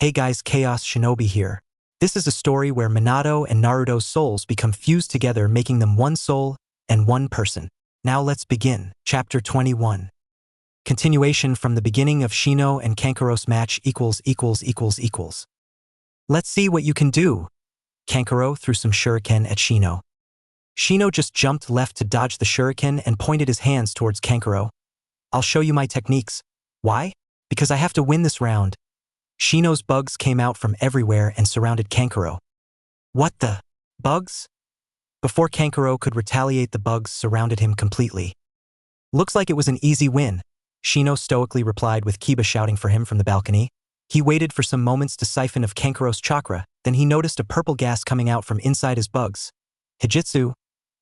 Hey guys, Chaos Shinobi here. This is a story where Minato and Naruto's souls become fused together, making them one soul and one person. Now let's begin. Chapter 21. Continuation from the beginning of Shino and Kankuro's match equals. Let's see what you can do. Kankuro threw some shuriken at Shino. Shino just jumped left to dodge the shuriken and pointed his hands towards Kankuro. I'll show you my techniques. Why? Because I have to win this round. Shino's bugs came out from everywhere and surrounded Kankuro. What the? Bugs? Before Kankuro could retaliate, the bugs surrounded him completely. Looks like it was an easy win, Shino stoically replied with Kiba shouting for him from the balcony. He waited for some moments to siphon of Kankuro's chakra, then he noticed a purple gas coming out from inside his bugs. Hijitsu,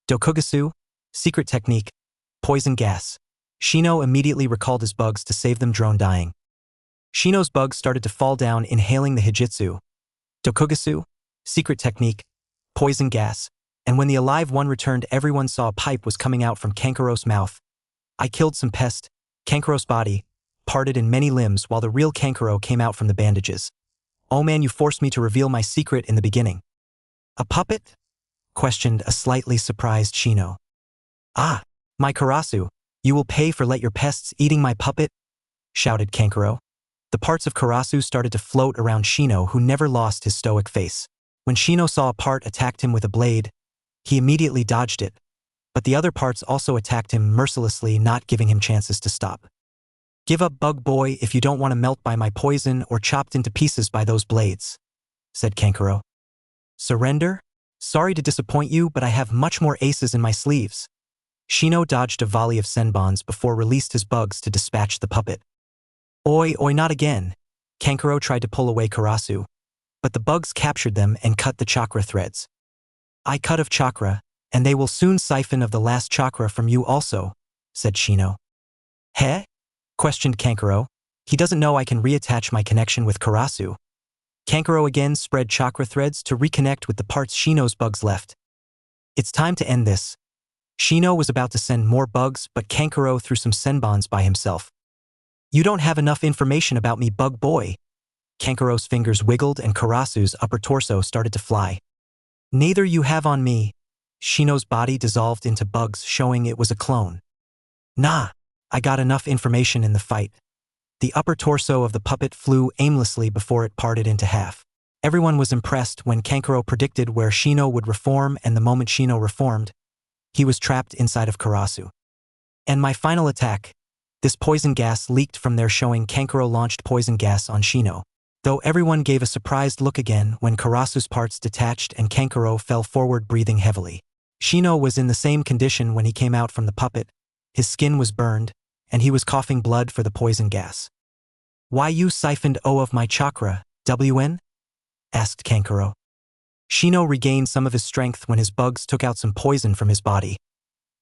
Dokugatsu, secret technique, poison gas. Shino immediately recalled his bugs to save them, drone dying. Shino's bugs started to fall down, inhaling the Hijitsu, Dokugatsu, secret technique, poison gas, and when the alive one returned, everyone saw a pipe was coming out from Kankuro's mouth. I killed some pest. Kankuro's body parted in many limbs while the real Kankuro came out from the bandages. Oh man, you forced me to reveal my secret in the beginning. A puppet? Questioned a slightly surprised Shino. Ah, my Karasu, you will pay for let your pests eating my puppet? Shouted Kankuro. The parts of Karasu started to float around Shino, who never lost his stoic face. When Shino saw a part attacked him with a blade, he immediately dodged it, but the other parts also attacked him mercilessly, not giving him chances to stop. Give up, bug boy, if you don't want to melt by my poison or chopped into pieces by those blades, said Kankuro. Surrender? Sorry to disappoint you, but I have much more aces in my sleeves. Shino dodged a volley of senbons before released his bugs to dispatch the puppet. Oi, not again. Kankuro tried to pull away Karasu, but the bugs captured them and cut the chakra threads. I cut of chakra, and they will soon siphon of the last chakra from you also, said Shino. Heh? Questioned Kankuro. He doesn't know I can reattach my connection with Karasu. Kankuro again spread chakra threads to reconnect with the parts Shino's bugs left. It's time to end this. Shino was about to send more bugs, but Kankuro threw some senbons by himself. You don't have enough information about me, bug boy. Kankuro's fingers wiggled and Karasu's upper torso started to fly. Neither you have on me. Shino's body dissolved into bugs, showing it was a clone. Nah, I got enough information in the fight. The upper torso of the puppet flew aimlessly before it parted into half. Everyone was impressed when Kankuro predicted where Shino would reform, and the moment Shino reformed, he was trapped inside of Karasu. And my final attack. This poison gas leaked from there, showing Kankuro launched poison gas on Shino. Though everyone gave a surprised look again when Karasu's parts detached and Kankuro fell forward, breathing heavily. Shino was in the same condition when he came out from the puppet. His skin was burned, and he was coughing blood for the poison gas. Why you siphoned of my chakra, WN? Asked Kankuro. Shino regained some of his strength when his bugs took out some poison from his body.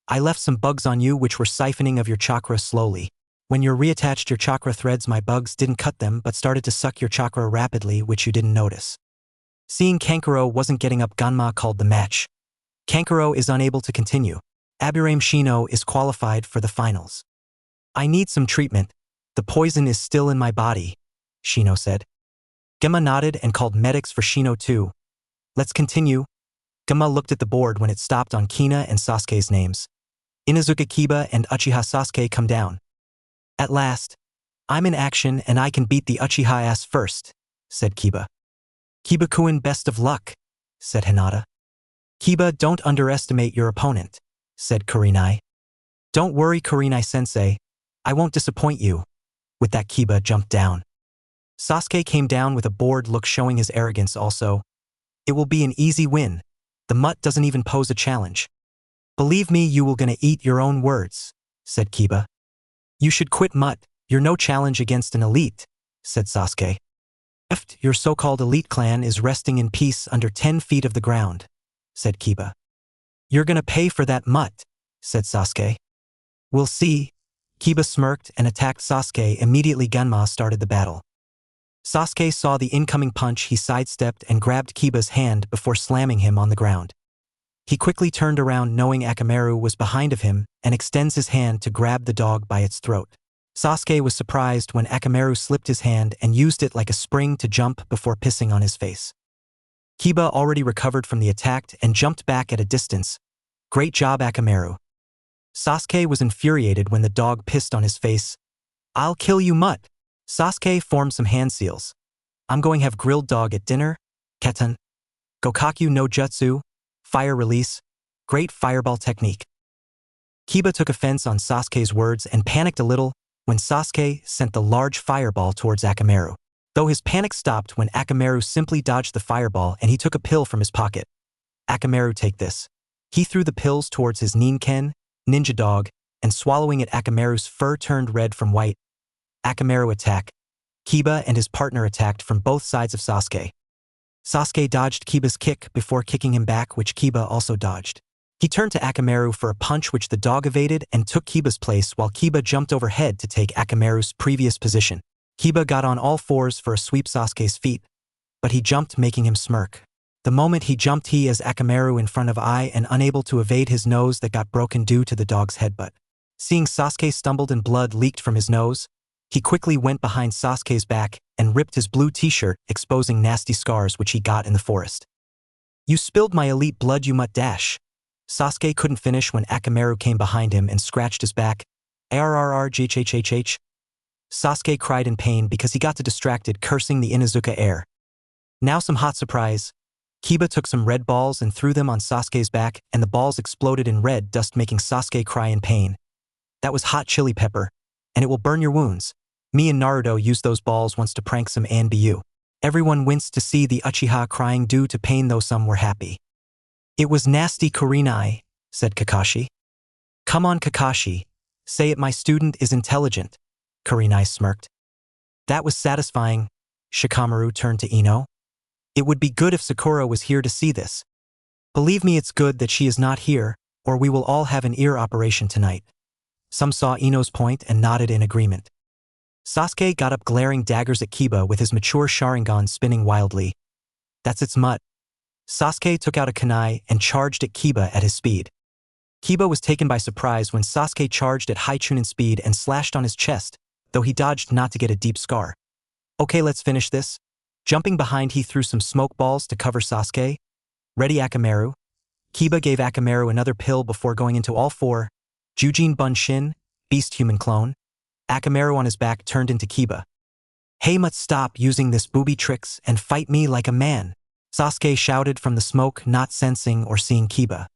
I left some bugs on you which were siphoning of your chakra slowly. When you reattached your chakra threads, my bugs didn't cut them but started to suck your chakra rapidly, which you didn't notice. Seeing Kankuro wasn't getting up, Ganma called the match. Kankuro is unable to continue. Aburame Shino is qualified for the finals. I need some treatment. The poison is still in my body, Shino said. Ganma nodded and called medics for Shino too. Let's continue. Ganma looked at the board when it stopped on Kina and Sasuke's names. Inuzuka, Kiba, and Uchiha Sasuke come down. At last, I'm in action and I can beat the Uchiha ass first, said Kiba. Kiba-kun, best of luck, said Hinata. Kiba, don't underestimate your opponent, said Kurenai. Don't worry, Kurenai-sensei, I won't disappoint you. With that, Kiba jumped down. Sasuke came down with a bored look, showing his arrogance also. It will be an easy win. The mutt doesn't even pose a challenge. Believe me, you will gonna eat your own words, said Kiba. You should quit, mutt, you're no challenge against an elite, said Sasuke. Your so-called elite clan is resting in peace under 10 feet of the ground, said Kiba. You're gonna pay for that, mutt, said Sasuke. We'll see. Kiba smirked and attacked Sasuke. Immediately Ganma started the battle. Sasuke saw the incoming punch, he sidestepped and grabbed Kiba's hand before slamming him on the ground. He quickly turned around knowing Akamaru was behind of him and extends his hand to grab the dog by its throat. Sasuke was surprised when Akamaru slipped his hand and used it like a spring to jump before pissing on his face. Kiba already recovered from the attack and jumped back at a distance. Great job, Akamaru. Sasuke was infuriated when the dog pissed on his face. I'll kill you, mutt. Sasuke formed some hand seals. I'm going have grilled dog at dinner. Ketan. Gokakyu no Jutsu. Fire release. Great fireball technique. Kiba took offense on Sasuke's words and panicked a little when Sasuke sent the large fireball towards Akamaru. Though his panic stopped when Akamaru simply dodged the fireball and he took a pill from his pocket. Akamaru, take this. He threw the pills towards his Ninken, ninja dog, and swallowing it, Akamaru's fur turned red from white. Akamaru attack. Kiba and his partner attacked from both sides of Sasuke. Sasuke dodged Kiba's kick before kicking him back, which Kiba also dodged. He turned to Akamaru for a punch which the dog evaded and took Kiba's place while Kiba jumped overhead to take Akamaru's previous position. Kiba got on all fours for a sweep Sasuke's feet, but he jumped, making him smirk. The moment he jumped, he as Akamaru in front of eye and unable to evade his nose that got broken due to the dog's headbutt. Seeing Sasuke stumbled and blood leaked from his nose, he quickly went behind Sasuke's back and ripped his blue t-shirt, exposing nasty scars which he got in the forest. You spilled my elite blood, you mutt dash. Sasuke couldn't finish when Akamaru came behind him and scratched his back. Arrrrghhhh. Sasuke cried in pain because he got distracted, cursing the Inuzuka air. Now some hot surprise. Kiba took some red balls and threw them on Sasuke's back, and the balls exploded in red dust, making Sasuke cry in pain. That was hot chili pepper, and it will burn your wounds. Me and Naruto used those balls once to prank some Anbu. Everyone winced to see the Uchiha crying due to pain, though some were happy. It was nasty, Kurenai, said Kakashi. Come on, Kakashi. Say it, my student is intelligent. Kurenai smirked. That was satisfying. Shikamaru turned to Ino. It would be good if Sakura was here to see this. Believe me, it's good that she is not here, or we will all have an ear operation tonight. Some saw Ino's point and nodded in agreement. Sasuke got up, glaring daggers at Kiba with his mature Sharingan spinning wildly. That's its mutt. Sasuke took out a kunai and charged at Kiba at his speed. Kiba was taken by surprise when Sasuke charged at high Chunin speed and slashed on his chest, though he dodged not to get a deep scar. Okay, let's finish this. Jumping behind, he threw some smoke balls to cover Sasuke. Ready, Akamaru? Kiba gave Akamaru another pill before going into all four. Jujin Bunshin, beast human clone. Akamaru on his back turned into Kiba. Hey mutt, stop using this booby tricks and fight me like a man. Sasuke shouted from the smoke, not sensing or seeing Kiba.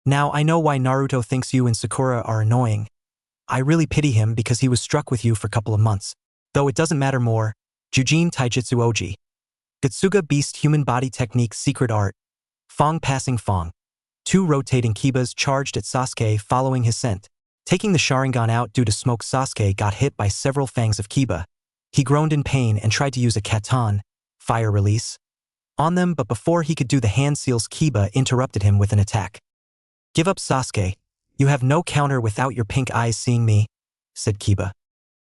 Now I know why Naruto thinks you and Sakura are annoying. I really pity him because he was struck with you for a couple of months. Though it doesn't matter more. Jujin Taijutsu Oji. Gutsuga beast human body technique secret art. Fong passing Fong. Two rotating Kibas charged at Sasuke following his scent. Taking the Sharingan out due to smoke, Sasuke got hit by several fangs of Kiba. He groaned in pain and tried to use a katan, fire release, on them, but before he could do the hand seals, Kiba interrupted him with an attack. Give up, Sasuke. You have no counter without your pink eyes seeing me, said Kiba.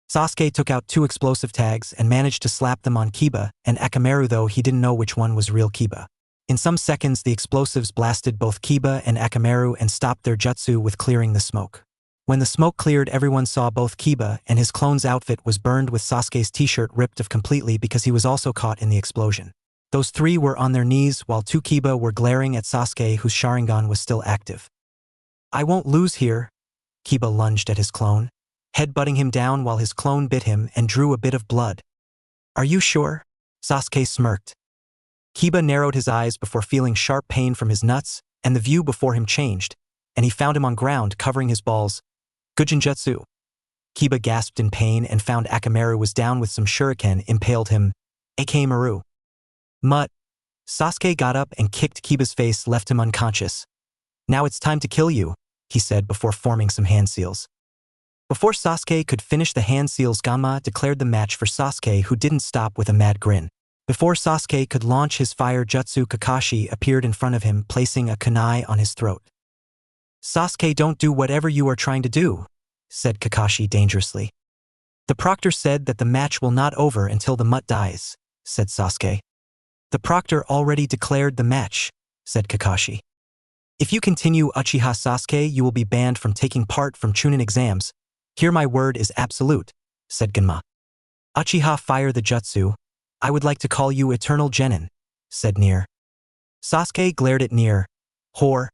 Sasuke took out two explosive tags and managed to slap them on Kiba and Akamaru, though he didn't know which one was real Kiba. In some seconds, the explosives blasted both Kiba and Akamaru and stopped their jutsu with clearing the smoke. When the smoke cleared, everyone saw both Kiba and his clone's outfit was burned, with Sasuke's t-shirt ripped off completely because he was also caught in the explosion. Those three were on their knees while two Kiba were glaring at Sasuke, whose Sharingan was still active. I won't lose here. Kiba lunged at his clone, headbutting him down while his clone bit him and drew a bit of blood. Are you sure? Sasuke smirked. Kiba narrowed his eyes before feeling sharp pain from his nuts, and the view before him changed, and he found him on ground covering his balls. Gujinjutsu. Kiba gasped in pain and found Akamaru was down with some shuriken impaled him. A.K. Maru. Mutt. Sasuke got up and kicked Kiba's face, left him unconscious. Now it's time to kill you, he said before forming some hand seals. Before Sasuke could finish the hand seals, Ganma declared the match for Sasuke, who didn't stop with a mad grin. Before Sasuke could launch his fire jutsu, Kakashi appeared in front of him, placing a kunai on his throat. Sasuke, don't do whatever you are trying to do, said Kakashi dangerously. The proctor said that the match will not over until the mutt dies, said Sasuke. The proctor already declared the match, said Kakashi. If you continue Uchiha Sasuke, you will be banned from taking part from Chunin exams, Here my word is absolute, said Genma. Uchiha fire the jutsu. I would like to call you Eternal Genin, said Nier. Sasuke glared at Nier. Whore.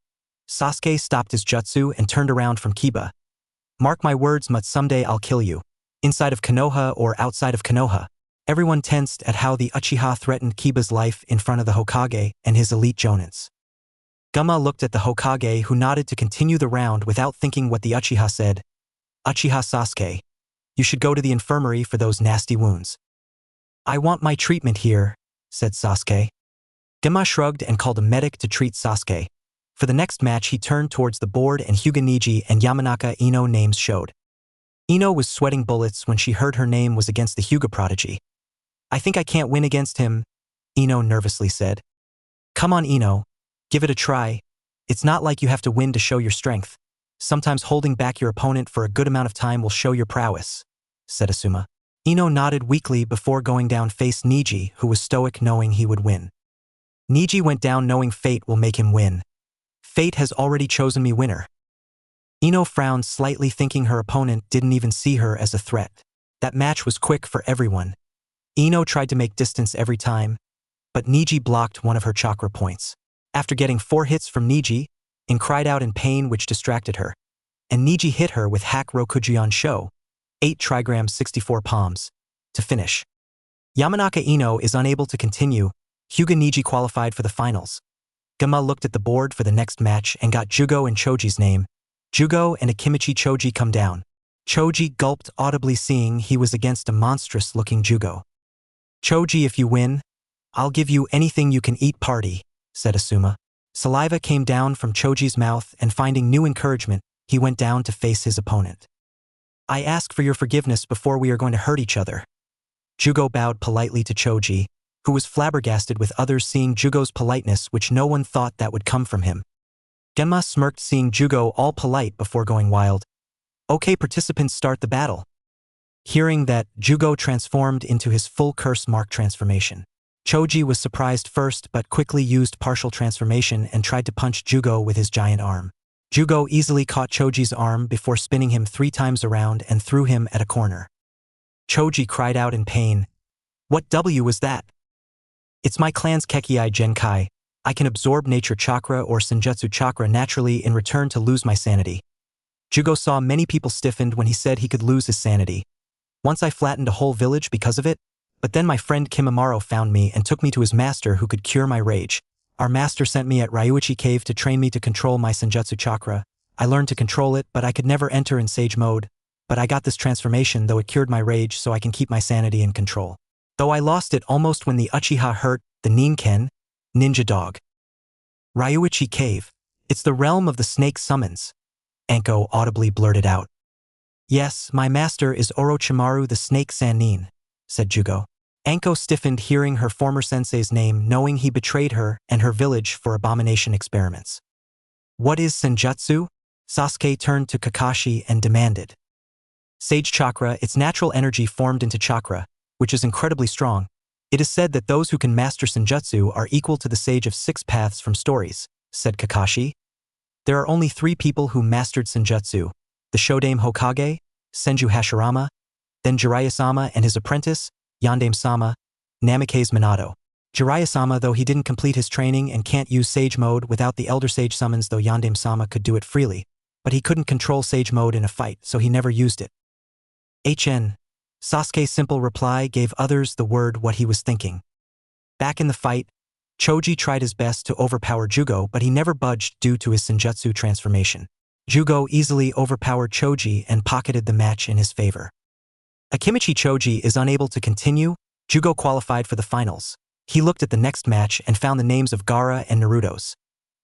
Sasuke stopped his jutsu and turned around from Kiba. Mark my words, but someday I'll kill you. Inside of Konoha or outside of Konoha. Everyone tensed at how the Uchiha threatened Kiba's life in front of the Hokage and his elite jonins. Genma looked at the Hokage, who nodded to continue the round without thinking what the Uchiha said. Uchiha Sasuke. You should go to the infirmary for those nasty wounds. I want my treatment here, said Sasuke. Genma shrugged and called a medic to treat Sasuke. For the next match he turned towards the board and Hyuga Neji and Yamanaka Ino names showed. Ino was sweating bullets when she heard her name was against the Hyuga prodigy. I think I can't win against him, Ino nervously said. Come on Ino, give it a try. It's not like you have to win to show your strength. Sometimes holding back your opponent for a good amount of time will show your prowess, said Asuma. Ino nodded weakly before going down face Neji, who was stoic knowing he would win. Neji went down knowing fate will make him win. Fate has already chosen me winner. Ino frowned slightly, thinking her opponent didn't even see her as a threat. That match was quick for everyone. Ino tried to make distance every time, but Neji blocked one of her chakra points. After getting 4 hits from Neji, In cried out in pain, which distracted her, and Neji hit her with Hack Rokujion Sho, 8 trigrams 64 palms, to finish. Yamanaka Ino is unable to continue. Hyuga Neji qualified for the finals. Genma looked at the board for the next match and got Jugo and Choji's name. Jugo and Akimichi Choji come down. Choji gulped audibly, seeing he was against a monstrous-looking Jugo. Choji, if you win, I'll give you anything you can eat party, said Asuma. Saliva came down from Choji's mouth, and finding new encouragement, he went down to face his opponent. I ask for your forgiveness before we are going to hurt each other. Jugo bowed politely to Choji, who was flabbergasted with others seeing Jugo's politeness, which no one thought that would come from him. Genma smirked, seeing Jugo all polite before going wild. Okay, participants, start the battle. Hearing that, Jugo transformed into his full curse mark transformation. Choji was surprised first, but quickly used partial transformation and tried to punch Jugo with his giant arm. Jugo easily caught Choji's arm before spinning him 3 times around and threw him at a corner. Choji cried out in pain. What W was that? It's my clan's Kekkei Genkai. I can absorb nature chakra or senjutsu chakra naturally in return to lose my sanity. Jugo saw many people stiffened when he said he could lose his sanity. Once I flattened a whole village because of it, but then my friend Kimimaro found me and took me to his master who could cure my rage. Our master sent me at Ryuichi Cave to train me to control my senjutsu chakra. I learned to control it, but I could never enter in sage mode. But I got this transformation, though it cured my rage, so I can keep my sanity in control. Though I lost it almost when the Uchiha hurt the Ninken, ninja dog. Ryuichi Cave. It's the realm of the snake summons. Anko audibly blurted out. Yes, my master is Orochimaru the Snake Sannin, said Jugo. Anko stiffened hearing her former sensei's name, knowing he betrayed her and her village for abomination experiments. What is senjutsu? Sasuke turned to Kakashi and demanded. Sage chakra, its natural energy formed into chakra, which is incredibly strong. It is said that those who can master senjutsu are equal to the sage of 6 paths from stories, said Kakashi. There are only 3 people who mastered senjutsu, the Shodame Hokage, Senju Hashirama, then Jiraiya-sama and his apprentice, Yondaime-sama, Namikaze Minato. Jiraiya-sama, though he didn't complete his training and can't use Sage Mode without the Elder Sage summons, though Yondaime-sama could do it freely, but he couldn't control Sage Mode in a fight, so he never used it. HN. Sasuke's simple reply gave others the word what he was thinking. Back in the fight, Choji tried his best to overpower Jugo, but he never budged due to his senjutsu transformation. Jugo easily overpowered Choji and pocketed the match in his favor. Akimichi Choji is unable to continue. Jugo qualified for the finals. He looked at the next match and found the names of Gaara and Naruto's.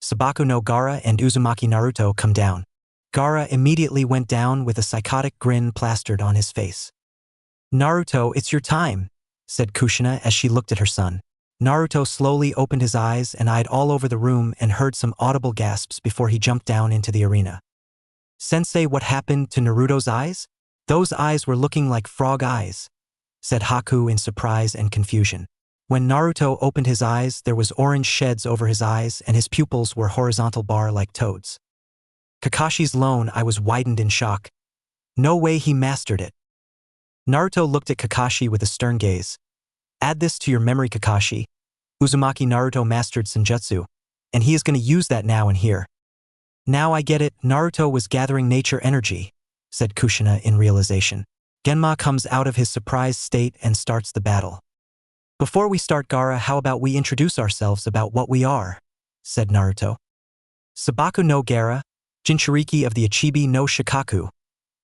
Sabaku no Gaara and Uzumaki Naruto come down. Gaara immediately went down with a psychotic grin plastered on his face. Naruto, it's your time, said Kushina as she looked at her son. Naruto slowly opened his eyes and eyed all over the room and heard some audible gasps before he jumped down into the arena. Sensei, what happened to Naruto's eyes? Those eyes were looking like frog eyes, said Haku in surprise and confusion. When Naruto opened his eyes, there was orange sheds over his eyes and his pupils were horizontal bar like toads. Kakashi's lone eye was widened in shock. No way he mastered it. Naruto looked at Kakashi with a stern gaze. Add this to your memory, Kakashi. Uzumaki Naruto mastered Senjutsu, and he is going to use that now and here. Now I get it, Naruto was gathering nature energy, said Kushina in realization. Genma comes out of his surprised state and starts the battle. Before we start, Gaara, how about we introduce ourselves about what we are, said Naruto. Sabaku no Gaara, Jinchuriki of the Ichibi no Shikaku.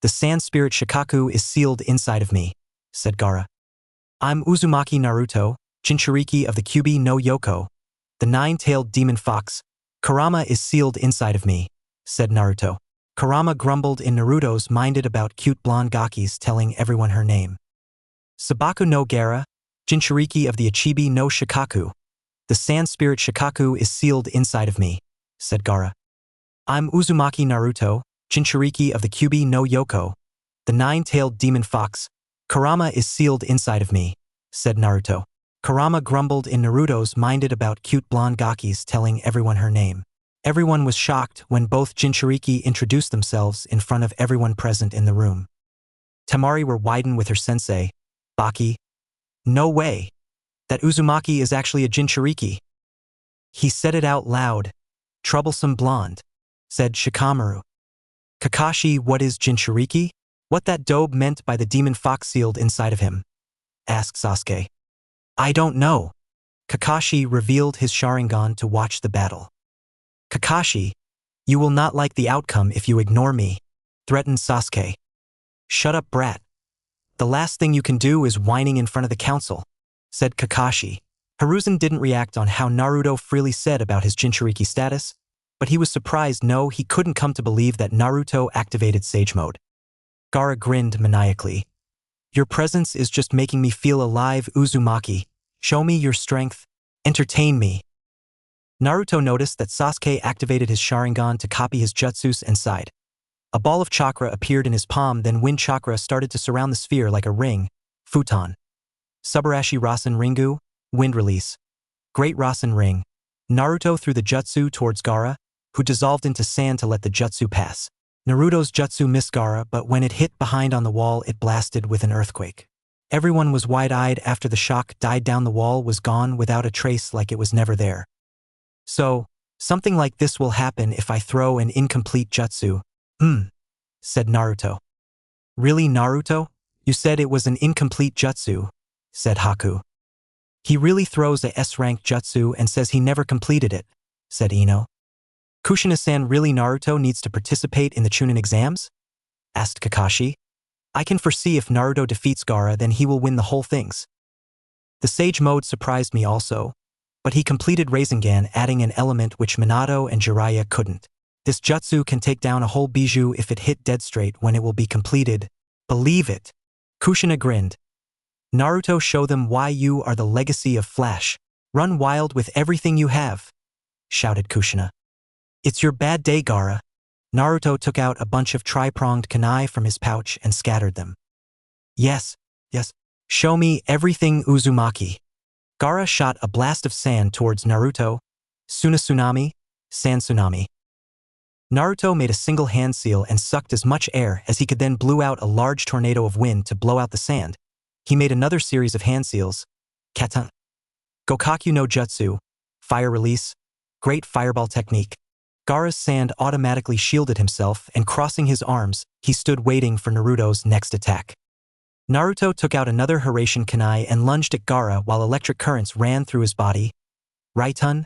The sand spirit Shikaku is sealed inside of me, said Gaara. I'm Uzumaki Naruto, Jinchuriki of the Kyubi no Yoko. The nine-tailed demon fox, Kurama is sealed inside of me, said Naruto. Kurama grumbled in Naruto's minded about cute blonde Gakis telling everyone her name. Sabaku no Gaara, Jinchuriki of the Ichibi no Shikaku. The sand spirit Shikaku is sealed inside of me, said Gaara. I'm Uzumaki Naruto, Jinchuriki of the Kyubi no Yoko. The nine-tailed demon fox, Kurama is sealed inside of me, said Naruto. Kurama grumbled in Naruto's minded about cute blonde Gakis telling everyone her name. Everyone was shocked when both Jinchuriki introduced themselves in front of everyone present in the room. Temari were widened with her sensei, Baki. No way. That Uzumaki is actually a Jinchuriki. He said it out loud. Troublesome blonde, said Shikamaru. Kakashi, what is Jinchuriki? What that dobe meant by the demon fox sealed inside of him? Asked Sasuke. I don't know. Kakashi revealed his Sharingan to watch the battle. Kakashi, you will not like the outcome if you ignore me, threatened Sasuke. Shut up, brat. The last thing you can do is whining in front of the council, said Kakashi. Hiruzen didn't react on how Naruto freely said about his Jinchuriki status, but he was surprised he couldn't come to believe that Naruto activated Sage Mode. Gaara grinned maniacally. Your presence is just making me feel alive, Uzumaki. Show me your strength. Entertain me. Naruto noticed that Sasuke activated his Sharingan to copy his jutsus and sighed. A ball of chakra appeared in his palm, then wind chakra started to surround the sphere like a ring, futon. Subarashi Rasen Ringu, wind release. Great Rasen ring. Naruto threw the jutsu towards Gaara, who dissolved into sand to let the jutsu pass. Naruto's jutsu missed Gaara, but when it hit behind on the wall, it blasted with an earthquake. Everyone was wide-eyed after the shock died down. The wall was gone without a trace, like it was never there. So, something like this will happen if I throw an incomplete jutsu, said Naruto. Really, Naruto? You said it was an incomplete jutsu, said Haku. He really throws a S-rank jutsu and says he never completed it, said Ino. Kushina-san, really Naruto needs to participate in the Chunin exams? Asked Kakashi. I can foresee if Naruto defeats Gaara, then he will win the whole things. The Sage Mode surprised me also, but he completed Rasengan, adding an element which Minato and Jiraiya couldn't. This jutsu can take down a whole bijou if it hit dead straight when it will be completed. Believe it. Kushina grinned. Naruto, show them why you are the legacy of Flash. Run wild with everything you have, shouted Kushina. It's your bad day, Gaara. Naruto took out a bunch of tri-pronged kunai from his pouch and scattered them. Yes. Show me everything, Uzumaki. Gaara shot a blast of sand towards Naruto. Suna tsunami, sand tsunami. Naruto made a single hand seal and sucked as much air as he could, then blew out a large tornado of wind to blow out the sand. He made another series of hand seals. Katan. Gokakyu no Jutsu. Fire release. Great fireball technique. Gaara's sand automatically shielded himself, and crossing his arms, he stood waiting for Naruto's next attack. Naruto took out another Hiraishin kunai and lunged at Gaara while electric currents ran through his body. Raitun.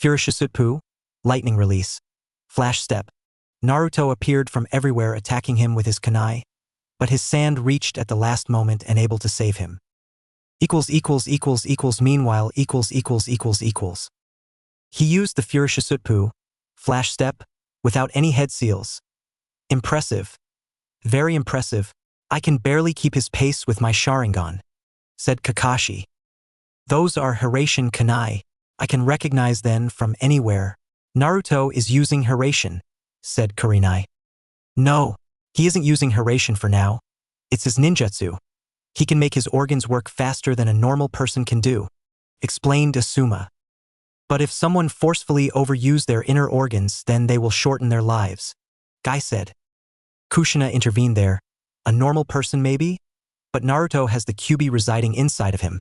Furishisutpu. Lightning release. Flash step. Naruto appeared from everywhere attacking him with his kunai, but his sand reached at the last moment and able to save him. Meanwhile. He used the Furishisutpu, flash step, without any head seals. Impressive. Very impressive. I can barely keep his pace with my Sharingan, said Kakashi. Those are Hiraishin kunai. I can recognize them from anywhere. Naruto is using Hiraishin, said Kurinai. No, he isn't using Hiraishin for now. It's his ninjutsu. He can make his organs work faster than a normal person can do, explained Asuma. But if someone forcefully overuse their inner organs, then they will shorten their lives, Guy said. Kushina intervened there. A normal person maybe? But Naruto has the Kyuubi residing inside of him.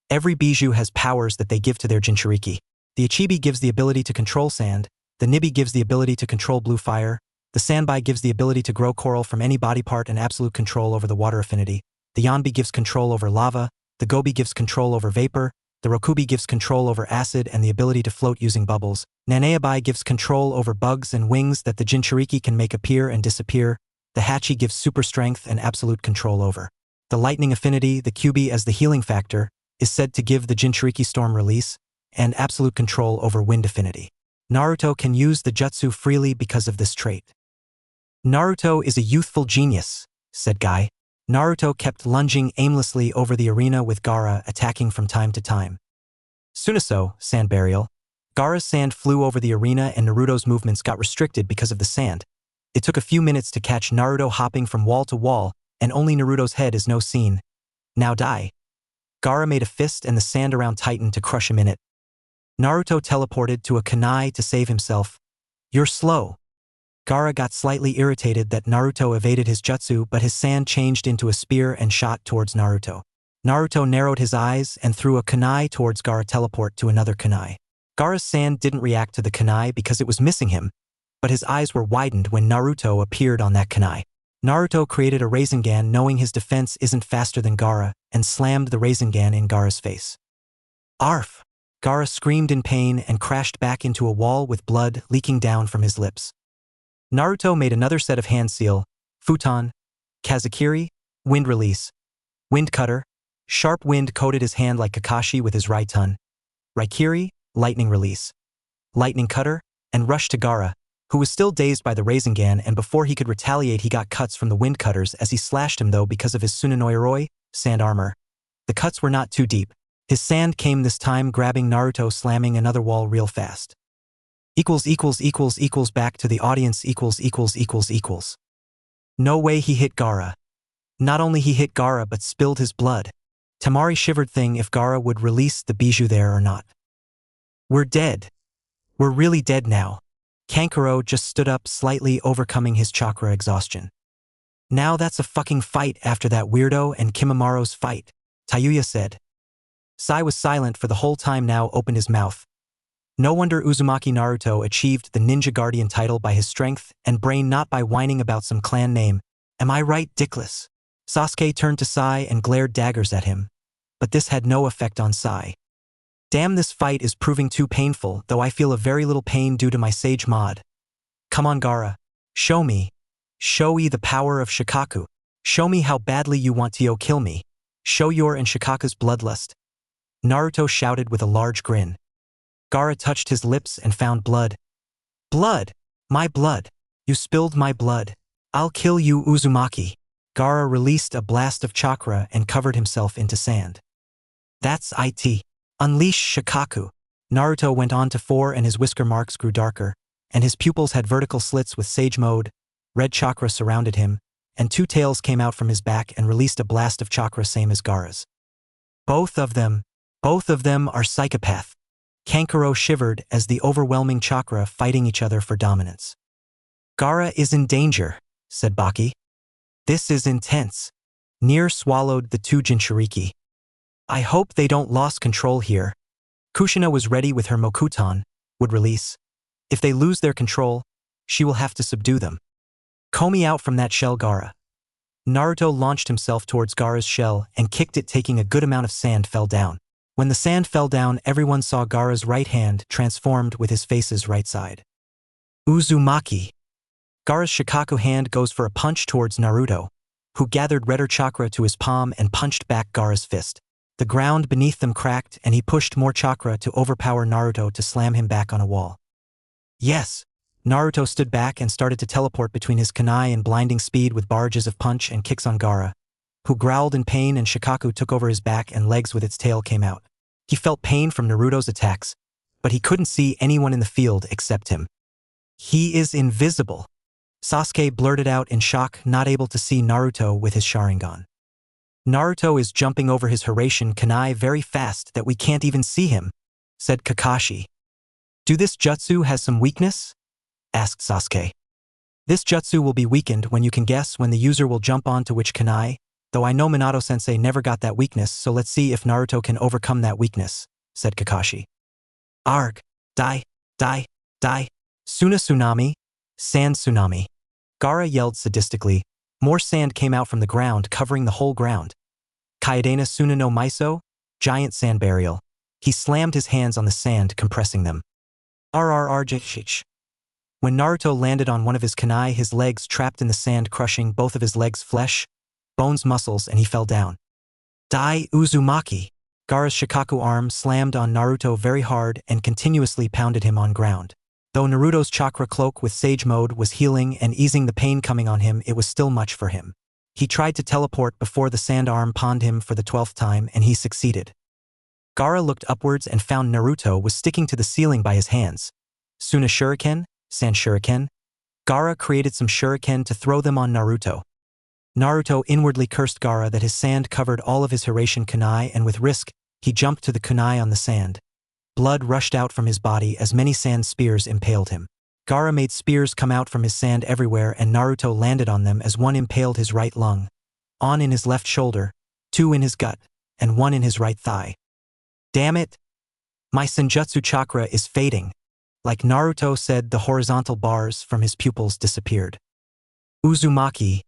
Every Bijou has powers that they give to their Jinchuriki. The Ichibi gives the ability to control sand, the Nibi gives the ability to control blue fire, the Sanbai gives the ability to grow coral from any body part and absolute control over the water affinity, the Yanbi gives control over lava, the Gobi gives control over vapor, the Rokubi gives control over acid and the ability to float using bubbles, Naneabai gives control over bugs and wings that the Jinchuriki can make appear and disappear, the Hachi gives super strength and absolute control over. The lightning affinity, the Kyuubi as the healing factor, is said to give the Jinchuriki storm release and absolute control over wind affinity. Naruto can use the jutsu freely because of this trait. Naruto is a youthful genius, said Guy. Naruto kept lunging aimlessly over the arena with Gaara attacking from time to time. Sunaso, sand burial. Gaara's sand flew over the arena and Naruto's movements got restricted because of the sand. It took a few minutes to catch Naruto hopping from wall to wall, and only Naruto's head is no seen. Now die. Gaara made a fist and the sand around tightened to crush him in it. Naruto teleported to a kunai to save himself. You're slow. Gaara got slightly irritated that Naruto evaded his jutsu, but his sand changed into a spear and shot towards Naruto. Naruto narrowed his eyes and threw a kunai towards Gaara teleport to another kunai. Gaara's sand didn't react to the kunai because it was missing him, but his eyes were widened when Naruto appeared on that kunai. Naruto created a Rasengan knowing his defense isn't faster than Gaara and slammed the Rasengan in Gaara's face. Arf! Gaara screamed in pain and crashed back into a wall with blood leaking down from his lips. Naruto made another set of hand seal, futon, kazakiri, wind release, wind cutter, sharp wind coated his hand like Kakashi with his Raitun, Raikiri, lightning release, lightning cutter, and rushed to Gaara, who was still dazed by the Rasengan, and before he could retaliate he got cuts from the wind cutters as he slashed him though because of his Sunanoiroi, sand armor. The cuts were not too deep. His sand came this time grabbing Naruto slamming another wall real fast. Back to the audience . No way he hit Gaara. Not only he hit Gaara but spilled his blood. Tamari shivered thing if Gaara would release the Bijou there or not. We're dead. We're really dead now. Kankuro just stood up slightly overcoming his chakra exhaustion. Now that's a fucking fight after that weirdo and Kimamaro's fight, Tayuya said. Sai was silent for the whole time now opened his mouth. No wonder Uzumaki Naruto achieved the Ninja Guardian title by his strength and brain not by whining about some clan name. Am I right, dickless? Sasuke turned to Sai and glared daggers at him. But this had no effect on Sai. Damn, this fight is proving too painful, though I feel a very little pain due to my sage mod. Come on Gaara. Show me. Show me the power of Shikaku. Show me how badly you want to kill me. Show your and Shikaku's bloodlust. Naruto shouted with a large grin. Gaara touched his lips and found blood. Blood! My blood! You spilled my blood. I'll kill you, Uzumaki. Gaara released a blast of chakra and covered himself into sand. That's it. Unleash Shikaku. Naruto went on to 4 and his whisker marks grew darker, and his pupils had vertical slits with sage mode. Red chakra surrounded him, and 2 tails came out from his back and released a blast of chakra same as Gaara's. Both of them are psychopath. Kankuro shivered as the overwhelming chakra fighting each other for dominance. Gaara is in danger, said Baki. This is intense. Nier swallowed the 2 Jinchuriki. I hope they don't lose control here. Kushina was ready with her Mokuton, would release. If they lose their control, she will have to subdue them. Komi out from that shell, Gaara. Naruto launched himself towards Gaara's shell and kicked it, taking a good amount of sand fell down. When the sand fell down, everyone saw Gaara's right hand transformed with his face's right side. Uzumaki. Gaara's Shikaku hand goes for a punch towards Naruto, who gathered redder chakra to his palm and punched back Gaara's fist. The ground beneath them cracked and he pushed more chakra to overpower Naruto to slam him back on a wall. Yes! Naruto stood back and started to teleport between his kunai in blinding speed with barrages of punch and kicks on Gaara, who growled in pain, and Shikaku took over his back and legs with its tail came out. He felt pain from Naruto's attacks, but he couldn't see anyone in the field except him. He is invisible. Sasuke blurted out in shock, not able to see Naruto with his Sharingan. Naruto is jumping over his Hiraishin kunai very fast that we can't even see him, said Kakashi. Do this jutsu has some weakness? Asked Sasuke. This jutsu will be weakened when you can guess when the user will jump onto which kunai, though I know Minato-sensei never got that weakness, so let's see if Naruto can overcome that weakness, said Kakashi. Arg, die, die, die, Suna tsunami, sand tsunami. Gaara yelled sadistically. More sand came out from the ground, covering the whole ground. Kaedena Suna no Maiso, giant sand burial. He slammed his hands on the sand, compressing them. Rrrjh. When Naruto landed on one of his kunai, his legs trapped in the sand, crushing both of his legs' flesh, bones, muscles, and he fell down. Dai Uzumaki. Gaara's Shikaku arm slammed on Naruto very hard and continuously pounded him on ground. Though Naruto's chakra cloak with Sage Mode was healing and easing the pain coming on him, it was still much for him. He tried to teleport before the sand arm pawned him for the 12th time, and he succeeded. Gaara looked upwards and found Naruto was sticking to the ceiling by his hands. Suna Shuriken, Sand Shuriken. Gaara created some shuriken to throw them on Naruto. Naruto inwardly cursed Gaara that his sand covered all of his Hiraishin kunai, and with risk, he jumped to the kunai on the sand. Blood rushed out from his body as many sand spears impaled him. Gaara made spears come out from his sand everywhere, and Naruto landed on them as one impaled his right lung, on in his left shoulder, 2 in his gut, and 1 in his right thigh. Damn it! My Senjutsu chakra is fading. Like Naruto said, the horizontal bars from his pupils disappeared. Uzumaki,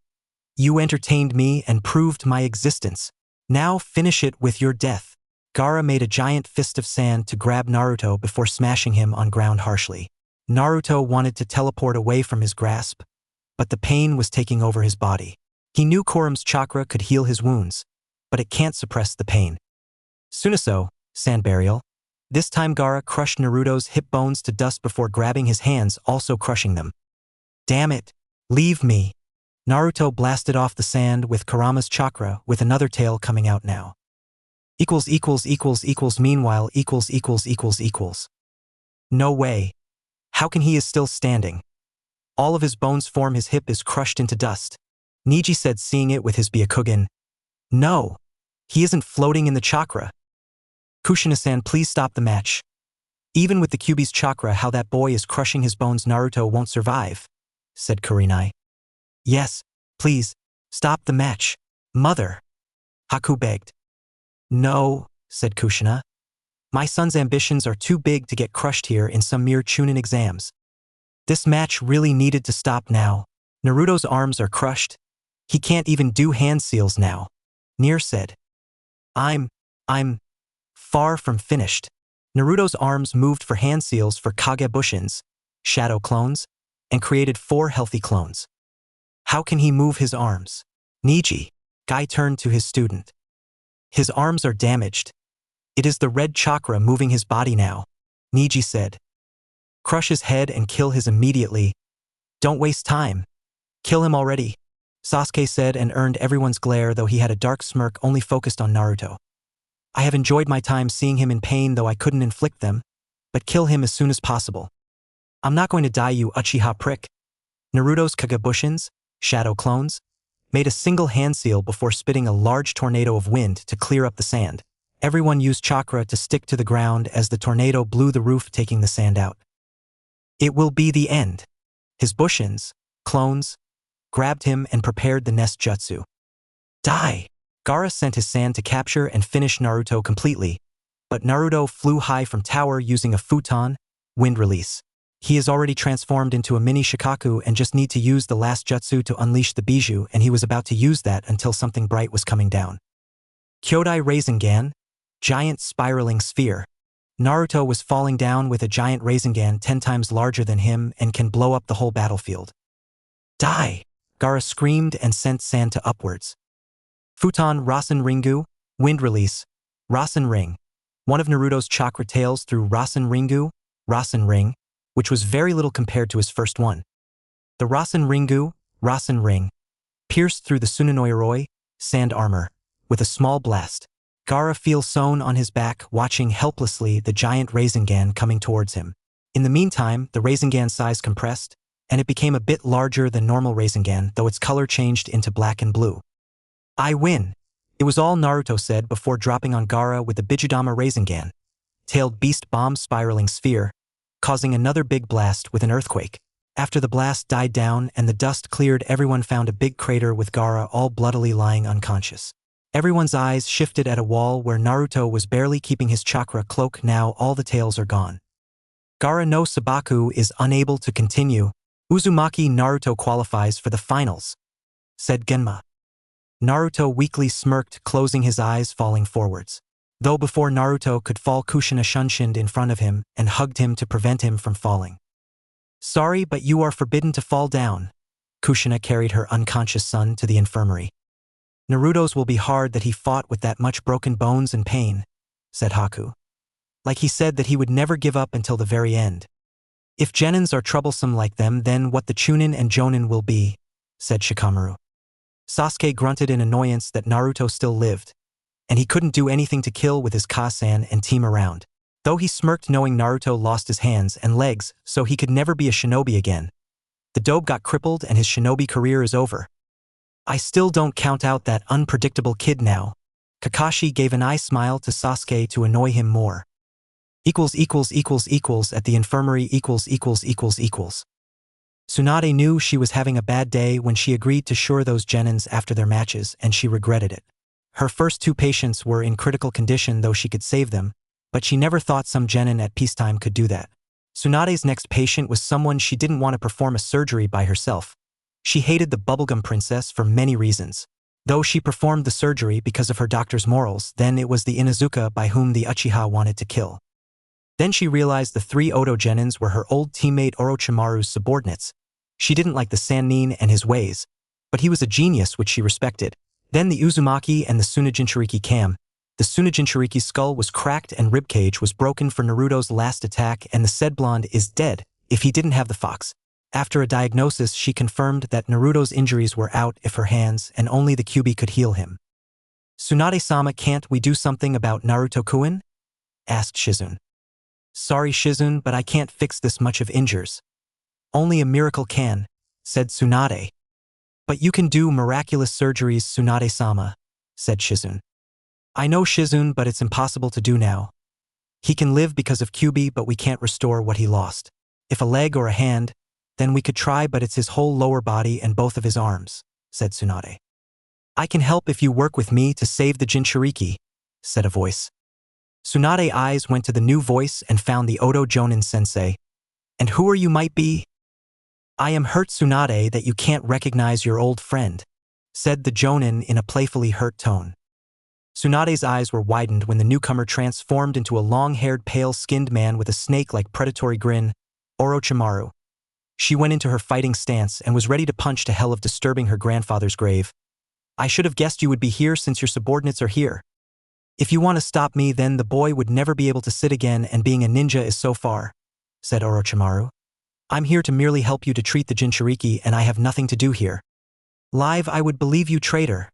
you entertained me and proved my existence. Now finish it with your death. Gaara made a giant fist of sand to grab Naruto before smashing him on ground harshly. Naruto wanted to teleport away from his grasp, but the pain was taking over his body. He knew Korum's chakra could heal his wounds, but it can't suppress the pain. Sunaso, sand burial. This time Gaara crushed Naruto's hip bones to dust before grabbing his hands, also crushing them. Damn it! Leave me! Naruto blasted off the sand with Kurama's chakra, with another tail coming out now. Meanwhile. No way. How can he is still standing? All of his bones form, his hip is crushed into dust. Niji said, seeing it with his Byakugan. No. He isn't floating in the chakra. Kushina-san, please stop the match. Even with the Kyuubi's chakra, how that boy is crushing his bones, Naruto won't survive, said Kurenai. Yes, please, stop the match. Mother. Haku begged. No, said Kushina. My son's ambitions are too big to get crushed here in some mere Chunin exams. This match really needed to stop now. Naruto's arms are crushed. He can't even do hand seals now. Nier said. I'm far from finished. Naruto's arms moved for hand seals for Kage Bushins, shadow clones, and created 4 healthy clones. How can he move his arms? Niji. Guy turned to his student. His arms are damaged. It is the red chakra moving his body now, Niji said. Crush his head and kill his immediately. Don't waste time. Kill him already, Sasuke said, and earned everyone's glare, though he had a dark smirk only focused on Naruto. I have enjoyed my time seeing him in pain, though I couldn't inflict them, but kill him as soon as possible. I'm not going to die, you Uchiha prick. Naruto's Kagebushins, shadow clones, made a single hand seal before spitting a large tornado of wind to clear up the sand. Everyone used chakra to stick to the ground as the tornado blew the roof, taking the sand out. It will be the end. His Bushins, clones, grabbed him and prepared the nest jutsu. Die! Gaara sent his sand to capture and finish Naruto completely, but Naruto flew high from tower using a futon, wind release. He is already transformed into a mini Shikaku and just need to use the last jutsu to unleash the Bijou, and he was about to use that until something bright was coming down. Kyodai Rasengan, giant spiraling sphere. Naruto was falling down with a giant Rasengan 10 times larger than him and can blow up the whole battlefield. Die! Gaara screamed and sent sand to upwards. Futon Rasen Ringu, wind release, Rasen Ring. One of Naruto's chakra tails through Rasen Ringu, Rasen Ring, which was very little compared to his first one. The Rasen Ringu, Rasen Ring, pierced through the Tsunenoiroi, sand armor, with a small blast. Gaara feels sewn on his back, watching helplessly the giant Rasengan coming towards him. In the meantime, the Rasengan size compressed, and it became a bit larger than normal Rasengan, though its color changed into black and blue. I win! It was all Naruto said before dropping on Gaara with the Bijudama Rasengan, tailed beast bomb spiraling sphere, causing another big blast with an earthquake. After the blast died down and the dust cleared, everyone found a big crater with Gaara all bloodily lying unconscious. Everyone's eyes shifted at a wall where Naruto was barely keeping his chakra cloak. Now all the tails are gone. Gaara no Sabaku is unable to continue. Uzumaki Naruto qualifies for the finals, said Genma. Naruto weakly smirked, closing his eyes, falling forwards. Though before Naruto could fall, Kushina shunshined in front of him and hugged him to prevent him from falling. Sorry, but you are forbidden to fall down. Kushina carried her unconscious son to the infirmary. Naruto's will be hard that he fought with that much broken bones and pain, said Haku. Like he said that he would never give up until the very end. If genins are troublesome like them, then what the Chunin and Jonin will be, said Shikamaru. Sasuke grunted in annoyance that Naruto still lived, and he couldn't do anything to kill with his Kasan and team around. Though he smirked knowing Naruto lost his hands and legs, so he could never be a shinobi again. The dobe got crippled and his shinobi career is over. I still don't count out that unpredictable kid now. Kakashi gave an eye smile to Sasuke to annoy him more. At the infirmary . Tsunade knew she was having a bad day when she agreed to shore those genins after their matches, and she regretted it. Her first two patients were in critical condition, though she could save them, but she never thought some genin at peacetime could do that. Tsunade's next patient was someone she didn't want to perform a surgery by herself. She hated the bubblegum princess for many reasons. Though she performed the surgery because of her doctor's morals, then it was the Inuzuka by whom the Uchiha wanted to kill. Then she realized the three Oto genins were her old teammate Orochimaru's subordinates. She didn't like the Sannin and his ways, but he was a genius which she respected. Then the Uzumaki and the Tsunejinchuriki came. The Tsunejinchuriki's skull was cracked and ribcage was broken for Naruto's last attack, and the said blonde is dead if he didn't have the fox. After a diagnosis, she confirmed that Naruto's injuries were out if her hands and only the Kyuubi could heal him. Tsunade-sama, can't we do something about Naruto-kun? Asked Shizune. Sorry Shizune, but I can't fix this much of injures. Only a miracle can, said Tsunade. But you can do miraculous surgeries, Tsunade-sama, said Shizune. I know Shizune, but it's impossible to do now. He can live because of Kyuubi, but we can't restore what he lost. If a leg or a hand, then we could try, but it's his whole lower body and both of his arms, said Tsunade. I can help if you work with me to save the Jinchuriki, said a voice. Tsunade's eyes went to the new voice and found the Oto Jonin sensei. And who are you might be? I am hurt, Tsunade, that you can't recognize your old friend, said the Jonin in a playfully hurt tone. Tsunade's eyes were widened when the newcomer transformed into a long-haired, pale-skinned man with a snake-like predatory grin, Orochimaru. She went into her fighting stance and was ready to punch to hell of disturbing her grandfather's grave. I should have guessed you would be here since your subordinates are here. If you want to stop me, then the boy would never be able to sit again, and being a ninja is so far, said Orochimaru. I'm here to merely help you to treat the Jinchuriki, and I have nothing to do here. Live, I would believe you, traitor.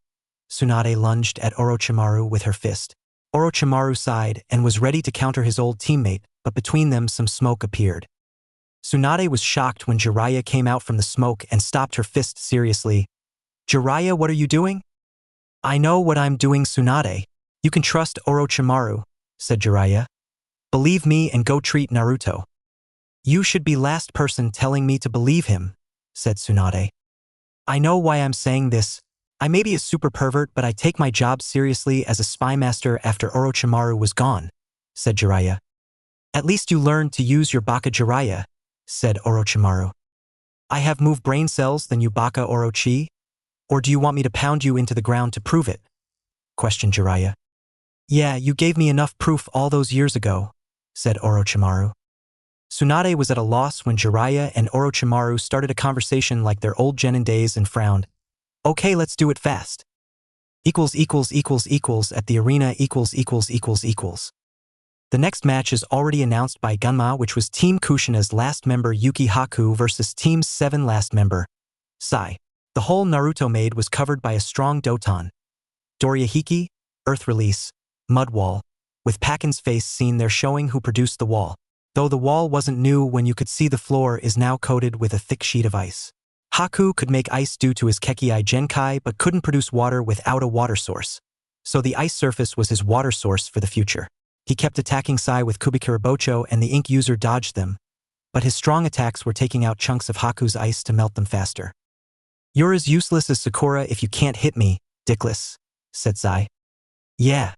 Tsunade lunged at Orochimaru with her fist. Orochimaru sighed and was ready to counter his old teammate, but between them some smoke appeared. Tsunade was shocked when Jiraiya came out from the smoke and stopped her fist seriously. Jiraiya, what are you doing? I know what I'm doing, Tsunade. You can trust Orochimaru, said Jiraiya. Believe me and go treat Naruto. You should be last person telling me to believe him, said Tsunade. I know why I'm saying this. I may be a super pervert, but I take my job seriously as a spy master after Orochimaru was gone, said Jiraiya. At least you learned to use your baka, Jiraiya, said Orochimaru. I have more brain cells than you, baka Orochi? Or do you want me to pound you into the ground to prove it? Questioned Jiraiya. Yeah, you gave me enough proof all those years ago, said Orochimaru. Tsunade was at a loss when Jiraiya and Orochimaru started a conversation like their old genin days and frowned. Okay, let's do it fast. At the arena . The next match is already announced by Gunma, which was Team Kushina's last member Yuki Haku versus Team 7 last member, Sai. The whole Naruto maid was covered by a strong Doton. Dorihiki, Earth Release, Mud Wall, with Pakin's face seen there showing who produced the wall. Though the wall wasn't new, when you could see the floor is now coated with a thick sheet of ice. Haku could make ice due to his Kekii Genkai but couldn't produce water without a water source. So the ice surface was his water source for the future. He kept attacking Sai with Kubikirabocho and the ink user dodged them. but his strong attacks were taking out chunks of Haku's ice to melt them faster. "You're as useless as Sakura if you can't hit me, dickless," said Sai. "Yeah.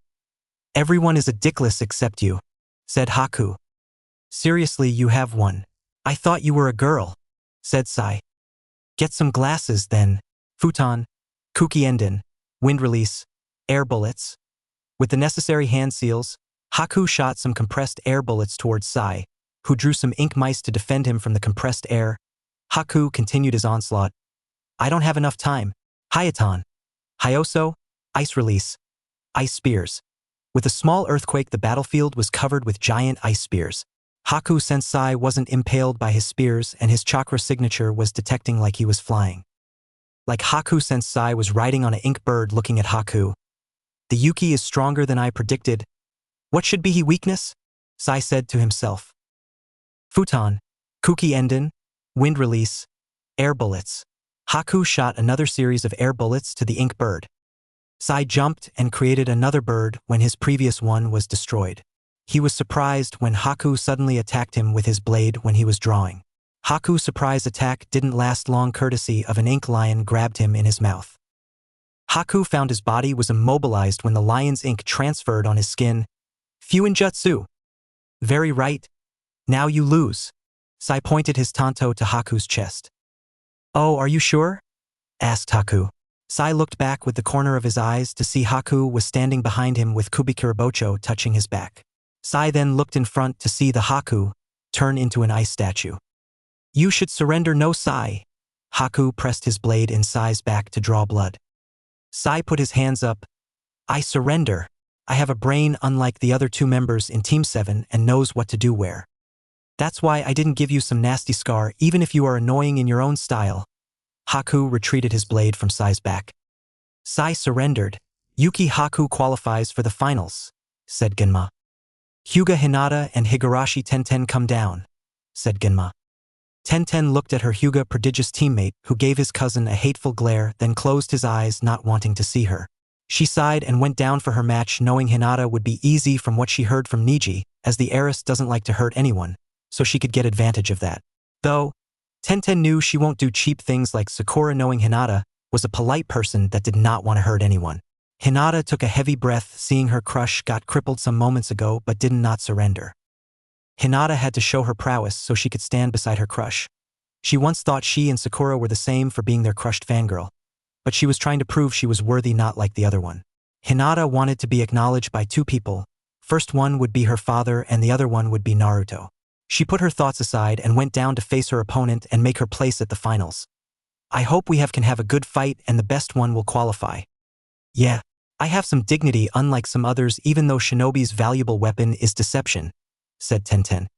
Everyone is a dickless except you," said Haku. "Seriously, you have one. I thought you were a girl," said Sai. "Get some glasses then." Futon, Kuki Enden, wind release, air bullets. With the necessary hand seals, Haku shot some compressed air bullets towards Sai, who drew some ink mice to defend him from the compressed air. Haku continued his onslaught. "I don't have enough time. Hayaton. Hyoso, ice release. Ice spears." With a small earthquake, the battlefield was covered with giant ice spears. Haku Sensei wasn't impaled by his spears, and his chakra signature was detecting like he was flying. Like Haku Sensei was riding on an ink bird looking at Haku. "The Yuki is stronger than I predicted. What should be his weakness?" Sai said to himself. Futon, Kuki Enden, wind release, air bullets. Haku shot another series of air bullets to the ink bird. Sai jumped and created another bird when his previous one was destroyed. He was surprised when Haku suddenly attacked him with his blade when he was drawing. Haku's surprise attack didn't last long courtesy of an ink lion grabbed him in his mouth. Haku found his body was immobilized when the lion's ink transferred on his skin. "Fuinjutsu." "Very right. Now you lose." Sai pointed his tanto to Haku's chest. "Oh, are you sure?" asked Haku. Sai looked back with the corner of his eyes to see Haku was standing behind him with Kubikirabocho touching his back. Sai then looked in front to see the Haku turn into an ice statue. "You should surrender, no Sai." Haku pressed his blade in Sai's back to draw blood. Sai put his hands up. "I surrender. I have a brain unlike the other two members in Team 7 and knows what to do where. That's why I didn't give you some nasty scar even if you are annoying in your own style." Haku retreated his blade from Sai's back. Sai surrendered. "Yuki Haku qualifies for the finals," said Genma. "Hyuga Hinata and Higurashi Tenten come down," said Genma. Tenten looked at her Hyuga prodigious teammate who gave his cousin a hateful glare, then closed his eyes not wanting to see her. She sighed and went down for her match knowing Hinata would be easy from what she heard from Niji, as the heiress doesn't like to hurt anyone, so she could get advantage of that. Though, Tenten knew she won't do cheap things like Sakura knowing Hinata was a polite person that did not want to hurt anyone. Hinata took a heavy breath seeing her crush got crippled some moments ago but did not surrender. Hinata had to show her prowess so she could stand beside her crush. She once thought she and Sakura were the same for being their crushed fangirl, but she was trying to prove she was worthy not like the other one. Hinata wanted to be acknowledged by two people. First one would be her father and the other one would be Naruto. She put her thoughts aside and went down to face her opponent and make her place at the finals. "I hope we can have a good fight and the best one will qualify." "Yeah, I have some dignity unlike some others even though Shinobi's valuable weapon is deception," said Tenten.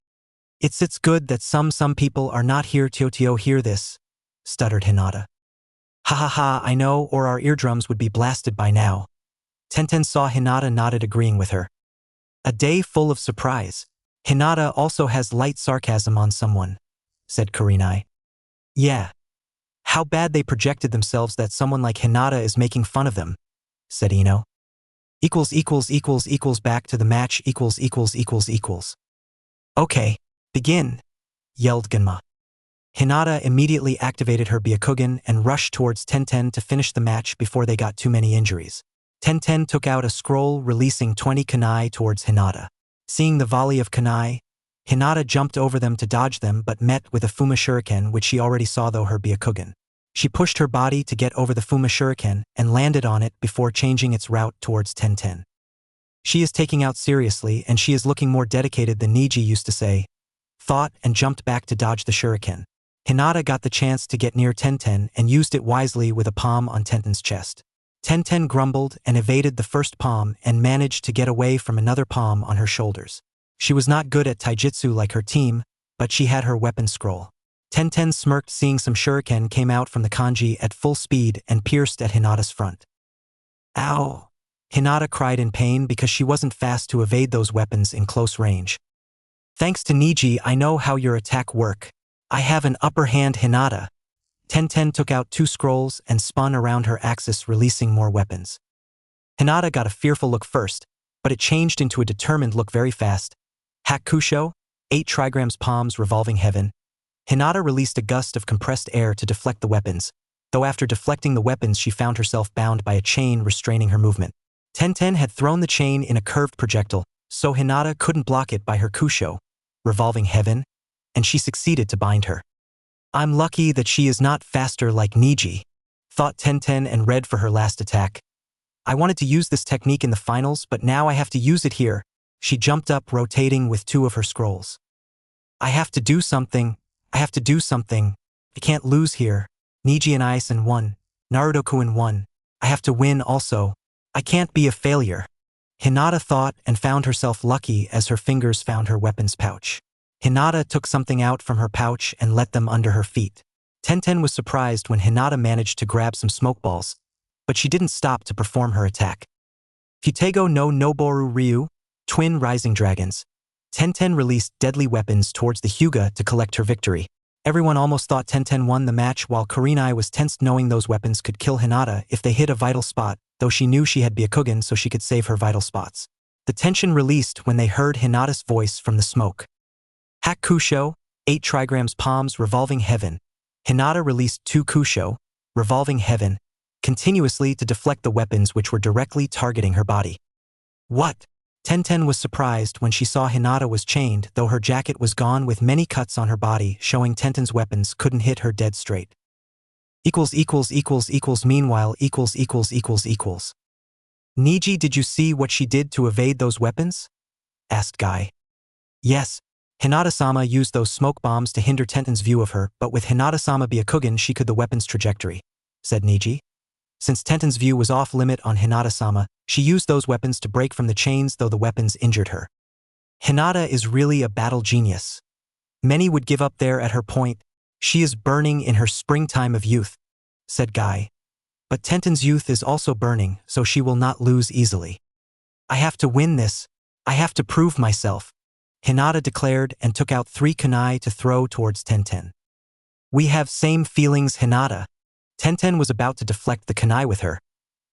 It's good that some people are not here to hear this," stuttered Hinata. "Ha ha ha, I know, or our eardrums would be blasted by now." Tenten saw Hinata nodded agreeing with her. "A day full of surprise. Hinata also has light sarcasm on someone," said Kurenai. "Yeah. How bad they projected themselves that someone like Hinata is making fun of them," said Ino. Back to the match =====. "Okay, begin," yelled Genma. Hinata immediately activated her Byakugan and rushed towards Tenten to finish the match before they got too many injuries. Tenten took out a scroll releasing 20 kunai towards Hinata. Seeing the volley of kunai, Hinata jumped over them to dodge them but met with a Fuma Shuriken which she already saw through her Byakugan. She pushed her body to get over the Fuma Shuriken and landed on it before changing its route towards Tenten. She is taking out seriously and she is looking more dedicated than Niji used to say. Thought and jumped back to dodge the Shuriken. Hinata got the chance to get near Tenten and used it wisely with a palm on Tenten's chest. Tenten grumbled and evaded the first palm and managed to get away from another palm on her shoulders. She was not good at taijutsu like her team, but she had her weapon scroll. Tenten smirked seeing some shuriken came out from the kanji at full speed and pierced at Hinata's front. "Ow!" Hinata cried in pain because she wasn't fast to evade those weapons in close range. "Thanks to Niji, I know how your attack work. I have an upper hand, Hinata." Tenten took out 2 scrolls and spun around her axis releasing more weapons. Hinata got a fearful look first, but it changed into a determined look very fast. "Hakusho, 8 trigrams palms revolving heaven. Hinata released a gust of compressed air to deflect the weapons, though after deflecting the weapons she found herself bound by a chain restraining her movement. Tenten had thrown the chain in a curved projectile, so Hinata couldn't block it by her kusho, revolving heaven, and she succeeded to bind her. I'm lucky that she is not faster like Niji, thought Tenten and read for her last attack. I wanted to use this technique in the finals, but now I have to use it here. She jumped up, rotating with 2 of her scrolls. I have to do something. I have to do something. I can't lose here. Niji and Aizen won. Naruto-kun won. I have to win also. I can't be a failure. Hinata thought and found herself lucky as her fingers found her weapons pouch. Hinata took something out from her pouch and let them under her feet. Tenten was surprised when Hinata managed to grab some smoke balls, but she didn't stop to perform her attack. Futego no Noboru Ryu, twin rising dragons. Tenten released deadly weapons towards the Hyuga to collect her victory. Everyone almost thought Tenten won the match, while Kurenai was tensed knowing those weapons could kill Hinata if they hit a vital spot, though she knew she had Byakugan so she could save her vital spots. The tension released when they heard Hinata's voice from the smoke. Hakusho, 8 trigrams palms revolving heaven. Hinata released 2 kusho, revolving heaven, continuously to deflect the weapons which were directly targeting her body. What? Tenten was surprised when she saw Hinata was chained, though her jacket was gone with many cuts on her body, showing Tenten's weapons couldn't hit her dead straight. Meanwhile. Niji, did you see what she did to evade those weapons? Asked Guy. Yes. Hinata-sama used those smoke bombs to hinder Tenten's view of her, but with Hinata-sama Byakugan she could the weapon's trajectory, said Niji. Since Tenten's view was off-limit on Hinata-sama, she used those weapons to break from the chains, though the weapons injured her. Hinata is really a battle genius. Many would give up there at her point. She is burning in her springtime of youth, said Guy. But Tenten's youth is also burning, so she will not lose easily. I have to win this. I have to prove myself, Hinata declared and took out 3 kunai to throw towards Tenten. We have same feelings, Hinata. Tenten was about to deflect the kunai with her,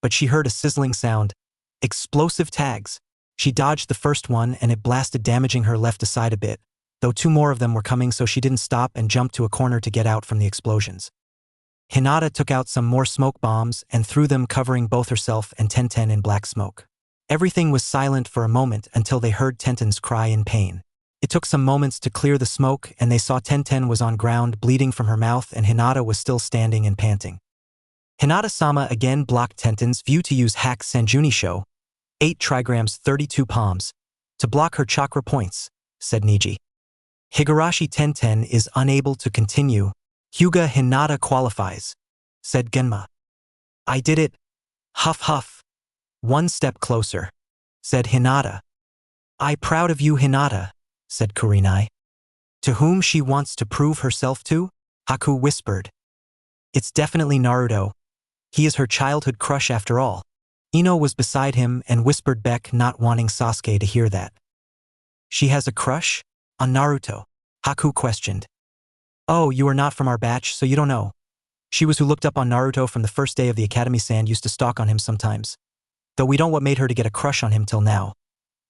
but she heard a sizzling sound. Explosive tags. She dodged the first one and it blasted, damaging her left side a bit, though 2 more of them were coming, so she didn't stop and jumped to a corner to get out from the explosions. Hinata took out some more smoke bombs and threw them, covering both herself and Tenten in black smoke. Everything was silent for a moment until they heard Tenten's cry in pain. It took some moments to clear the smoke, and they saw Tenten was on ground bleeding from her mouth and Hinata was still standing and panting. Hinata-sama again blocked Tenten's view to use Hack Sanjunisho, 8 trigrams 32 palms, to block her chakra points, said Niji. Higurashi Tenten is unable to continue. Hyuga Hinata qualifies, said Genma. I did it. Huff huff. 1 step closer, said Hinata. I proud of you, Hinata, said Kurenai. To whom she wants to prove herself to? Haku whispered. It's definitely Naruto. He is her childhood crush after all. Ino was beside him and whispered Beck, not wanting Sasuke to hear that. She has a crush? On Naruto? Haku questioned. Oh, you are not from our batch, so you don't know. She was who looked up on Naruto from the first day of the academy. Sand used to stalk on him sometimes. Though we don't what made her to get a crush on him till now.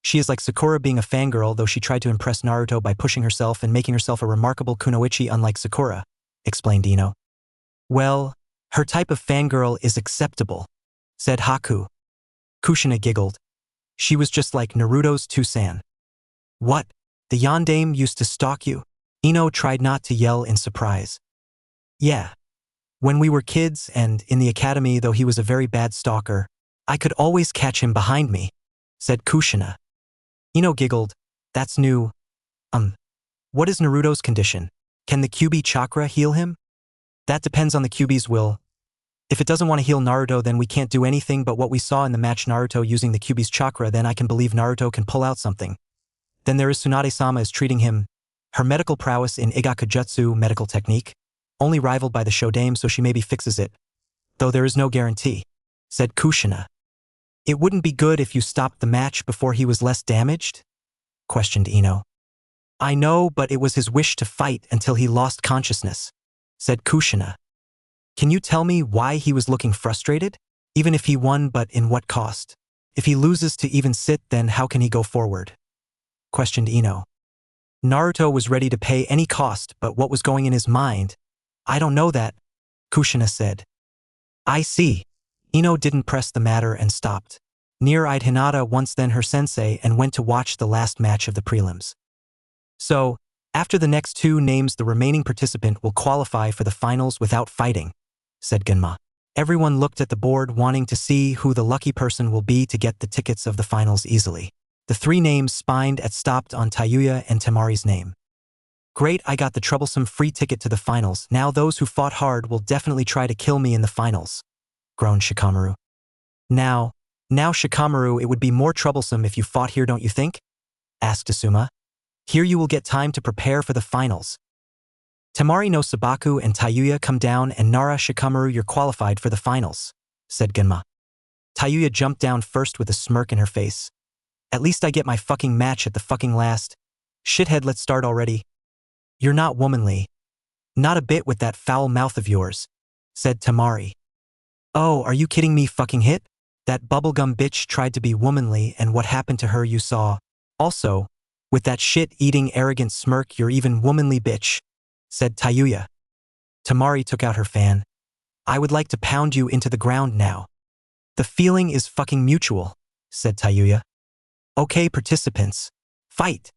She is like Sakura being a fangirl, though she tried to impress Naruto by pushing herself and making herself a remarkable kunoichi unlike Sakura, explained Ino. Well, her type of fangirl is acceptable, said Haku. Kushina giggled. She was just like Naruto's Tusan. What? The yandame used to stalk you? Ino tried not to yell in surprise. Yeah. When we were kids and in the academy, though he was a very bad stalker, I could always catch him behind me, said Kushina. Ino giggled. That's new. What is Naruto's condition? Can the Kyuubi chakra heal him? That depends on the Kyuubi's will. If it doesn't want to heal Naruto, then we can't do anything, but what we saw in the match Naruto using the Kyuubi's chakra, then I can believe Naruto can pull out something. Then there is Tsunade-sama is treating him. Her medical prowess in Igakujutsu medical technique, only rivaled by the Shodame, so she maybe fixes it. Though there is no guarantee, said Kushina. It wouldn't be good if you stopped the match before he was less damaged? Questioned Ino. I know, but it was his wish to fight until he lost consciousness, said Kushina. Can you tell me why he was looking frustrated? Even if he won, but in what cost? If he loses to even sit, then how can he go forward? Questioned Ino. Naruto was ready to pay any cost, but what was going in his mind? I don't know that, Kushina said. I see. Ino didn't press the matter and stopped. Near-eyed Hinata once then her sensei and went to watch the last match of the prelims. So, after the next two names the remaining participant will qualify for the finals without fighting, said Genma. Everyone looked at the board wanting to see who the lucky person will be to get the tickets of the finals easily. The three names spined at stopped on Tayuya and Temari's name. Great, I got the troublesome free ticket to the finals. Now those who fought hard will definitely try to kill me in the finals, groaned Shikamaru. Now Shikamaru, it would be more troublesome if you fought here, don't you think? Asked Asuma. Here you will get time to prepare for the finals. Temari no Sabaku and Tayuya come down and Nara Shikamaru you're qualified for the finals, said Genma. Tayuya jumped down first with a smirk in her face. At least I get my fucking match at the fucking last. Shithead, let's start already. You're not womanly. Not a bit with that foul mouth of yours, said Temari. Oh, are you kidding me, fucking hit? That bubblegum bitch tried to be womanly and what happened to her you saw. Also, with that shit-eating arrogant smirk you're even womanly bitch, said Tayuya. Temari took out her fan. I would like to pound you into the ground now. The feeling is fucking mutual, said Tayuya. Okay participants, fight,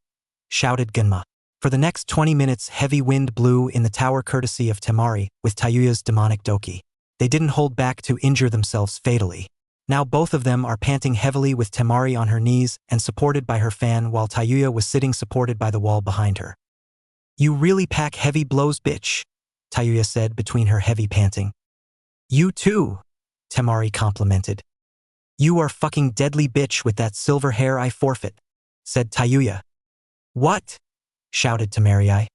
shouted Genma. For the next 20 minutes heavy wind blew in the tower courtesy of Temari with Tayuya's demonic doki. They didn't hold back to injure themselves fatally. Now both of them are panting heavily with Temari on her knees and supported by her fan while Tayuya was sitting supported by the wall behind her. You really pack heavy blows, bitch, Tayuya said between her heavy panting. You too, Temari complimented. You are fucking deadly bitch with that silver hair, I forfeit, said Tayuya. What? Shouted Temari.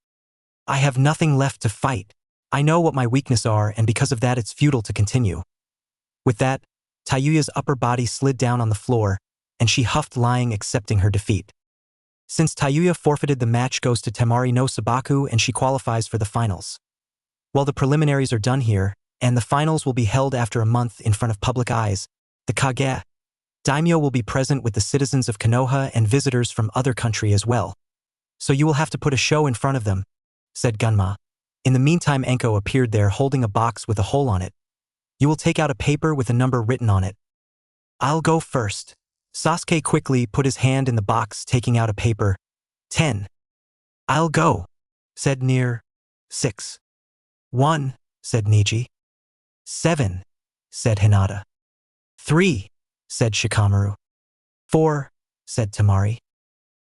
I have nothing left to fight. I know what my weaknesses are and because of that it's futile to continue. With that, Tayuya's upper body slid down on the floor and she huffed lying accepting her defeat. Since Tayuya forfeited the match goes to Temari no Sabaku and she qualifies for the finals. While the preliminaries are done here, and the finals will be held after a month in front of public eyes, the Kage Daimyo will be present with the citizens of Konoha and visitors from other country as well. So you will have to put a show in front of them, said Gunma. In the meantime Enko appeared there holding a box with a hole on it. You will take out a paper with a number written on it. I'll go first. Sasuke quickly put his hand in the box taking out a paper. 10. I'll go, said Near. 6. 1, said Niji. 7, said Hinata. 3, said Shikamaru. 4, said Temari.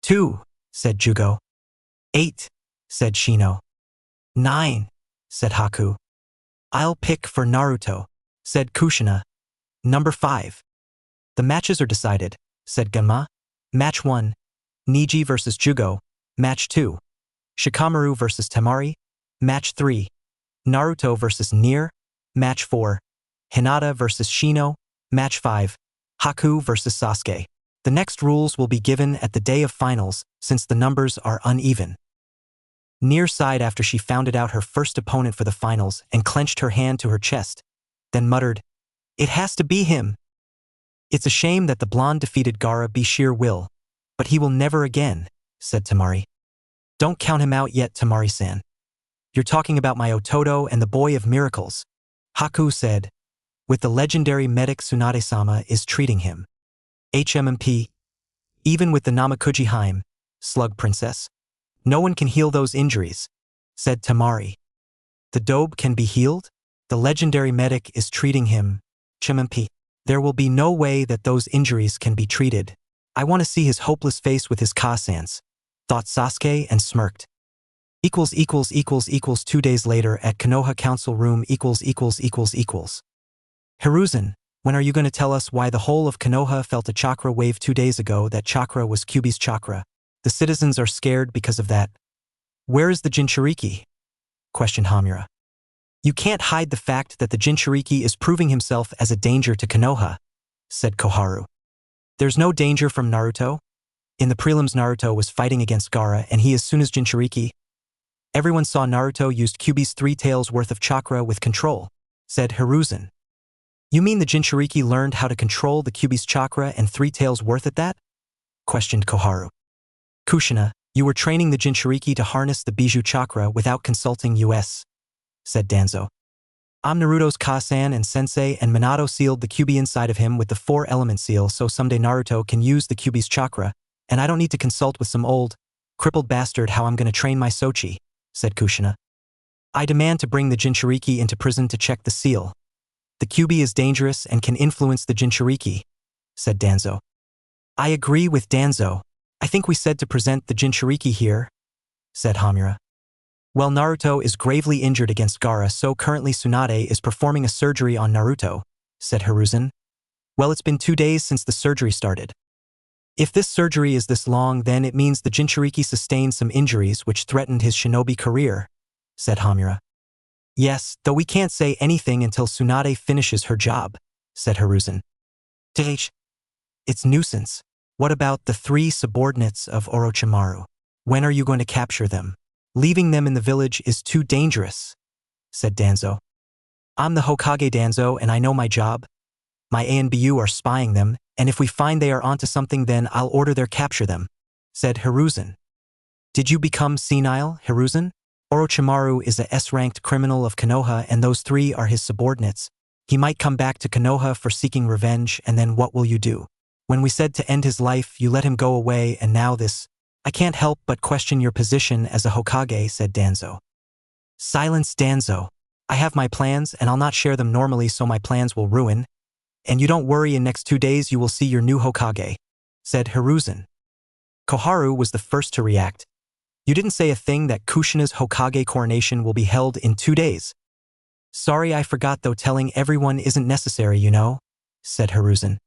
2, said Jugo. 8, said Shino. 9, said Haku. I'll pick for Naruto, said Kushina. Number 5. The matches are decided, said Ganma. Match 1, Niji versus Jugo. Match 2, Shikamaru versus Temari. Match 3, Naruto versus Near. Match 4, Hinata versus Shino. Match 5, Haku versus Sasuke. The next rules will be given at the day of finals since the numbers are uneven. Near sighed after she found out her first opponent for the finals and clenched her hand to her chest, then muttered, It has to be him. It's a shame that the blonde defeated Gaara by sheer will, but he will never again, said Temari. Don't count him out yet, Temari-san. You're talking about my Ototo and the Boy of Miracles, Haku said, with the legendary medic Tsunade-sama is treating him. HMMP, even with the Namakuji Haim, Slug Princess. No one can heal those injuries, said Temari. The Dobe can be healed? The legendary medic is treating him. HMMP. There will be no way that those injuries can be treated. I want to see his hopeless face with his Kasans, thought Sasuke and smirked. 2 days later at Konoha Council Room. Hiruzen, when are you going to tell us why the whole of Konoha felt a chakra wave 2 days ago? That chakra was Kyuubi's chakra. The citizens are scared because of that. Where is the Jinchuriki? Questioned Hamura. You can't hide the fact that the Jinchuriki is proving himself as a danger to Konoha, said Koharu. There's no danger from Naruto? In the prelims Naruto was fighting against Gaara and he as soon as Jinchuriki. Everyone saw Naruto used Kyuubi's 3 tails worth of chakra with control, said Hiruzen. You mean the Jinchuriki learned how to control the Kyuubi's chakra and 3 tails worth at that? Questioned Koharu. Kushina, You were training the Jinchuriki to harness the Bijou Chakra without consulting us, said Danzo. I'm Naruto's Kasan and Sensei, and Minato sealed the Kyuubi inside of him with the 4-element seal so someday Naruto can use the Kyuubi's chakra, and I don't need to consult with some old, crippled bastard how I'm gonna train my Sochi, said Kushina. I demand to bring the Jinchuriki into prison to check the seal. The Kyuubi is dangerous and can influence the Jinchuriki, said Danzo. I agree with Danzo. I think we said to present the Jinchuriki here, said Hamura. Well, Naruto is gravely injured against Gaara, so currently Tsunade is performing a surgery on Naruto, said Hiruzen. Well, it's been 2 days since the surgery started. If this surgery is this long, then it means the Jinchuriki sustained some injuries which threatened his shinobi career, said Hamura. Yes, though we can't say anything until Tsunade finishes her job, said Hiruzen. It's nuisance. What about the 3 subordinates of Orochimaru? When are you going to capture them? Leaving them in the village is too dangerous, said Danzo. I'm the Hokage Danzo and I know my job. My ANBU are spying them, and if we find they are onto something then I'll order their capture them, said Hiruzen. Did you become senile, Hiruzen? Orochimaru is a S-ranked criminal of Konoha and those 3 are his subordinates. He might come back to Konoha for seeking revenge, and then what will you do? When we said to end his life, you let him go away, and now this. I can't help but question your position as a Hokage, said Danzo. Silence, Danzo. I have my plans, and I'll not share them normally so my plans will ruin. And you don't worry, in next 2 days you will see your new Hokage, said Hiruzen. Koharu was the first to react. You didn't say a thing that Kushina's Hokage coronation will be held in 2 days. Sorry, I forgot, though telling everyone isn't necessary, you know, said Hiruzen.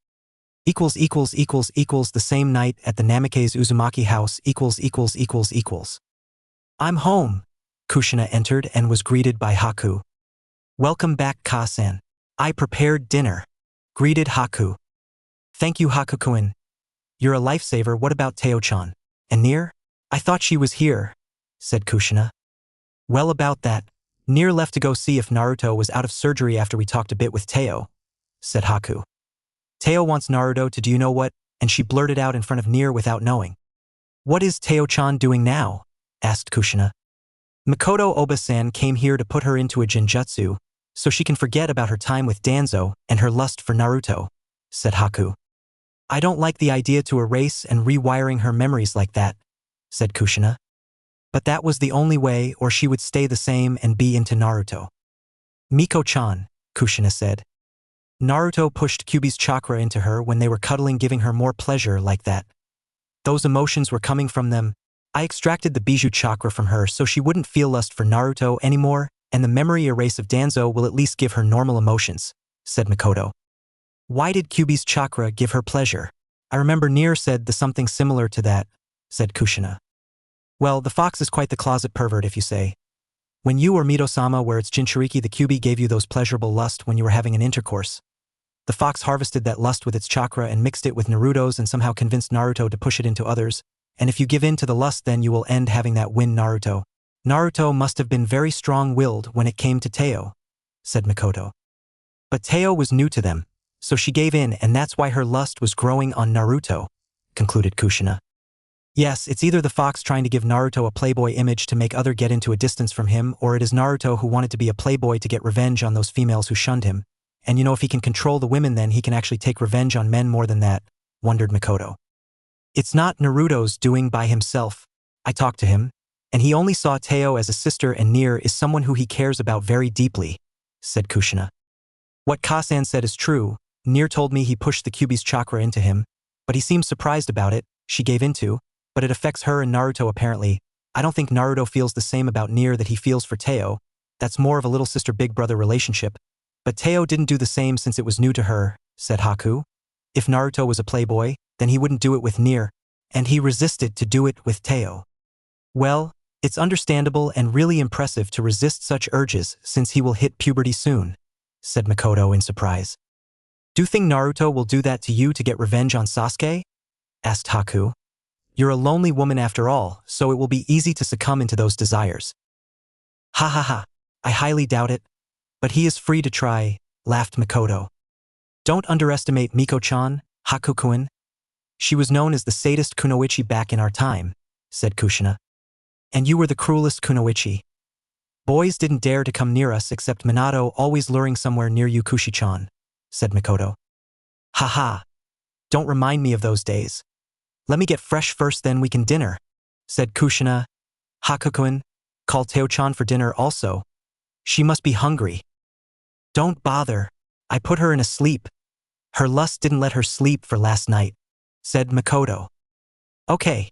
The same night at the Namikaze Uzumaki house I'm home. Kushina entered and was greeted by Haku. Welcome back, Ka-san. I prepared dinner, greeted Haku. Thank you, Haku-kun. You're a lifesaver. What about Teo-chan? And Nier? I thought she was here, said Kushina. Well, about that, Nier left to go see if Naruto was out of surgery after we talked a bit with Teo, said Haku. Teo wants Naruto to do you know what, and she blurted out in front of Nier without knowing. What is Teo-chan doing now? Asked Kushina. Mikoto Oba-san came here to put her into a genjutsu, so she can forget about her time with Danzo and her lust for Naruto, said Haku. I don't like the idea to erase and rewiring her memories like that, said Kushina. But that was the only way, or she would stay the same and be into Naruto. Miko-chan, Kushina said. Naruto pushed Kyuubi's chakra into her when they were cuddling, giving her more pleasure like that. Those emotions were coming from them. I extracted the Bijou chakra from her so she wouldn't feel lust for Naruto anymore, and the memory erase of Danzo will at least give her normal emotions, said Mikoto. Why did Kyuubi's chakra give her pleasure? I remember Nier said something similar to that, said Kushina. Well, the fox is quite the closet pervert if you say. When you or Mito-sama where it's Jinchuriki, the Kyuubi gave you those pleasurable lust when you were having an intercourse. The fox harvested that lust with its chakra and mixed it with Naruto's and somehow convinced Naruto to push it into others, and if you give in to the lust then you will end having that win Naruto. Naruto must have been very strong-willed when it came to Teo, said Mikoto. But Teo was new to them, so she gave in and that's why her lust was growing on Naruto, concluded Kushina. Yes, it's either the fox trying to give Naruto a playboy image to make other get into a distance from him, or it is Naruto who wanted to be a playboy to get revenge on those females who shunned him. And you know, if he can control the women then he can actually take revenge on men more than that, wondered Mikoto. It's not Naruto's doing by himself. I talked to him, and he only saw Teo as a sister and Nier is someone who he cares about very deeply, said Kushina. What Ka-san said is true. Nier told me he pushed the Kyuubi's chakra into him, but he seemed surprised about it. She gave into, but it affects her and Naruto apparently. I don't think Naruto feels the same about Nier that he feels for Teo. That's more of a little sister-big brother relationship. But Teo didn't do the same since it was new to her, said Haku. If Naruto was a playboy, then he wouldn't do it with Nier, and he resisted to do it with Teo. Well, it's understandable and really impressive to resist such urges since he will hit puberty soon, said Mikoto in surprise. Do you think Naruto will do that to you to get revenge on Sasuke? Asked Haku. You're a lonely woman after all, so it will be easy to succumb into those desires. Ha ha ha, I highly doubt it. But he is free to try, laughed Mikoto. Don't underestimate Miko-chan, Haku-kun. She was known as the sadist kunoichi back in our time, said Kushina. And you were the cruelest kunoichi. Boys didn't dare to come near us except Minato always luring somewhere near you Kushi-chan, said Makoto. Ha. Don't remind me of those days. Let me get fresh first then we can dinner, said Kushina. Hakukuin, call Teo-chan for dinner also. She must be hungry. Don't bother. I put her in a sleep. Her lust didn't let her sleep for last night, said Makoto. Okay.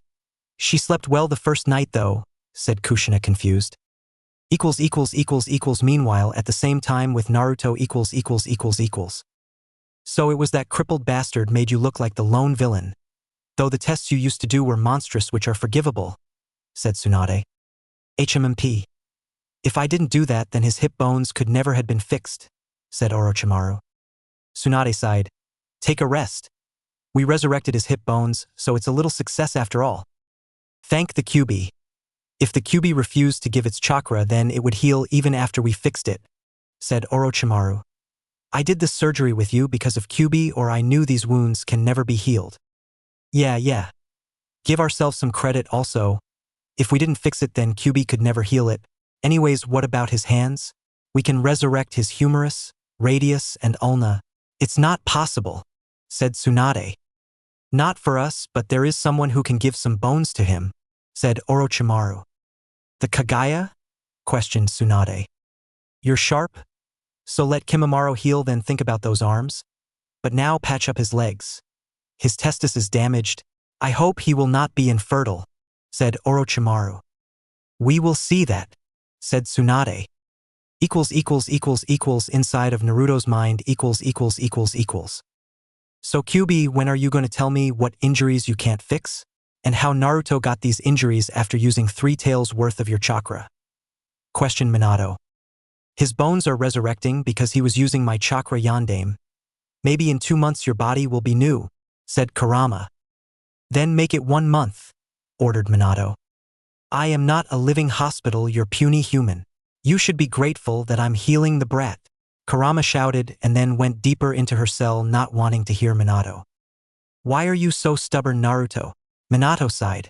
She slept well the first night though, said Kushina confused. Meanwhile at the same time with Naruto . So it was that crippled bastard made you look like the lone villain. Though the tests you used to do were monstrous which are forgivable, said Tsunade. HMMP. If I didn't do that then his hip bones could never have been fixed, said Orochimaru. Tsunade sighed. Take a rest. We resurrected his hip bones, so it's a little success after all. Thank the Kyuubi. If the Kyuubi refused to give its chakra then it would heal even after we fixed it, said Orochimaru. I did this surgery with you because of Kyuubi or I knew these wounds can never be healed. Yeah. Give ourselves some credit also. If we didn't fix it then Kyuubi could never heal it. Anyways, what about his hands? We can resurrect his humerus, radius, and ulna. It's not possible, said Tsunade. Not for us, but there is someone who can give some bones to him, said Orochimaru. The Kagaya? Questioned Tsunade. You're sharp? So let Kimimaro heal then think about those arms. But now patch up his legs. His testis is damaged. I hope he will not be infertile, said Orochimaru. We will see that, said Tsunade. Inside of Naruto's mind . So Kyuubi, when are you going to tell me what injuries you can't fix? And how Naruto got these injuries after using 3 taels worth of your chakra? Questioned Minato. His bones are resurrecting because he was using my chakra yandame. Maybe in 2 months your body will be new, said Kurama. Then make it 1 month, ordered Minato. I am not a living hospital, you're puny human. You should be grateful that I'm healing the brat, Kurama shouted and then went deeper into her cell not wanting to hear Minato. Why are you so stubborn, Naruto? Minato sighed.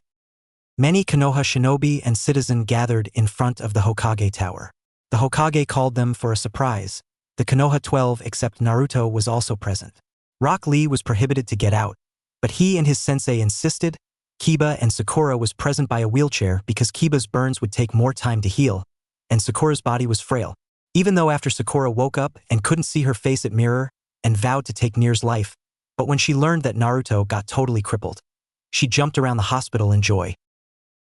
Many Konoha shinobi and citizen gathered in front of the Hokage tower. The Hokage called them for a surprise. The Konoha 12 except Naruto was also present. Rock Lee was prohibited to get out, but he and his sensei insisted. Kiba and Sakura was present by a wheelchair because Kiba's burns would take more time to heal, and Sakura's body was frail. Even though after Sakura woke up and couldn't see her face at mirror and vowed to take Nier's life, but when she learned that Naruto got totally crippled, she jumped around the hospital in joy.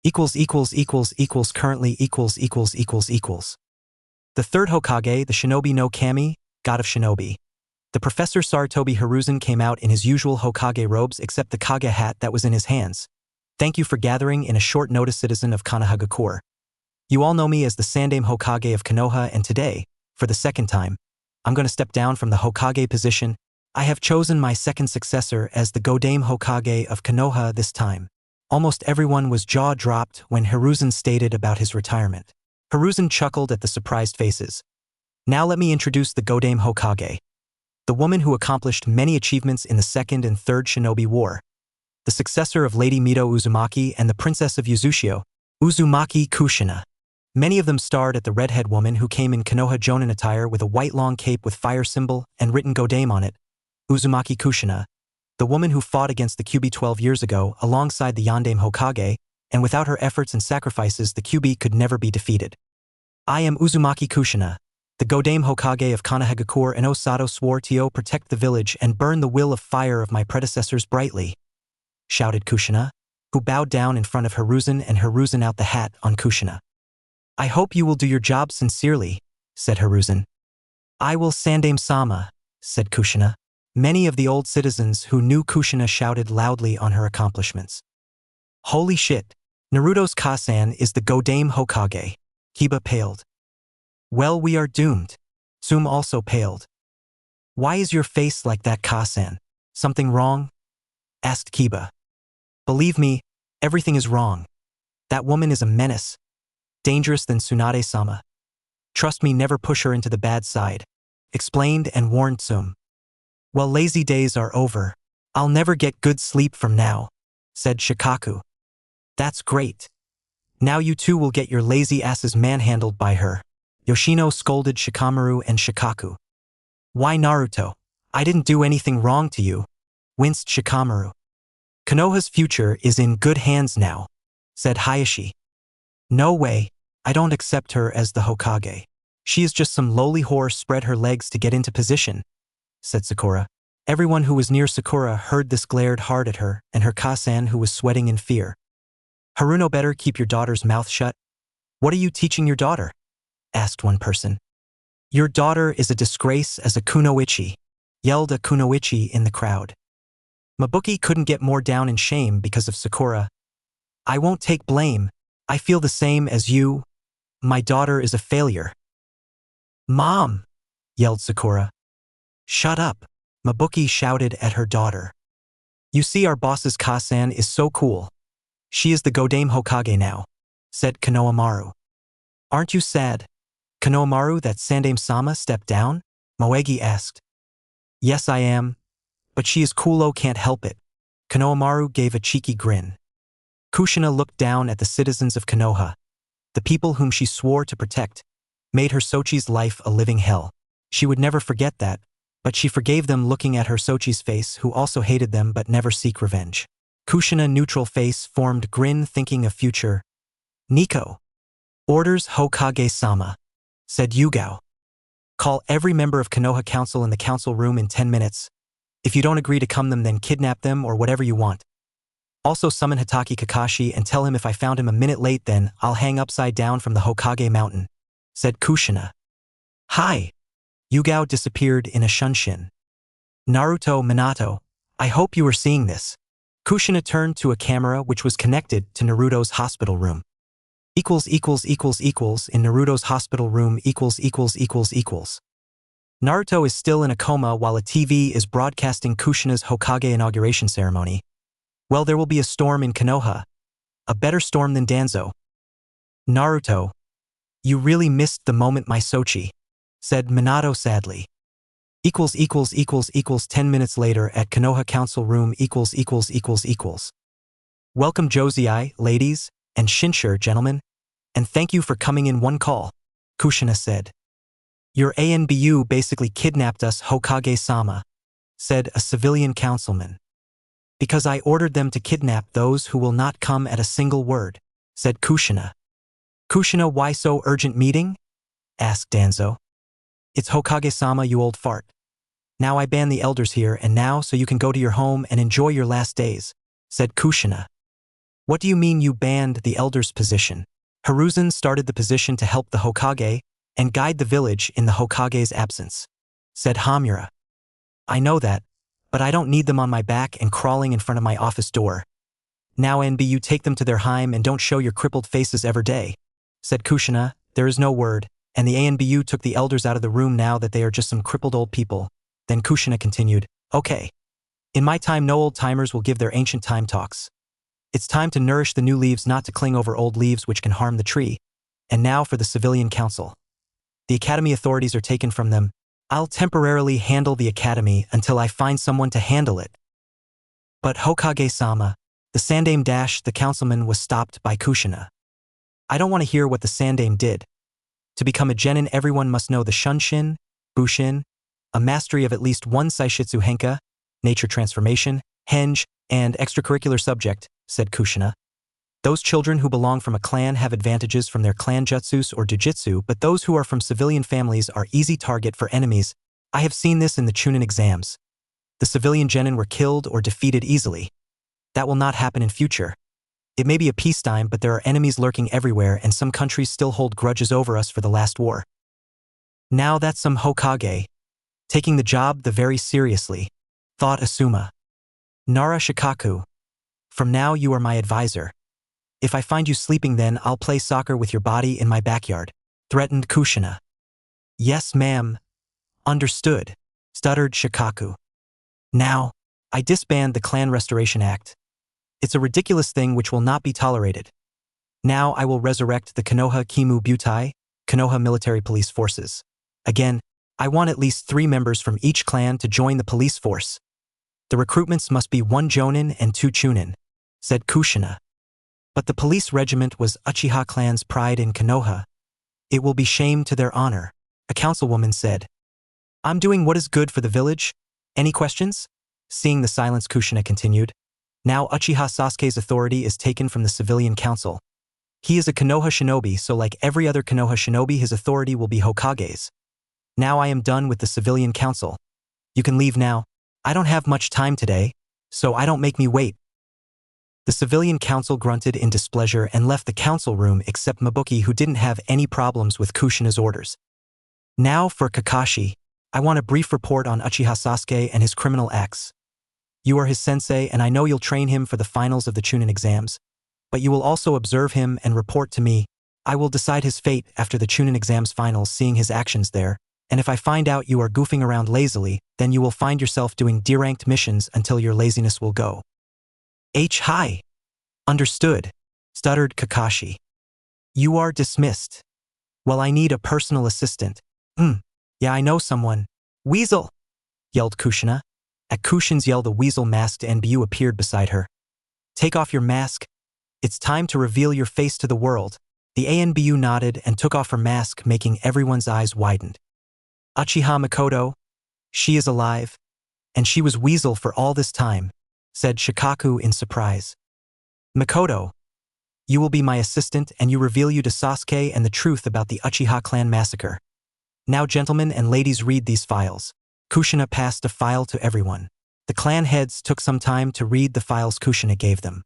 Currently . The third Hokage, the Shinobi no Kami, god of shinobi. The Professor Sarutobi Hiruzen came out in his usual Hokage robes except the Kage hat that was in his hands. Thank you for gathering in a short notice, citizen of Konohagakure. You all know me as the Sandaime Hokage of Konoha, and today, for the second time, I'm going to step down from the Hokage position. I have chosen my second successor as the Godaime Hokage of Konoha this time. Almost everyone was jaw-dropped when Hiruzen stated about his retirement. Hiruzen chuckled at the surprised faces. Now let me introduce the Godaime Hokage, the woman who accomplished many achievements in the Second and Third Shinobi War, the successor of Lady Mito Uzumaki and the Princess of Uzushio, Uzumaki Kushina. Many of them starred at the redhead woman who came in Konoha Jonin attire with a white long cape with fire symbol and written Godaime on it, Uzumaki Kushina, the woman who fought against the Kyuubi 12 years ago alongside the Yondaime Hokage, and without her efforts and sacrifices the Kyuubi could never be defeated. I am Uzumaki Kushina, the Godaime Hokage of Konohagakure, and Osato swore to protect the village and burn the will of fire of my predecessors brightly, shouted Kushina, who bowed down in front of Hiruzen and Hiruzen out the hat on Kushina. I hope you will do your job sincerely, said Hiruzen. I will, Sandaime-sama, said Kushina. Many of the old citizens who knew Kushina shouted loudly on her accomplishments. Holy shit! Naruto's Kasan is the Godaime Hokage. Kiba paled. Well, we are doomed. Tsum also paled. Why is your face like that, Kasan? Something wrong? Asked Kiba. Believe me, everything is wrong. That woman is a menace. Dangerous than Tsunade-sama. Trust me, never push her into the bad side, explained and warned Tsum. Well, lazy days are over. I'll never get good sleep from now, said Shikaku. That's great. Now you two will get your lazy asses manhandled by her. Yoshino scolded Shikamaru and Shikaku. Why Naruto? I didn't do anything wrong to you, winced Shikamaru. Konoha's future is in good hands now, said Hayashi. No way, I don't accept her as the Hokage. She is just some lowly whore spread her legs to get into position, said Sakura. Everyone who was near Sakura heard this glared hard at her and her Kasan who was sweating in fear. Haruno, better keep your daughter's mouth shut. What are you teaching your daughter? Asked one person. Your daughter is a disgrace as a kunoichi, yelled a kunoichi in the crowd. Mabuki couldn't get more down in shame because of Sakura. I won't take blame. I feel the same as you. My daughter is a failure. Mom, yelled Sakura. Shut up, Mabuki shouted at her daughter. You see, our boss's Kasan is so cool. She is the Godame Hokage now, said Konohamaru. Aren't you sad, Konohamaru, that Sandaime-sama stepped down? Moegi asked. Yes, I am, but she is coolo, can't help it. Konohamaru gave a cheeky grin. Kushina looked down at the citizens of Konoha. The people whom she swore to protect made her Sochi's life a living hell. She would never forget that, but she forgave them, looking at her Sochi's face, who also hated them but never seek revenge. Kushina neutral face formed grin, thinking of future. Nico. Orders Hokage-sama, said Yugao. Call every member of Konoha Council in the council room in 10 minutes. If you don't agree to come them, then kidnap them or whatever you want. Also summon Hitaki Kakashi and tell him if I found him a minute late, then I'll hang upside down from the Hokage mountain, said Kushina. Hi. Yugao disappeared in a shunshin. Naruto, Minato, I hope you are seeing this. Kushina turned to a camera which was connected to Naruto's hospital room. In Naruto's hospital room . Naruto is still in a coma while a TV is broadcasting Kushina's Hokage inauguration ceremony. Well, there will be a storm in Konoha. A better storm than Danzo. Naruto, you really missed the moment, my Sochi, said Minato sadly. 10 minutes later at Konoha Council Room . Welcome Josei, ladies, and Shinshir, gentlemen, and thank you for coming in one call, Kushina said. Your ANBU basically kidnapped us, Hokage-sama, said a civilian councilman. Because I ordered them to kidnap those who will not come at a single word, said Kushina. Kushina, why so urgent meeting? Asked Danzo. It's Hokage-sama, you old fart. Now I ban the elders here and now so you can go to your home and enjoy your last days, said Kushina. What do you mean you banned the elders' position? Hiruzen started the position to help the Hokage and guide the village in the Hokage's absence, said Hamura. I know that, but I don't need them on my back and crawling in front of my office door. Now NBU, take them to their heim and don't show your crippled faces every day, said Kushina. There is no word, and the ANBU took the elders out of the room now that they are just some crippled old people. Then Kushina continued, okay. In my time no old-timers will give their ancient time talks. It's time to nourish the new leaves, not to cling over old leaves which can harm the tree. And now for the civilian council. The academy authorities are taken from them. I'll temporarily handle the academy until I find someone to handle it. But Hokage-sama, the Sandaime the councilman was stopped by Kushina. I don't want to hear what the Sandaime did. To become a genin, everyone must know the Shunshin, Bushin, a mastery of at least one Saishitsu Henka, nature transformation, henge, and extracurricular subject, said Kushina. Those children who belong from a clan have advantages from their clan jutsus or dujitsu, but those who are from civilian families are easy target for enemies. I have seen this in the Chunin exams. The civilian genin were killed or defeated easily. That will not happen in future. It may be a peacetime, but there are enemies lurking everywhere and some countries still hold grudges over us for the last war. Now that's some Hokage. Taking the job the very seriously, thought Asuma. Nara Shikaku. From now you are my advisor. If I find you sleeping, then I'll play soccer with your body in my backyard, threatened Kushina. Yes, ma'am. Understood, stuttered Shikaku. Now, I disband the Clan Restoration Act. It's a ridiculous thing which will not be tolerated. Now I will resurrect the Konoha Kimu Butai, Konoha Military Police Forces. Again, I want at least 3 members from each clan to join the police force. The recruitments must be 1 Jonin and 2 Chunin, said Kushina. But the police regiment was Uchiha clan's pride in Konoha. It will be shame to their honor, a councilwoman said. I'm doing what is good for the village. Any questions? Seeing the silence, Kushina continued. Now Uchiha Sasuke's authority is taken from the civilian council. He is a Konoha shinobi, so like every other Konoha shinobi, his authority will be Hokage's. Now I am done with the civilian council. You can leave now. I don't have much time today, so I don't make me wait. The civilian council grunted in displeasure and left the council room except Mabuki, who didn't have any problems with Kushina's orders. Now for Kakashi. I want a brief report on Uchiha Sasuke and his criminal acts. You are his sensei, and I know you'll train him for the finals of the Chunin exams. But you will also observe him and report to me. I will decide his fate after the Chunin exams finals, seeing his actions there, and if I find out you are goofing around lazily, then you will find yourself doing D-ranked missions until your laziness will go. Hi. Understood, stuttered Kakashi. You are dismissed. Well, I need a personal assistant. Yeah, I know someone. Weasel! Yelled Kushina. At Kushin's yell, the weasel-masked NBU appeared beside her. Take off your mask. It's time to reveal your face to the world. The ANBU nodded and took off her mask, making everyone's eyes widened. Uchiha Makoto, she is alive. And she was Weasel for all this time, said Shikaku in surprise. Makoto, you will be my assistant and you reveal you to Sasuke and the truth about the Uchiha clan massacre. Now gentlemen and ladies, read these files. Kushina passed a file to everyone. The clan heads took some time to read the files Kushina gave them.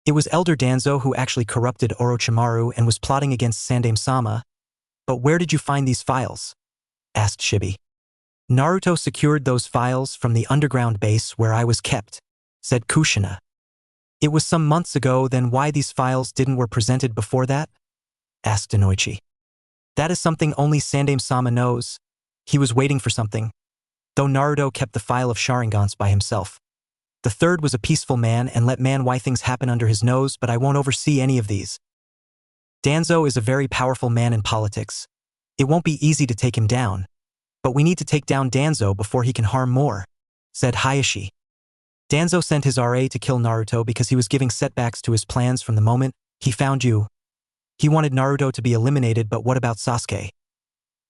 It was Elder Danzo who actually corrupted Orochimaru and was plotting against Sandaime-sama. But where did you find these files? Asked Shibi. Naruto secured those files from the underground base where I was kept, said Kushina. It was some months ago, then why these files were presented before that? Asked Inoichi. That is something only Sandaime-sama knows. He was waiting for something. Though Naruto kept the file of Sharingans by himself. The third was a peaceful man and let why things happen under his nose, but I won't oversee any of these. Danzo is a very powerful man in politics. It won't be easy to take him down. But we need to take down Danzo before he can harm more, said Hayashi. Danzo sent his RA to kill Naruto because he was giving setbacks to his plans from the moment he found you. He wanted Naruto to be eliminated, but what about Sasuke?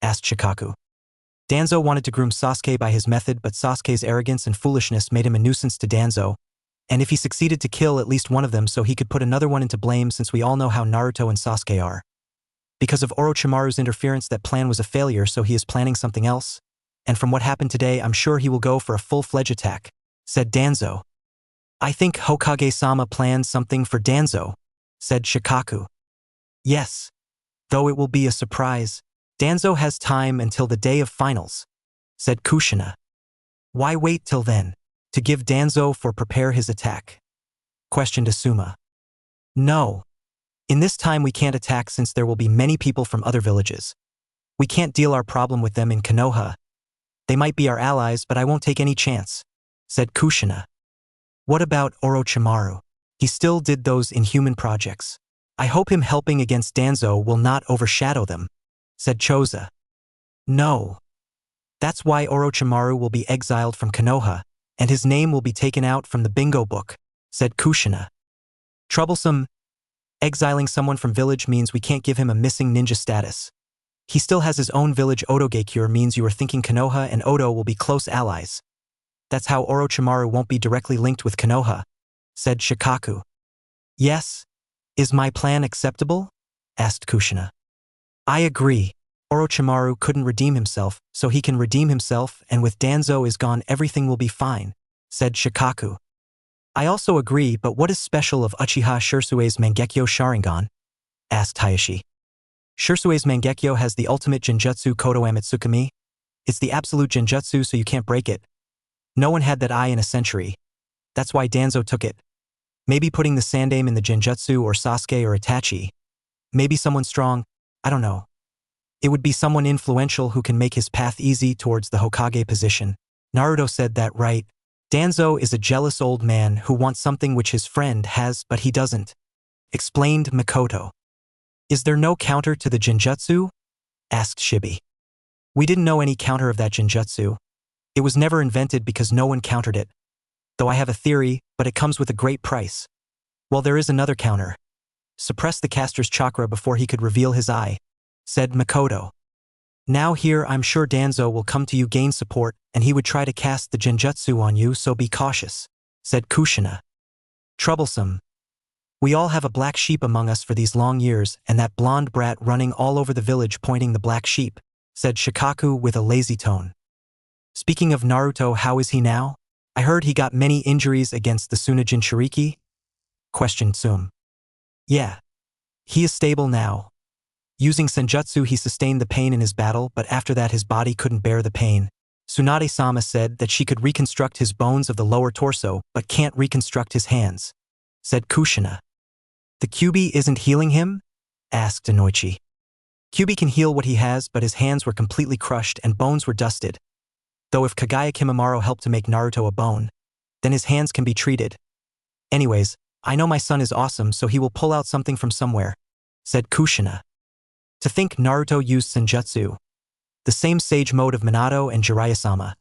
Asked Shikaku. Danzo wanted to groom Sasuke by his method, but Sasuke's arrogance and foolishness made him a nuisance to Danzo, and if he succeeded to kill at least one of them so he could put another one into blame, since we all know how Naruto and Sasuke are. Because of Orochimaru's interference, that plan was a failure, so he is planning something else. And from what happened today, I'm sure he will go for a full-fledged attack, said Danzo. I think Hokage-sama planned something for Danzo, said Shikaku. Yes. Though it will be a surprise. Danzo has time until the day of finals, said Kushina. Why wait till then? To give Danzo for prepare his attack? Questioned Asuma. No. In this time we can't attack since there will be many people from other villages. We can't deal our problem with them in Konoha. They might be our allies, but I won't take any chance, said Kushina. What about Orochimaru? He still did those inhuman projects. I hope him helping against Danzo will not overshadow them, said Choza. No. That's why Orochimaru will be exiled from Konoha, and his name will be taken out from the bingo book, said Kushina. Troublesome. Exiling someone from village means we can't give him a missing ninja status. He still has his own village. Otoge-cure means you are thinking Konoha and Oto will be close allies. That's how Orochimaru won't be directly linked with Konoha, said Shikaku. Yes. Is my plan acceptable? Asked Kushina. I agree. Orochimaru couldn't redeem himself, so he can redeem himself, and with Danzo is gone everything will be fine, said Shikaku. I also agree, but what is special of Uchiha Shirsue's Mangekyo Sharingan? Asked Hayashi. Shirsue's Mangekyo has the ultimate Genjutsu Kodo Amitsukami. It's the absolute Genjutsu, so you can't break it. No one had that eye in a century. That's why Danzo took it. Maybe putting the Sandaime in the Genjutsu, or Sasuke or Itachi. Maybe someone strong, I don't know. It would be someone influential who can make his path easy towards the Hokage position. Naruto said that right. Danzo is a jealous old man who wants something which his friend has but he doesn't, explained Makoto. Is there no counter to the Genjutsu? Asked Shibi. We didn't know any counter of that Genjutsu. It was never invented because no one countered it. Though I have a theory, but it comes with a great price. Well, there is another counter. suppress the caster's chakra before he could reveal his eye, said Makoto. Now here I'm sure Danzo will come to you gain support and he would try to cast the genjutsu on you, so be cautious, said Kushina. Troublesome. We all have a black sheep among us for these long years, and that blonde brat running all over the village pointing the black sheep, said Shikaku with a lazy tone. Speaking of Naruto, how is he now? I heard he got many injuries against the Tsunejin Shiriki? Questioned Tsum. Yeah. He is stable now. Using senjutsu he sustained the pain in his battle, but after that his body couldn't bear the pain. Tsunade-sama said that she could reconstruct his bones of the lower torso, but can't reconstruct his hands, said Kushina. The Kyuubi isn't healing him? Asked Inoichi. Kyuubi can heal what he has, but his hands were completely crushed and bones were dusted. Though if Kagaya Kimimaro helped to make Naruto a bone, then his hands can be treated. Anyways, I know my son is awesome, so he will pull out something from somewhere, said Kushina. To think Naruto used senjutsu, the same sage mode of Minato and Jiraiya-sama.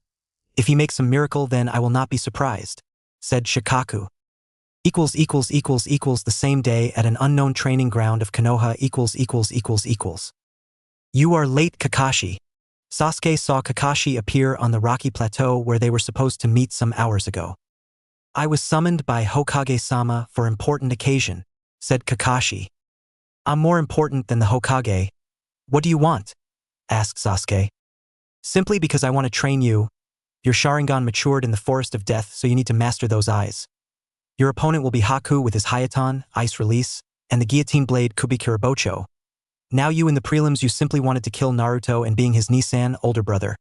If he makes a miracle, then I will not be surprised, said Shikaku. The same day at an unknown training ground of Konoha. You are late, Kakashi. Sasuke saw Kakashi appear on the rocky plateau where they were supposed to meet some hours ago. I was summoned by Hokage-sama for important occasion, said Kakashi. I'm more important than the Hokage. What do you want? Asked Sasuke. Simply because I want to train you. Your Sharingan matured in the Forest of Death, so you need to master those eyes. Your opponent will be Haku with his Hayatan, Ice Release, and the Guillotine Blade Kubikirabocho. Now you in the prelims you simply wanted to kill Naruto and being his Nissan older brother.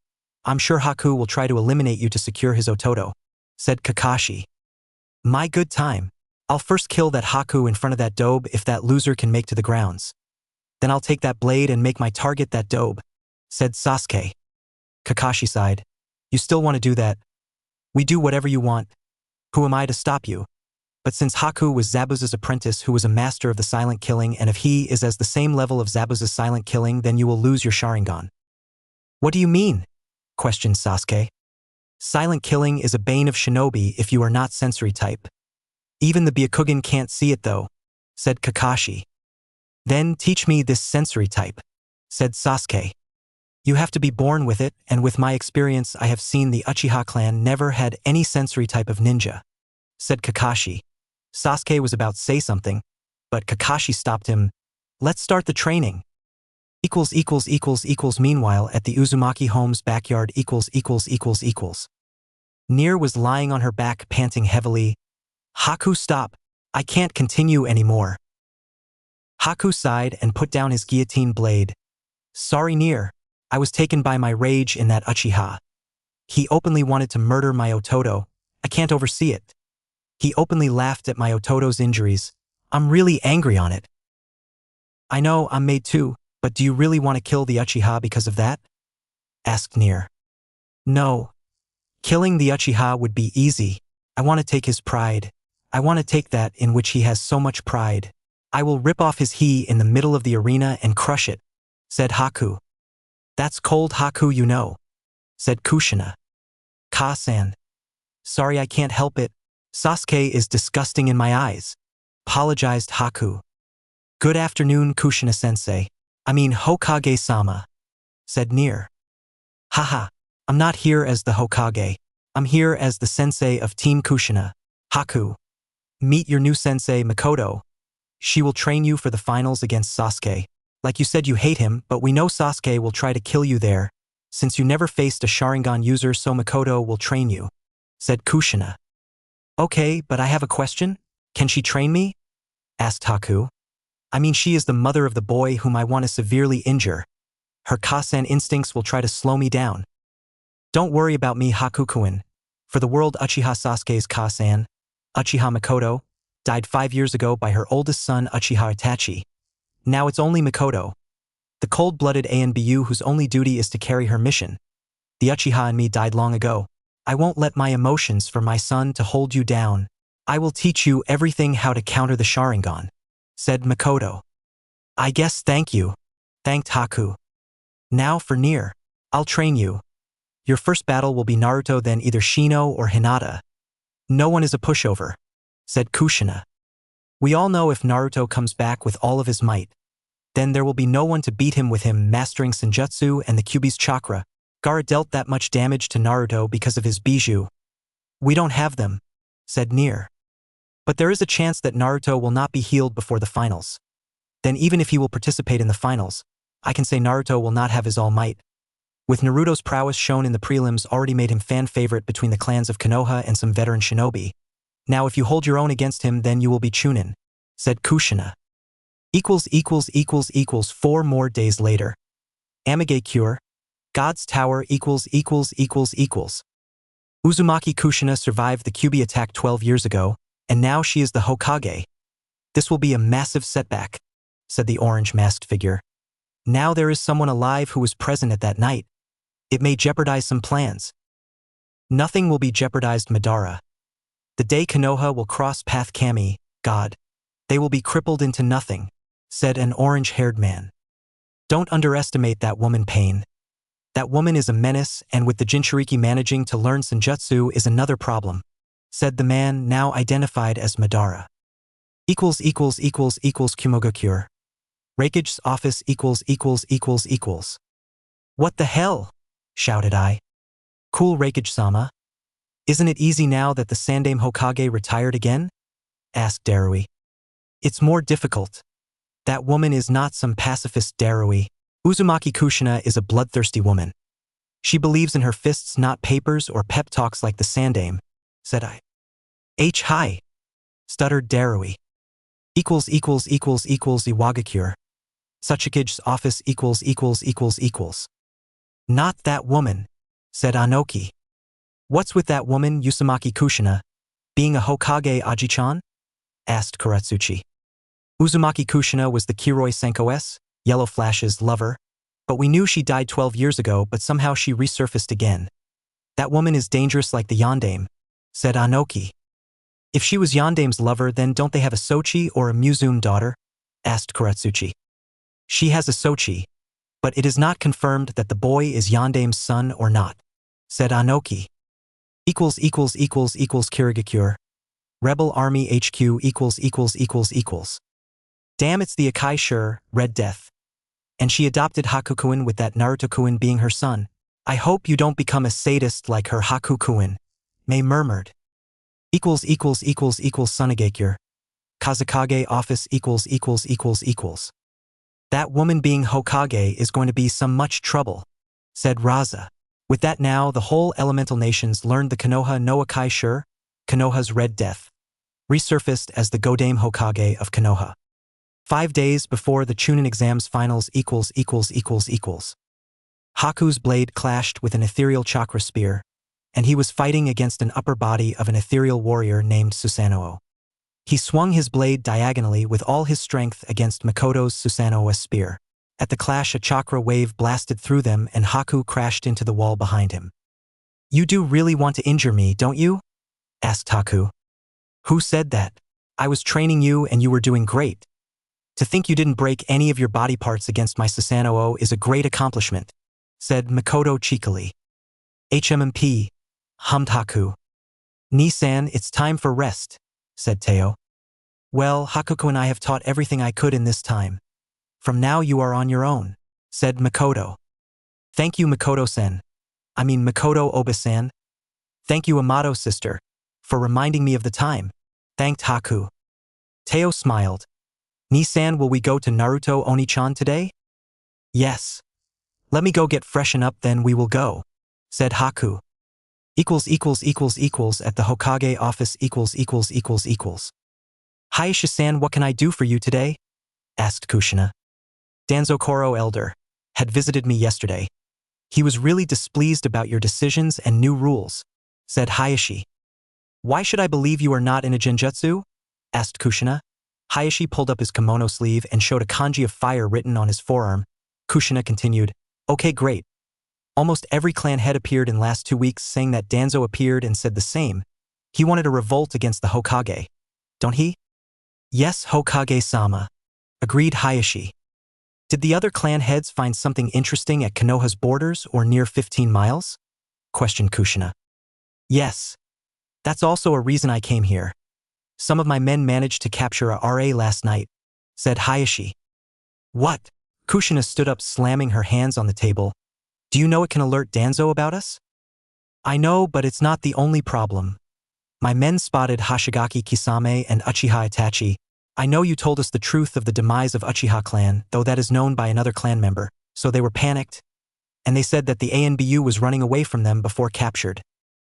I'm sure Haku will try to eliminate you to secure his Ototo, said Kakashi. My good time. I'll first kill that Haku in front of that dobe if that loser can make to the grounds. Then I'll take that blade and make my target that dobe, said Sasuke. Kakashi sighed. You still want to do that? We do whatever you want. Who am I to stop you? But since Haku was Zabuza's apprentice who was a master of the silent killing, and if he is as the same level of Zabuza's silent killing, then you will lose your Sharingan. What do you mean? Questioned Sasuke. Silent killing is a bane of shinobi if you are not sensory type. Even the Byakugan can't see it though, said Kakashi. Then teach me this sensory type, said Sasuke. You have to be born with it, and with my experience I have seen the Uchiha clan never had any sensory type of ninja, said Kakashi. Sasuke was about to say something, but Kakashi stopped him. Let's start the training. Meanwhile, at the Uzumaki home's backyard. Nier was lying on her back, panting heavily. Haku, stop. I can't continue anymore. Haku sighed and put down his guillotine blade. Sorry, Nier. I was taken by my rage in that Uchiha. He openly wanted to murder my Ototo. I can't oversee it. He openly laughed at my Ototo's injuries. I'm really angry on it. I know, I'm made too, but do you really want to kill the Uchiha because of that? Asked Nier. No. Killing the Uchiha would be easy. I want to take his pride. I want to take that in which he has so much pride. I will rip off his hi in the middle of the arena and crush it, said Haku. That's cold, Haku, you know, said Kushina. Ka-san. Sorry, I can't help it. Sasuke is disgusting in my eyes, apologized Haku. Good afternoon, Kushina-sensei. I mean Hokage-sama, said Nier. Haha, I'm not here as the Hokage. I'm here as the sensei of Team Kushina. Haku. Meet your new sensei, Makoto. She will train you for the finals against Sasuke. Like you said, you hate him, but we know Sasuke will try to kill you there, since you never faced a Sharingan user, so Makoto will train you, said Kushina. Okay, but I have a question. Can she train me? Asked Haku. I mean, she is the mother of the boy whom I want to severely injure. Her Kasen instincts will try to slow me down. Don't worry about me, Haku-kun. For the world, Uchiha Sasuke's Kasan, Uchiha Makoto, died 5 years ago by her oldest son Uchiha Itachi. Now it's only Makoto, the cold-blooded ANBU whose only duty is to carry her mission. The Uchiha in me died long ago. I won't let my emotions for my son to hold you down. I will teach you everything how to counter the Sharingan, said Makoto. I guess thank you, thanked Haku. Now for Nier. I'll train you. Your first battle will be Naruto, then either Shino or Hinata. No one is a pushover, said Kushina. We all know if Naruto comes back with all of his might, then there will be no one to beat him with him mastering Senjutsu and the Kyuubi's chakra. Gaara dealt that much damage to Naruto because of his bijou. We don't have them, said Nier. But there is a chance that Naruto will not be healed before the finals. Then even if he will participate in the finals, I can say Naruto will not have his all might. With Naruto's prowess shown in the prelims already made him fan favorite between the clans of Konoha and some veteran shinobi. Now if you hold your own against him then you will be Chunin, said Kushina. 4 more days later. Amage Cure. God's Tower. Uzumaki Kushina survived the Kyuubi attack 12 years ago, and now she is the Hokage. This will be a massive setback, said the orange-masked figure. Now there is someone alive who was present at that night. It may jeopardize some plans. Nothing will be jeopardized, Madara. The day Konoha will cross path Kami, God. They will be crippled into nothing, said an orange-haired man. Don't underestimate that woman, Pain. That woman is a menace, and with the Jinchuriki managing to learn Senjutsu is another problem, said the man now identified as Madara. Kumogakure. Raikage's office. What the hell? Shouted I. Cool, Raikage-sama. Isn't it easy now that the Sandaime Hokage retired again? Asked Darui. It's more difficult. That woman is not some pacifist, Darui. Uzumaki Kushina is a bloodthirsty woman. She believes in her fists, not papers or pep talks like the Sandaime, said I. Hi, stuttered Darui. Iwagakure. Tsuchikage's office. Not that woman, said Anoki. What's with that woman, Uzumaki Kushina? Being a Hokage, Aji-chan? Asked Karatsuchi. Uzumaki Kushina was the Kiroi Senko's, Yellow Flash's, lover, but we knew she died 12 years ago, but somehow she resurfaced again. That woman is dangerous like the Yondaime, said Anoki. If she was Yondaime's lover, then don't they have a Sochi or a Muzune daughter? Asked Karatsuchi. She has a Sochi, but it is not confirmed that the boy is Yondaime's son or not, said Anoki. Kirigakure. Rebel Army HQ. Damn, it's the Akai Sure, Red Death. And she adopted Hakukuin with that Naruto-kun being her son. I hope you don't become a sadist like her, Hakukuin. Mei murmured. Sunagakure. Kazekage office. That woman being Hokage is going to be some much trouble, said Raza. With that now the whole elemental nations learned the Konoha no Akai Sure, Konoha's Red Death, resurfaced as the Godaime Hokage of Konoha. 5 days before the Chunin exams finals. Haku's blade clashed with an ethereal chakra spear, and he was fighting against an upper body of an ethereal warrior named Susanoo. He swung his blade diagonally with all his strength against Makoto's Susanoo's spear. At the clash a chakra wave blasted through them and Haku crashed into the wall behind him. You do really want to injure me, don't you? Asked Haku. Who said that? I was training you and you were doing great. To think you didn't break any of your body parts against my Susanoo is a great accomplishment, said Makoto cheekily. HMMP, hummed Haku. Ni-san, it's time for rest, said Teo. Well, Hakuko and I have taught everything I could in this time. From now you are on your own, said Makoto. Thank you, Makoto-san. Makoto Oba-san. Thank you, Amato sister, for reminding me of the time, thanked Haku. Teo smiled. Ni-san, will we go to Naruto Oni-chan today? Yes. Let me go get freshen up, then we will go, said Haku. At the Hokage office. Hayashi-san, what can I do for you today? Asked Kushina. Danzokoro Elder had visited me yesterday. He was really displeased about your decisions and new rules, said Hayashi. Why should I believe you are not in a genjutsu? Asked Kushina. Hayashi pulled up his kimono sleeve and showed a kanji of fire written on his forearm. Kushina continued, Okay, great. Almost every clan head appeared in last 2 weeks saying that Danzo appeared and said the same. He wanted a revolt against the Hokage. Don't he? Yes, Hokage-sama, agreed Hayashi. Did the other clan heads find something interesting at Konoha's borders or near 15 miles? Questioned Kushina. Yes. That's also a reason I came here. Some of my men managed to capture a RA last night, said Hayashi. What? Kushina stood up, slamming her hands on the table. Do you know it can alert Danzo about us? I know, but it's not the only problem. My men spotted Hashigaki Kisame and Uchiha Itachi. I know you told us the truth of the demise of Uchiha clan, though that is known by another clan member, so they were panicked. And they said that the ANBU was running away from them before captured,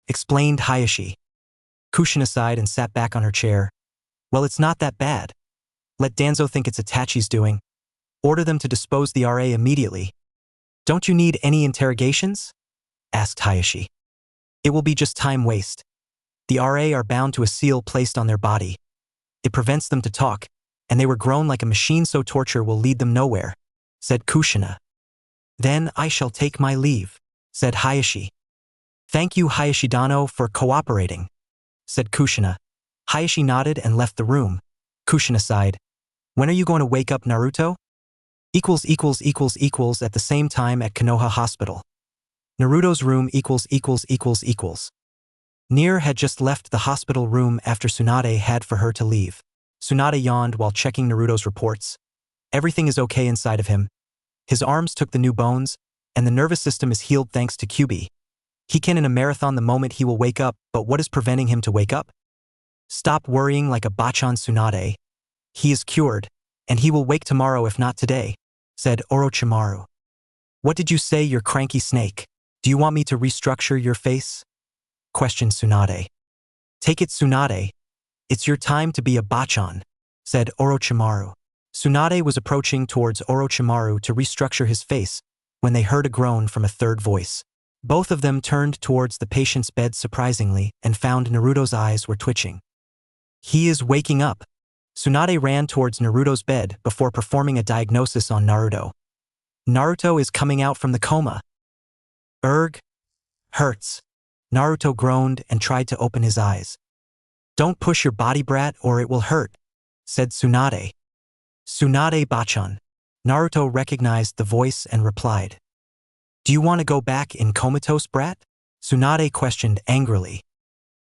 explained Hayashi. Kushina sighed and sat back on her chair. Well, it's not that bad. Let Danzo think it's Itachi's doing. Order them to dispose the RA immediately. Don't you need any interrogations? Asked Hayashi. It will be just time waste. The RA are bound to a seal placed on their body. It prevents them to talk, and they were grown like a machine, so torture will lead them nowhere, said Kushina. Then I shall take my leave, said Hayashi. Thank you, Hayashi-dano, for cooperating, said Kushina. Hayashi nodded and left the room. Kushina sighed. When are you going to wake up Naruto? At the same time at Konoha Hospital. Naruto's room Nier had just left the hospital room after Tsunade had for her to leave. Tsunade yawned while checking Naruto's reports. Everything is okay inside of him. His arms took the new bones, and the nervous system is healed thanks to Kyuubi. He can in a marathon the moment he will wake up, but what is preventing him to wake up? Stop worrying like a bachan, Tsunade. He is cured, and he will wake tomorrow if not today, said Orochimaru. What did you say, you cranky snake? Do you want me to restructure your face? Questioned Tsunade. Take it, Tsunade. It's your time to be a bachan, said Orochimaru. Tsunade was approaching towards Orochimaru to restructure his face when they heard a groan from a third voice. Both of them turned towards the patient's bed surprisingly and found Naruto's eyes were twitching. He is waking up. Tsunade ran towards Naruto's bed before performing a diagnosis on Naruto. Naruto is coming out from the coma. Erg. Hurts. Naruto groaned and tried to open his eyes. Don't push your body, brat, or it will hurt, said Tsunade. Tsunade bachan. Naruto recognized the voice and replied. Do you want to go back in comatose, brat? Tsunade questioned angrily.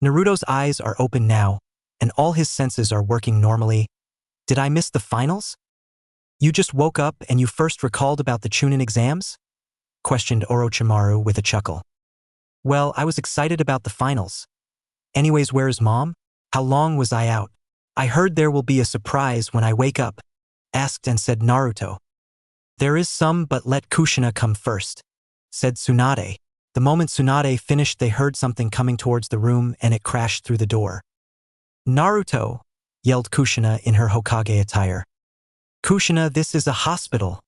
Naruto's eyes are open now, and all his senses are working normally. Did I miss the finals? You just woke up and you first recalled about the Chunin exams? Questioned Orochimaru with a chuckle. Well, I was excited about the finals. Anyways, where is Mom? How long was I out? I heard there will be a surprise when I wake up, asked and said Naruto. There is some, but let Kushina come first, said Tsunade. The moment Tsunade finished, they heard something coming towards the room and it crashed through the door. Naruto, yelled Kushina in her Hokage attire. Kushina, this is a hospital,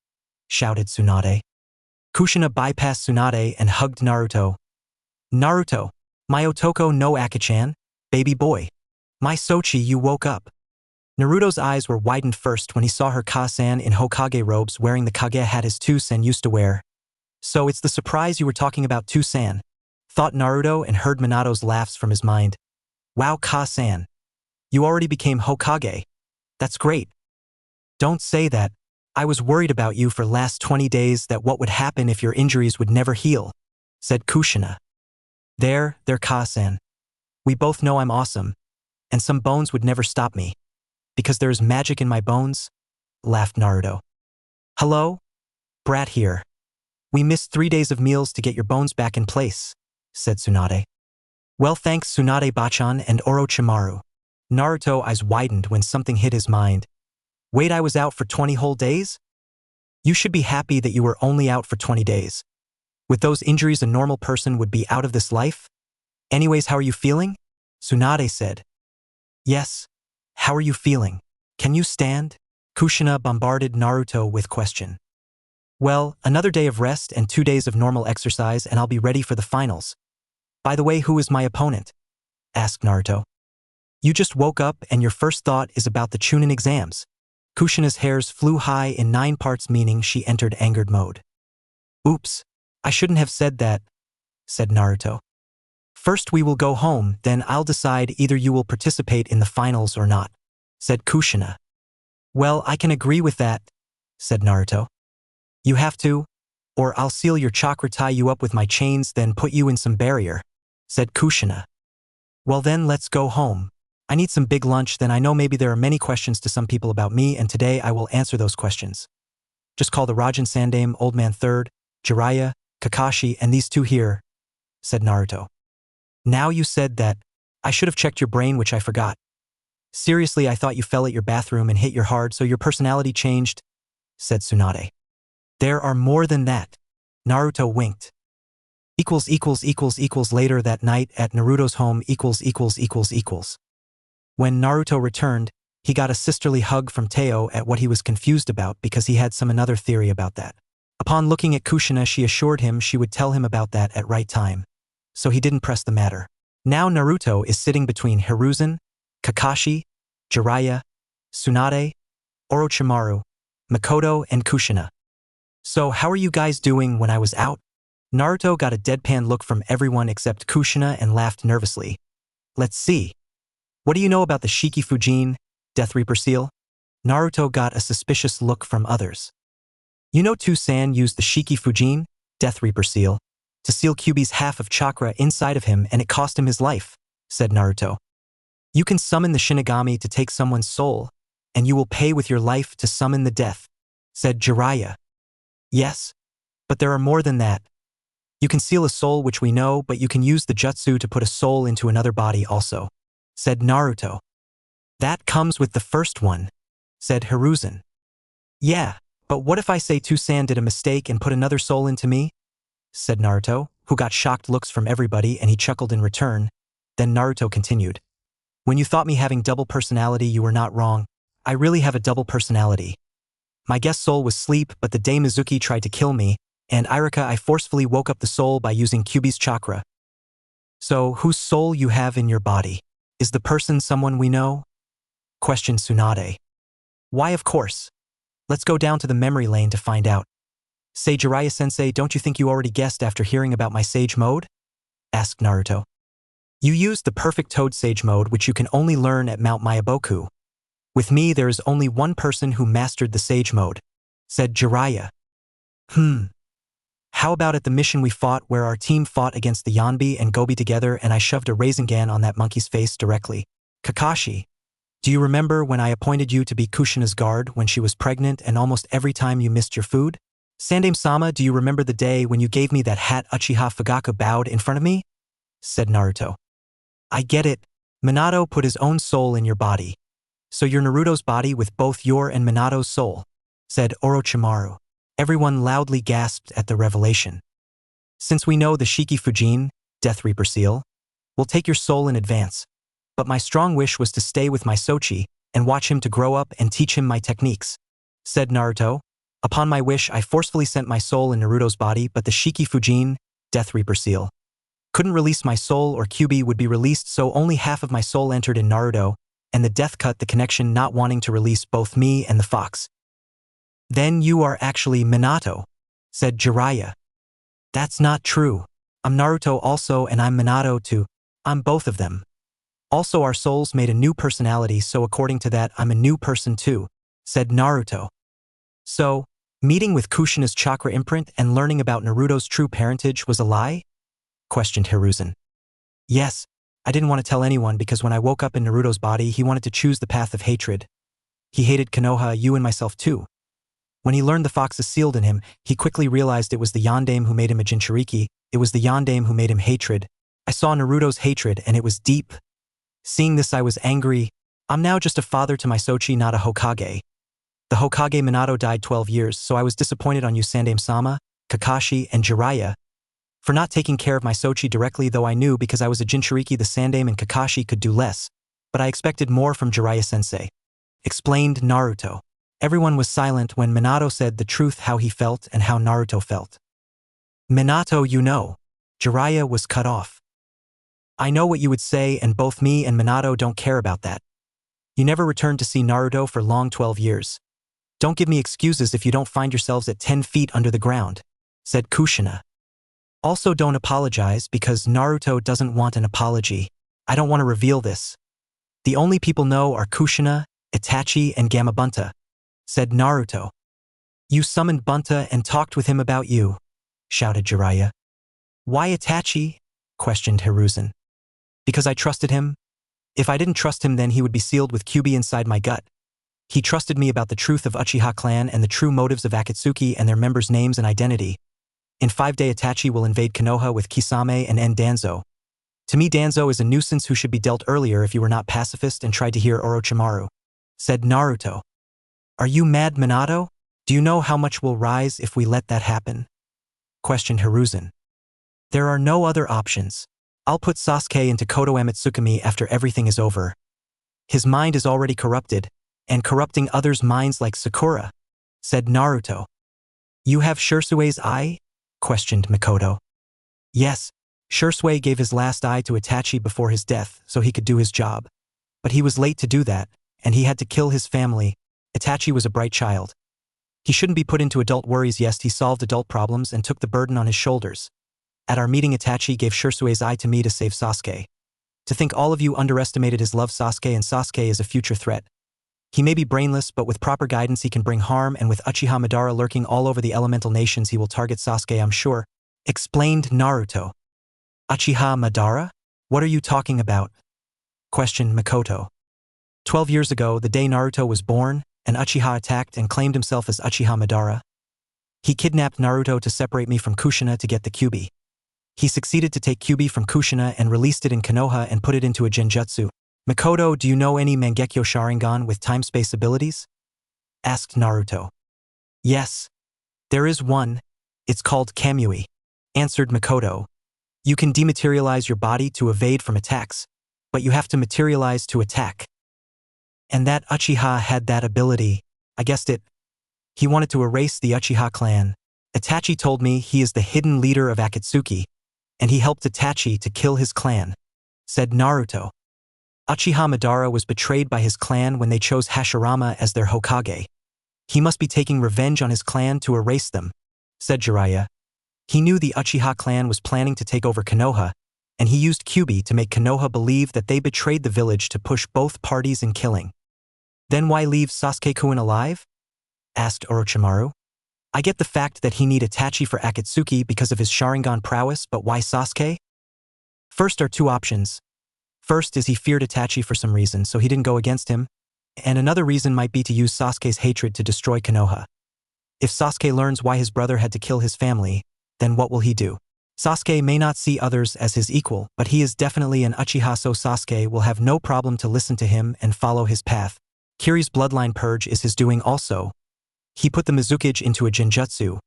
shouted Tsunade. Kushina bypassed Tsunade and hugged Naruto. Naruto, my Otoko no Akachan, baby boy. My Sochi, you woke up. Naruto's eyes were widened first when he saw her Ka-san in Hokage robes wearing the Kage hat his Two-san used to wear. So it's the surprise you were talking about, Two-san, thought Naruto and heard Minato's laughs from his mind. Wow, Ka-san. You already became Hokage. That's great. Don't say that. I was worried about you for last 20 days that what would happen if your injuries would never heal, said Kushina. There, Ka-san. We both know I'm awesome, and some bones would never stop me. Because there is magic in my bones, laughed Naruto. Hello? Brat here. We missed 3 days of meals to get your bones back in place, said Tsunade. Well, thanks Tsunade bachan and Orochimaru. Naruto eyes widened when something hit his mind. Wait, I was out for 20 whole days? You should be happy that you were only out for 20 days. With those injuries, a normal person would be out of this life. Anyways, how are you feeling? Tsunade said. Yes. How are you feeling? Can you stand? Kushina bombarded Naruto with question. Well, another day of rest and 2 days of normal exercise and I'll be ready for the finals. By the way, who is my opponent? Asked Naruto. You just woke up and your first thought is about the Chunin exams. Kushina's hairs flew high in 9 parts, meaning she entered angered mode. Oops, I shouldn't have said that, said Naruto. First we will go home, then I'll decide either you will participate in the finals or not, said Kushina. Well, I can agree with that, said Naruto. You have to, or I'll seal your chakra, tie you up with my chains, then put you in some barrier, said Kushina. Well then let's go home. I need some big lunch, then I know maybe there are many questions to some people about me, and today I will answer those questions. Just call the Rajan Sandame, Old Man Third, Jiraiya, Kakashi, and these two here, said Naruto. Now you said that. I should have checked your brain, which I forgot. Seriously, I thought you fell at your bathroom and hit your hard, so your personality changed, said Tsunade. There are more than that. Naruto winked. Later that night at Naruto's home. When Naruto returned, he got a sisterly hug from Teo at what he was confused about because he had another theory about that. Upon looking at Kushina, she assured him she would tell him about that at right time, so he didn't press the matter. Now Naruto is sitting between Hiruzen, Kakashi, Jiraiya, Tsunade, Orochimaru, Makoto, and Kushina. So how are you guys doing when I was out? Naruto got a deadpan look from everyone except Kushina and laughed nervously. Let's see. What do you know about the Shiki Fujin, Death Reaper seal? Naruto got a suspicious look from others. You know Toussaint used the Shiki Fujin, Death Reaper seal, to seal Kyuubi's half of chakra inside of him, and it cost him his life, said Naruto. You can summon the Shinigami to take someone's soul, and you will pay with your life to summon the death, said Jiraiya. Yes, but there are more than that. You can seal a soul, which we know, but you can use the jutsu to put a soul into another body also, said Naruto. That comes with the first one, said Hiruzen. Yeah, but what if I say Toussaint did a mistake and put another soul into me? Said Naruto, who got shocked looks from everybody, and he chuckled in return. Then Naruto continued. When you thought me having double personality, you were not wrong. I really have a double personality. My guest soul was sleep, but the day Mizuki tried to kill me, and Irika, I forcefully woke up the soul by using Kyuubi's chakra. So, whose soul you have in your body? Is the person someone we know? Questioned Tsunade. Why, of course. Let's go down to the memory lane to find out. Say, Jiraiya-sensei, don't you think you already guessed after hearing about my Sage Mode? Asked Naruto. You used the perfect Toad Sage Mode, which you can only learn at Mount Myaboku. With me, there is only one person who mastered the Sage Mode, said Jiraiya. How about at the mission we fought, where our team fought against the Yanbi and Gobi together, and I shoved a Rasengan on that monkey's face directly? Kakashi, do you remember when I appointed you to be Kushina's guard when she was pregnant and almost every time you missed your food? Sandame-sama, do you remember the day when you gave me that hat Uchiha Fugaku bowed in front of me? Said Naruto. I get it. Minato put his own soul in your body. So you're Naruto's body with both your and Minato's soul, said Orochimaru. Everyone loudly gasped at the revelation. Since we know the Shiki Fujin, Death Reaper seal, we'll take your soul in advance. But my strong wish was to stay with my Sochi and watch him to grow up and teach him my techniques, said Naruto. Upon my wish, I forcefully sent my soul in Naruto's body, but the Shiki Fujin, Death Reaper seal, couldn't release my soul, or Kyuubi would be released, so only half of my soul entered in Naruto, and the death cut the connection, not wanting to release both me and the fox. Then you are actually Minato, said Jiraiya. That's not true. I'm Naruto also, and I'm Minato too. I'm both of them. Also, our souls made a new personality, so according to that, I'm a new person too, said Naruto. So, meeting with Kushina's chakra imprint and learning about Naruto's true parentage was a lie? Questioned Hiruzen. Yes, I didn't want to tell anyone because when I woke up in Naruto's body, he wanted to choose the path of hatred. He hated Konoha, you, and myself too. When he learned the fox is sealed in him, he quickly realized it was the Yondaime who made him a Jinchuriki. It was the Yondaime who made him hatred. I saw Naruto's hatred, and it was deep. Seeing this, I was angry. I'm now just a father to my Sochi, not a Hokage. The Hokage Minato died 12 years, so I was disappointed on you, Sandame-sama, Kakashi, and Jiraiya for not taking care of my Sochi directly, though I knew because I was a Jinchuriki the Sandaime and Kakashi could do less, but I expected more from Jiraiya-sensei, explained Naruto. Everyone was silent when Minato said the truth, how he felt and how Naruto felt. Minato, you know. Jiraiya was cut off. I know what you would say, and both me and Minato don't care about that. You never returned to see Naruto for long 12 years. Don't give me excuses if you don't find yourselves at 10 feet under the ground, said Kushina. Also, don't apologize because Naruto doesn't want an apology. I don't want to reveal this. The only people know are Kushina, Itachi, and Gamabunta, said Naruto. You summoned Bunta and talked with him about you, shouted Jiraiya. Why Itachi? Questioned Hiruzen. Because I trusted him. If I didn't trust him, then he would be sealed with Kyuubi inside my gut. He trusted me about the truth of Uchiha clan and the true motives of Akatsuki and their members' names and identity. In 5-day Itachi will invade Konoha with Kisame and end Danzo. To me, Danzo is a nuisance who should be dealt earlier if you were not pacifist and tried to hear Orochimaru. Said Naruto. Are you mad, Minato? Do you know how much will rise if we let that happen? Questioned Hiruzen. There are no other options. I'll put Sasuke into Koto Amatsukami after everything is over. His mind is already corrupted, and corrupting others' minds like Sakura, said Naruto. You have Shirsue's eye? Questioned Mikoto. Yes, Shirsue gave his last eye to Itachi before his death so he could do his job. But he was late to do that, and he had to kill his family. Itachi was a bright child. He shouldn't be put into adult worries. Yes, he solved adult problems and took the burden on his shoulders. At our meeting, Itachi gave Shirsue's eye to me to save Sasuke. To think all of you underestimated his love Sasuke, and Sasuke is a future threat. He may be brainless, but with proper guidance he can bring harm, and with Uchiha Madara lurking all over the elemental nations he will target Sasuke, I'm sure. Explained Naruto. Uchiha Madara? What are you talking about? Questioned Mikoto. 12 years ago, the day Naruto was born, an Uchiha attacked and claimed himself as Uchiha Madara. He kidnapped Naruto to separate me from Kushina to get the Kyuubi. He succeeded to take Kyuubi from Kushina and released it in Konoha and put it into a genjutsu. Mikoto, do you know any Mangekyo Sharingan with time-space abilities? Asked Naruto. Yes. There is one. It's called Kamui. Answered Mikoto. You can dematerialize your body to evade from attacks, but you have to materialize to attack. And that Uchiha had that ability. I guessed it. He wanted to erase the Uchiha clan. Itachi told me he is the hidden leader of Akatsuki, and he helped Itachi to kill his clan. Said Naruto. Uchiha Madara was betrayed by his clan when they chose Hashirama as their Hokage. He must be taking revenge on his clan to erase them, said Jiraiya. He knew the Uchiha clan was planning to take over Konoha, and he used Kyuubi to make Konoha believe that they betrayed the village to push both parties in killing. Then why leave Sasuke-kun alive? Asked Orochimaru. I get the fact that he need Itachi for Akatsuki because of his Sharingan prowess, but why Sasuke? First are two options. First is he feared Itachi for some reason, so he didn't go against him, and another reason might be to use Sasuke's hatred to destroy Konoha. If Sasuke learns why his brother had to kill his family, then what will he do? Sasuke may not see others as his equal, but he is definitely an Uchiha, so Sasuke will have no problem to listen to him and follow his path. Kiri's bloodline purge is his doing also. He put the Mizukage into a genjutsu.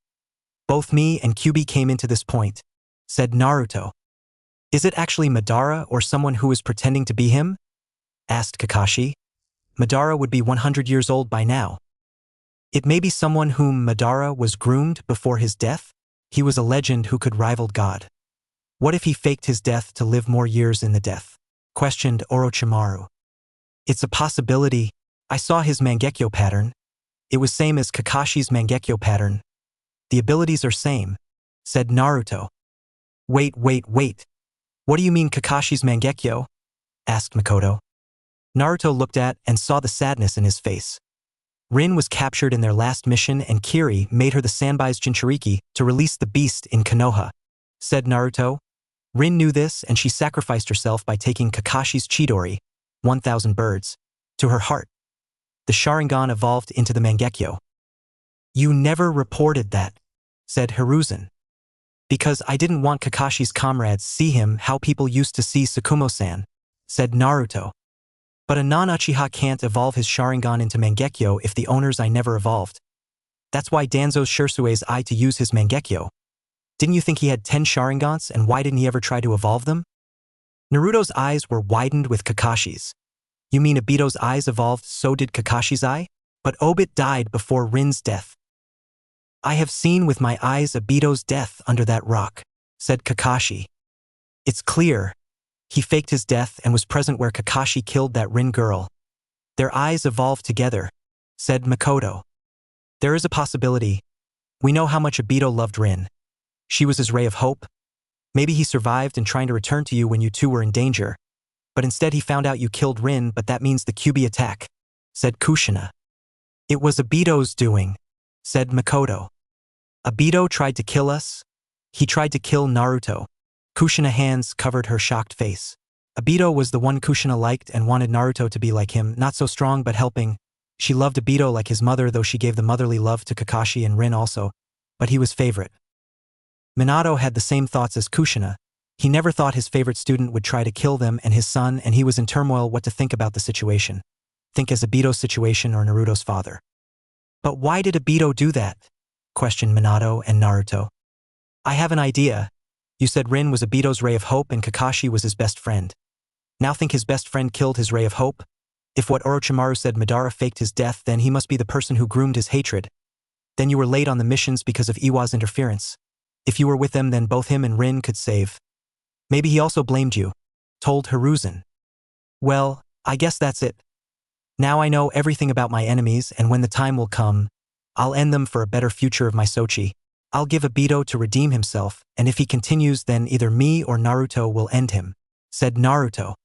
Both me and Kyuubi came into this point, said Naruto. Is it actually Madara or someone who is pretending to be him? Asked Kakashi. Madara would be 100 years old by now. It may be someone whom Madara was groomed before his death. He was a legend who could rival God. What if he faked his death to live more years in the death? Questioned Orochimaru. It's a possibility. I saw his Mangekyo pattern. It was same as Kakashi's Mangekyo pattern. The abilities are same, said Naruto. Wait. What do you mean Kakashi's Mangekyo? Asked Mikoto. Naruto looked at and saw the sadness in his face. Rin was captured in their last mission and Kiri made her the Sanbai's Jinchuriki to release the beast in Konoha, said Naruto. Rin knew this and she sacrificed herself by taking Kakashi's Chidori, 1,000 birds, to her heart. The Sharingan evolved into the Mangekyo. You never reported that, said Hiruzen. Because I didn't want Kakashi's comrades see him how people used to see Tsukumo-san, said Naruto. But a non-Uchiha can't evolve his Sharingan into Mangekyo if the owners I never evolved. That's why Danzo's Shirsue's eye to use his Mangekyo. Didn't you think he had 10 Sharingans, and why didn't he ever try to evolve them? Naruto's eyes were widened with Kakashi's. You mean Obito's eyes evolved, so did Kakashi's eye? But Obit died before Rin's death. I have seen with my eyes Obito's death under that rock, said Kakashi. It's clear. He faked his death and was present where Kakashi killed that Rin girl. Their eyes evolved together, said Mikoto. There is a possibility. We know how much Obito loved Rin. She was his ray of hope. Maybe he survived and trying to return to you when you two were in danger. But instead he found out you killed Rin, but that means the Kyuubi attack, said Kushina. It was Obito's doing, said Mikoto. Obito tried to kill us? He tried to kill Naruto. Kushina's hands covered her shocked face. Obito was the one Kushina liked and wanted Naruto to be like him, not so strong but helping. She loved Obito like his mother, though she gave the motherly love to Kakashi and Rin also, but he was favorite. Minato had the same thoughts as Kushina. He never thought his favorite student would try to kill them and his son, and he was in turmoil what to think about the situation. Think as Obito's situation or Naruto's father. But why did Obito do that? Questioned Minato and Naruto. I have an idea. You said Rin was Obito's ray of hope and Kakashi was his best friend. Now think his best friend killed his ray of hope? If what Orochimaru said Madara faked his death, then he must be the person who groomed his hatred. Then you were late on the missions because of Iwa's interference. If you were with them, then both him and Rin could save. Maybe he also blamed you, told Hiruzen. Well, I guess that's it. Now I know everything about my enemies, and when the time will come, I'll end them for a better future of my Sochi. I'll give Obito to redeem himself, and if he continues, then either me or Naruto will end him, said Naruto.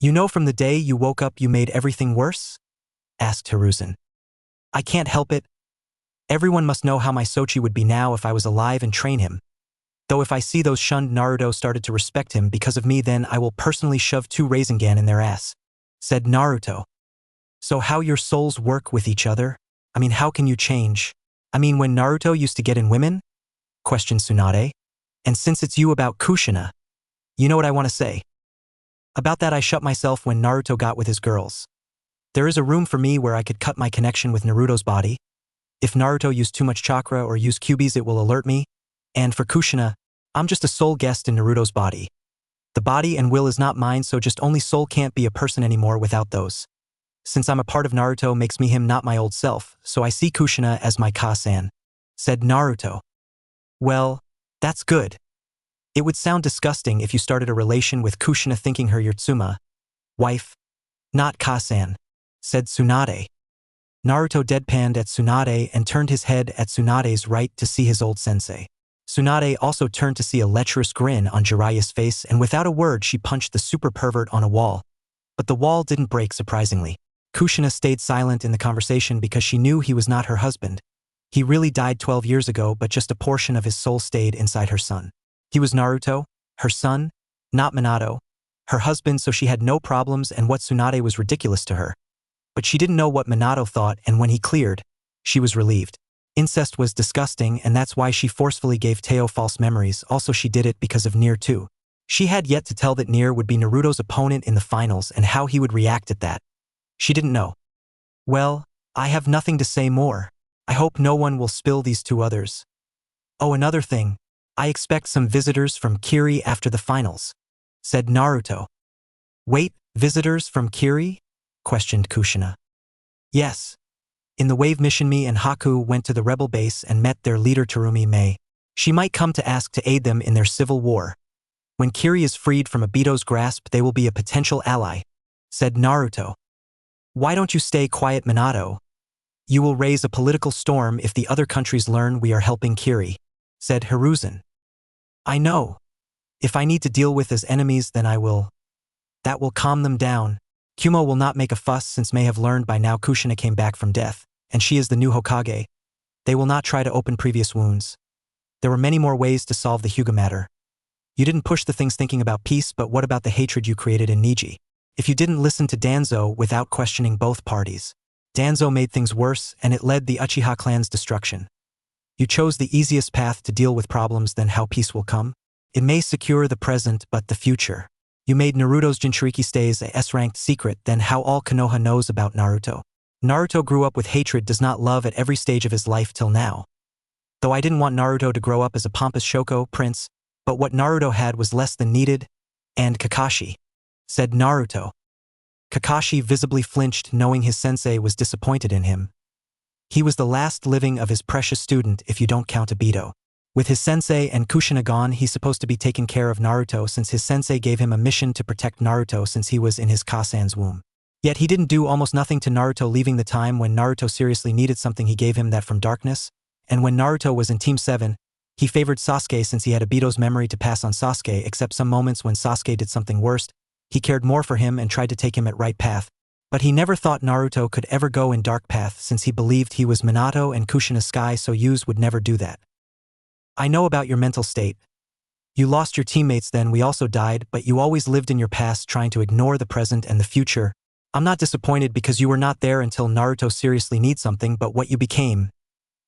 You know from the day you woke up you made everything worse? Asked Hiruzen. I can't help it. Everyone must know how my Sochi would be now if I was alive and train him. Though if I see those shunned Naruto started to respect him because of me, then I will personally shove 2 Rasengan in their ass, said Naruto. So how your souls work with each other? I mean, how can you change? I mean, when Naruto used to get in women? Questioned Tsunade. And since it's you about Kushina, you know what I want to say. About that I shut myself when Naruto got with his girls. There is a room for me where I could cut my connection with Naruto's body. If Naruto used too much chakra or used Kyuubi's, it will alert me. And for Kushina, I'm just a soul guest in Naruto's body. The body and will is not mine, so just only soul can't be a person anymore without those. Since I'm a part of Naruto makes me him, not my old self, so I see Kushina as my Ka-san, said Naruto. Well, that's good. It would sound disgusting if you started a relation with Kushina thinking her your Tsuma, wife, not Ka-san, said Tsunade. Naruto deadpanned at Tsunade and turned his head at Tsunade's right to see his old sensei. Tsunade also turned to see a lecherous grin on Jiraiya's face, and without a word she punched the super pervert on a wall. But the wall didn't break, surprisingly. Kushina stayed silent in the conversation because she knew he was not her husband. He really died 12 years ago, but just a portion of his soul stayed inside her son. He was Naruto, her son, not Minato, her husband, so she had no problems, and what Tsunade was ridiculous to her. But she didn't know what Minato thought, and when he cleared, she was relieved. Incest was disgusting, and that's why she forcefully gave Teo false memories. Also, she did it because of Nier too. She had yet to tell that Nier would be Naruto's opponent in the finals and how he would react at that. She didn't know. Well, I have nothing to say more. I hope no one will spill these 2 others. Oh, another thing. I expect some visitors from Kiri after the finals, said Naruto. Wait, visitors from Kiri? Questioned Kushina. Yes. In the wave mission, me and Haku went to the rebel base and met their leader Terumi Mei. She might come to ask to aid them in their civil war. When Kiri is freed from Obito's grasp, they will be a potential ally, said Naruto. Why don't you stay quiet, Minato? You will raise a political storm if the other countries learn we are helping Kiri, said Hiruzen. I know. If I need to deal with as enemies, then I will. That will calm them down. Kumo will not make a fuss since Mei have learned by now Kushina came back from death, and she is the new Hokage. They will not try to open previous wounds. There were many more ways to solve the Hyuga matter. You didn't push the things thinking about peace, but what about the hatred you created in Niji? If you didn't listen to Danzo without questioning both parties. Danzo made things worse, and it led the Uchiha clan's destruction. You chose the easiest path to deal with problems, then how peace will come? It may secure the present, but the future. You made Naruto's Jinchuriki stays a S-ranked secret, then how all Konoha knows about Naruto. Naruto grew up with hatred, does not love at every stage of his life till now. Though I didn't want Naruto to grow up as a pompous Shoko prince, but what Naruto had was less than needed, and Kakashi, said Naruto. Kakashi visibly flinched, knowing his sensei was disappointed in him. He was the last living of his precious student if you don't count Obito. With his sensei and Kushina gone, he's supposed to be taking care of Naruto since his sensei gave him a mission to protect Naruto since he was in his Ka-san's womb. Yet he didn't do almost nothing to Naruto, leaving the time when Naruto seriously needed something he gave him that from darkness, and when Naruto was in Team 7, he favored Sasuke since he had Obito's memory to pass on Sasuke, except some moments when Sasuke did something worse, he cared more for him and tried to take him at right path. But he never thought Naruto could ever go in dark path since he believed he was Minato and Kushina's sky, so Yuz would never do that. I know about your mental state. You lost your teammates then, we also died, but you always lived in your past trying to ignore the present and the future. I'm not disappointed because you were not there until Naruto seriously needs something but what you became.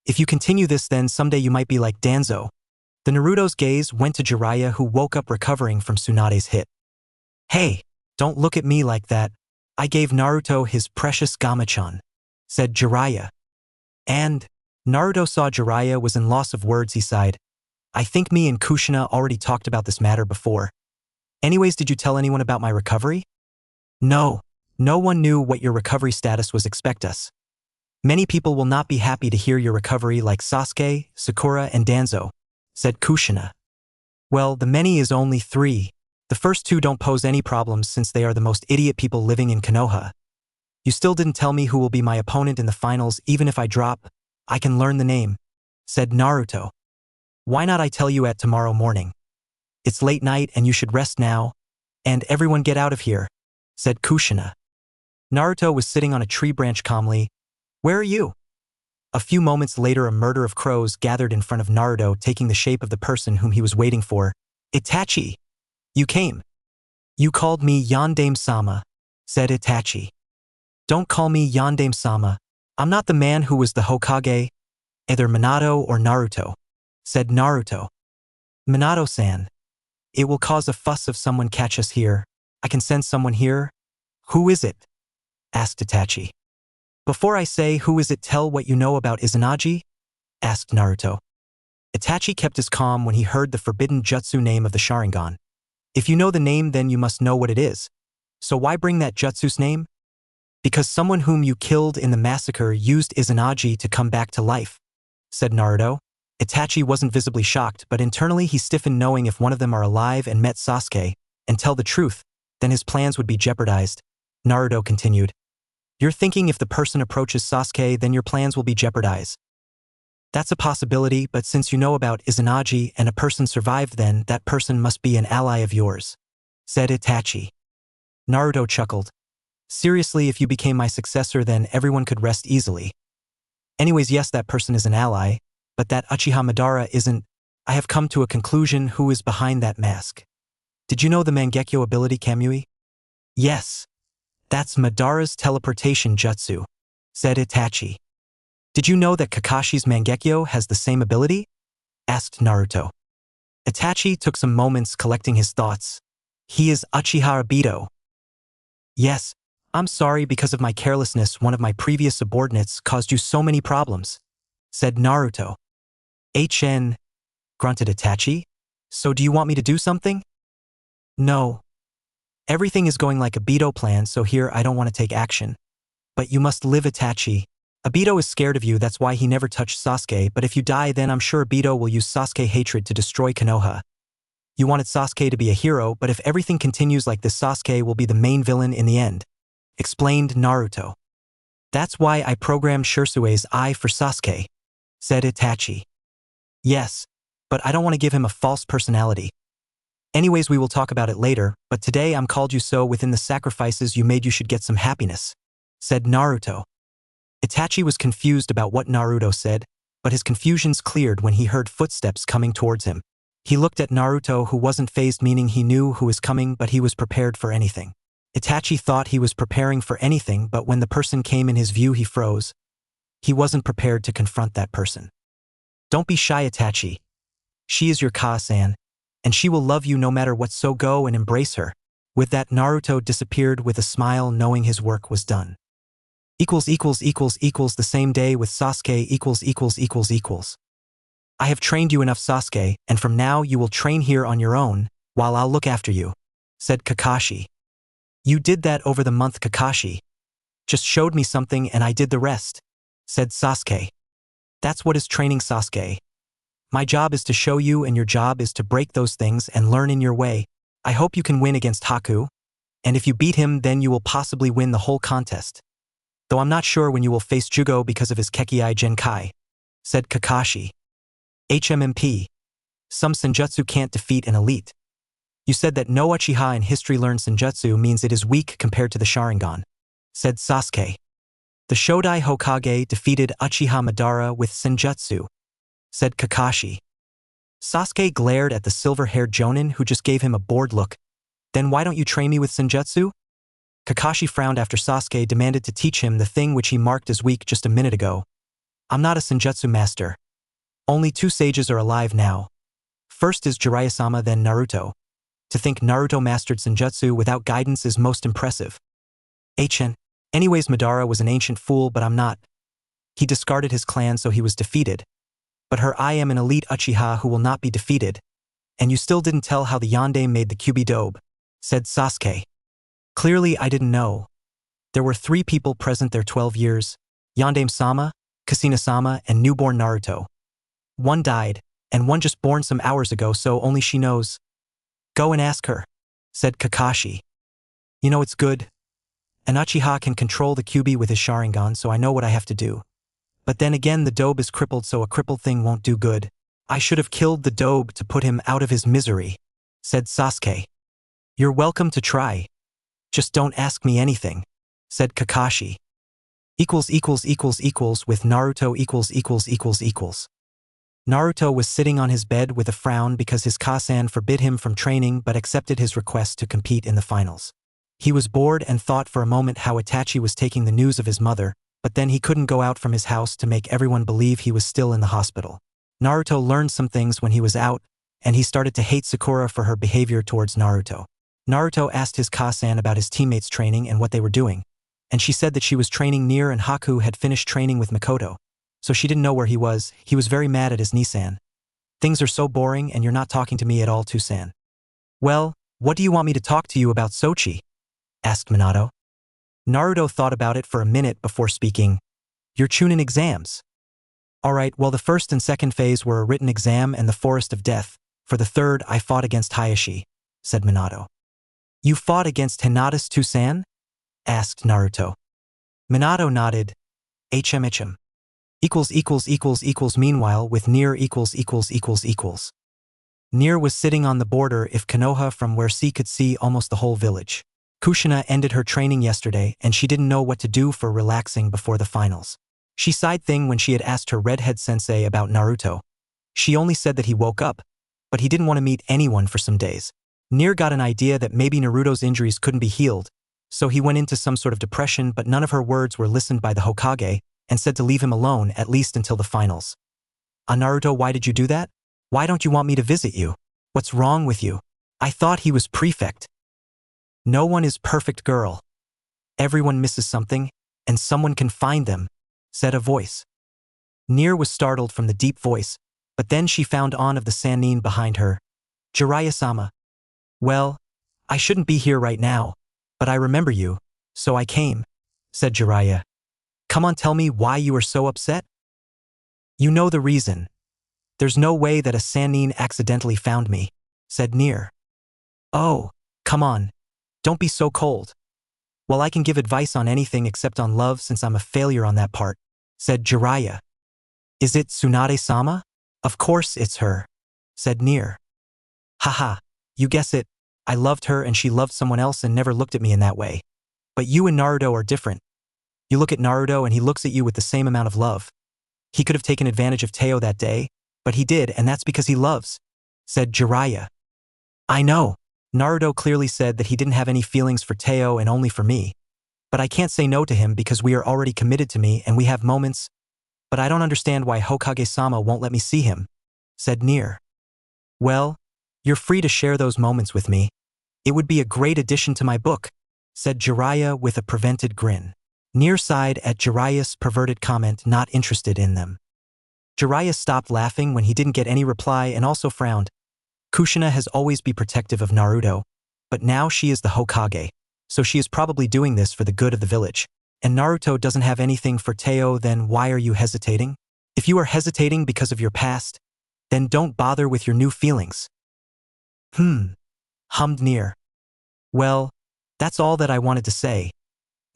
If you continue this then someday you might be like Danzo. The Naruto's gaze went to Jiraiya, who woke up recovering from Tsunade's hit. Hey, don't look at me like that. I gave Naruto his precious Gamachan, said Jiraiya. And Naruto saw Jiraiya was in loss of words. He sighed. I think me and Kushina already talked about this matter before. Anyways, did you tell anyone about my recovery? No. No one knew what your recovery status was. Expect us. Many people will not be happy to hear your recovery, like Sasuke, Sakura, and Danzo, said Kushina. Well, the many is only 3. The first 2 don't pose any problems since they are the most idiot people living in Konoha. You still didn't tell me who will be my opponent in the finals. Even if I drop, I can learn the name, said Naruto. Why not I tell you at tomorrow morning? It's late night and you should rest now. And everyone get out of here, said Kushina. Naruto was sitting on a tree branch calmly. Where are you? A few moments later, a murder of crows gathered in front of Naruto, taking the shape of the person whom he was waiting for. Itachi! You came. You called me Yondaime-sama, said Itachi. Don't call me Yondaime-sama. I'm not the man who was the Hokage, either Minato or Naruto, said Naruto. Minato-san. It will cause a fuss if someone catch us here. I can send someone here. Who is it? Asked Itachi. Before I say who is it, tell what you know about Izanagi? Asked Naruto. Itachi kept his calm when he heard the forbidden jutsu name of the Sharingan. If you know the name, then you must know what it is. So why bring that jutsu's name? Because someone whom you killed in the massacre used Izanagi to come back to life, said Naruto. Itachi wasn't visibly shocked, but internally he stiffened, knowing if one of them are alive and met Sasuke and tell the truth, then his plans would be jeopardized. Naruto continued. You're thinking if the person approaches Sasuke, then your plans will be jeopardized. That's a possibility, but since you know about Izanagi and a person survived, then that person must be an ally of yours, said Itachi. Naruto chuckled. Seriously, if you became my successor, then everyone could rest easily. Anyways, yes, that person is an ally, but that Uchiha Madara isn't. I have come to a conclusion who is behind that mask. Did you know the Mangekyo ability Kamui? Yes. That's Madara's teleportation jutsu, said Itachi. Did you know that Kakashi's Mangekyo has the same ability? Asked Naruto. Itachi took some moments collecting his thoughts. He is Uchiha Obito. Yes, I'm sorry, because of my carelessness one of my previous subordinates caused you so many problems, said Naruto. HN, grunted Itachi. So do you want me to do something? No. Everything is going like Obito planned, so here I don't want to take action. But you must live, Itachi. Obito is scared of you, that's why he never touched Sasuke, but if you die, then I'm sure Obito will use Sasuke hatred to destroy Konoha. You wanted Sasuke to be a hero, but if everything continues like this, Sasuke will be the main villain in the end, explained Naruto. That's why I programmed Shirsue's eye for Sasuke, said Itachi. Yes, but I don't want to give him a false personality. Anyways, we will talk about it later, but today I'm called you so within the sacrifices you made you should get some happiness, said Naruto. Itachi was confused about what Naruto said, but his confusions cleared when he heard footsteps coming towards him. He looked at Naruto, who wasn't fazed, meaning he knew who was coming, but he was prepared for anything. Itachi thought he was preparing for anything, but when the person came in his view, he froze. He wasn't prepared to confront that person. Don't be shy, Itachi. She is your Ka-san, and she will love you no matter what, so go and embrace her. With that, Naruto disappeared with a smile, knowing his work was done. The same day with Sasuke . I have trained you enough, Sasuke, and from now you will train here on your own, while I'll look after you, said Kakashi. You did that over the month, Kakashi. Just showed me something and I did the rest, said Sasuke. That's what is training, Sasuke. My job is to show you and your job is to break those things and learn in your way. I hope you can win against Haku, and if you beat him, then you will possibly win the whole contest. Though I'm not sure when you will face Jugo because of his Kekkei Genkai, said Kakashi. HMMP. Some Senjutsu can't defeat an elite. You said that no Uchiha in history learned Senjutsu means it is weak compared to the Sharingan, said Sasuke. The Shodai Hokage defeated Uchiha Madara with Senjutsu, said Kakashi. Sasuke glared at the silver-haired Jonin who just gave him a bored look. Then why don't you train me with Senjutsu? Kakashi frowned after Sasuke demanded to teach him the thing which he marked as weak just a minute ago. I'm not a Senjutsu master. Only 2 sages are alive now. First is Jiraiya-sama, then Naruto. To think Naruto mastered Senjutsu without guidance is most impressive. Anyways, Madara was an ancient fool, but I'm not. He discarded his clan, so he was defeated. But I am an elite Uchiha who will not be defeated. And you still didn't tell how the Yondaime made the Kyuubi dobe, said Sasuke. Clearly I didn't know. There were 3 people present there 12 years, Yondaime-sama, Kasina-sama, and newborn Naruto. One died, and one just born some hours ago, so only she knows. Go and ask her, said Kakashi. You know it's good. An Uchiha can control the Kyuubi with his Sharingan, so I know what I have to do. But then again the dobe is crippled, so a crippled thing won't do good. I should have killed the dobe to put him out of his misery, said Sasuke. You're welcome to try. Just don't ask me anything, said Kakashi. With Naruto . Naruto was sitting on his bed with a frown because his Kasan forbid him from training but accepted his request to compete in the finals. He was bored and thought for a moment how Itachi was taking the news of his mother, but then he couldn't go out from his house to make everyone believe he was still in the hospital. Naruto learned some things when he was out, and he started to hate Sakura for her behavior towards Naruto. Naruto asked his Kasan about his teammates' training and what they were doing, and she said that she was training near and Haku had finished training with Mikoto, so she didn't know where he was. He was very mad at his Nisan. Things are so boring and you're not talking to me at all, Tusan. Well, what do you want me to talk to you about, Sochi? Asked Minato. Naruto thought about it for a minute before speaking. Your Chunin exams. Alright, well the first and second phase were a written exam and the Forest of Death. For the third, I fought against Hayashi, said Minato. You fought against Hinata's Tusan? Asked Naruto. Minato nodded. Meanwhile with Nier . Nier was sitting on the border of Konoha from where she could see almost the whole village. Kushina ended her training yesterday and she didn't know what to do for relaxing before the finals. She sighed when she had asked her redhead sensei about Naruto. She only said that he woke up, but he didn't want to meet anyone for some days. Nier got an idea that maybe Naruto's injuries couldn't be healed, so he went into some sort of depression, but none of her words were listened by the Hokage and said to leave him alone at least until the finals. Naruto, why did you do that? Why don't you want me to visit you? What's wrong with you? I thought he was prefect. No one is perfect, girl. Everyone misses something, and someone can find them, said a voice. Nier was startled from the deep voice, but then she found on of the Sannin behind her. Jiraiya-sama. Well, I shouldn't be here right now, but I remember you, so I came, said Jiraiya. Come on, tell me why you are so upset? You know the reason. There's no way that a Sannin accidentally found me, said Nier. Oh, come on. Don't be so cold. Well, I can give advice on anything except on love since I'm a failure on that part, said Jiraiya. Is it Tsunade-sama? Of course it's her, said Nier. Haha, you guess it. I loved her and she loved someone else and never looked at me in that way. But you and Naruto are different. You look at Naruto and he looks at you with the same amount of love. He could have taken advantage of Teo that day, but he did, and that's because he loves, said Jiraiya. I know. Naruto clearly said that he didn't have any feelings for Teo and only for me. But I can't say no to him because we are already committed to me and we have moments. But I don't understand why Hokage-sama won't let me see him, said Nier. Well, you're free to share those moments with me. It would be a great addition to my book, said Jiraiya with a prevented grin. Nier sighed at Jiraiya's perverted comment, not interested in them. Jiraiya stopped laughing when he didn't get any reply and also frowned. Kushina has always been protective of Naruto, but now she is the Hokage, so she is probably doing this for the good of the village. And Naruto doesn't have anything for Teo, then why are you hesitating? If you are hesitating because of your past, then don't bother with your new feelings. Hummed Nier. Well, that's all that I wanted to say.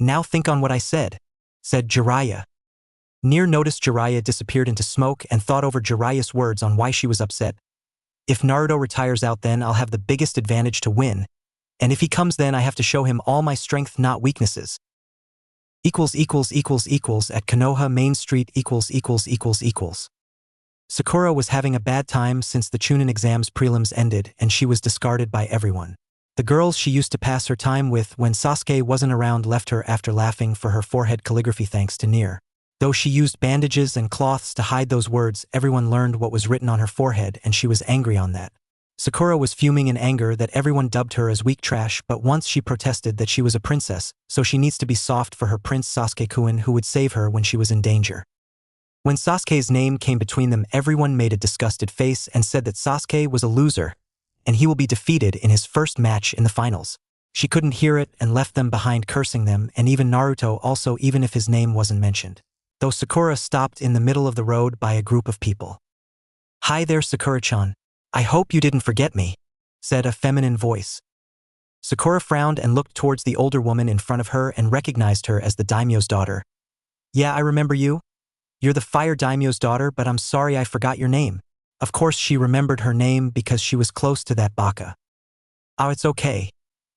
Now think on what I said, said Jiraiya. Nier noticed Jiraiya disappeared into smoke and thought over Jiraiya's words on why she was upset. If Naruto retires out, then I'll have the biggest advantage to win, and if he comes, then I have to show him all my strength, not weaknesses. At Konoha Main Street . Sakura was having a bad time since the Chunin exams prelims ended and she was discarded by everyone. The girls she used to pass her time with when Sasuke wasn't around left her after laughing for her forehead calligraphy thanks to Nier. Though she used bandages and cloths to hide those words, everyone learned what was written on her forehead and she was angry on that. Sakura was fuming in anger that everyone dubbed her as weak trash, but once she protested that she was a princess, so she needs to be soft for her Prince Sasuke-kun who would save her when she was in danger. When Sasuke's name came between them, everyone made a disgusted face and said that Sasuke was a loser, and he will be defeated in his first match in the finals. She couldn't hear it and left them behind cursing them, and even Naruto also, even if his name wasn't mentioned. Though Sakura stopped in the middle of the road by a group of people. "Hi there, Sakura-chan. I hope you didn't forget me," said a feminine voice. Sakura frowned and looked towards the older woman in front of her and recognized her as the daimyo's daughter. "Yeah, I remember you. You're the fire daimyo's daughter, but I'm sorry I forgot your name." Of course she remembered her name because she was close to that baka. "Oh, it's okay.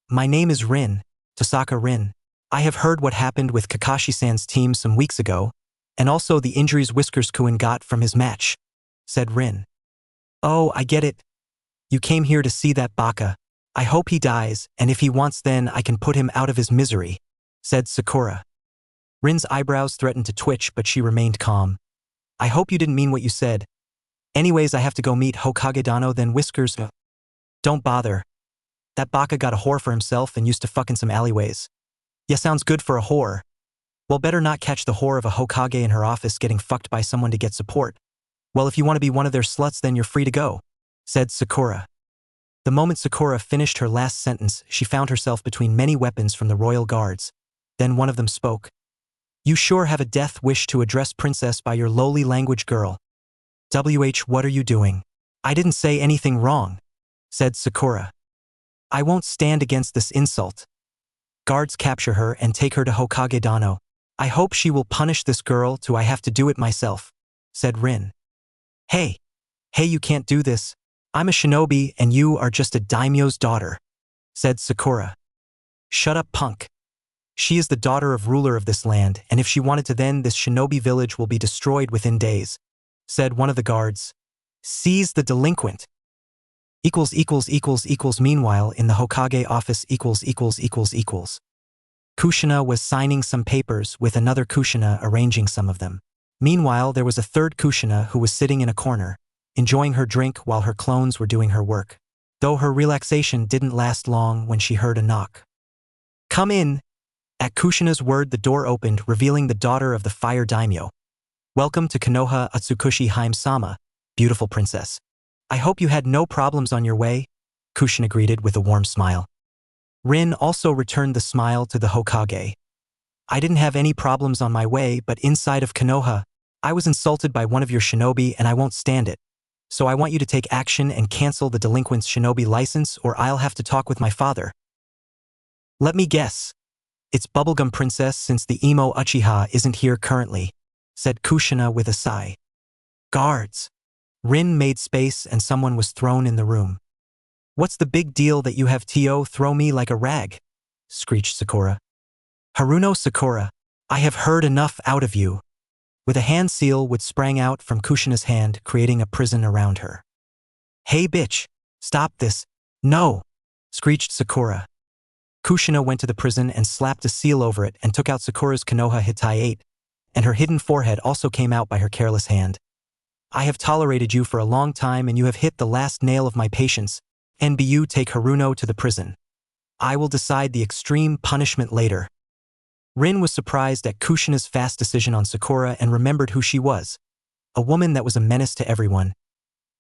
My name is Rin, Tosaka Rin. I have heard what happened with Kakashi-san's team some weeks ago, and also the injuries Whiskers-kun got from his match," said Rin. "Oh, I get it. You came here to see that baka. I hope he dies, and if he wants then I can put him out of his misery," said Sakura. Rin's eyebrows threatened to twitch, but she remained calm. "I hope you didn't mean what you said. Anyways, I have to go meet Hokage Dano then Whiskers." "Don't bother. That baka got a whore for himself and used to fuck in some alleyways." "Yeah, sounds good for a whore. Well, better not catch the whore of a Hokage in her office getting fucked by someone to get support. Well, if you want to be one of their sluts then you're free to go," said Sakura. The moment Sakura finished her last sentence, she found herself between many weapons from the royal guards. Then one of them spoke. "You sure have a death wish to address princess by your lowly language, girl." What are you doing?" "I didn't say anything wrong," said Sakura. "I won't stand against this insult." Guards capture her and take her to Hokage Dano. "I hope she will punish this girl too. I have to do it myself," said Rin. Hey, you can't do this. I'm a shinobi and you are just a daimyo's daughter," said Sakura. "Shut up, punk. She is the daughter of ruler of this land, and if she wanted to then this shinobi village will be destroyed within days," said one of the guards. "Seize the delinquent." Meanwhile, in the Hokage office Kushina was signing some papers with another Kushina arranging some of them. Meanwhile, there was a third Kushina who was sitting in a corner, enjoying her drink while her clones were doing her work. Though her relaxation didn't last long when she heard a knock. "Come in." At Kushina's word, the door opened, revealing the daughter of the fire daimyo. "Welcome to Konoha Utsukushi Hime-sama, beautiful princess. I hope you had no problems on your way," Kushina greeted with a warm smile. Rin also returned the smile to the Hokage. "I didn't have any problems on my way, but inside of Konoha, I was insulted by one of your shinobi and I won't stand it. So I want you to take action and cancel the delinquent's shinobi license or I'll have to talk with my father." "Let me guess. It's Bubblegum Princess since the emo Uchiha isn't here currently," said Kushina with a sigh. "Guards." Rin made space and someone was thrown in the room. "What's the big deal that you have to throw me like a rag?" screeched Sakura. "Haruno Sakura, I have heard enough out of you." With a hand seal which sprang out from Kushina's hand, creating a prison around her. "Hey bitch, stop this." "No," screeched Sakura. Kushina went to the prison and slapped a seal over it and took out Sakura's Konoha Hitai-8, and her hidden forehead also came out by her careless hand. "I have tolerated you for a long time and you have hit the last nail of my patience. NBU, take Haruno to the prison. I will decide the extreme punishment later." Rin was surprised at Kushina's fast decision on Sakura and remembered who she was. A woman that was a menace to everyone.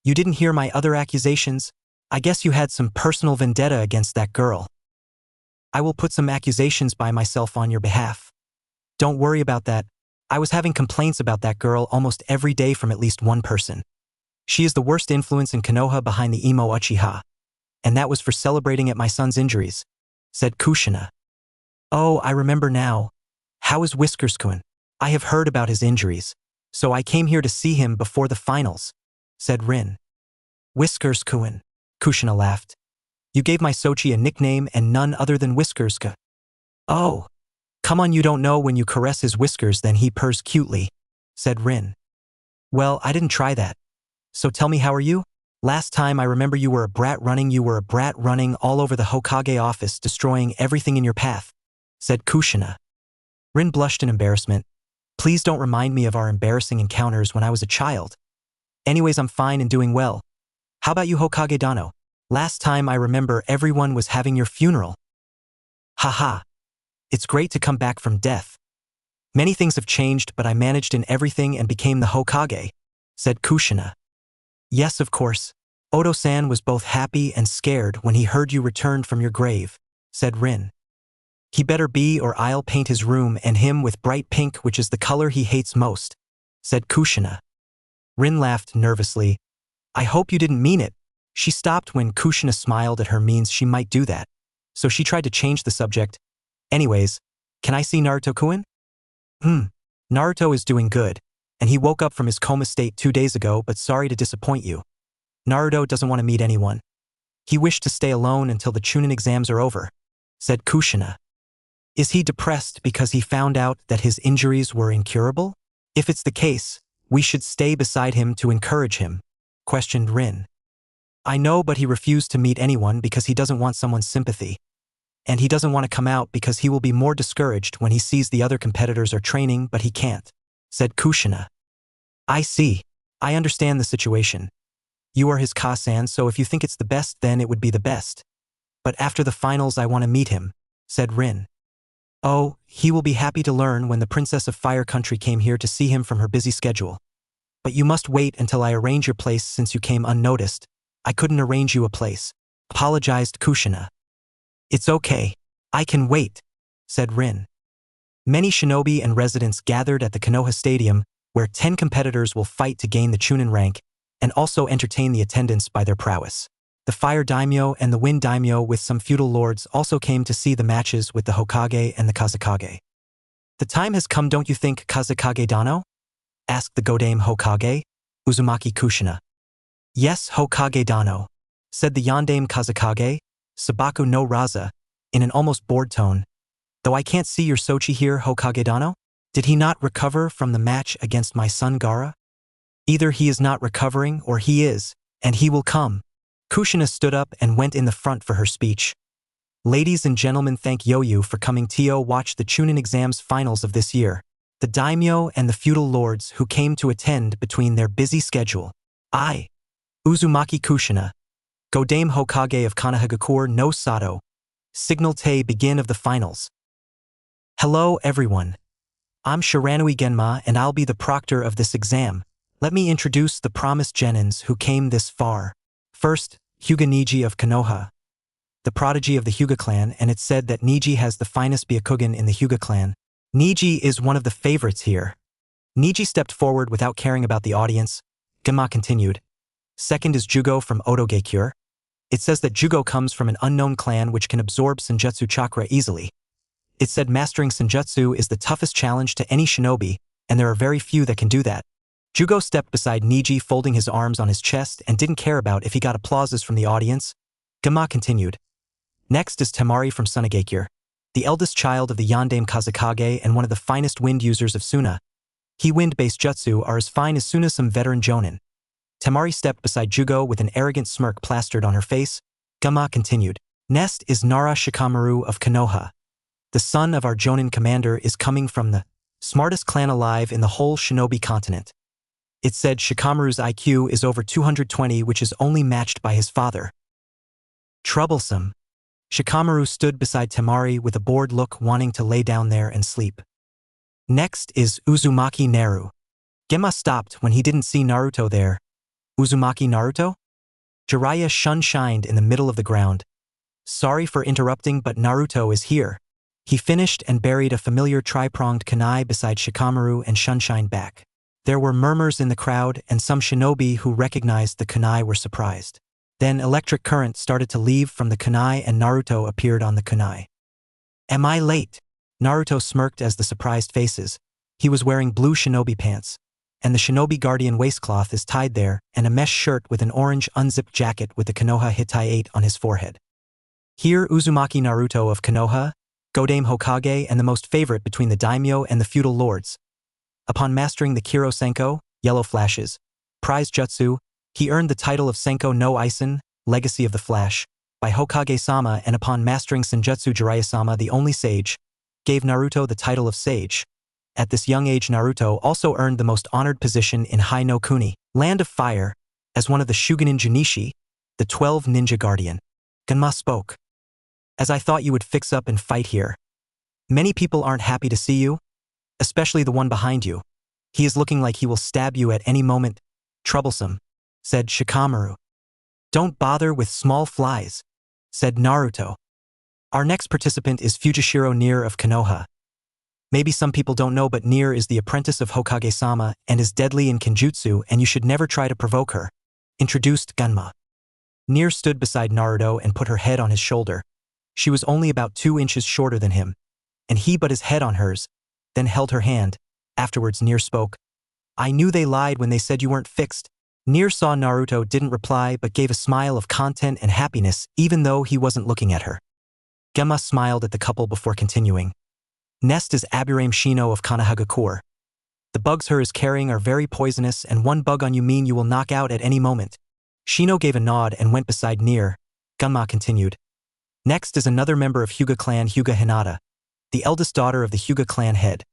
"You didn't hear my other accusations? I guess you had some personal vendetta against that girl. I will put some accusations by myself on your behalf. Don't worry about that. I was having complaints about that girl almost every day from at least one person. She is the worst influence in Konoha behind the emo Uchiha. And that was for celebrating at my son's injuries," said Kushina. "Oh, I remember now. How is Whiskers-kun? I have heard about his injuries, so I came here to see him before the finals," said Rin. "Whiskers-kun," Kushina laughed. "You gave my Sochi a nickname and none other than Whiskers-kun. Oh, come on, you don't know when you caress his whiskers then he purrs cutely," said Rin. "Well, I didn't try that. So tell me, how are you? Last time I remember you were a brat running all over the Hokage office, destroying everything in your path, said Kushina. Rin blushed in embarrassment. Please don't remind me of our embarrassing encounters when I was a child. Anyways, I'm fine and doing well. How about you, Hokage Dano? Last time I remember everyone was having your funeral. Haha. It's great to come back from death. Many things have changed, but I managed in everything and became the Hokage, said Kushina. Yes, of course. Oto-san was both happy and scared when he heard you returned from your grave, said Rin. He better be, or I'll paint his room and him with bright pink, which is the color he hates most, said Kushina. Rin laughed nervously. I hope you didn't mean it. She stopped when Kushina smiled at her means she might do that, so she tried to change the subject. Anyways, can I see Naruto-kun? Naruto is doing good, and he woke up from his coma state 2 days ago, but sorry to disappoint you. Naruto doesn't want to meet anyone. He wished to stay alone until the Chunin exams are over, said Kushina. Is he depressed because he found out that his injuries were incurable? If it's the case, we should stay beside him to encourage him, questioned Rin. I know, but he refused to meet anyone because he doesn't want someone's sympathy. And he doesn't want to come out because he will be more discouraged when he sees the other competitors are training, but he can't, said Kushina. I see. I understand the situation. You are his Ka-san, so if you think it's the best, then it would be the best. But after the finals I want to meet him, said Rin. Oh, he will be happy to learn when the Princess of Fire Country came here to see him from her busy schedule. But you must wait until I arrange your place since you came unnoticed. I couldn't arrange you a place, apologized Kushina. It's okay. I can wait, said Rin. Many shinobi and residents gathered at the Konoha Stadium, where 10 competitors will fight to gain the Chunin rank, and also entertain the attendants by their prowess. The Fire Daimyo and the Wind Daimyo with some feudal lords also came to see the matches with the Hokage and the Kazekage. The time has come, don't you think, Kazekage Dano? Asked the Godame Hokage, Uzumaki Kushina. Yes, Hokage Dano, said the Yondame Kazekage, Sabaku no Raza, in an almost bored tone. Though I can't see your Sochi here, Hokage Dano? Did he not recover from the match against my son Gaara? Either he is not recovering or he is, and he will come. Kushina stood up and went in the front for her speech. Ladies and gentlemen, thank Yoyu for coming to watch the Chunin exams finals of this year. The daimyo and the feudal lords who came to attend between their busy schedule. I, Uzumaki Kushina, Godame Hokage of Konohagakure no Sato, signal te begin of the finals. Hello everyone. I'm Shiranui Genma and I'll be the proctor of this exam. Let me introduce the promised genins who came this far. First, Hyuga Niji of Konoha, the prodigy of the Hyuga clan, and it's said that Niji has the finest Byakugan in the Hyuga clan. Niji is one of the favorites here. Niji stepped forward without caring about the audience. Genma continued. Second is Jugo from Otogekure. It says that Jugo comes from an unknown clan which can absorb Senjutsu chakra easily. It said mastering Senjutsu is the toughest challenge to any shinobi, and there are very few that can do that. Jugo stepped beside Niji, folding his arms on his chest, and didn't care about if he got applauses from the audience. Genma continued. Next is Temari from Sunagekure, the eldest child of the Yondame Kazekage and one of the finest wind users of Suna. He wind-based jutsu are as fine as Suna's some veteran jonin. Temari stepped beside Jugo with an arrogant smirk plastered on her face. Genma continued. Next is Nara Shikamaru of Konoha. The son of our jonin commander is coming from the smartest clan alive in the whole shinobi continent. It said Shikamaru's IQ is over 220, which is only matched by his father. Troublesome. Shikamaru stood beside Temari with a bored look, wanting to lay down there and sleep. Next is Uzumaki Naru. Genma stopped when he didn't see Naruto there. Uzumaki Naruto? Jiraiya shined in the middle of the ground. Sorry for interrupting, but Naruto is here. He finished and buried a familiar tri-pronged kunai beside Shikamaru and shined back. There were murmurs in the crowd, and some shinobi who recognized the kunai were surprised. Then electric current started to leave from the kunai and Naruto appeared on the kunai. Am I late? Naruto smirked as the surprised faces. He was wearing blue shinobi pants, and the shinobi guardian waistcloth is tied there, and a mesh shirt with an orange unzipped jacket with the Konoha Hitai 8 on his forehead. Here Uzumaki Naruto of Konoha, Godame Hokage and the most favorite between the daimyo and the feudal lords. Upon mastering the Kiro Senko, yellow flashes, prize jutsu, He earned the title of Senko no Isen, Legacy of the Flash, by Hokage-sama, and upon mastering Senjutsu Jiraiya-sama, the only sage, gave Naruto the title of Sage. At this young age, Naruto also earned the most honored position in Hai no Kuni, Land of Fire, as one of the Shugenin Junichi, the 12 Ninja Guardian. Ganma spoke. As I thought you would fix up and fight here. Many people aren't happy to see you, especially the one behind you. He is looking like he will stab you at any moment. Troublesome, said Shikamaru. Don't bother with small flies, said Naruto. Our next participant is Fujishiro Nier of Konoha. Maybe some people don't know, but Nier is the apprentice of Hokage-sama and is deadly in Kenjutsu, and you should never try to provoke her, introduced Ganma. Nier stood beside Naruto and put her head on his shoulder. She was only about 2 inches shorter than him, and he put his head on hers, then held her hand. Afterwards, Nier spoke. I knew they lied when they said you weren't fixed. Nier saw Naruto didn't reply but gave a smile of content and happiness even though he wasn't looking at her. Ganma smiled at the couple before continuing. Next is Aburame Shino of Konohagakure. The bugs her is carrying are very poisonous, and one bug on you mean you will knock out at any moment. Shino gave a nod and went beside Nier. Ganma continued. Next is another member of Hyuga clan, Hyuga Hinata, the eldest daughter of the Hyuga clan head.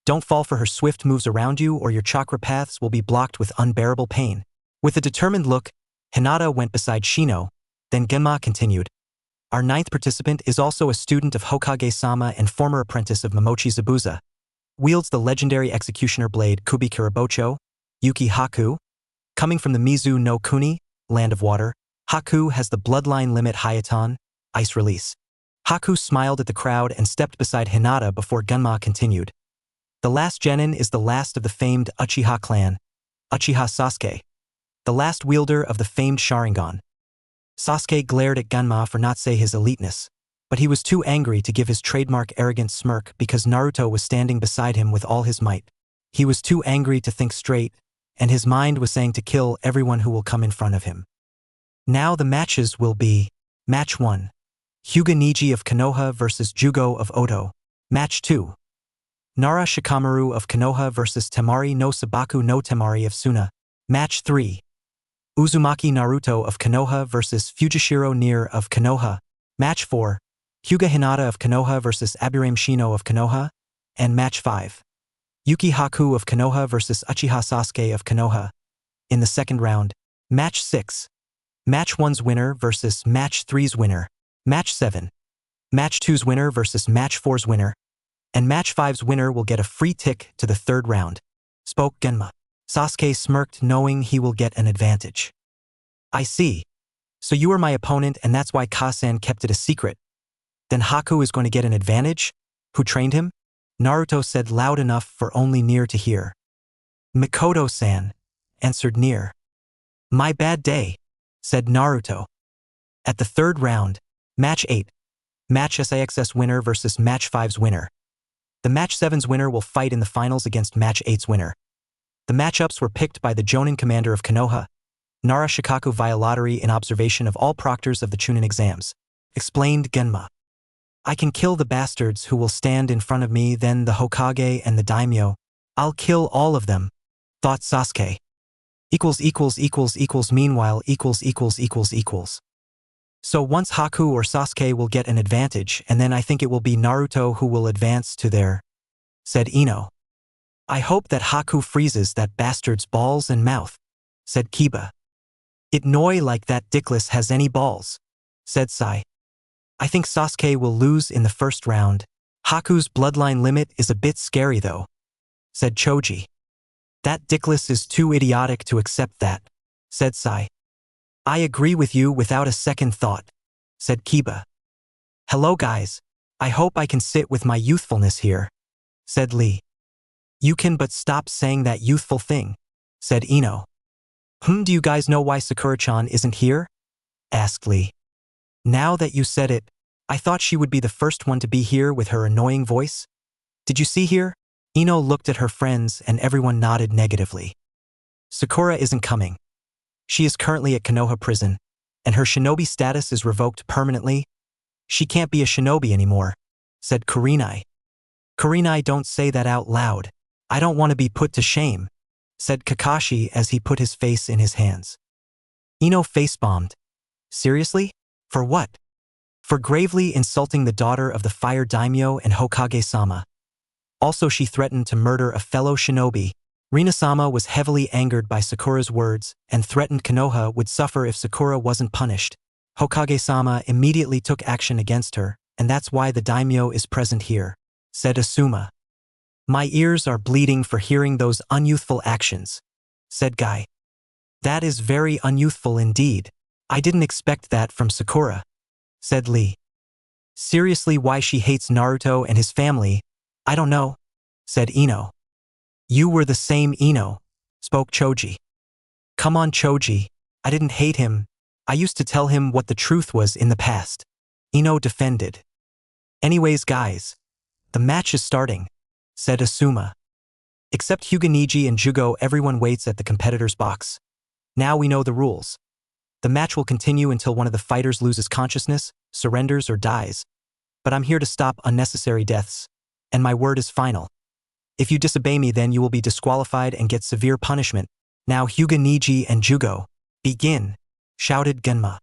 Don't fall for her swift moves around you or your chakra paths will be blocked with unbearable pain. With a determined look, Hinata went beside Shino, then Ganma continued. Our 9th participant is also a student of Hokage-sama and former apprentice of Momochi Zabuza. Wields the legendary executioner blade Kubi Kirabocho, Yuki Haku. Coming from the Mizu no Kuni, Land of Water, Haku has the bloodline limit Hayaton, Ice Release. Haku smiled at the crowd and stepped beside Hinata before Ganma continued. The last genin is the last of the famed Uchiha clan, Uchiha Sasuke, the last wielder of the famed Sharingan. Sasuke glared at Ganma for not say his eliteness, but he was too angry to give his trademark arrogant smirk because Naruto was standing beside him with all his might. He was too angry to think straight, and his mind was saying to kill everyone who will come in front of him. Now the matches will be: Match 1. Hyuga Niji of Konoha vs Jugo of Oto. Match 2. Nara Shikamaru of Konoha vs Temari no Sabaku no Temari of Suna. Match 3. Uzumaki Naruto of Konoha vs Fujishiro Nier of Konoha. Match 4. Hyuga Hinata of Konoha vs Aburame Shino of Konoha. And Match 5. Yuki Haku of Konoha vs Uchiha Sasuke of Konoha. In the second round. Match 6. Match 1's winner versus Match 3's winner. Match 7. Match 2's winner versus Match 4's winner. And Match 5's winner will get a free tick to the third round, spoke Ganma. Sasuke smirked, knowing he will get an advantage. I see. So you are my opponent and that's why Kasan kept it a secret. Then Haku is going to get an advantage? Who trained him? Naruto said loud enough for only Nier to hear. Mikoto-san, answered Nier. My bad day, said Naruto. At the third round, Match 8. Match 6's winner versus Match 5's winner. The Match 7's winner will fight in the finals against Match 8's winner. The matchups were picked by the Jonin commander of Konoha, Nara Shikaku via lottery in observation of all proctors of the Chunin exams, explained Ganma. I can kill the bastards who will stand in front of me, then the Hokage and the daimyo. I'll kill all of them, thought Sasuke. Meanwhile So once Haku or Sasuke will get an advantage, and then I think it will be Naruto who will advance to there, said Ino. I hope that Haku freezes that bastard's balls and mouth, said Kiba. It noi like that dickless has any balls, said Sai. I think Sasuke will lose in the first round. Haku's bloodline limit is a bit scary though, said Choji. That dickless is too idiotic to accept that, said Sai. I agree with you without a second thought, said Kiba. Hello guys, I hope I can sit with my youthfulness here, said Lee. You can, but stop saying that youthful thing, said Ino. Do you guys know why Sakura-chan isn't here? Asked Lee. Now that you said it, I thought she would be the first one to be here with her annoying voice. Did you see here? Ino looked at her friends and everyone nodded negatively. Sakura isn't coming. She is currently at Konoha prison, and her shinobi status is revoked permanently. She can't be a shinobi anymore, said Kurenai. Kurenai, don't say that out loud. I don't want to be put to shame, said Kakashi as he put his face in his hands. Ino face-bombed. Seriously? For what? For gravely insulting the daughter of the Fire Daimyo and Hokage-sama. Also, she threatened to murder a fellow shinobi. Rina-sama was heavily angered by Sakura's words and threatened Konoha would suffer if Sakura wasn't punished. Hokage-sama immediately took action against her, and that's why the daimyo is present here, said Asuma. My ears are bleeding for hearing those unyouthful actions, said Guy. That is very unyouthful indeed. I didn't expect that from Sakura, said Lee. Seriously, why she hates Naruto and his family, I don't know, said Ino. You were the same Ino, spoke Choji. Come on, Choji, I didn't hate him. I used to tell him what the truth was in the past. Ino defended. Anyways, guys, the match is starting, said Asuma. Except Hyuga Niji and Jugo, everyone waits at the competitor's box. Now we know the rules. The match will continue until one of the fighters loses consciousness, surrenders, or dies. But I'm here to stop unnecessary deaths, and my word is final. If you disobey me, then you will be disqualified and get severe punishment. Now Hyuga Niji and Jugo, begin, shouted Genma.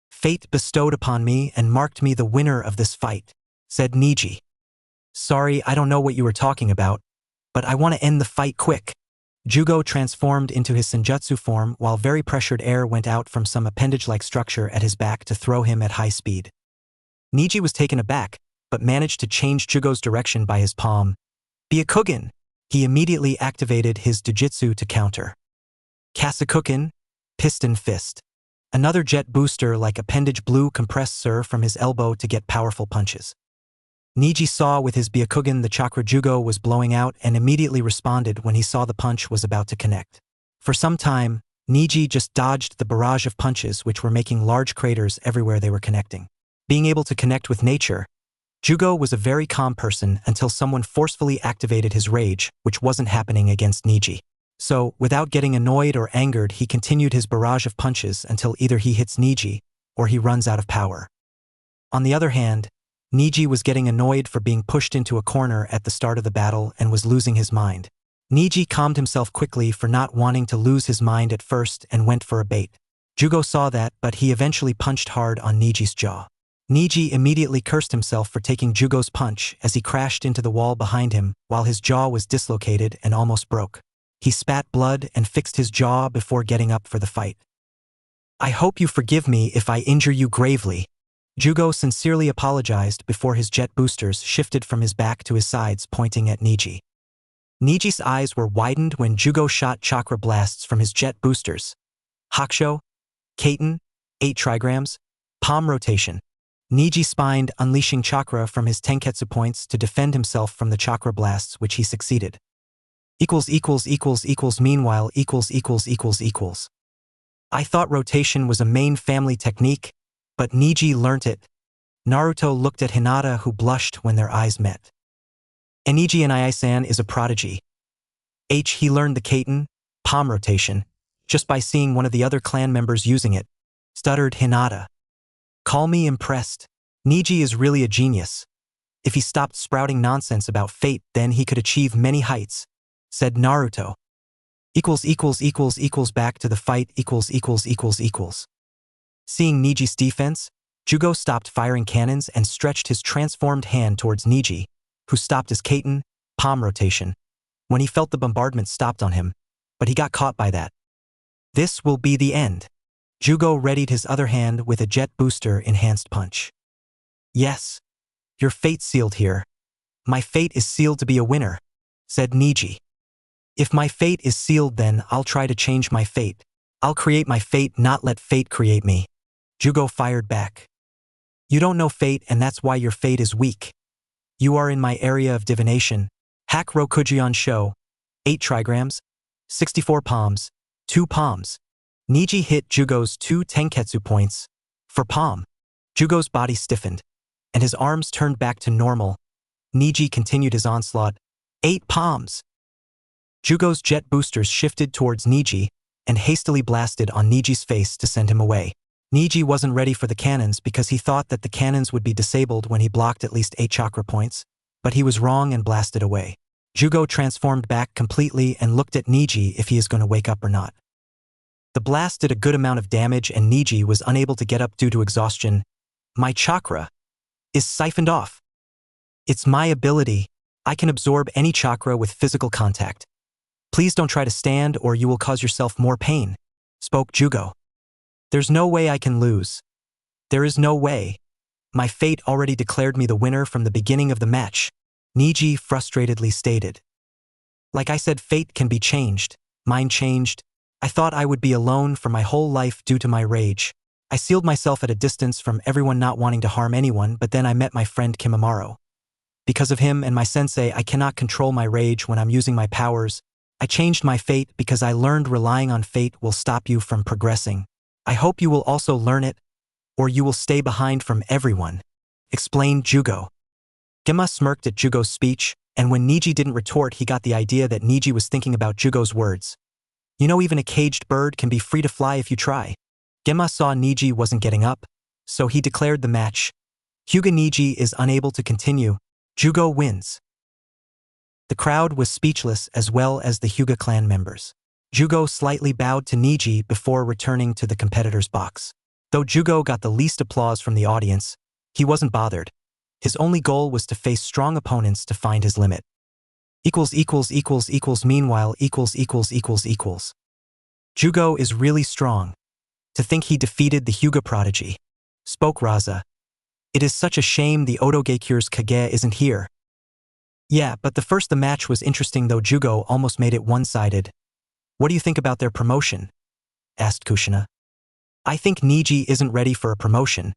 Fate bestowed upon me and marked me the winner of this fight, said Niji. Sorry, I don't know what you were talking about, but I want to end the fight quick. Jugo transformed into his senjutsu form while very pressured air went out from some appendage-like structure at his back to throw him at high speed. Niji was taken aback, but managed to change Jugo's direction by his palm. Byakugan! He immediately activated his Dojutsu to counter. Kasakuken, Piston Fist. Another jet booster like appendage blew compressed sur from his elbow to get powerful punches. Niji saw with his Byakugan the chakra Jugo was blowing out and immediately responded when he saw the punch was about to connect. For some time, Niji just dodged the barrage of punches which were making large craters everywhere they were connecting. Being able to connect with nature, Jugo was a very calm person until someone forcefully activated his rage, which wasn't happening against Niji. So, without getting annoyed or angered, he continued his barrage of punches until either he hits Niji or he runs out of power. On the other hand, Niji was getting annoyed for being pushed into a corner at the start of the battle and was losing his mind. Niji calmed himself quickly for not wanting to lose his mind at first and went for a bait. Jugo saw that, but he eventually punched hard on Niji's jaw. Niji immediately cursed himself for taking Jugo's punch as he crashed into the wall behind him while his jaw was dislocated and almost broke. He spat blood and fixed his jaw before getting up for the fight. I hope you forgive me if I injure you gravely. Jugo sincerely apologized before his jet boosters shifted from his back to his sides, pointing at Niji. Niji's eyes were widened when Jugo shot chakra blasts from his jet boosters. Hakusho, Kaiten, 8 trigrams, palm rotation. Niji spined, unleashing chakra from his tenketsu points to defend himself from the chakra blasts, which he succeeded. Meanwhile. I thought rotation was a main family technique, but Niji learnt it. Naruto looked at Hinata, who blushed when their eyes met. Niji and Ai-san is a prodigy. He learned the Kaiten, palm rotation, just by seeing one of the other clan members using it, stuttered Hinata. Call me impressed. Niji is really a genius. If he stopped sprouting nonsense about fate, then he could achieve many heights, said Naruto. Back to the fight. Seeing Niji's defense, Jugo stopped firing cannons and stretched his transformed hand towards Niji, who stopped his Kaiten, palm rotation, when he felt the bombardment stopped on him, but he got caught by that. This will be the end. Jugo readied his other hand with a jet booster enhanced punch. Yes. Your fate sealed here. My fate is sealed to be a winner, said Niji. If my fate is sealed, then I'll try to change my fate. I'll create my fate, not let fate create me. Jugo fired back. You don't know fate, and that's why your fate is weak. You are in my area of divination. Hack Rokujion Sho. 8 trigrams, 64 palms, 2 palms. Niji hit Jugo's 2 tenketsu points. For palm. Jugo's body stiffened, and his arms turned back to normal. Niji continued his onslaught. 8 palms. Jugo's jet boosters shifted towards Niji and hastily blasted on Niji's face to send him away. Niji wasn't ready for the cannons because he thought that the cannons would be disabled when he blocked at least 8 chakra points, but he was wrong and blasted away. Jugo transformed back completely and looked at Niji if he is going to wake up or not. The blast did a good amount of damage and Niji was unable to get up due to exhaustion. My chakra is siphoned off. It's my ability. I can absorb any chakra with physical contact. Please don't try to stand or you will cause yourself more pain, spoke Jugo. There's no way I can lose. There is no way. My fate already declared me the winner from the beginning of the match, Niji frustratedly stated. Like I said, fate can be changed. Mine changed. I thought I would be alone for my whole life due to my rage. I sealed myself at a distance from everyone, not wanting to harm anyone, but then I met my friend Kimimaro. Because of him and my sensei, I cannot control my rage when I'm using my powers. I changed my fate because I learned relying on fate will stop you from progressing. I hope you will also learn it, or you will stay behind from everyone, explained Jugo. Gemma smirked at Jugo's speech, and when Niji didn't retort, he got the idea that Niji was thinking about Jugo's words. You know, even a caged bird can be free to fly if you try. Gemma saw Niji wasn't getting up, so he declared the match. Hyuga Niji is unable to continue. Jugo wins. The crowd was speechless as well as the Hyuga clan members. Jugo slightly bowed to Niji before returning to the competitor's box. Though Jugo got the least applause from the audience, he wasn't bothered. His only goal was to face strong opponents to find his limit. Meanwhile, Jugo is really strong. To think he defeated the Hyuga prodigy, spoke Raza. It is such a shame the Otogekyu's Kage isn't here. Yeah, but the match was interesting, though Jugo almost made it one-sided. What do you think about their promotion? Asked Kushina. I think Niji isn't ready for a promotion,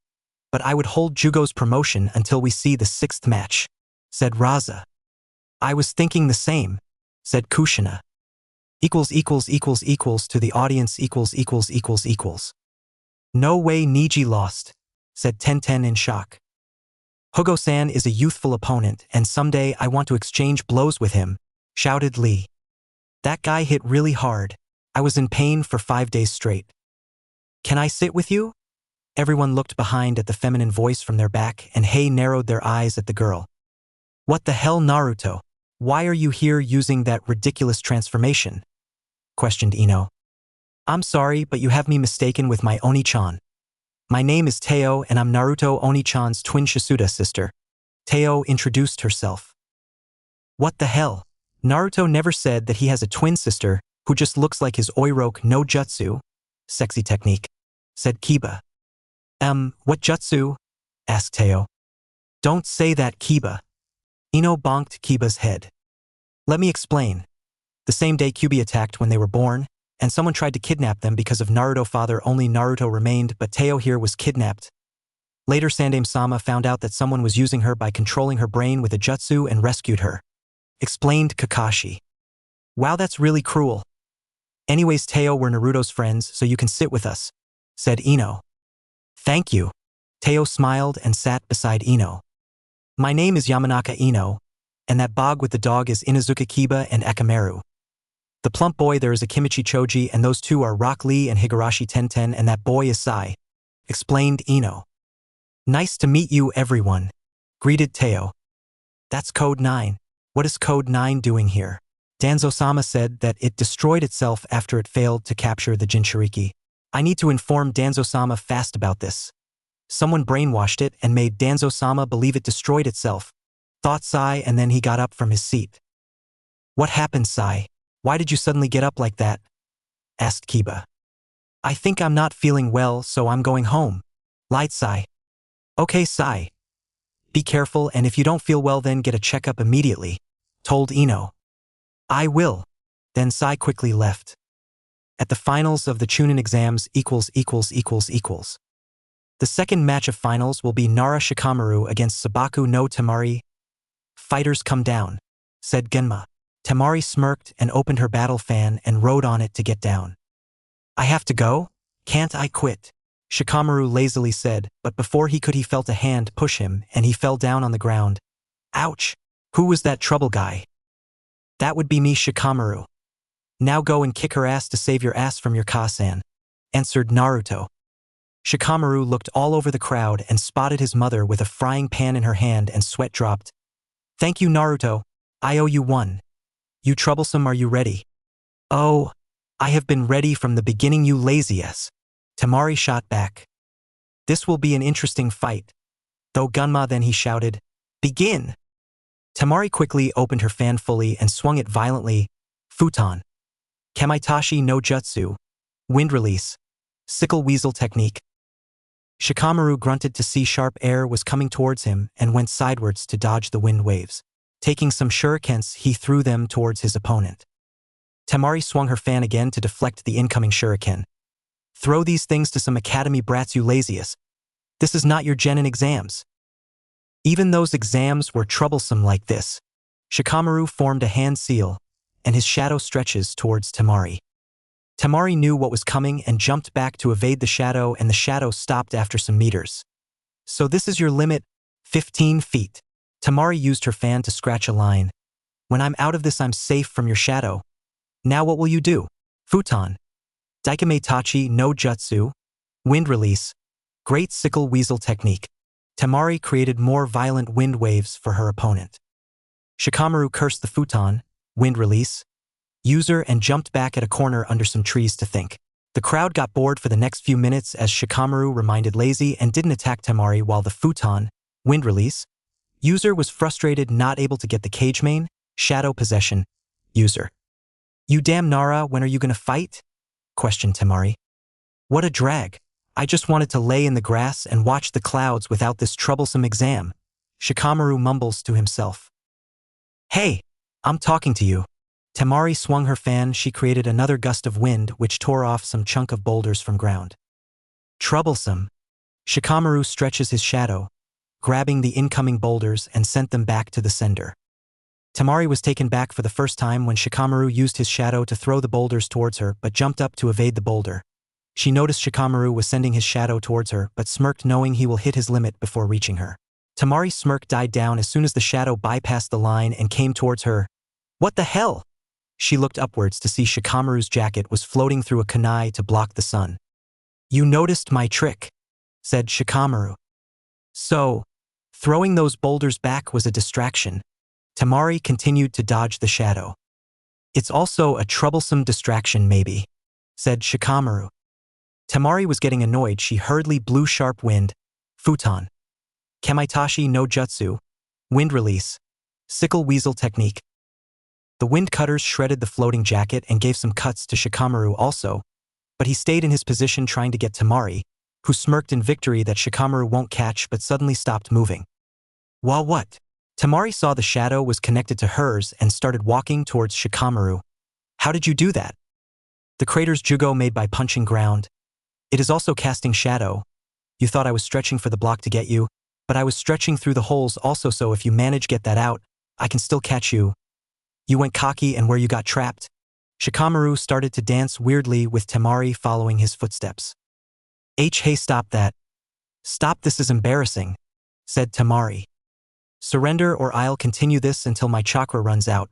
but I would hold Jugo's promotion until we see the 6th match, said Raza. I was thinking the same, said Kushina. To the audience No way Niji lost, said Tenten in shock. Hugo-san is a youthful opponent and someday I want to exchange blows with him, shouted Lee. That guy hit really hard. I was in pain for 5 days straight. Can I sit with you? Everyone looked behind at the feminine voice from their back and Hei narrowed their eyes at the girl. What the hell, Naruto? Why are you here using that ridiculous transformation? Questioned Ino. I'm sorry, but you have me mistaken with my Oni-chan. My name is Teo and I'm Naruto Oni-chan's twin Shisuda sister. Teo introduced herself. What the hell? Naruto never said that he has a twin sister who just looks like his Oiroke no Jutsu. Sexy technique, said Kiba. What jutsu? Asked Teo. Don't say that, Kiba. Ino bonked Kiba's head. Let me explain. The same day Kyuubi attacked when they were born, and someone tried to kidnap them because of Naruto father, only Naruto remained, but Teo here was kidnapped. Later Sandaime-sama found out that someone was using her by controlling her brain with a jutsu and rescued her. Explained Kakashi. Wow, that's really cruel. Anyways, Teo, we're Naruto's friends, so you can sit with us, said Ino. Thank you. Teo smiled and sat beside Ino. My name is Yamanaka Ino, and that bog with the dog is Inazuka Kiba and Akamaru. The plump boy there is Akimichi Choji, and those two are Rock Lee and Higurashi Tenten, and that boy is Sai, explained Ino. Nice to meet you, everyone, greeted Teo. That's Code 9. What is Code 9 doing here? Danzo-sama said that it destroyed itself after it failed to capture the Jinchuriki. I need to inform Danzo-sama fast about this. Someone brainwashed it and made Danzo-sama believe it destroyed itself, thought Sai, and then he got up from his seat. What happened, Sai? Why did you suddenly get up like that? Asked Kiba. I think I'm not feeling well, so I'm going home, lied Sai. Okay, Sai. Be careful, and if you don't feel well then get a checkup immediately, told Ino. I will. Then Sai quickly left. At the finals of the Chunin exams The second match of finals will be Nara Shikamaru against Sabaku no Tamari. Fighters come down, said Genma. Tamari smirked and opened her battle fan and rode on it to get down. I have to go? Can't I quit? Shikamaru lazily said, but before he could he felt a hand push him and he fell down on the ground. Ouch! Who was that trouble guy? That would be me, Shikamaru. Now go and kick her ass to save your ass from your Ka-san, answered Naruto. Shikamaru looked all over the crowd and spotted his mother with a frying pan in her hand and sweat dropped. Thank you, Naruto. I owe you one. You troublesome, are you ready? Oh, I have been ready from the beginning, you lazy ass. Temari shot back. This will be an interesting fight. Though Gunma, then he shouted, begin! Temari quickly opened her fan fully and swung it violently. Futon. Kamaitachi no Jutsu. Wind release. Sickle weasel technique. Shikamaru grunted to see sharp air was coming towards him and went sidewards to dodge the wind waves. Taking some shurikens, he threw them towards his opponent. Temari swung her fan again to deflect the incoming shuriken. Throw these things to some academy brats, you laziest. This is not your genin exams. Even those exams were troublesome like this. Shikamaru formed a hand seal, and his shadow stretches towards Temari. Temari knew what was coming and jumped back to evade the shadow, and the shadow stopped after some meters. So this is your limit, 15 feet. Temari used her fan to scratch a line. When I'm out of this, I'm safe from your shadow. Now what will you do? Futon. Daikameitachi no Jutsu. Wind release. Great sickle weasel technique. Temari created more violent wind waves for her opponent. Shikamaru cursed the futon, wind release, user and jumped back at a corner under some trees to think. The crowd got bored for the next few minutes as Shikamaru remained lazy and didn't attack Temari, while the futon, wind release, user was frustrated, not able to get the cage main, shadow possession, user. You damn Nara, when are you gonna fight? Questioned Temari. What a drag. I just wanted to lay in the grass and watch the clouds without this troublesome exam. Shikamaru mumbles to himself. Hey, I'm talking to you. Temari swung her fan. She created another gust of wind which tore off some chunk of boulders from ground. Troublesome. Shikamaru stretches his shadow, grabbing the incoming boulders and sent them back to the sender. Temari was taken back for the first time when Shikamaru used his shadow to throw the boulders towards her but jumped up to evade the boulder. She noticed Shikamaru was sending his shadow towards her but smirked, knowing he will hit his limit before reaching her. Temari's smirk died down as soon as the shadow bypassed the line and came towards her. What the hell? She looked upwards to see Shikamaru's jacket was floating through a kunai to block the sun. You noticed my trick, said Shikamaru. So, throwing those boulders back was a distraction. Temari continued to dodge the shadow. It's also a troublesome distraction maybe, said Shikamaru. Temari was getting annoyed. She hurriedly blew sharp wind, futon. Kamaitachi no Jutsu, wind release, sickle weasel technique. The wind cutters shredded the floating jacket and gave some cuts to Shikamaru also, but he stayed in his position trying to get Temari, who smirked in victory that Shikamaru won't catch but suddenly stopped moving. While what? Temari saw the shadow was connected to hers and started walking towards Shikamaru. How did you do that? The crater's jugo made by punching ground. It is also casting shadow. You thought I was stretching for the block to get you, but I was stretching through the holes also, so if you manage get that out, I can still catch you. You went cocky and where you got trapped. Shikamaru started to dance weirdly with Temari following his footsteps. Hey, stop that. Stop, this is embarrassing, said Temari. Surrender or I'll continue this until my chakra runs out.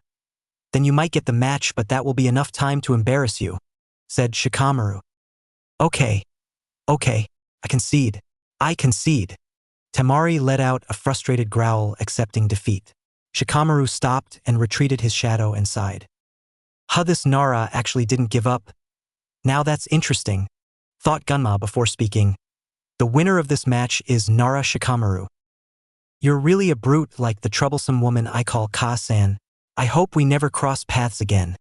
Then you might get the match, but that will be enough time to embarrass you, said Shikamaru. Okay, I concede. Temari let out a frustrated growl, accepting defeat. Shikamaru stopped and retreated his shadow and sighed. This Nara actually didn't give up. Now that's interesting, thought Gunma before speaking. The winner of this match is Nara Shikamaru. You're really a brute like the troublesome woman I call Ka-san. I hope we never cross paths again,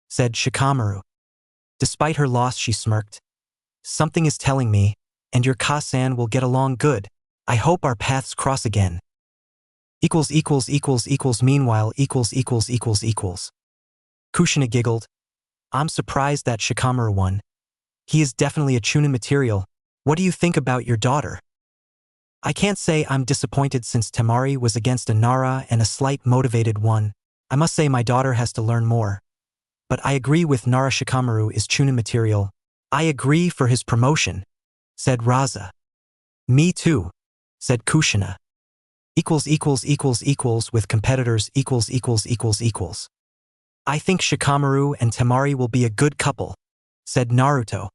said Shikamaru. Despite her loss, she smirked. Something is telling me, and your Ka-san will get along good. I hope our paths cross again. Meanwhile Kushina giggled. I'm surprised that Shikamaru won. He is definitely a Chunin material. What do you think about your daughter? I can't say I'm disappointed since Temari was against a Nara and a slight motivated one. I must say my daughter has to learn more. But I agree with Nara. Shikamaru is Chunin material. I agree for his promotion, said Raza. Me too, said Kushina. With competitors I think Shikamaru and Temari will be a good couple, said Naruto.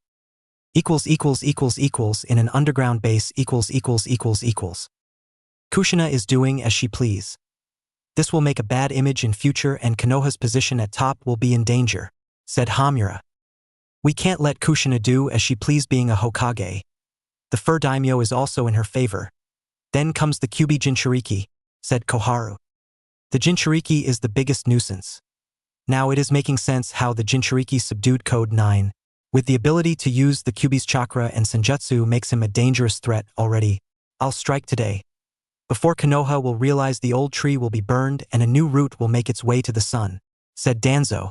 In an underground base Kushina is doing as she please. This will make a bad image in future and Konoha's position at top will be in danger, said Hamura. We can't let Kushina do as she please being a Hokage. The fur daimyo is also in her favor. Then comes the Kyuubi Jinchuriki, said Koharu. The Jinchuriki is the biggest nuisance. Now it is making sense how the Jinchuriki subdued Code 9. With the ability to use the Kyuubi's chakra and senjutsu makes him a dangerous threat already. I'll strike today. Before Konoha will realize the old tree will be burned and a new root will make its way to the sun, said Danzo.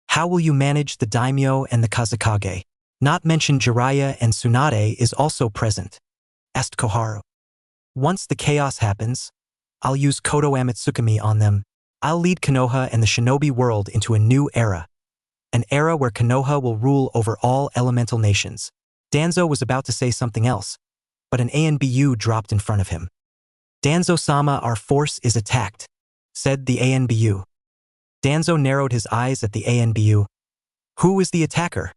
How will you manage the daimyo and the Kazekage? Not mention Jiraiya and Tsunade is also present, asked Koharu. Once the chaos happens, I'll use Kodo Amatsukami on them. I'll lead Konoha and the shinobi world into a new era. An era where Konoha will rule over all elemental nations. Danzo was about to say something else, but an ANBU dropped in front of him. Danzo-sama, our force is attacked, said the ANBU. Danzo narrowed his eyes at the ANBU. Who is the attacker?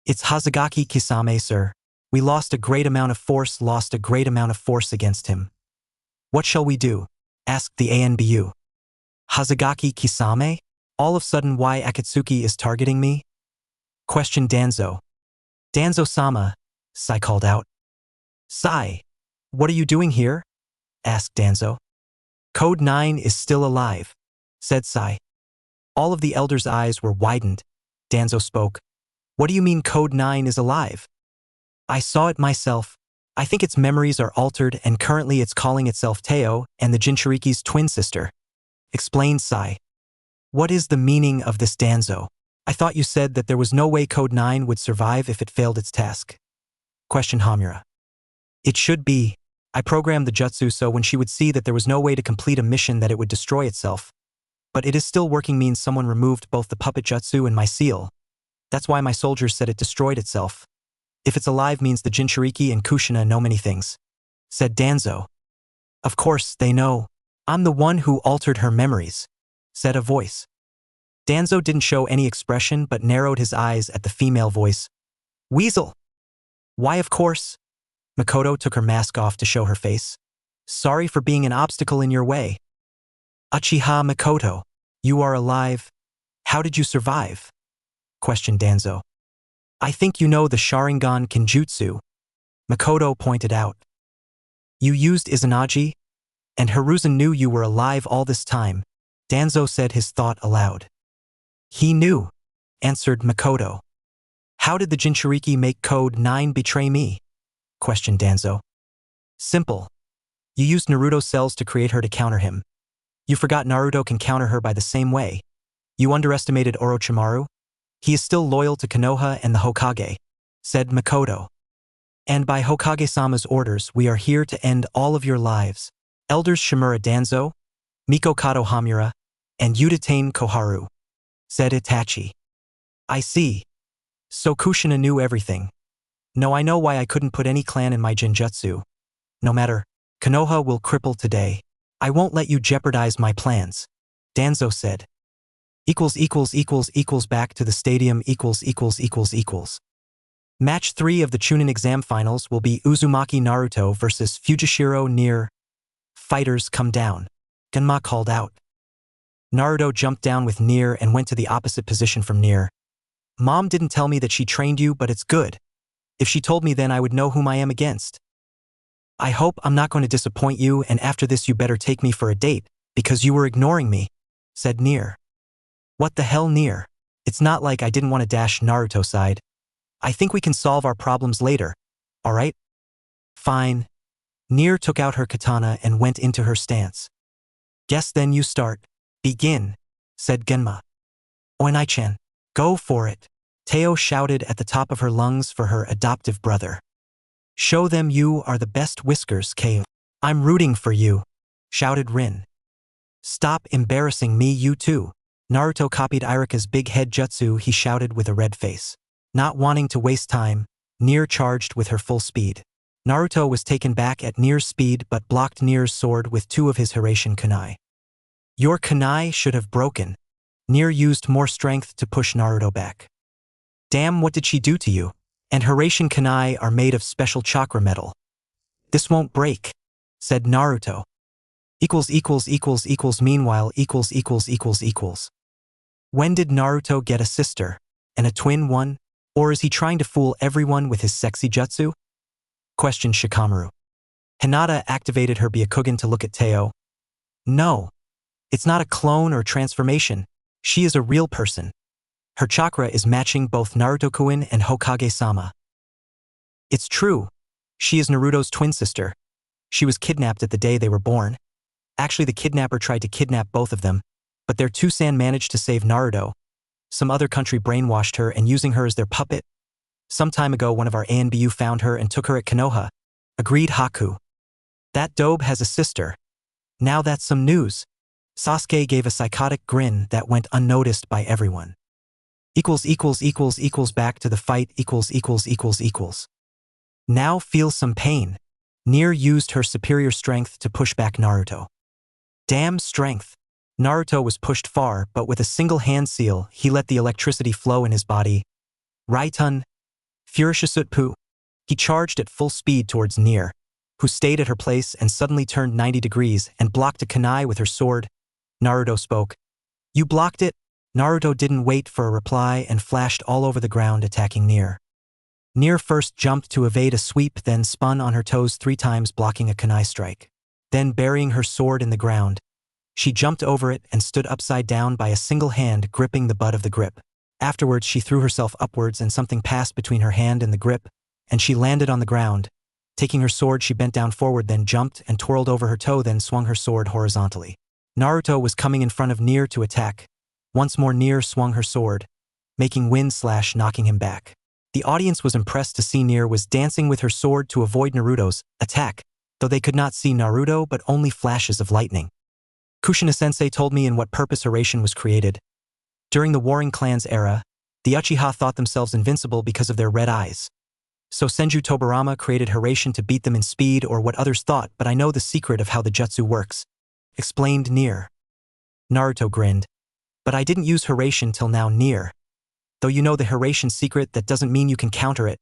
It's Hazagaki Kisame, sir. We lost a great amount of force against him. What shall we do? Asked the ANBU. Hazagaki Kisame? All of a sudden why Akatsuki is targeting me? Questioned Danzo. Danzo-sama, Sai called out. Sai, what are you doing here? Asked Danzo. Code 9 is still alive, said Sai. All of the elders' eyes were widened. Danzo spoke. What do you mean Code 9 is alive? I saw it myself. I think its memories are altered and currently it's calling itself Teo and the Jinchuriki's twin sister, explained Sai. What is the meaning of this, Danzo? I thought you said that there was no way Code 9 would survive if it failed its task, questioned Hamura. It should be. I programmed the jutsu so when she would see that there was no way to complete a mission that it would destroy itself. But it is still working means someone removed both the puppet jutsu and my seal. That's why my soldiers said it destroyed itself. If it's alive means the Jinchuriki and Kushina know many things, said Danzo. Of course, they know. I'm the one who altered her memories, said a voice. Danzo didn't show any expression but narrowed his eyes at the female voice. Weasel! Why, of course. Makoto took her mask off to show her face. Sorry for being an obstacle in your way. Uchiha Makoto, you are alive. How did you survive? Questioned Danzo. I think you know the Sharingan Kenjutsu, Makoto pointed out. You used Izanagi? And Hiruzen knew you were alive all this time, Danzo said his thought aloud. He knew, answered Makoto. How did the Jinchuriki make Code 9 betray me? Questioned Danzo. Simple. You used Naruto's cells to create her to counter him. You forgot Naruto can counter her by the same way. You underestimated Orochimaru? He is still loyal to Konoha and the Hokage, said Makoto. And by Hokage-sama's orders, we are here to end all of your lives. Elders Shimura Danzo, Miko Kato Hamura, and Udatain Koharu, said Itachi. I see. So Kushina knew everything. No, I know why I couldn't put any clan in my Genjutsu. No matter, Konoha will cripple today. I won't let you jeopardize my plans, Danzo said. Back to the stadium Match 3 of the Chunin exam finals will be Uzumaki Naruto versus Fujishiro Nier. Fighters come down, Genma called out. Naruto jumped down with Nier and went to the opposite position from Nier. Mom didn't tell me that she trained you, but it's good. If she told me then I would know whom I am against. I hope I'm not going to disappoint you and after this you better take me for a date, because you were ignoring me, said Nier. What the hell, Nier? It's not like I didn't want to dash Naruto's side. I think we can solve our problems later, alright? Fine. Nier took out her katana and went into her stance. Guess then you start. Begin, said Genma. Oinai-chan, go for it, Teo shouted at the top of her lungs for her adoptive brother. Show them you are the best, Whiskers K. I'm rooting for you, shouted Rin. Stop embarrassing me, you too. Naruto copied Irika's big head jutsu, he shouted with a red face. Not wanting to waste time, Nier charged with her full speed. Naruto was taken back at Nier's speed but blocked Nier's sword with 2 of his Hiraishin kunai. Your kunai should have broken. Nier used more strength to push Naruto back. Damn, what did she do to you? And Hiraishin kunai are made of special chakra metal. This won't break, said Naruto. Meanwhile. When did Naruto get a sister? And a twin one? Or is he trying to fool everyone with his sexy jutsu? Questioned Shikamaru. Hinata activated her Byakugan to look at Teo. No. It's not a clone or transformation. She is a real person. Her chakra is matching both Naruto-kun and Hokage-sama. It's true. She is Naruto's twin sister. She was kidnapped at the day they were born. Actually, the kidnapper tried to kidnap both of them, but their Tusan managed to save Naruto. Some other country brainwashed her and using her as their puppet. Some time ago, one of our ANBU found her and took her at Konoha. Agreed Haku. That dobe has a sister. Now that's some news. Sasuke gave a psychotic grin that went unnoticed by everyone. Back to the fight. Now feel some pain. Nier used her superior strength to push back Naruto. Damn strength. Naruto was pushed far, but with a single hand seal, he let the electricity flow in his body. Raitun. Furishasutpu. He charged at full speed towards Nier, who stayed at her place and suddenly turned 90 degrees and blocked a kunai with her sword. Naruto spoke. You blocked it? Naruto didn't wait for a reply and flashed all over the ground attacking Nier. Nier first jumped to evade a sweep, then spun on her toes 3 times blocking a kunai strike. Then burying her sword in the ground, she jumped over it and stood upside down by a single hand gripping the butt of the grip. Afterwards she threw herself upwards and something passed between her hand and the grip, and she landed on the ground. Taking her sword she bent down forward, then jumped and twirled over her toe, then swung her sword horizontally. Naruto was coming in front of Nier to attack. Once more Nier swung her sword, making wind/knocking him back. The audience was impressed to see Nier was dancing with her sword to avoid Naruto's attack, though they could not see Naruto but only flashes of lightning. Kushina-sensei told me in what purpose Hiraishin was created. During the Warring Clans era, the Uchiha thought themselves invincible because of their red eyes. So Senju Tobarama created Hiraishin to beat them in speed or what others thought, but I know the secret of how the jutsu works. Explained Nier. Naruto grinned. But I didn't use Hiraishin till now, Nier. Though you know the Hiraishin secret, that doesn't mean you can counter it.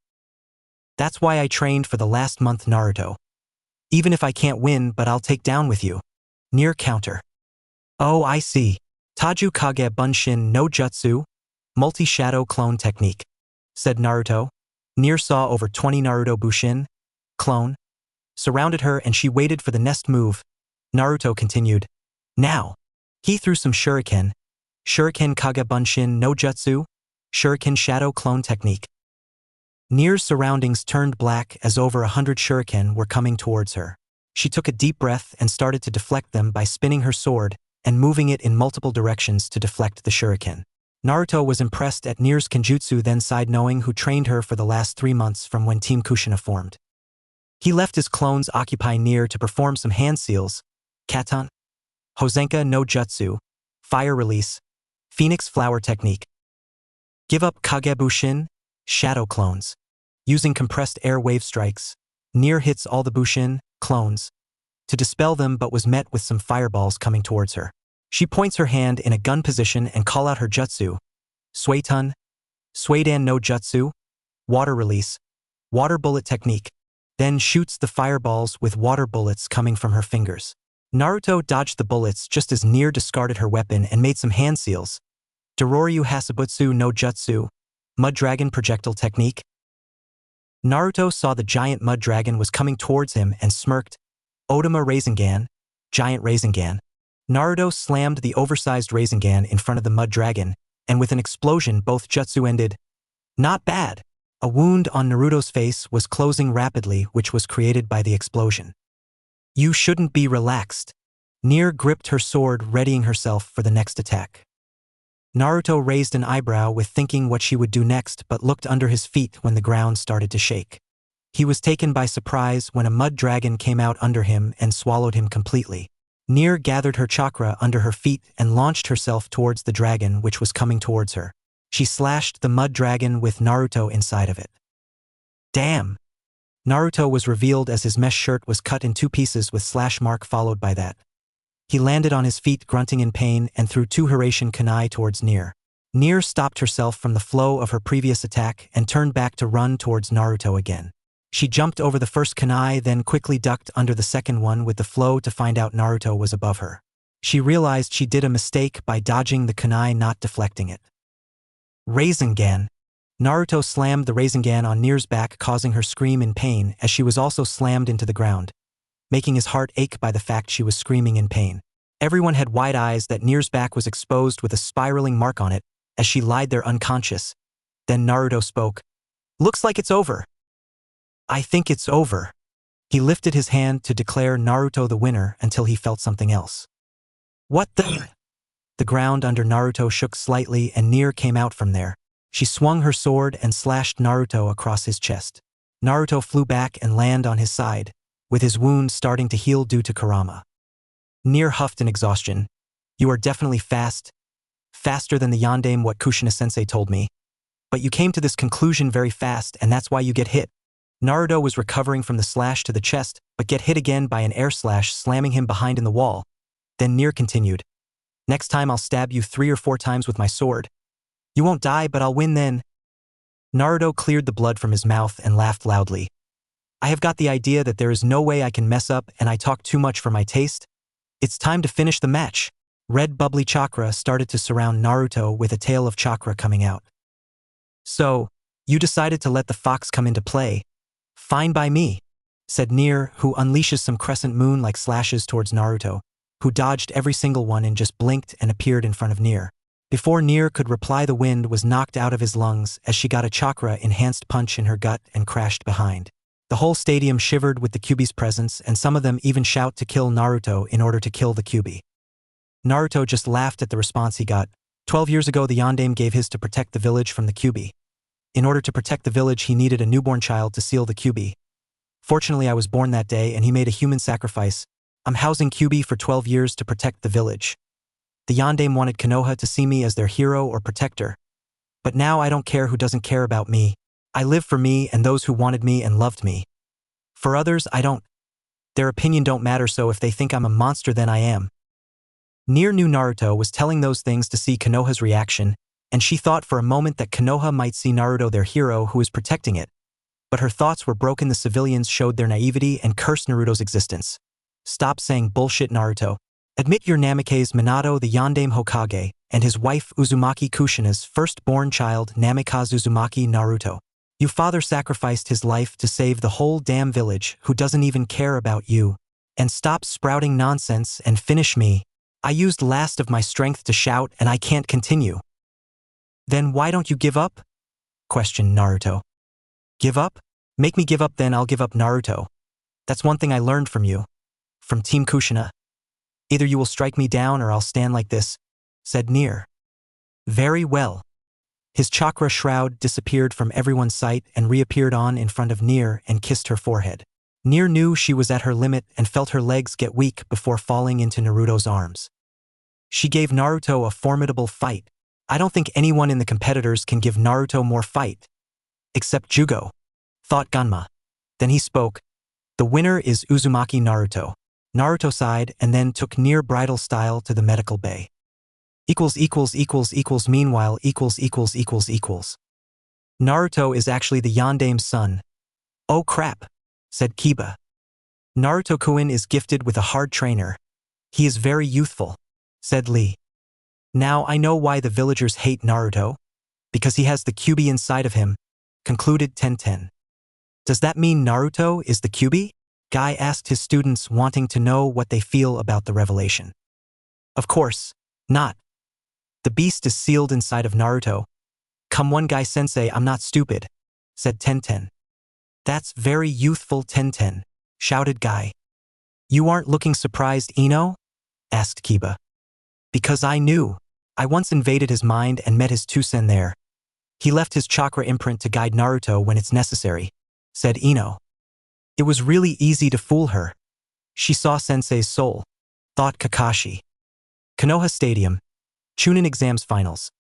That's why I trained for the last month, Naruto. Even if I can't win, but I'll take down with you. Nier counter. Oh, I see. Taju Kage Bunshin no Jutsu, multi-shadow clone technique, said Naruto. Nier saw over 20 Naruto Bushin, clone, surrounded her and she waited for the next move. Naruto continued. Now. He threw some shuriken. Shuriken Kage Bunshin no Jutsu, shuriken shadow clone technique. Nier's surroundings turned black as over 100 shuriken were coming towards her. She took a deep breath and started to deflect them by spinning her sword and moving it in multiple directions to deflect the shuriken. Naruto was impressed at Nier's kenjutsu, then sighed, knowing who trained her for the last 3 months from when Team Kushina formed. He left his clones occupy Nier to perform some hand seals, Katan, Hozenka no Jutsu, fire release, phoenix flower technique. Give up Kagebushin, shadow clones. Using compressed air wave strikes, Nier hits all the Bushin, clones, to dispel them, but was met with some fireballs coming towards her. She points her hand in a gun position and call out her jutsu, Suitun, Suidan no Jutsu, water release, water bullet technique, then shoots the fireballs with water bullets coming from her fingers. Naruto dodged the bullets just as Nier discarded her weapon and made some hand seals, Dororyu Hasabutsu no Jutsu, mud dragon projectile technique. Naruto saw the giant mud dragon was coming towards him and smirked, Odama Rasengan, giant Rasengan. Naruto slammed the oversized Rasengan in front of the mud dragon, and with an explosion both jutsu ended. Not bad. A wound on Naruto's face was closing rapidly, which was created by the explosion. You shouldn't be relaxed. Nier gripped her sword, readying herself for the next attack. Naruto raised an eyebrow with thinking what she would do next, but looked under his feet when the ground started to shake. He was taken by surprise when a mud dragon came out under him and swallowed him completely. Nier gathered her chakra under her feet and launched herself towards the dragon, which was coming towards her. She slashed the mud dragon with Naruto inside of it. Damn! Naruto was revealed as his mesh shirt was cut in 2 pieces with slash mark followed by that. He landed on his feet grunting in pain and threw 2 Hiraishin kunai towards Nier. Nier stopped herself from the flow of her previous attack and turned back to run towards Naruto again. She jumped over the first kunai, then quickly ducked under the second one with the flow to find out Naruto was above her. She realized she did a mistake by dodging the kunai, not deflecting it. Rasengan. Naruto slammed the Rasengan on Nier's back, causing her scream in pain as she was also slammed into the ground, making his heart ache by the fact she was screaming in pain. Everyone had wide eyes that Nier's back was exposed with a spiraling mark on it as she lied there unconscious. Then Naruto spoke. "Looks like it's over." "I think it's over." He lifted his hand to declare Naruto the winner until he felt something else. "What the?" The ground under Naruto shook slightly and Nier came out from there. She swung her sword and slashed Naruto across his chest. Naruto flew back and landed on his side, with his wound starting to heal due to Kurama. Nier huffed in exhaustion. "You are definitely fast. Faster than the Yondaime what Kushina-sensei told me. But you came to this conclusion very fast and that's why you get hit." Naruto was recovering from the slash to the chest, but get hit again by an air slash slamming him behind in the wall. Then Nier continued. "Next time I'll stab you 3 or 4 times with my sword. You won't die, but I'll win then." Naruto cleared the blood from his mouth and laughed loudly. "I have got the idea that there is no way I can mess up and I talk too much for my taste. It's time to finish the match." Red bubbly chakra started to surround Naruto with a tail of chakra coming out. "So, you decided to let the fox come into play. Fine by me," said Nier, who unleashes some crescent moon-like slashes towards Naruto, who dodged every single one and just blinked and appeared in front of Nier. Before Nier could reply, the wind was knocked out of his lungs as she got a chakra-enhanced punch in her gut and crashed behind. The whole stadium shivered with the Kyuubi's presence and some of them even shout to kill Naruto in order to kill the Kyuubi. Naruto just laughed at the response he got. 12 years ago the Yondaime gave his to protect the village from the Kyuubi. In order to protect the village he needed a newborn child to seal the Kyuubi. Fortunately I was born that day and he made a human sacrifice. I'm housing Kyuubi for 12 years to protect the village. The Yondaime wanted Konoha to see me as their hero or protector. But now I don't care who doesn't care about me. I live for me and those who wanted me and loved me. For others, I don't. Their opinion don't matter, so if they think I'm a monster then I am." Nier knew Naruto was telling those things to see Konoha's reaction, and she thought for a moment that Konoha might see Naruto their hero who is protecting it. But her thoughts were broken. The civilians showed their naivety and cursed Naruto's existence. "Stop saying bullshit, Naruto. Admit your Namikaze Minato the Yondaime Hokage, and his wife Uzumaki Kushina's firstborn child Namikaze Uzumaki Naruto. Your father sacrificed his life to save the whole damn village who doesn't even care about you. And stop sprouting nonsense and finish me. I used last of my strength to shout and I can't continue." "Then why don't you give up?" questioned Naruto. "Give up? Make me give up, then I'll give up, Naruto. That's one thing I learned from you. From Team Kushina. Either you will strike me down or I'll stand like this," said Nier. "Very well." His chakra shroud disappeared from everyone's sight and reappeared in front of Nier and kissed her forehead. Nier knew she was at her limit and felt her legs get weak before falling into Naruto's arms. She gave Naruto a formidable fight. I don't think anyone in the competitors can give Naruto more fight. Except Jugo, thought Ganma. Then he spoke. "The winner is Uzumaki Naruto." Naruto sighed and then took Nier bridal style to the medical bay. Meanwhile Naruto is actually the Yondaime's son. "Oh crap," said Kiba. "Naruto-kun is gifted with a hard trainer. He is very youthful," said Lee. "Now I know why the villagers hate Naruto. Because he has the Kyuubi inside of him," concluded Tenten. "Does that mean Naruto is the Kyuubi?" Guy asked his students, wanting to know what they feel about the revelation. "Of course not. The beast is sealed inside of Naruto. Come on, Guy-sensei, I'm not stupid," said Tenten. "That's very youthful, Tenten," shouted Guy. "You aren't looking surprised, Ino?" asked Kiba. "Because I knew. I once invaded his mind and met his Tusen there. He left his chakra imprint to guide Naruto when it's necessary," said Ino. "It was really easy to fool her. She saw Sensei's soul," thought Kakashi. Konoha Stadium. Chunin exams finals.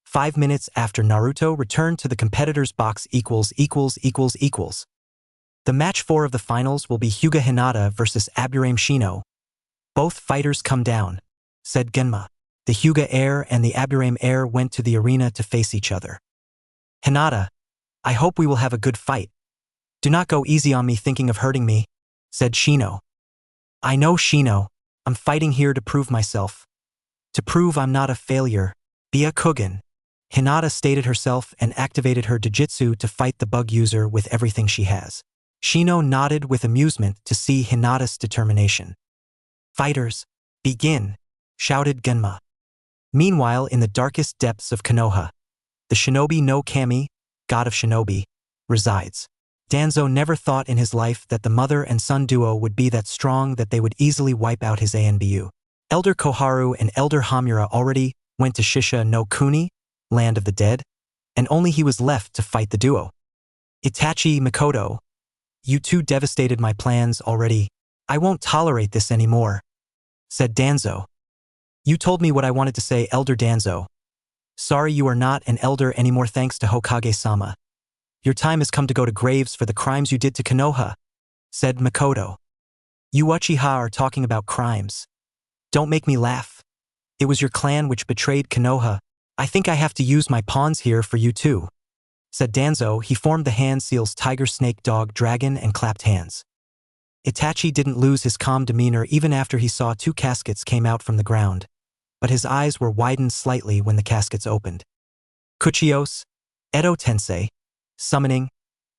5 minutes after Naruto returned to the competitors' box. The match 4 of the finals will be Hyuga Hinata versus Aburame Shino. "Both fighters come down," said Genma. The Hyuga heir and the Aburame heir went to the arena to face each other. "Hinata, I hope we will have a good fight. Do not go easy on me thinking of hurting me," said Shino. "I know, Shino. I'm fighting here to prove myself. To prove I'm not a failure. Byakugan," Hinata stated herself and activated her Dojutsu to fight the bug user with everything she has. Shino nodded with amusement to see Hinata's determination. "Fighters, begin!" shouted Genma. Meanwhile, in the darkest depths of Konoha, the shinobi no Kami, god of shinobi, resides. Danzo never thought in his life that the mother and son duo would be that strong that they would easily wipe out his ANBU. Elder Koharu and Elder Hamura already went to Shisha no Kuni, land of the dead, and only he was left to fight the duo. "Itachi, Mikoto, you two devastated my plans already. I won't tolerate this anymore," said Danzo. "You told me what I wanted to say, Elder Danzo. Sorry you are not an elder anymore thanks to Hokage-sama. Your time has come to go to graves for the crimes you did to Konoha," said Mikoto. "You Uchiha are talking about crimes. Don't make me laugh. It was your clan which betrayed Konoha. I think I have to use my pawns here for you too," said Danzo. He formed the hand seals tiger, snake, dog, dragon, and clapped hands. Itachi didn't lose his calm demeanor even after he saw two caskets came out from the ground, but his eyes were widened slightly when the caskets opened. "Kuchios, Edo Tensei, summoning,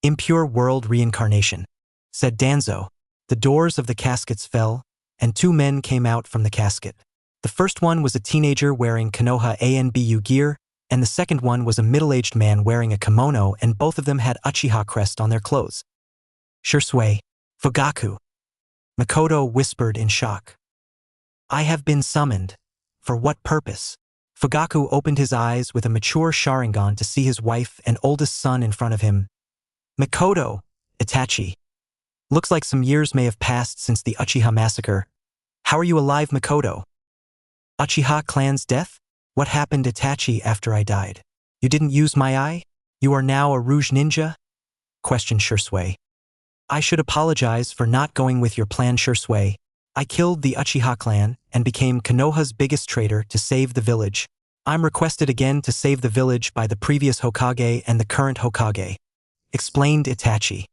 impure world reincarnation," said Danzo. The doors of the caskets fell, and two men came out from the casket. The first one was a teenager wearing Konoha ANBU gear, and the second one was a middle-aged man wearing a kimono, and both of them had Uchiha crest on their clothes. "Shursui, Fugaku," Mikoto whispered in shock. "I have been summoned. For what purpose?" Fugaku opened his eyes with a mature Sharingan to see his wife and oldest son in front of him. "Mikoto, Itachi. Looks like some years may have passed since the Uchiha massacre. How are you alive, Mikoto?" "Uchiha clan's death? What happened, Itachi, after I died? You didn't use my eye? You are now a Rouge Ninja?" questioned Shursui. "I should apologize for not going with your plan, Shursui. I killed the Uchiha clan and became Konoha's biggest traitor to save the village. I'm requested again to save the village by the previous Hokage and the current Hokage," explained Itachi.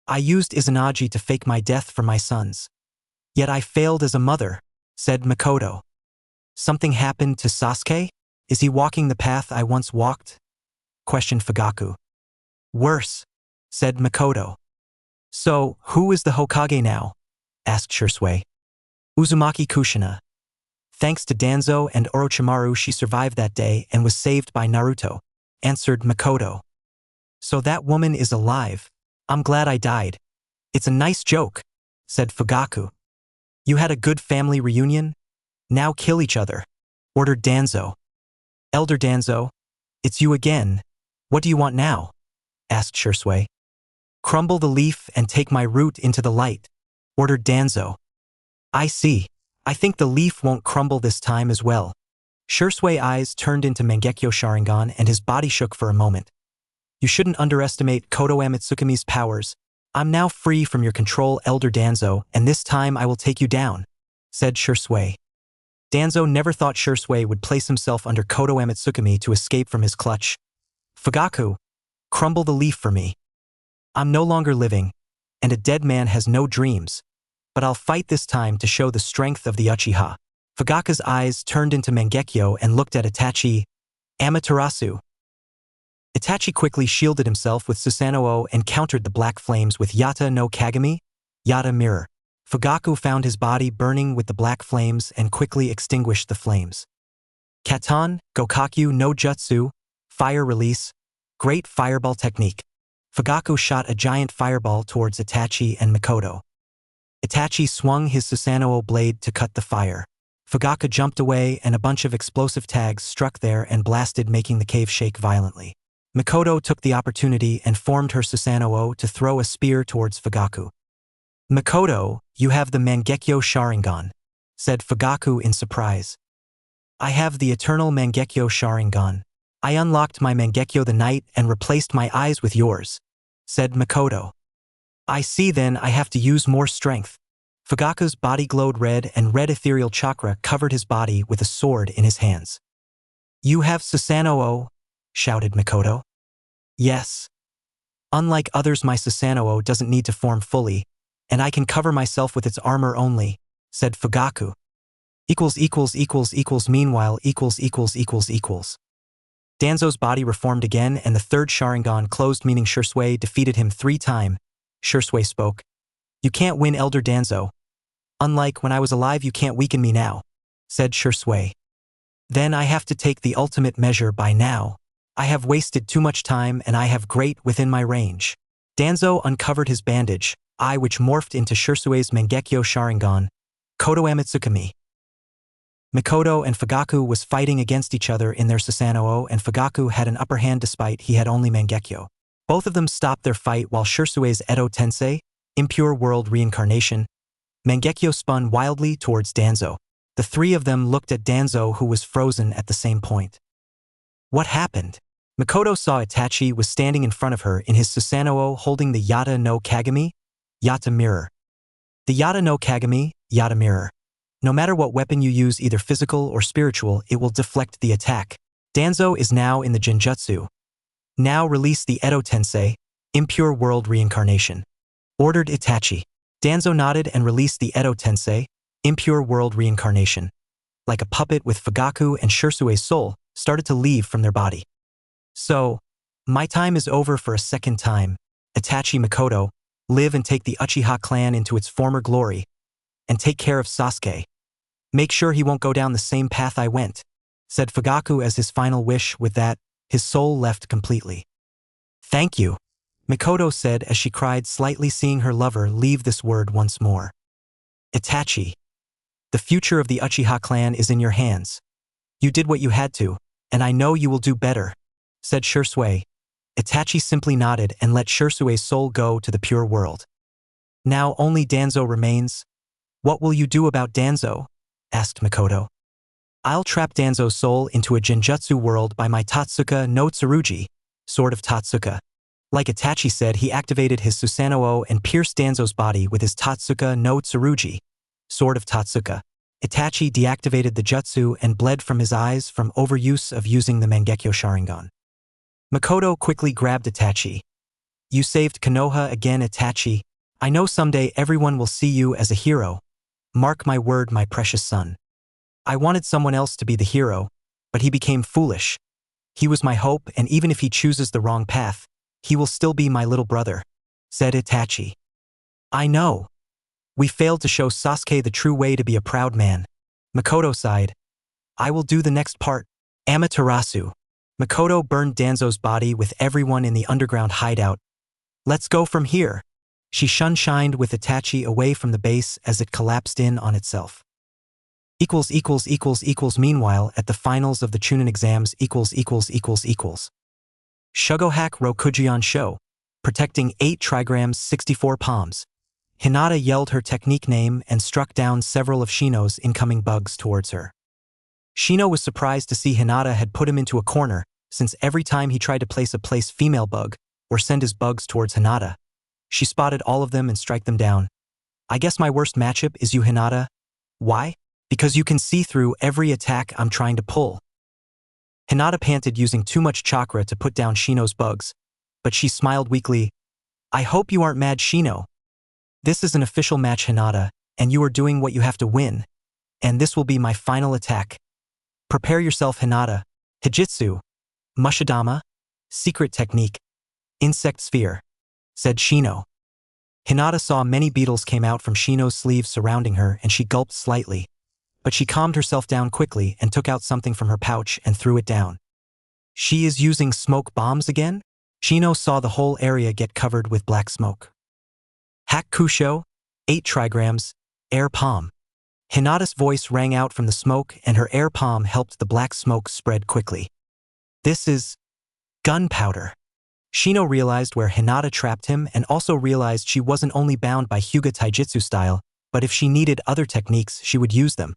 "I used Izanagi to fake my death for my sons. Yet I failed as a mother," said Mikoto. "Something happened to Sasuke? Is he walking the path I once walked?" questioned Fugaku. "Worse," said Mikoto. "So, who is the Hokage now?" asked Shursui. "Uzumaki Kushina. Thanks to Danzo and Orochimaru she survived that day and was saved by Naruto," answered Mikoto. "So that woman is alive. I'm glad I died. It's a nice joke," said Fugaku. "You had a good family reunion? Now kill each other," ordered Danzo. "Elder Danzo, it's you again. What do you want now?" asked Shursui. "Crumble the leaf and take my root into the light," ordered Danzo. "I see. I think the leaf won't crumble this time as well." Shursui eyes turned into Mangekyo Sharingan and his body shook for a moment. "You shouldn't underestimate Kotoa Mitsukumi's powers. I'm now free from your control, Elder Danzo, and this time I will take you down," said Shursui. Danzo never thought Shursui would place himself under Kotoa Mitsukumi to escape from his clutch. "Fugaku, crumble the leaf for me. I'm no longer living, and a dead man has no dreams, but I'll fight this time to show the strength of the Uchiha." Fugaku's eyes turned into Mangekyo and looked at Itachi. "Amaterasu." Itachi quickly shielded himself with Susanoo and countered the black flames with Yata no Kagami, Yata Mirror. Fugaku found his body burning with the black flames and quickly extinguished the flames. "Katan, Gokaku no Jutsu, fire release, great fireball technique." Fugaku shot a giant fireball towards Itachi and Mikoto. Itachi swung his Susanoo blade to cut the fire. Fugaku jumped away and a bunch of explosive tags struck there and blasted, making the cave shake violently. Mikoto took the opportunity and formed her Susanoo to throw a spear towards Fugaku. "Mikoto, you have the Mangekyo Sharingan," said Fugaku in surprise. "I have the eternal Mangekyo Sharingan. I unlocked my Mangekyo the night and replaced my eyes with yours," said Mikoto. "I see, then I have to use more strength." Fugaku's body glowed red and red ethereal chakra covered his body with a sword in his hands. "You have Susanoo," shouted Mikoto. "Yes. Unlike others, my Susanoo doesn't need to form fully, and I can cover myself with its armor only," said Fugaku. Meanwhile Danzo's body reformed again and the third Sharingan closed, meaning Shursui defeated him 3 times. Shursui spoke. You can't win, Elder Danzo. Unlike when I was alive, you can't weaken me now, said Shursui. Then I have to take the ultimate measure by now. I have wasted too much time and I have great within my range. Danzo uncovered his bandage, eye which morphed into Shursui's Mangekyo Sharingan, Kodo Amitsukami. Mikoto and Fugaku was fighting against each other in their Susanoo, and Fugaku had an upper hand despite he had only Mangekyo. Both of them stopped their fight while Shursui's Edo Tensei, Impure World Reincarnation, Mangekyo spun wildly towards Danzo. The 3 of them looked at Danzo, who was frozen at the same point. What happened? Mikoto saw Itachi was standing in front of her in his Susanoo holding the Yata no Kagami, Yata Mirror. The Yata no Kagami, Yata Mirror. No matter what weapon you use, either physical or spiritual, it will deflect the attack. Danzo is now in the Genjutsu. Now release the Edo Tensei, Impure World Reincarnation, ordered Itachi. Danzo nodded and released the Edo Tensei, Impure World Reincarnation. Like a puppet with Fugaku and Shursui's soul, started to leave from their body. So, my time is over for a second time. Itachi Mikoto, live and take the Uchiha clan into its former glory. And take care of Sasuke. Make sure he won't go down the same path I went, said Fugaku as his final wish. With that, his soul left completely. Thank you, Mikoto said as she cried slightly, seeing her lover leave this word once more. Itachi, the future of the Uchiha clan is in your hands. You did what you had to, and I know you will do better, said Shursui. Itachi simply nodded and let Shursui's soul go to the pure world. Now only Danzo remains. What will you do about Danzo? Asked Mikoto. I'll trap Danzo's soul into a Genjutsu world by my Tatsuka no Tsurugi, Sword of Tatsuka. Like Itachi said, he activated his Susanoo and pierced Danzo's body with his Tatsuka no Tsurugi, Sword of Tatsuka. Itachi deactivated the jutsu and bled from his eyes from overuse of using the Mangekyo Sharingan. Mikoto quickly grabbed Itachi. You saved Konoha again, Itachi. I know someday everyone will see you as a hero. Mark my word, my precious son. I wanted someone else to be the hero, but he became foolish. He was my hope, and even if he chooses the wrong path, he will still be my little brother, said Itachi. I know. We failed to show Sasuke the true way to be a proud man. Mikoto sighed. I will do the next part. Amaterasu. Mikoto burned Danzo's body with everyone in the underground hideout. Let's go from here. She shined with Itachi away from the base as it collapsed in on itself. Meanwhile, at the finals of the Chunin exams, Shugohack Rokujion Show, protecting 8 trigrams 64 palms. Hinata yelled her technique name and struck down several of Shino's incoming bugs towards her. Shino was surprised to see Hinata had put him into a corner, since every time he tried to place a female bug, or send his bugs towards Hinata, she spotted all of them and strike them down. I guess my worst matchup is you, Hinata. Why? Because you can see through every attack I'm trying to pull. Hinata panted, using too much chakra to put down Shino's bugs, but she smiled weakly. I hope you aren't mad, Shino. This is an official match, Hinata, and you are doing what you have to win. And this will be my final attack. Prepare yourself, Hinata. Hijitsu. Mushidama. Secret technique. Insect sphere, said Shino. Hinata saw many beetles came out from Shino's sleeves surrounding her, and she gulped slightly. But she calmed herself down kusho and took out something from her pouch and threw it down. She is using smoke bombs again? Shino saw the whole area get covered with black smoke. Hack kusho, 8 trigrams, air palm. Hinata's voice rang out from the smoke, and her air palm helped the black smoke spread quickly. This is gunpowder. Shino realized where Hinata trapped him and also realized she wasn't only bound by Hyuga Taijutsu style, but if she needed other techniques, she would use them.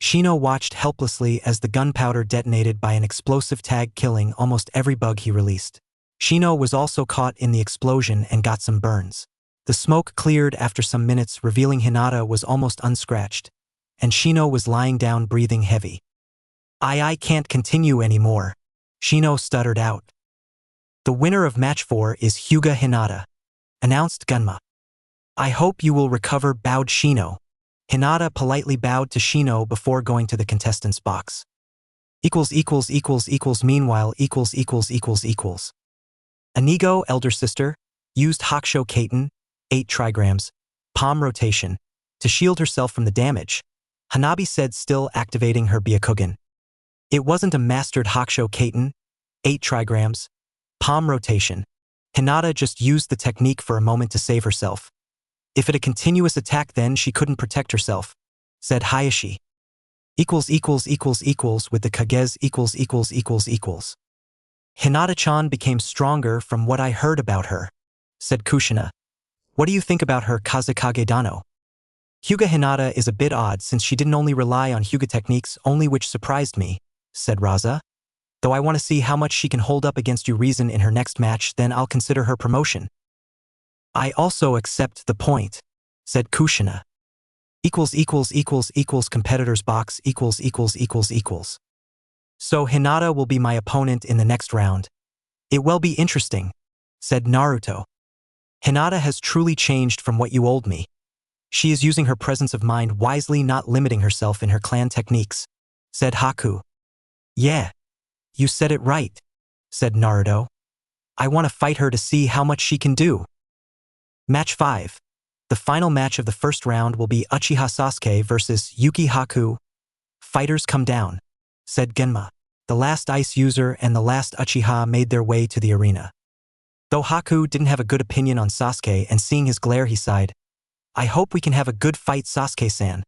Shino watched helplessly as the gunpowder detonated by an explosive tag, killing almost every bug he released. Shino was also caught in the explosion and got some burns. The smoke cleared after some minutes, revealing Hinata was almost unscratched, and Shino was lying down breathing heavy. I can't continue anymore, Shino stuttered out. The winner of match 4 is Hyuga Hinata, announced Gunma. I hope you will recover, bowed Shino. Hinata politely bowed to Shino before going to the contestants' box. Meanwhile equals. Inigo, elder sister, used Hakusho Kaiten, 8 trigrams, palm rotation, to shield herself from the damage. Hanabi said, still activating her Byakugan. It wasn't a mastered Hakusho Kaiten, 8 trigrams, palm rotation. Hinata just used the technique for a moment to save herself. If it a continuous attack then she couldn't protect herself, said Hayashi. With the Kages Hinata-chan became stronger from what I heard about her, said Kushina. What do you think about her Kazekage Dano? Hyuga Hinata is a bit odd since she didn't only rely on Hyuga techniques only, which surprised me, said Raza. Though I want to see how much she can hold up against Urizen in her next match, then I'll consider her promotion. I also accept the point, said Kushina. Competitors box So Hinata will be my opponent in the next round. It will be interesting, said Naruto. Hinata has truly changed from what you told me. She is using her presence of mind wisely, not limiting herself in her clan techniques, said Haku. Yeah, you said it right, said Naruto. I want to fight her to see how much she can do. Match 5. The final match of the first round will be Uchiha Sasuke versus Yuki Haku. Fighters come down, said Genma. The last ice user and the last Uchiha made their way to the arena. Though Haku didn't have a good opinion on Sasuke, and seeing his glare he sighed, I hope we can have a good fight, Sasuke-san.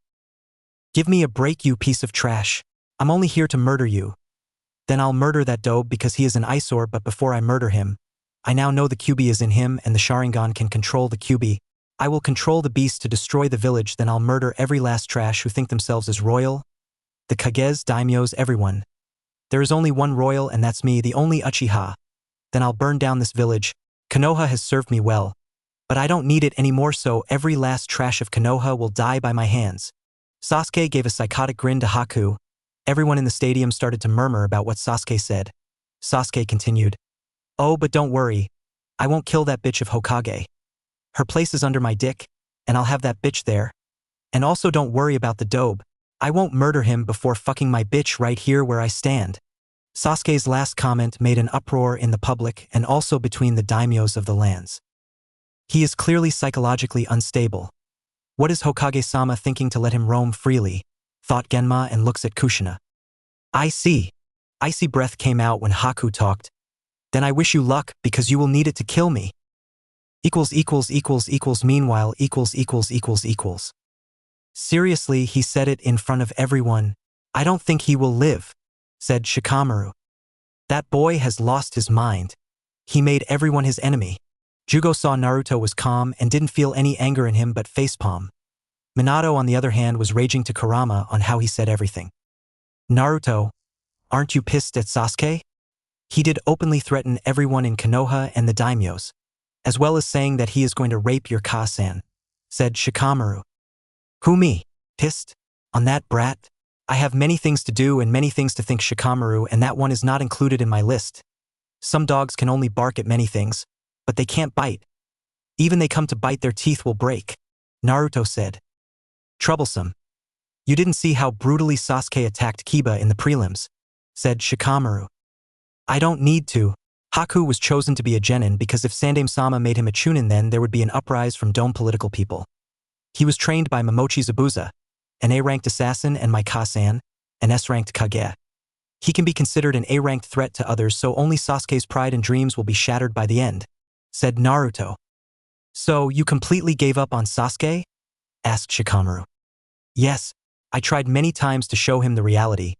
Give me a break, you piece of trash. I'm only here to murder you. Then I'll murder that dope because he is an eyesore, but before I murder him, I now know the Kyuubi is in him and the Sharingan can control the Kyuubi. I will control the beast to destroy the village, then I'll murder every last trash who think themselves as royal. The Kages, daimyos, everyone. There is only one royal and that's me, the only Uchiha. Then I'll burn down this village. Konoha has served me well, but I don't need it anymore, so every last trash of Konoha will die by my hands. Sasuke gave a psychotic grin to Haku. Everyone in the stadium started to murmur about what Sasuke said. Sasuke continued, oh, but don't worry. I won't kill that bitch of Hokage. Her place is under my dick, and I'll have that bitch there. And also don't worry about the dobe. I won't murder him before fucking my bitch right here where I stand. Sasuke's last comment made an uproar in the public and also between the daimyos of the lands. He is clearly psychologically unstable. What is Hokage-sama thinking to let him roam freely? Thought Genma and looks at Kushina. I see. Icy breath came out when Haku talked. Then I wish you luck because you will need it to kill me. Meanwhile Seriously, he said it in front of everyone. I don't think he will live, said Shikamaru. That boy has lost his mind. He made everyone his enemy. Jugo saw Naruto was calm and didn't feel any anger in him but facepalm. Minato, on the other hand, was raging to Kurama on how he said everything. Naruto, aren't you pissed at Sasuke? He did openly threaten everyone in Konoha and the daimyos, as well as saying that he is going to rape your Ka-san, said Shikamaru. Who, me? Pissed? On that brat? I have many things to do and many things to think, Shikamaru, and that one is not included in my list. Some dogs can only bark at many things, but they can't bite. Even they come to bite, their teeth will break, Naruto said. Troublesome. You didn't see how brutally Sasuke attacked Kiba in the prelims, said Shikamaru. I don't need to. Haku was chosen to be a genin because if Sandaime-sama made him a chunin, then there would be an uprise from Dome political people. He was trained by Momochi Zabuza, an A-ranked assassin, and my Ka-san, an S-ranked Kage. He can be considered an A-ranked threat to others, so only Sasuke's pride and dreams will be shattered by the end, said Naruto. So, you completely gave up on Sasuke? Asked Shikamaru. Yes, I tried many times to show him the reality,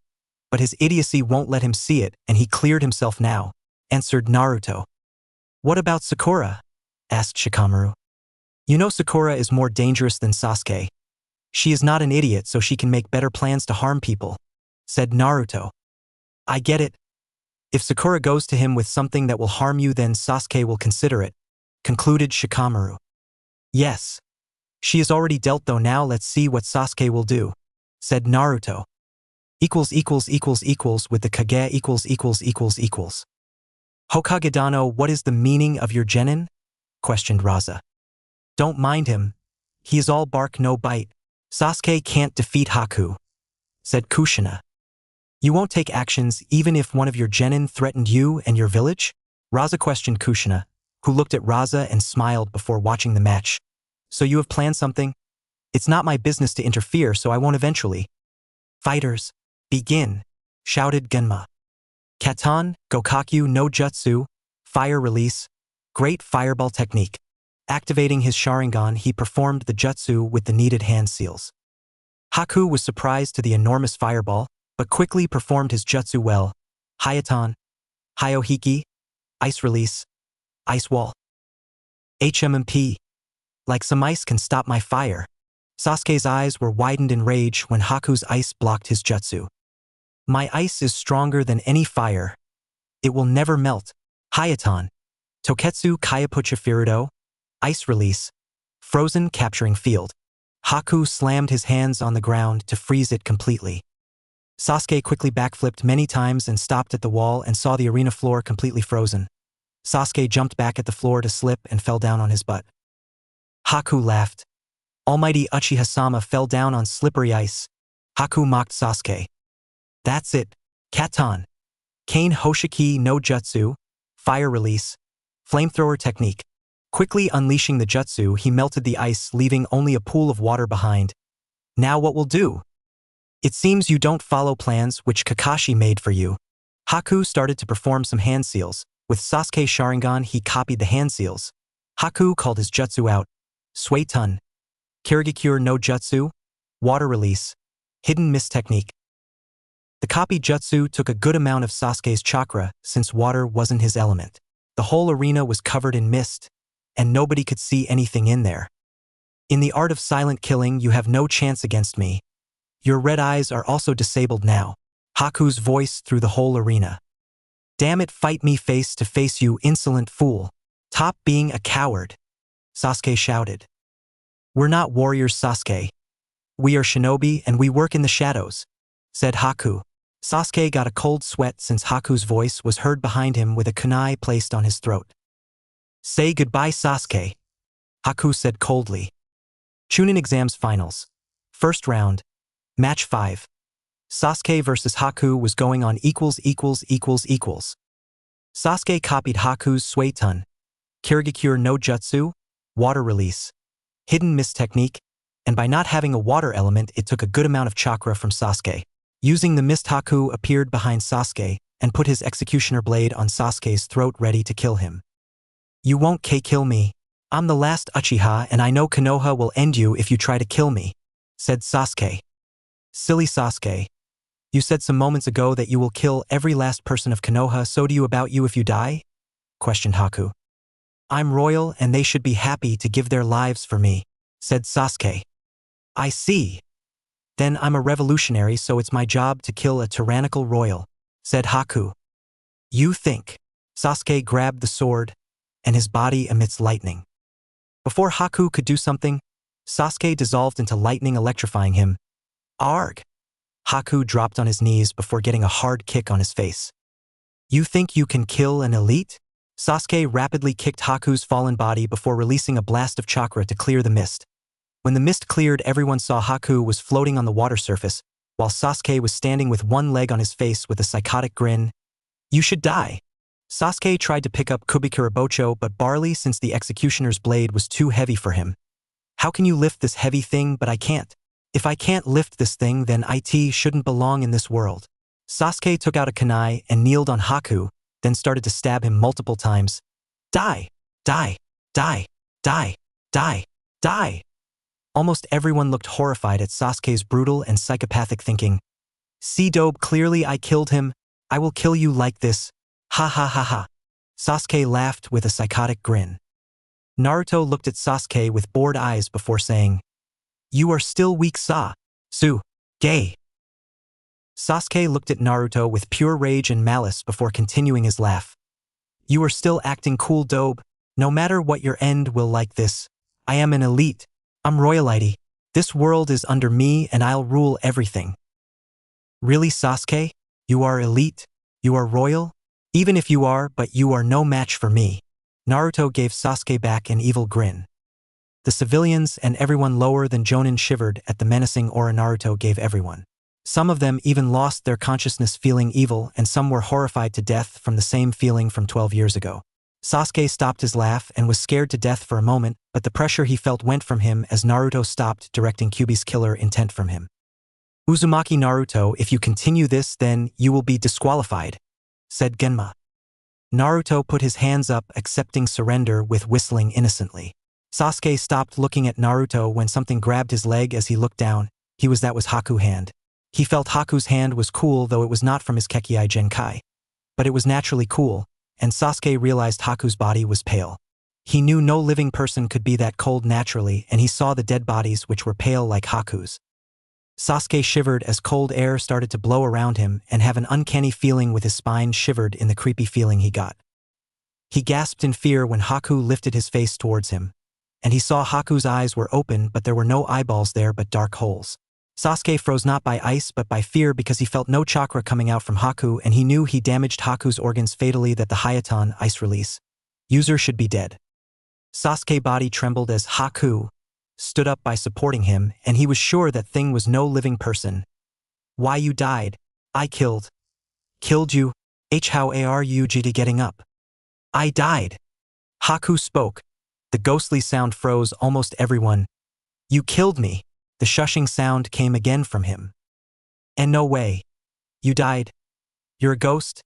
but his idiocy won't let him see it, and he cleared himself now, answered Naruto. What about Sakura? Asked Shikamaru. You know Sakura is more dangerous than Sasuke. She is not an idiot, so she can make better plans to harm people, said Naruto. I get it. If Sakura goes to him with something that will harm you, then Sasuke will consider it, concluded Shikamaru. Yes. She is already dealt, though. Now let's see what Sasuke will do, said Naruto. With the Kage Hokage Dano, what is the meaning of your genin? Questioned Raza. Don't mind him. He is all bark, no bite. Sasuke can't defeat Haku, said Kushina. You won't take actions even if one of your genin threatened you and your village? Raza questioned Kushina, who looked at Raza and smiled before watching the match. So you have planned something? It's not my business to interfere, so I won't eventually. Fighters, begin, shouted Genma. Katan, Gokakyu no Jutsu, fire release, great fireball technique. Activating his Sharingan, he performed the jutsu with the needed hand seals. Haku was surprised to the enormous fireball, but quickly performed his jutsu well. Hayatan, Hyohiki, ice release, ice wall. HMMP, like some ice can stop my fire. Sasuke's eyes were widened in rage when Haku's ice blocked his jutsu. My ice is stronger than any fire. It will never melt. Hayatan, Toketsu Kaiapucha Firudo, ice release, frozen capturing field. Haku slammed his hands on the ground to freeze it completely. Sasuke quickly backflipped many times and stopped at the wall and saw the arena floor completely frozen. Sasuke jumped back at the floor to slip and fell down on his butt. Haku laughed. Almighty Uchiha-sama fell down on slippery ice. Haku mocked Sasuke. That's it, Katan. Kane Hoshiki no Jutsu, fire release, flamethrower technique. Quickly unleashing the jutsu, he melted the ice, leaving only a pool of water behind. Now what will do? It seems you don't follow plans which Kakashi made for you. Haku started to perform some hand seals. With Sasuke Sharingan, he copied the hand seals. Haku called his jutsu out. Suetun, Kirigakure no Jutsu, water release, hidden mist technique. The copied jutsu took a good amount of Sasuke's chakra since water wasn't his element. The whole arena was covered in mist, and nobody could see anything in there. In the art of silent killing, you have no chance against me. Your red eyes are also disabled now. Haku's voice through the whole arena. Damn it, fight me face to face, you insolent fool. Stop being a coward. Sasuke shouted. We're not warriors, Sasuke. We are shinobi and we work in the shadows, said Haku. Sasuke got a cold sweat since Haku's voice was heard behind him with a kunai placed on his throat. Say goodbye, Sasuke, Haku said coldly. Chunin Exams Finals. First round. Match 5. Sasuke versus Haku was going on equals. Sasuke copied Haku's Suetun, Kirigakure no Jutsu, water release, hidden mist technique, and by not having a water element, it took a good amount of chakra from Sasuke. Using the mist, Haku appeared behind Sasuke and put his executioner blade on Sasuke's throat ready to kill him. You won't kill me. I'm the last Uchiha and I know Konoha will end you if you try to kill me, said Sasuke. Silly Sasuke. You said some moments ago that you will kill every last person of Konoha, so do you about you if you die? Questioned Haku. I'm royal and they should be happy to give their lives for me, said Sasuke. I see. Then I'm a revolutionary, so it's my job to kill a tyrannical royal, said Haku. You think. Sasuke grabbed the sword, and his body emits lightning. Before Haku could do something, Sasuke dissolved into lightning, electrifying him. Arg! Haku dropped on his knees before getting a hard kick on his face. You think you can kill an elite? Sasuke rapidly kicked Haku's fallen body before releasing a blast of chakra to clear the mist. When the mist cleared, everyone saw Haku was floating on the water surface, while Sasuke was standing with one leg on his face with a psychotic grin. You should die. Sasuke tried to pick up Kubikurabocho but barely, since the executioner's blade was too heavy for him. How can you lift this heavy thing? But I can't. If I can't lift this thing, then it shouldn't belong in this world. Sasuke took out a kunai and kneeled on Haku, then started to stab him multiple times. Die! Die! Die! Die! Die! Die! Almost everyone looked horrified at Sasuke's brutal and psychopathic thinking. See, Dobe, clearly I killed him. I will kill you like this. Ha ha ha ha. Sasuke laughed with a psychotic grin. Naruto looked at Sasuke with bored eyes before saying, You are still weak, gay. Sasuke looked at Naruto with pure rage and malice before continuing his laugh. You are still acting cool, Dobe. No matter what your end will like this. I am an elite. I'm royalty. This world is under me and I'll rule everything. Really, Sasuke? You are elite? You are royal? Even if you are, but you are no match for me. Naruto gave Sasuke back an evil grin. The civilians and everyone lower than Jonin shivered at the menacing aura Naruto gave everyone. Some of them even lost their consciousness feeling evil, and some were horrified to death from the same feeling from 12 years ago. Sasuke stopped his laugh and was scared to death for a moment, but the pressure he felt went from him as Naruto stopped directing Kyuubi's killer intent from him. "Uzumaki Naruto, if you continue this, then you will be disqualified," said Genma. Naruto put his hands up, accepting surrender with whistling innocently. Sasuke stopped looking at Naruto when something grabbed his leg as he looked down. That was Haku's hand. He felt Haku's hand was cool, though it was not from his Kekkai Genkai. But it was naturally cool, and Sasuke realized Haku's body was pale. He knew no living person could be that cold naturally, and he saw the dead bodies which were pale like Haku's. Sasuke shivered as cold air started to blow around him and have an uncanny feeling with his spine shivered in the creepy feeling he got. He gasped in fear when Haku lifted his face towards him, and he saw Haku's eyes were open, but there were no eyeballs there but dark holes. Sasuke froze not by ice but by fear because he felt no chakra coming out from Haku, and he knew he damaged Haku's organs fatally. That the Hayaton ice release user should be dead. Sasuke's body trembled as Haku stood up by supporting him, and he was sure that thing was no living person. "Why you died? I killed you. How are you getting up?" "I died." Haku spoke. The ghostly sound froze almost everyone. "You killed me." The shushing sound came again from him. "And no way. You died. You're a ghost?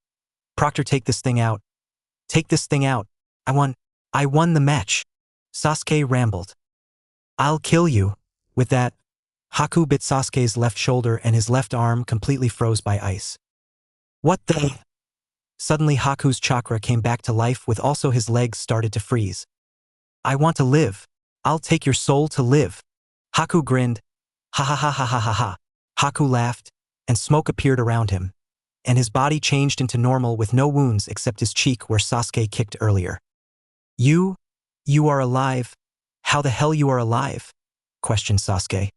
Proctor, take this thing out. Take this thing out. I won the match." Sasuke rambled. "I'll kill you." With that, Haku bit Sasuke's left shoulder and his left arm completely froze by ice. "What the?" Suddenly Haku's chakra came back to life, with also his legs started to freeze. "I want to live. I'll take your soul to live." Haku grinned. "Ha ha ha ha ha ha ha." Haku laughed, and smoke appeared around him, and his body changed into normal with no wounds except his cheek where Sasuke kicked earlier. You are alive? How the hell you are alive?" questioned Sasuke.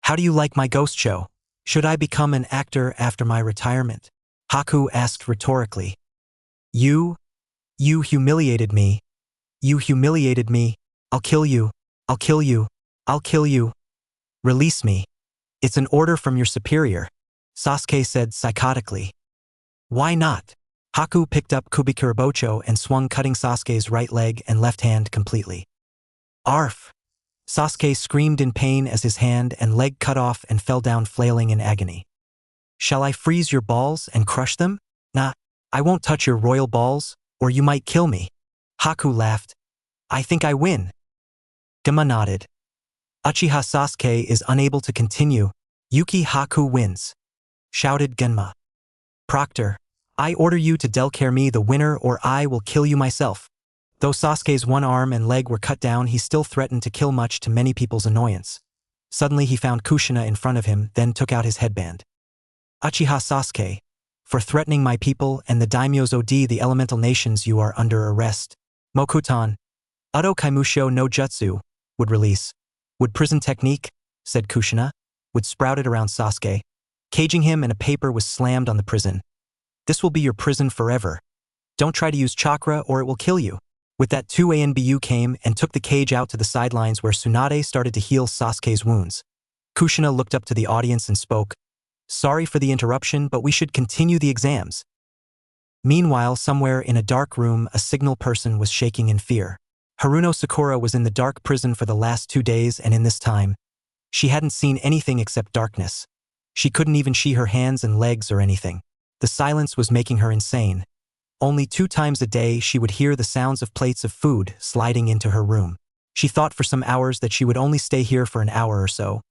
"How do you like my ghost show? Should I become an actor after my retirement?" Haku asked rhetorically. You humiliated me. You humiliated me. I'll kill you. I'll kill you. I'll kill you. Release me. It's an order from your superior," Sasuke said psychotically. "Why not?" Haku picked up Kubikurabocho and swung, cutting Sasuke's right leg and left hand completely. "Arf!" Sasuke screamed in pain as his hand and leg cut off and fell down flailing in agony. "Shall I freeze your balls and crush them?" "Nah, I won't touch your royal balls, or you might kill me." Haku laughed. "I think I win." Gema nodded. "Uchiha Sasuke is unable to continue. Yuki Haku wins," shouted Genma. "Proctor, I order you to declare me the winner or I will kill you myself." Though Sasuke's one arm and leg were cut down, he still threatened to kill, much to many people's annoyance. Suddenly he found Kushina in front of him, then took out his headband. "Uchiha Sasuke, for threatening my people and the daimyo's the elemental nations, you are under arrest." "Mokutan, Udo Kaimusho no Jutsu, would release. Would prison technique," said Kushina, would sprouted around Sasuke, caging him, and a paper was slammed on the prison. "This will be your prison forever. Don't try to use chakra or it will kill you." With that, 2ANBU came and took the cage out to the sidelines where Tsunade started to heal Sasuke's wounds. Kushina looked up to the audience and spoke. "Sorry for the interruption, but we should continue the exams." Meanwhile, somewhere in a dark room, a signal person was shaking in fear. Haruno Sakura was in the dark prison for the last 2 days, and in this time, she hadn't seen anything except darkness. She couldn't even see her hands and legs or anything. The silence was making her insane. Only 2 times a day she would hear the sounds of plates of food sliding into her room. She thought for some hours that she would only stay here for an hour or so,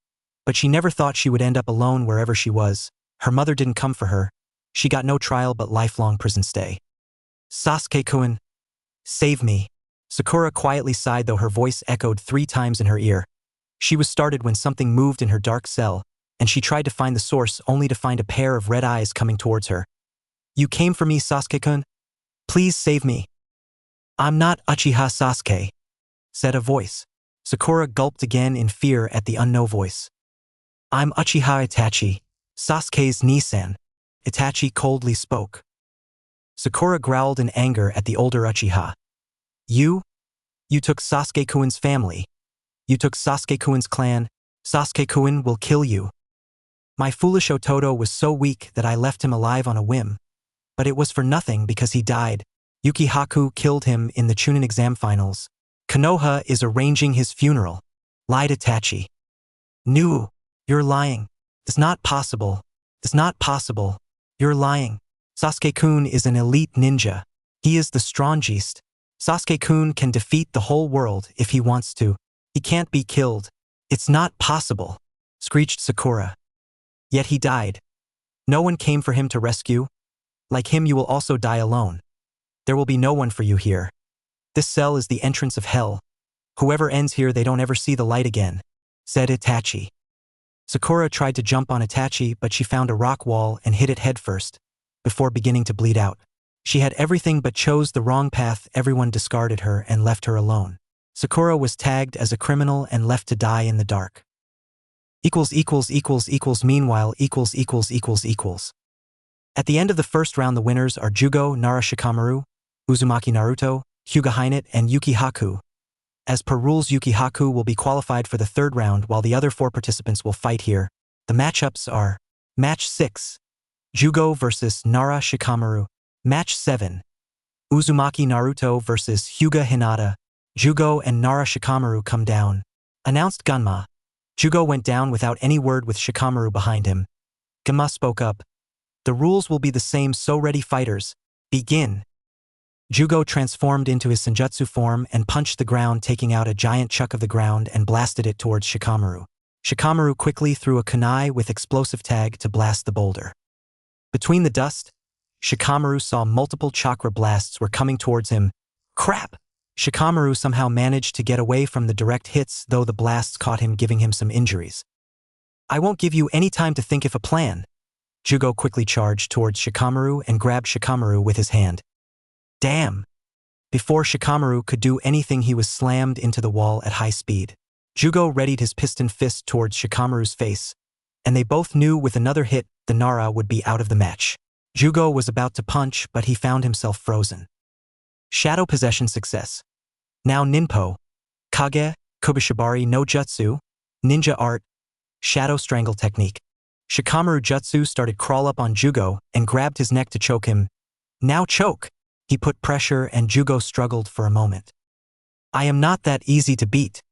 but she never thought she would end up alone wherever she was. Her mother didn't come for her. She got no trial but lifelong prison stay. "Sasuke-kun, save me." Sakura quietly sighed, though her voice echoed 3 times in her ear. She was startled when something moved in her dark cell, and she tried to find the source, only to find a pair of red eyes coming towards her. "You came for me, Sasuke-kun? Please save me." "I'm not Uchiha Sasuke," said a voice. Sakura gulped again in fear at the unknown voice. "I'm Uchiha Itachi, Sasuke's Nisan." Itachi coldly spoke. Sakura growled in anger at the older Uchiha. You took Sasuke-kun's family. You took Sasuke-kun's clan. Sasuke-kun will kill you." My foolish Ototo was so weak that I left him alive on a whim. But it was for nothing because he died. Yukihaku killed him in the Chunin exam finals. Konoha is arranging his funeral. Lied Itachi. No. You're lying. It's not possible. It's not possible. You're lying. Sasuke-kun is an elite ninja. He is the strongest. Sasuke-kun can defeat the whole world if he wants to. He can't be killed. It's not possible, screeched Sakura. Yet he died. No one came for him to rescue. Like him, you will also die alone. There will be no one for you here. This cell is the entrance of hell. Whoever ends here, they don't ever see the light again, said Itachi. Sakura tried to jump on Itachi, but she found a rock wall and hit it headfirst, before beginning to bleed out. She had everything but chose the wrong path. Everyone discarded her and left her alone. Sakura was tagged as a criminal and left to die in the dark. Meanwhile. At the end of the first round, the winners are Jugo, Nara Shikamaru, Uzumaki Naruto, Hyuga Heinet, and Yukihaku. As per rules, Yukihaku will be qualified for the third round while the other 4 participants will fight here. The matchups are Match 6, Jugo vs. Nara Shikamaru. Match 7, Uzumaki Naruto vs. Hyuga Hinata. Jugo and Nara Shikamaru come down, announced Ganma. Jugo went down without any word with Shikamaru behind him. Ganma spoke up. The rules will be the same, so ready fighters, begin. Jugo transformed into his senjutsu form and punched the ground, taking out a giant chunk of the ground and blasted it towards Shikamaru. Shikamaru quickly threw a kunai with explosive tag to blast the boulder. Between the dust, Shikamaru saw multiple chakra blasts were coming towards him. Crap! Shikamaru somehow managed to get away from the direct hits, though the blasts caught him, giving him some injuries. I won't give you any time to think of a plan. Jugo quickly charged towards Shikamaru and grabbed Shikamaru with his hand. Damn! Before Shikamaru could do anything, he was slammed into the wall at high speed. Jugo readied his piston fist towards Shikamaru's face, and they both knew with another hit, the Nara would be out of the match. Jugo was about to punch, but he found himself frozen. Shadow possession success. Now Ninpo, Kage, Kubishibari no Jutsu, Ninja Art, Shadow Strangle Technique. Shikamaru Jutsu started crawl up on Jugo and grabbed his neck to choke him. Now choke! He put pressure and Jugo struggled for a moment. I am not that easy to beat.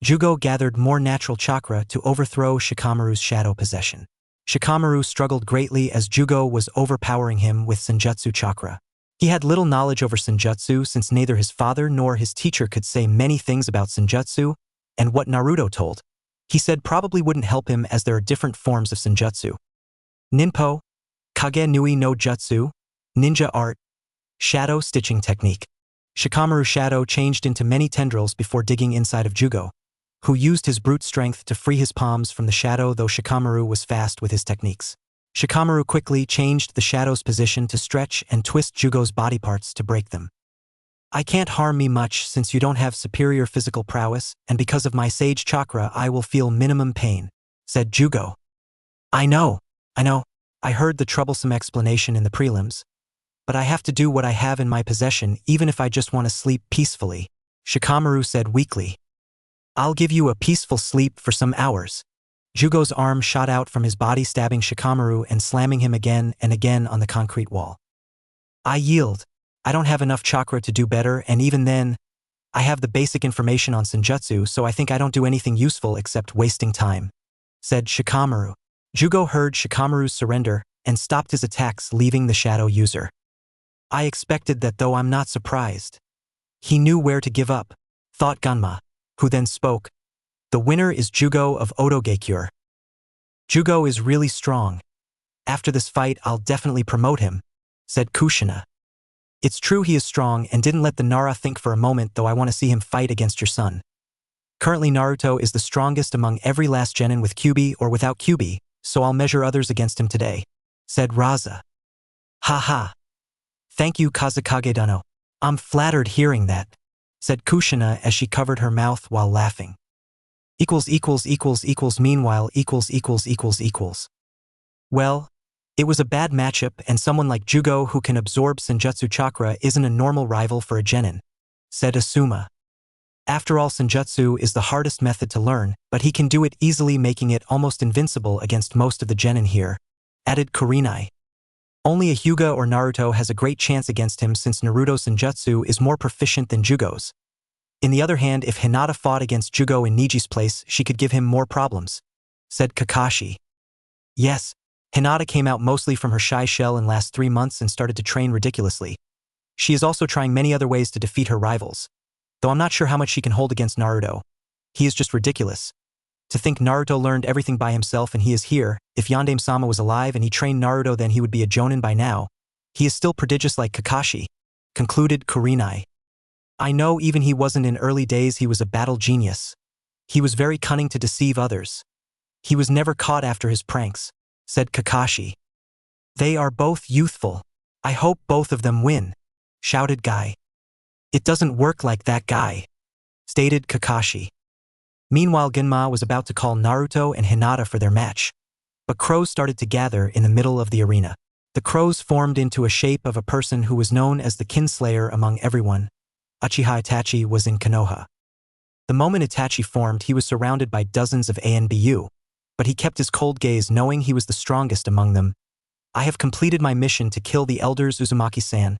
Jugo gathered more natural chakra to overthrow Shikamaru's shadow possession. Shikamaru struggled greatly as Jugo was overpowering him with senjutsu chakra. He had little knowledge over senjutsu since neither his father nor his teacher could say many things about senjutsu, and what Naruto told, he said probably wouldn't help him as there are different forms of senjutsu. Ninpo, Kage Nui no Jutsu, Ninja Art, Shadow Stitching Technique. Shikamaru Shadow changed into many tendrils before digging inside of Jugo, who used his brute strength to free his palms from the shadow, though Shikamaru was fast with his techniques. Shikamaru quickly changed the shadow's position to stretch and twist Jugo's body parts to break them. I can't harm me much since you don't have superior physical prowess, and because of my sage chakra I will feel minimum pain, said Jugo. I know. I heard the troublesome explanation in the prelims. But I have to do what I have in my possession even if I just want to sleep peacefully, Shikamaru said weakly. I'll give you a peaceful sleep for some hours. Jugo's arm shot out from his body, stabbing Shikamaru and slamming him again and again on the concrete wall. I yield. I don't have enough chakra to do better, and even then, I have the basic information on senjutsu, so I think I don't do anything useful except wasting time, said Shikamaru. Jugo heard Shikamaru's surrender and stopped his attacks, leaving the shadow user. I expected that, though I'm not surprised. He knew where to give up, thought Ganma, who then spoke. The winner is Jugo of Odogekure. Jugo is really strong. After this fight, I'll definitely promote him, said Kushina. It's true he is strong and didn't let the Nara think for a moment, though I want to see him fight against your son. Currently Naruto is the strongest among every last genin with Kyuubi or without Kyuubi, so I'll measure others against him today, said Raza. Ha. Thank you, Kazekage-dano. I'm flattered hearing that, said Kushina as she covered her mouth while laughing. Meanwhile. Well, it was a bad matchup, and someone like Jugo who can absorb senjutsu chakra isn't a normal rival for a genin, said Asuma. After all, Senjutsu is the hardest method to learn, but he can do it easily, making it almost invincible against most of the genin here, added Kurenai. Only a Hyuga or Naruto has a great chance against him since Naruto's Senjutsu is more proficient than Jugo's. In the other hand, if Hinata fought against Jugo in Niji's place, she could give him more problems, said Kakashi. Yes, Hinata came out mostly from her shy shell in last 3 months and started to train ridiculously. She is also trying many other ways to defeat her rivals. Though I'm not sure how much she can hold against Naruto. He is just ridiculous. To think Naruto learned everything by himself and he is here. If Yandere-sama was alive and he trained Naruto, then he would be a jonin by now. He is still prodigious like Kakashi, concluded Kurenai. I know even he wasn't in early days, he was a battle genius. He was very cunning to deceive others. He was never caught after his pranks, said Kakashi. They are both youthful. I hope both of them win, shouted Guy. It doesn't work like that, Guy, stated Kakashi. Meanwhile, Genma was about to call Naruto and Hinata for their match. But crows started to gather in the middle of the arena. The crows formed into a shape of a person who was known as the Kinslayer among everyone. Uchiha Itachi was in Konoha. The moment Itachi formed, he was surrounded by dozens of ANBU, but he kept his cold gaze knowing he was the strongest among them. I have completed my mission to kill the elders, Uzumaki-san.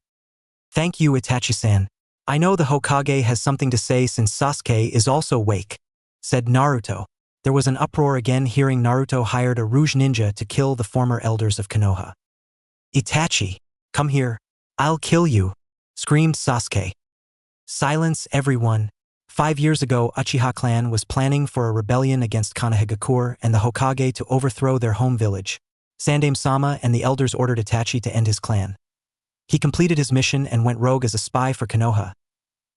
Thank you, Itachi-san. I know the Hokage has something to say since Sasuke is also awake, said Naruto. There was an uproar again, hearing Naruto hired a Rouge Ninja to kill the former elders of Konoha. Itachi, come here. I'll kill you, screamed Sasuke. Silence, everyone. 5 years ago, Uchiha clan was planning for a rebellion against Konohagakure and the Hokage to overthrow their home village. Sandaime-sama and the elders ordered Itachi to end his clan. He completed his mission and went rogue as a spy for Konoha.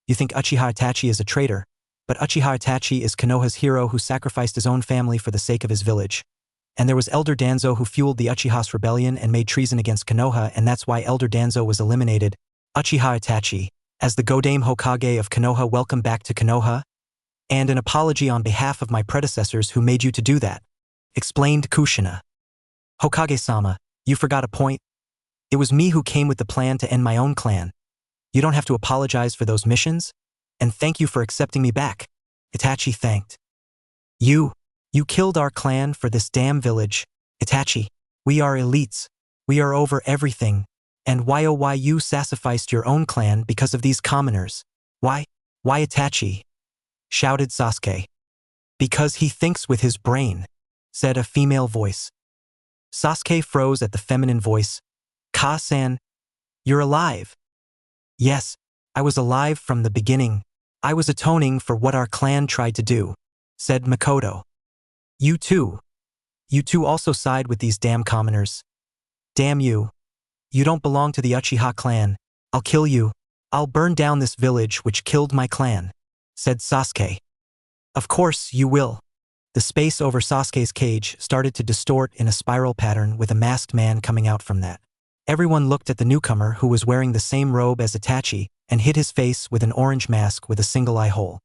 You think Uchiha Itachi is a traitor, but Uchiha Itachi is Konoha's hero who sacrificed his own family for the sake of his village. And there was Elder Danzo who fueled the Uchiha's rebellion and made treason against Konoha, and that's why Elder Danzo was eliminated. Uchiha Itachi, as the Godame Hokage of Konoha, welcome back to Konoha, and an apology on behalf of my predecessors who made you to do that, explained Kushina. Hokage-sama, you forgot a point. It was me who came with the plan to end my own clan. You don't have to apologize for those missions, and thank you for accepting me back, Itachi thanked. You killed our clan for this damn village, Itachi. We are elites. We are over everything. And why, oh why you sacrificed your own clan because of these commoners? Why Itachi? Shouted Sasuke. Because he thinks with his brain, said a female voice. Sasuke froze at the feminine voice. Ka-san, you're alive. Yes, I was alive from the beginning. I was atoning for what our clan tried to do, said Makoto. You two also side with these damn commoners. Damn you. You don't belong to the Uchiha clan. I'll kill you. I'll burn down this village which killed my clan, said Sasuke. Of course you will. The space over Sasuke's cage started to distort in a spiral pattern with a masked man coming out from that. Everyone looked at the newcomer who was wearing the same robe as Itachi and hid his face with an orange mask with a single eye hole.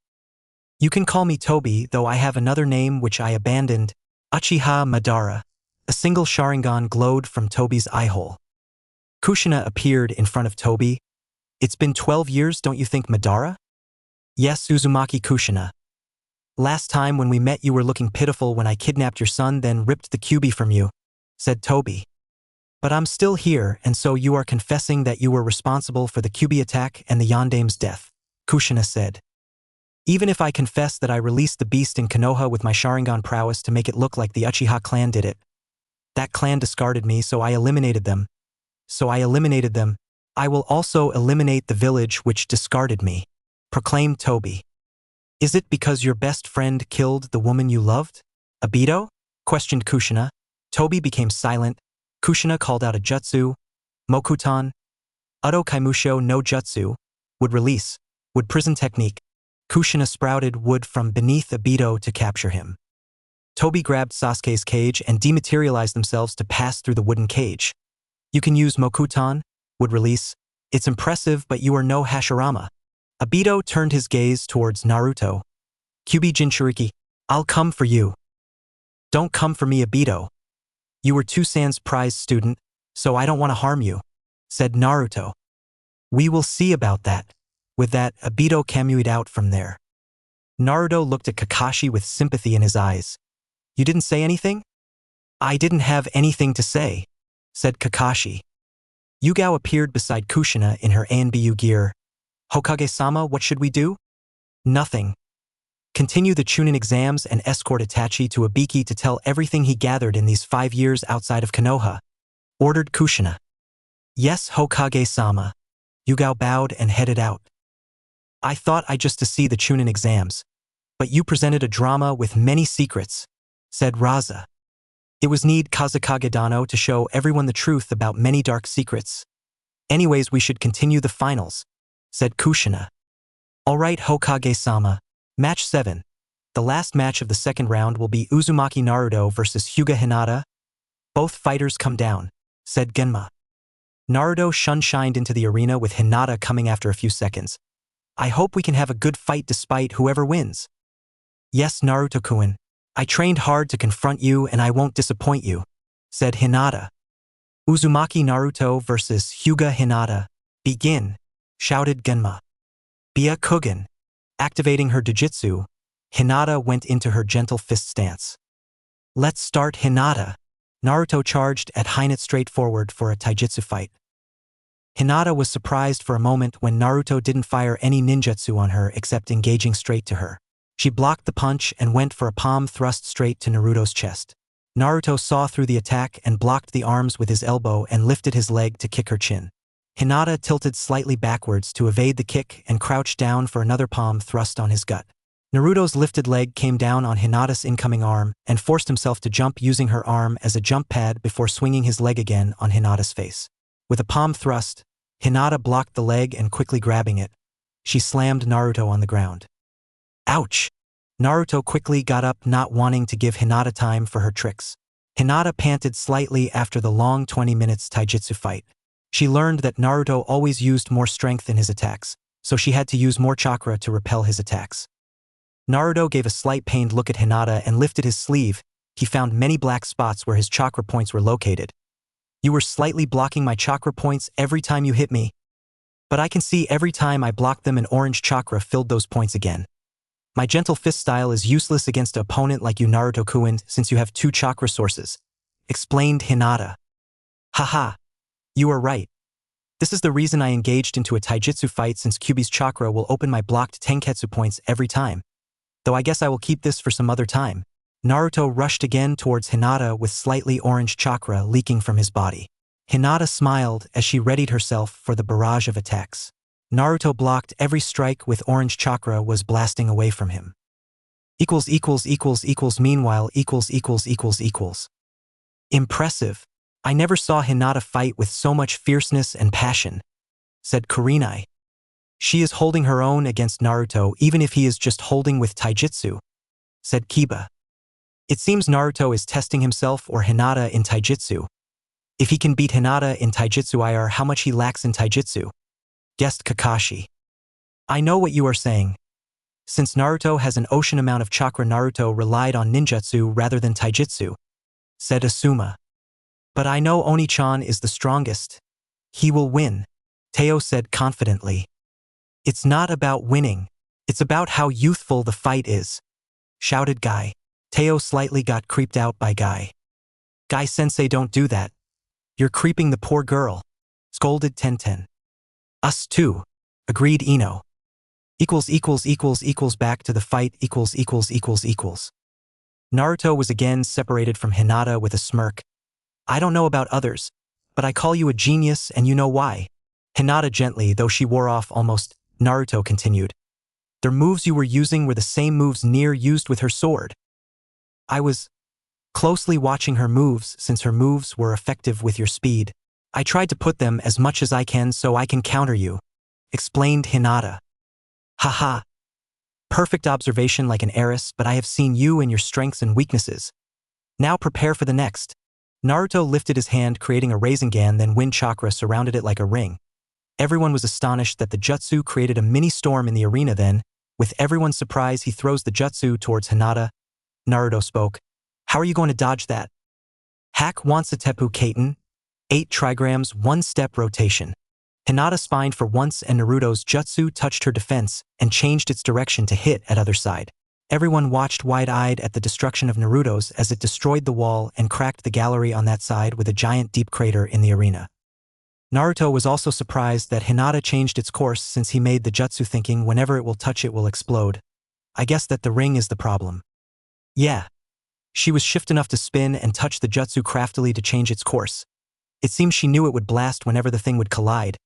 You can call me Tobi, though I have another name which I abandoned, Uchiha Madara. A single Sharingan glowed from Tobi's eye hole. Kushina appeared in front of Tobi. It's been 12 years, don't you think, Madara? Yes, Uzumaki Kushina. Last time when we met you were looking pitiful when I kidnapped your son, then ripped the Kyuubi from you, said Tobi. But I'm still here, and so you are confessing that you were responsible for the Kyuubi attack and the Yandame's death, Kushina said. Even if I confess that I released the beast in Konoha with my Sharingan prowess to make it look like the Uchiha clan did it. That clan discarded me, so I eliminated them. I will also eliminate the village which discarded me, proclaimed Tobi. Is it because your best friend killed the woman you loved? Obito? Questioned Kushina. Tobi became silent. Kushina called out a jutsu. Mokutan. Udo Kaimusho no Jutsu. Wood prison technique. Kushina sprouted wood from beneath Obito to capture him. Tobi grabbed Sasuke's cage and dematerialized themselves to pass through the wooden cage. You can use Mokutan, wood release. It's impressive, but you are no Hashirama. Obito turned his gaze towards Naruto. Kyuubi Jinchuriki, I'll come for you. Don't come for me, Obito. You were Toussaint's prize student, so I don't want to harm you, said Naruto. We will see about that. With that, Obito Kamui'd out from there. Naruto looked at Kakashi with sympathy in his eyes. You didn't say anything? I didn't have anything to say, said Kakashi. Yugao appeared beside Kushina in her ANBU gear. Hokage-sama, what should we do? Nothing. Continue the Chunin exams and escort Itachi to Ibiki to tell everything he gathered in these 5 years outside of Konoha, ordered Kushina. Yes, Hokage-sama. Yugao bowed and headed out. I thought I just to see the Chunin exams, but you presented a drama with many secrets, said Raza. It was need Kazekage Dano to show everyone the truth about many dark secrets. Anyways, we should continue the finals, said Kushina. Alright, Hokage-sama. Match 7. The last match of the second round will be Uzumaki Naruto versus Hyuga Hinata. Both fighters come down, said Genma. Naruto shined into the arena with Hinata coming after a few seconds. I hope we can have a good fight despite whoever wins. Yes, Naruto-kun. I trained hard to confront you and I won't disappoint you, said Hinata. Uzumaki Naruto versus Hyuga Hinata. Begin, shouted Genma. Byakugan. Activating her Dojutsu, Hinata went into her gentle fist stance. Let's start, Hinata. Naruto charged at Hinata straightforward for a taijutsu fight. Hinata was surprised for a moment when Naruto didn't fire any ninjutsu on her except engaging straight to her. She blocked the punch and went for a palm thrust straight to Naruto's chest. Naruto saw through the attack and blocked the arms with his elbow and lifted his leg to kick her chin. Hinata tilted slightly backwards to evade the kick and crouched down for another palm thrust on his gut. Naruto's lifted leg came down on Hinata's incoming arm and forced himself to jump using her arm as a jump pad before swinging his leg again on Hinata's face. With a palm thrust, Hinata blocked the leg and quickly grabbing it, she slammed Naruto on the ground. Ouch! Naruto quickly got up, not wanting to give Hinata time for her tricks. Hinata panted slightly after the long 20 minutes taijutsu fight. She learned that Naruto always used more strength in his attacks, so she had to use more chakra to repel his attacks. Naruto gave a slight pained look at Hinata and lifted his sleeve. He found many black spots where his chakra points were located. You were slightly blocking my chakra points every time you hit me. But I can see every time I blocked them an orange chakra filled those points again. My gentle fist style is useless against an opponent like you, Naruto-kun, since you have 2 chakra sources, explained Hinata. Haha. You are right. This is the reason I engaged into a taijutsu fight, since Kyuubi's chakra will open my blocked tenketsu points every time. Though I guess I will keep this for some other time. Naruto rushed again towards Hinata with slightly orange chakra leaking from his body. Hinata smiled as she readied herself for the barrage of attacks. Naruto blocked every strike with orange chakra was blasting away from him. Meanwhile. Impressive. I never saw Hinata fight with so much fierceness and passion, said Kurenai. She is holding her own against Naruto even if he is just holding with taijutsu, said Kiba. It seems Naruto is testing himself or Hinata in taijutsu. If he can beat Hinata in taijutsu IR, how much he lacks in taijutsu, guessed Kakashi. I know what you are saying. Since Naruto has an ocean amount of chakra, Naruto relied on ninjutsu rather than taijutsu, said Asuma. But I know Oni-chan is the strongest. He will win, Teo said confidently. It's not about winning. It's about how youthful the fight is, shouted Guy. Teo slightly got creeped out by Guy. Guy-sensei, don't do that. You're creeping the poor girl, scolded Tenten. Us too, agreed Ino. Back to the fight. Naruto was again separated from Hinata with a smirk. I don't know about others, but I call you a genius and you know why. Hinata gently, though she wore off almost, Naruto continued. The moves you were using were the same moves Nier used with her sword. I was closely watching her moves since her moves were effective with your speed. I tried to put them as much as I can so I can counter you, explained Hinata. Haha. Perfect observation like an heiress, but I have seen you and your strengths and weaknesses. Now prepare for the next. Naruto lifted his hand creating a Rasengan, then wind chakra surrounded it like a ring. Everyone was astonished that the jutsu created a mini storm in the arena. Then, with everyone's surprise, he throws the jutsu towards Hinata. Naruto spoke. How are you going to dodge that? Hack Wansatepu Kaiten. 8 trigrams 1-step rotation. Hinata spined for once and Naruto's jutsu touched her defense and changed its direction to hit at other side. Everyone watched wide-eyed at the destruction of Naruto's as it destroyed the wall and cracked the gallery on that side with a giant deep crater in the arena. Naruto was also surprised that Hinata changed its course since he made the jutsu thinking whenever it will touch it will explode. I guess that the ring is the problem. Yeah. She was shift enough to spin and touch the jutsu craftily to change its course. It seemed she knew it would blast whenever the thing would collide.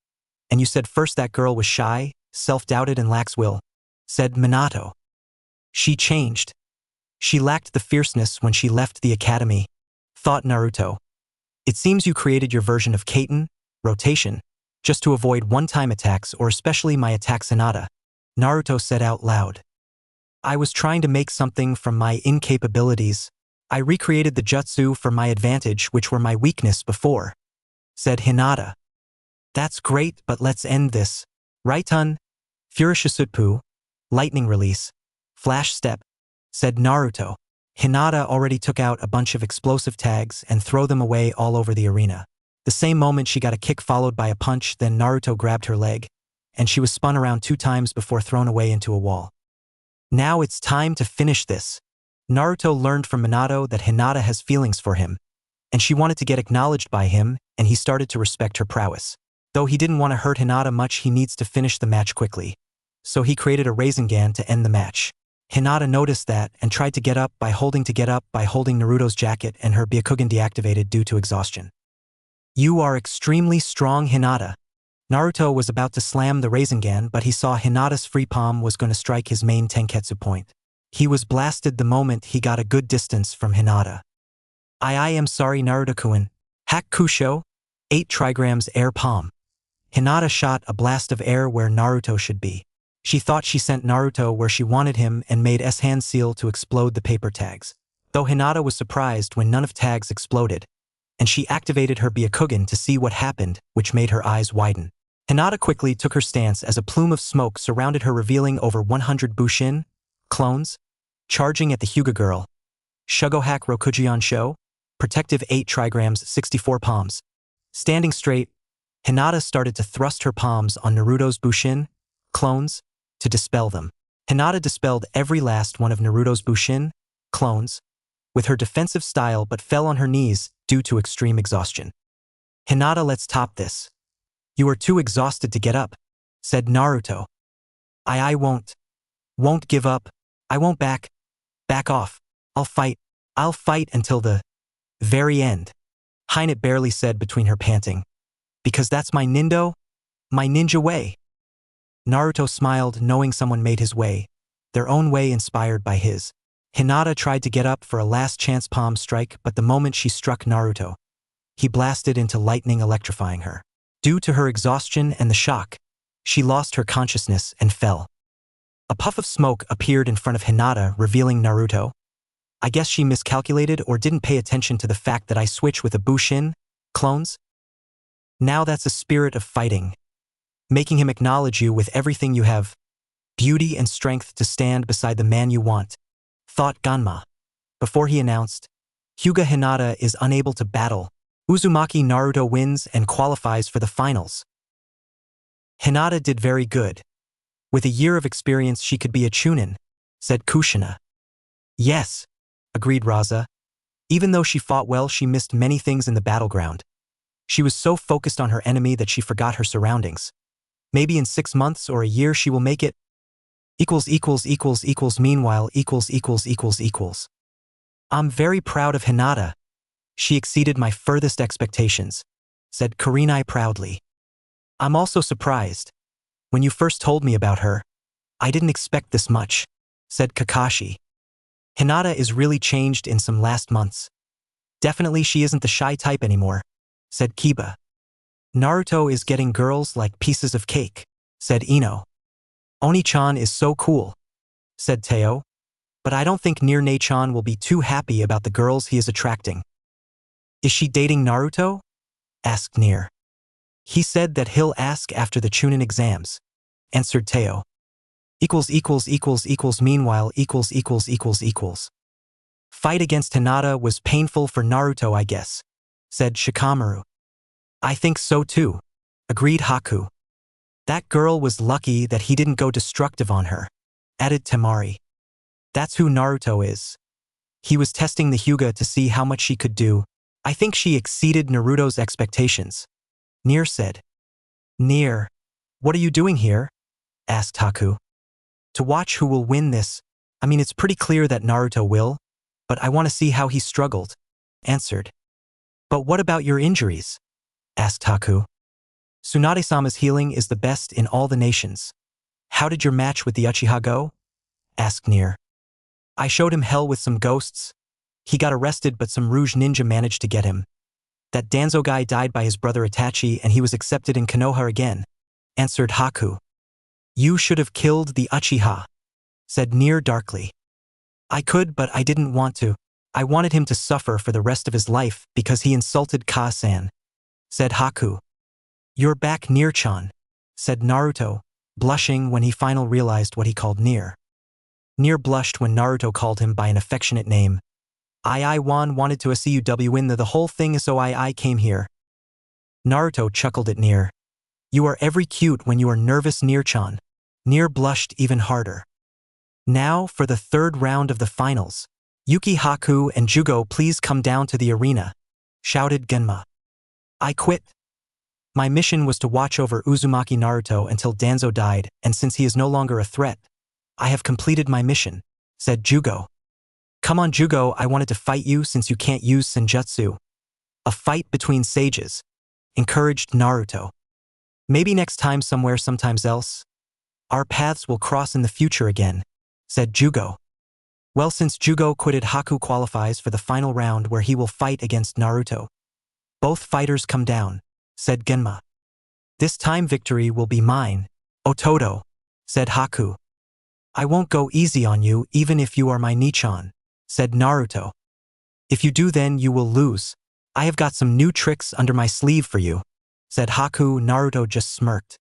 And you said first that girl was shy, self-doubted and lacks will, said Minato. She changed. She lacked the fierceness when she left the academy, thought Naruto. It seems you created your version of Kaiten, rotation, just to avoid one-time attacks or especially my attacks Hinata, Naruto said out loud. I was trying to make something from my incapabilities. I recreated the jutsu for my advantage which were my weakness before, said Hinata. That's great, but let's end this. Raitun, Furishisutpu, lightning release, flash step, said Naruto. Hinata already took out a bunch of explosive tags and threw them away all over the arena. The same moment she got a kick followed by a punch, then Naruto grabbed her leg, and she was spun around 2 times before thrown away into a wall. Now it's time to finish this. Naruto learned from Minato that Hinata has feelings for him, and she wanted to get acknowledged by him, and he started to respect her prowess. Though he didn't want to hurt Hinata much, he needs to finish the match quickly. So he created a Rasengan to end the match. Hinata noticed that and tried to get up by holding Naruto's jacket and her Byakugan deactivated due to exhaustion. You are extremely strong, Hinata. Naruto was about to slam the Rasengan, but he saw Hinata's free palm was going to strike his main Tenketsu point. He was blasted the moment he got a good distance from Hinata. I am sorry, Naruto-kun. Hack Kusho, 8 trigrams air palm. Hinata shot a blast of air where Naruto should be. She thought she sent Naruto where she wanted him and made S-hand seal to explode the paper tags. Though Hinata was surprised when none of tags exploded, and she activated her Byakugan to see what happened, which made her eyes widen. Hinata quickly took her stance as a plume of smoke surrounded her, revealing over 100 Bushin clones, charging at the Hyuga girl. Shugohack Rokujion Sho, protective 8 trigrams 64 palms. Standing straight, Hinata started to thrust her palms on Naruto's Bushin clones to dispel them. Hinata dispelled every last one of Naruto's Bushin clones with her defensive style but fell on her knees due to extreme exhaustion. Hinata, let's top this. You are too exhausted to get up, said Naruto. I won't give up. I won't back off. I'll fight until the very end, Hinata barely said between her panting. Because that's my ninja way. Naruto smiled, knowing someone made his way, their own way inspired by his. Hinata tried to get up for a last chance palm strike, but the moment she struck Naruto, he blasted into lightning, electrifying her. Due to her exhaustion and the shock, she lost her consciousness and fell. A puff of smoke appeared in front of Hinata, revealing Naruto. I guess she miscalculated or didn't pay attention to the fact that I switch with a Bushin clones. Now that's a spirit of fighting, making him acknowledge you with everything you have, beauty and strength to stand beside the man you want, thought Ganma. Before he announced, Hyuga Hinata is unable to battle. Uzumaki Naruto wins and qualifies for the finals. Hinata did very good. With a year of experience she could be a Chunin, said Kushina. Yes, agreed Raza. Even though she fought well, she missed many things in the battleground. She was so focused on her enemy that she forgot her surroundings. Maybe in 6 months or a year she will make it. Meanwhile. I'm very proud of Hinata. She exceeded my furthest expectations, said Kurenai proudly. I'm also surprised. When you first told me about her, I didn't expect this much, said Kakashi. Hinata is really changed in some last months. Definitely she isn't the shy type anymore, said Kiba. Naruto is getting girls like pieces of cake, said Ino. Oni-chan is so cool, said Teo. But I don't think Nirne-chan will be too happy about the girls he is attracting. Is she dating Naruto? Asked Nir. He said that he'll ask after the Chunin exams, answered Teo. Meanwhile. Fight against Hinata was painful for Naruto, I guess, said Shikamaru. I think so too, agreed Haku. That girl was lucky that he didn't go destructive on her, added Temari. That's who Naruto is. He was testing the Hyuga to see how much she could do. I think she exceeded Naruto's expectations. Nier said. Nier, what are you doing here? Asked Haku. To watch who will win this. I mean, it's pretty clear that Naruto will, but I want to see how he struggled, answered. But what about your injuries? Asked Haku. Tsunade-sama's healing is the best in all the nations. How did your match with the Uchiha go? Asked Nier. I showed him hell with some ghosts. He got arrested, but some Rouge ninja managed to get him. That Danzo guy died by his brother Itachi and he was accepted in Konoha again, answered Haku. You should have killed the Uchiha, said Nier darkly. I could, but I didn't want to. I wanted him to suffer for the rest of his life because he insulted Ka-san, said Haku. You're back, Nier-chan, said Naruto, blushing when he finally realized what he called Nier. Nier blushed when Naruto called him by an affectionate name. I wanted to see you win the whole thing, so I came here. Naruto chuckled at Nier. You are every cute when you are nervous, Nier-chan. Nier blushed even harder. Now for the third round of the finals. Yuki, Haku, and Jugo, please come down to the arena, shouted Genma. I quit. My mission was to watch over Uzumaki Naruto until Danzo died, and since he is no longer a threat, I have completed my mission, said Jugo. Come on, Jugo, I wanted to fight you since you can't use Senjutsu. A fight between sages, encouraged Naruto. Maybe next time somewhere sometimes else. Our paths will cross in the future again, said Jugo. Well, since Jugo quitted, Haku qualifies for the final round where he will fight against Naruto. Both fighters come down, said Genma. This time victory will be mine, Ototo, said Haku. I won't go easy on you even if you are my Nichan, said Naruto. If you do, then you will lose. I have got some new tricks under my sleeve for you, said Haku. Naruto just smirked.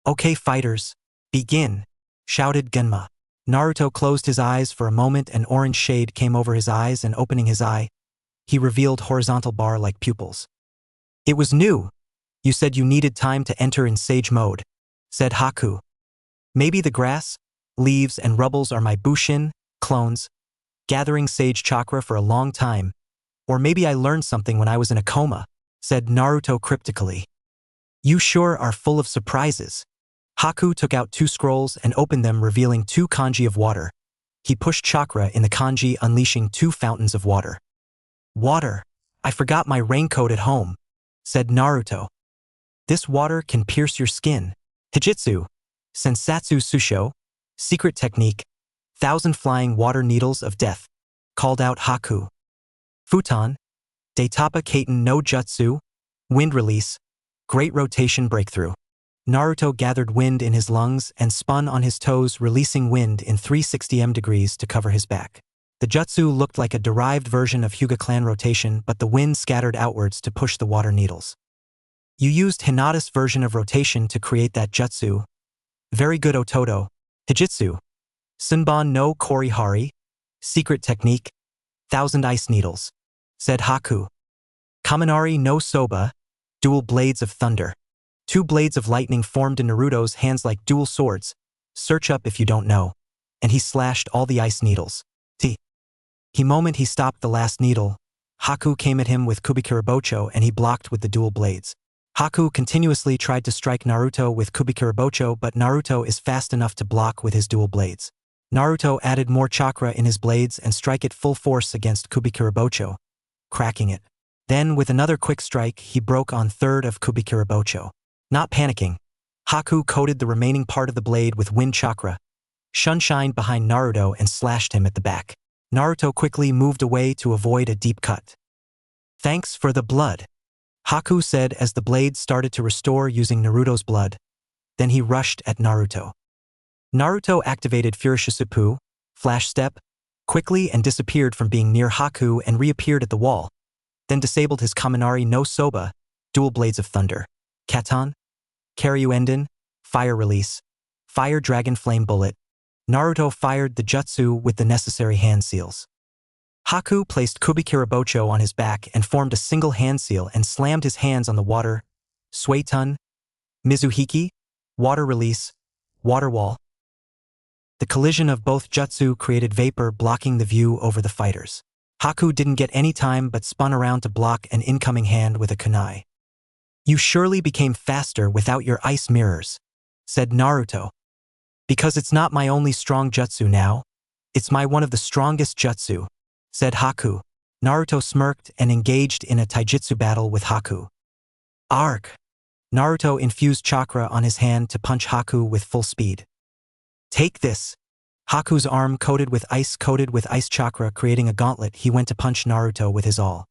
Okay, fighters, begin, shouted Genma. Naruto closed his eyes for a moment. An orange shade came over his eyes, and opening his eye, he revealed horizontal bar-like pupils. It was new. You said you needed time to enter in sage mode, said Haku. Maybe the grass, leaves, and rubbles are my Bushin, clones, gathering sage chakra for a long time. Or maybe I learned something when I was in a coma, said Naruto cryptically. You sure are full of surprises. Haku took out 2 scrolls and opened them, revealing 2 kanji of water. He pushed chakra in the kanji, unleashing 2 fountains of water. Water. I forgot my raincoat at home, said Naruto. This water can pierce your skin. Hijitsu, Sensatsu Susho, secret technique, 1,000 flying water needles of death, called out Haku. Futon, Daitapa Kaiten no Jutsu, wind release, great rotation breakthrough. Naruto gathered wind in his lungs and spun on his toes, releasing wind in 360 degrees to cover his back. The jutsu looked like a derived version of Hyuga clan rotation, but the wind scattered outwards to push the water needles. You used Hinata's version of rotation to create that jutsu. Very good, Ototo. Hijitsu, Sunban no Korihari, secret technique, 1,000 ice needles, said Haku. Kaminari no Soba, dual blades of thunder. 2 blades of lightning formed in Naruto's hands like dual swords. Search up if you don't know. And he slashed all the ice needles. The moment he stopped the last needle, Haku came at him with Kubikirabocho and he blocked with the dual blades. Haku continuously tried to strike Naruto with Kubikirabocho, but Naruto is fast enough to block with his dual blades. Naruto added more chakra in his blades and strike it full force against Kubikirabocho, cracking it. Then with another quick strike, he broke on third of Kubikirabocho. Not panicking, Haku coated the remaining part of the blade with wind chakra, shunshined behind Naruto and slashed him at the back. Naruto quickly moved away to avoid a deep cut. Thanks for the blood, Haku said as the blade started to restore using Naruto's blood. Then he rushed at Naruto. Naruto activated Furishisapu, Flash Step, quickly and disappeared from being near Haku and reappeared at the wall, then disabled his Kaminari no Soba, dual blades of thunder. Katon, Karyuenden, fire release, fire dragon flame bullet. Naruto fired the jutsu with the necessary hand seals. Haku placed Kubikirabocho on his back and formed a single hand seal and slammed his hands on the water. Suetun, Mizuhiki, water release, water wall. The collision of both jutsu created vapor blocking the view over the fighters. Haku didn't get any time but spun around to block an incoming hand with a kunai. You surely became faster without your ice mirrors, said Naruto. Because it's not my only strong jutsu now, it's my one of the strongest jutsu, said Haku. Naruto smirked and engaged in a taijutsu battle with Haku. Arg! Naruto infused chakra on his hand to punch Haku with full speed. Take this! Haku's arm coated with ice chakra creating a gauntlet. He went to punch Naruto with his all.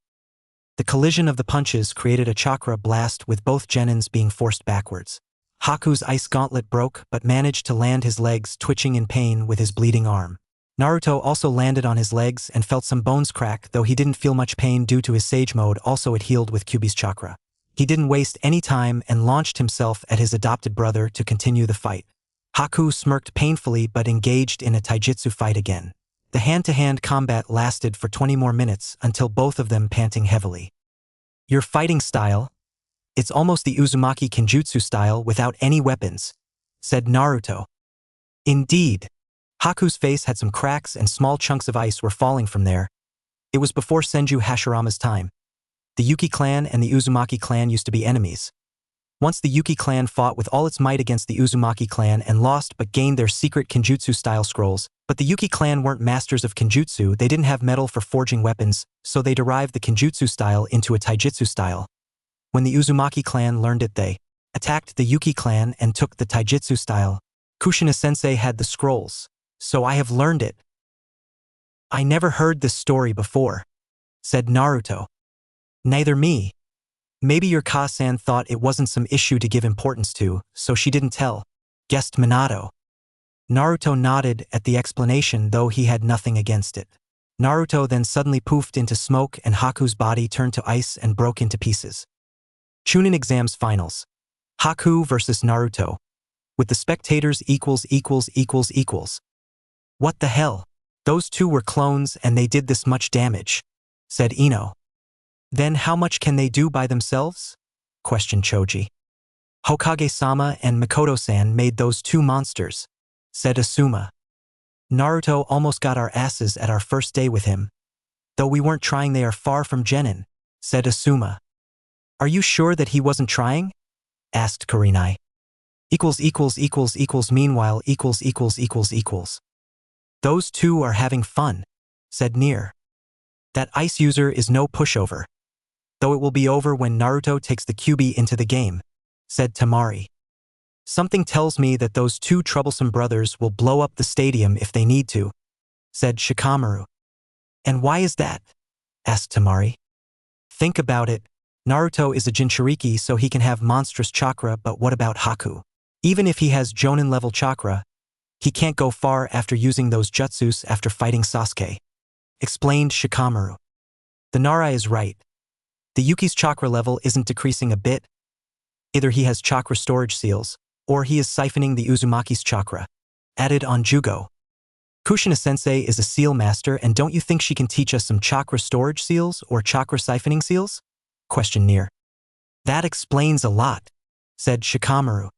The collision of the punches created a chakra blast with both genins being forced backwards. Haku's ice gauntlet broke but managed to land his legs, twitching in pain with his bleeding arm. Naruto also landed on his legs and felt some bones crack, though he didn't feel much pain due to his Sage mode. Also it healed with Kyuubi's chakra. He didn't waste any time and launched himself at his adopted brother to continue the fight. Haku smirked painfully but engaged in a taijutsu fight again. The hand-to-hand combat lasted for 20 more minutes until both of them panting heavily. Your fighting style? It's almost the Uzumaki Kenjutsu style without any weapons, said Naruto. Indeed. Haku's face had some cracks and small chunks of ice were falling from there. It was before Senju Hashirama's time. The Yuki clan and the Uzumaki clan used to be enemies. Once the Yuki clan fought with all its might against the Uzumaki clan and lost but gained their secret Kenjutsu-style scrolls. But the Yuki clan weren't masters of Kenjutsu, they didn't have metal for forging weapons, so they derived the Kenjutsu style into a taijutsu style. When the Uzumaki clan learned it, they attacked the Yuki clan and took the taijutsu style. Kushina-sensei had the scrolls, so I have learned it. I never heard this story before, said Naruto. Neither me. Maybe your Ka-san thought it wasn't some issue to give importance to, so she didn't tell, guessed Minato. Naruto nodded at the explanation, though he had nothing against it. Naruto then suddenly poofed into smoke and Haku's body turned to ice and broke into pieces. Chunin exams finals. Haku versus Naruto. With the spectators equals. What the hell? Those two were clones and they did this much damage, said Ino. Then how much can they do by themselves? Questioned Choji. Hokage-sama and Mikoto-san made those two monsters, said Asuma. Naruto almost got our asses at our first day with him. Though we weren't trying, they are far from genin, said Asuma. Are you sure that he wasn't trying? Asked Kurenai. Meanwhile Those two are having fun, said Nier. That ice user is no pushover. Though it will be over when Naruto takes the Kyuubi into the game, said Tamari. Something tells me that those two troublesome brothers will blow up the stadium if they need to, said Shikamaru. And why is that? Asked Tamari. Think about it. Naruto is a Jinchuriki, so he can have monstrous chakra, but what about Haku? Even if he has Jonin-level chakra, he can't go far after using those jutsus after fighting Sasuke, explained Shikamaru. The Nara is right. The Yuki's chakra level isn't decreasing a bit. Either he has chakra storage seals, or he is siphoning the Uzumaki's chakra, added on Jugo. Kushina-sensei is a seal master, and don't you think she can teach us some chakra storage seals or chakra siphoning seals? Questioned Nier. That explains a lot, said Shikamaru.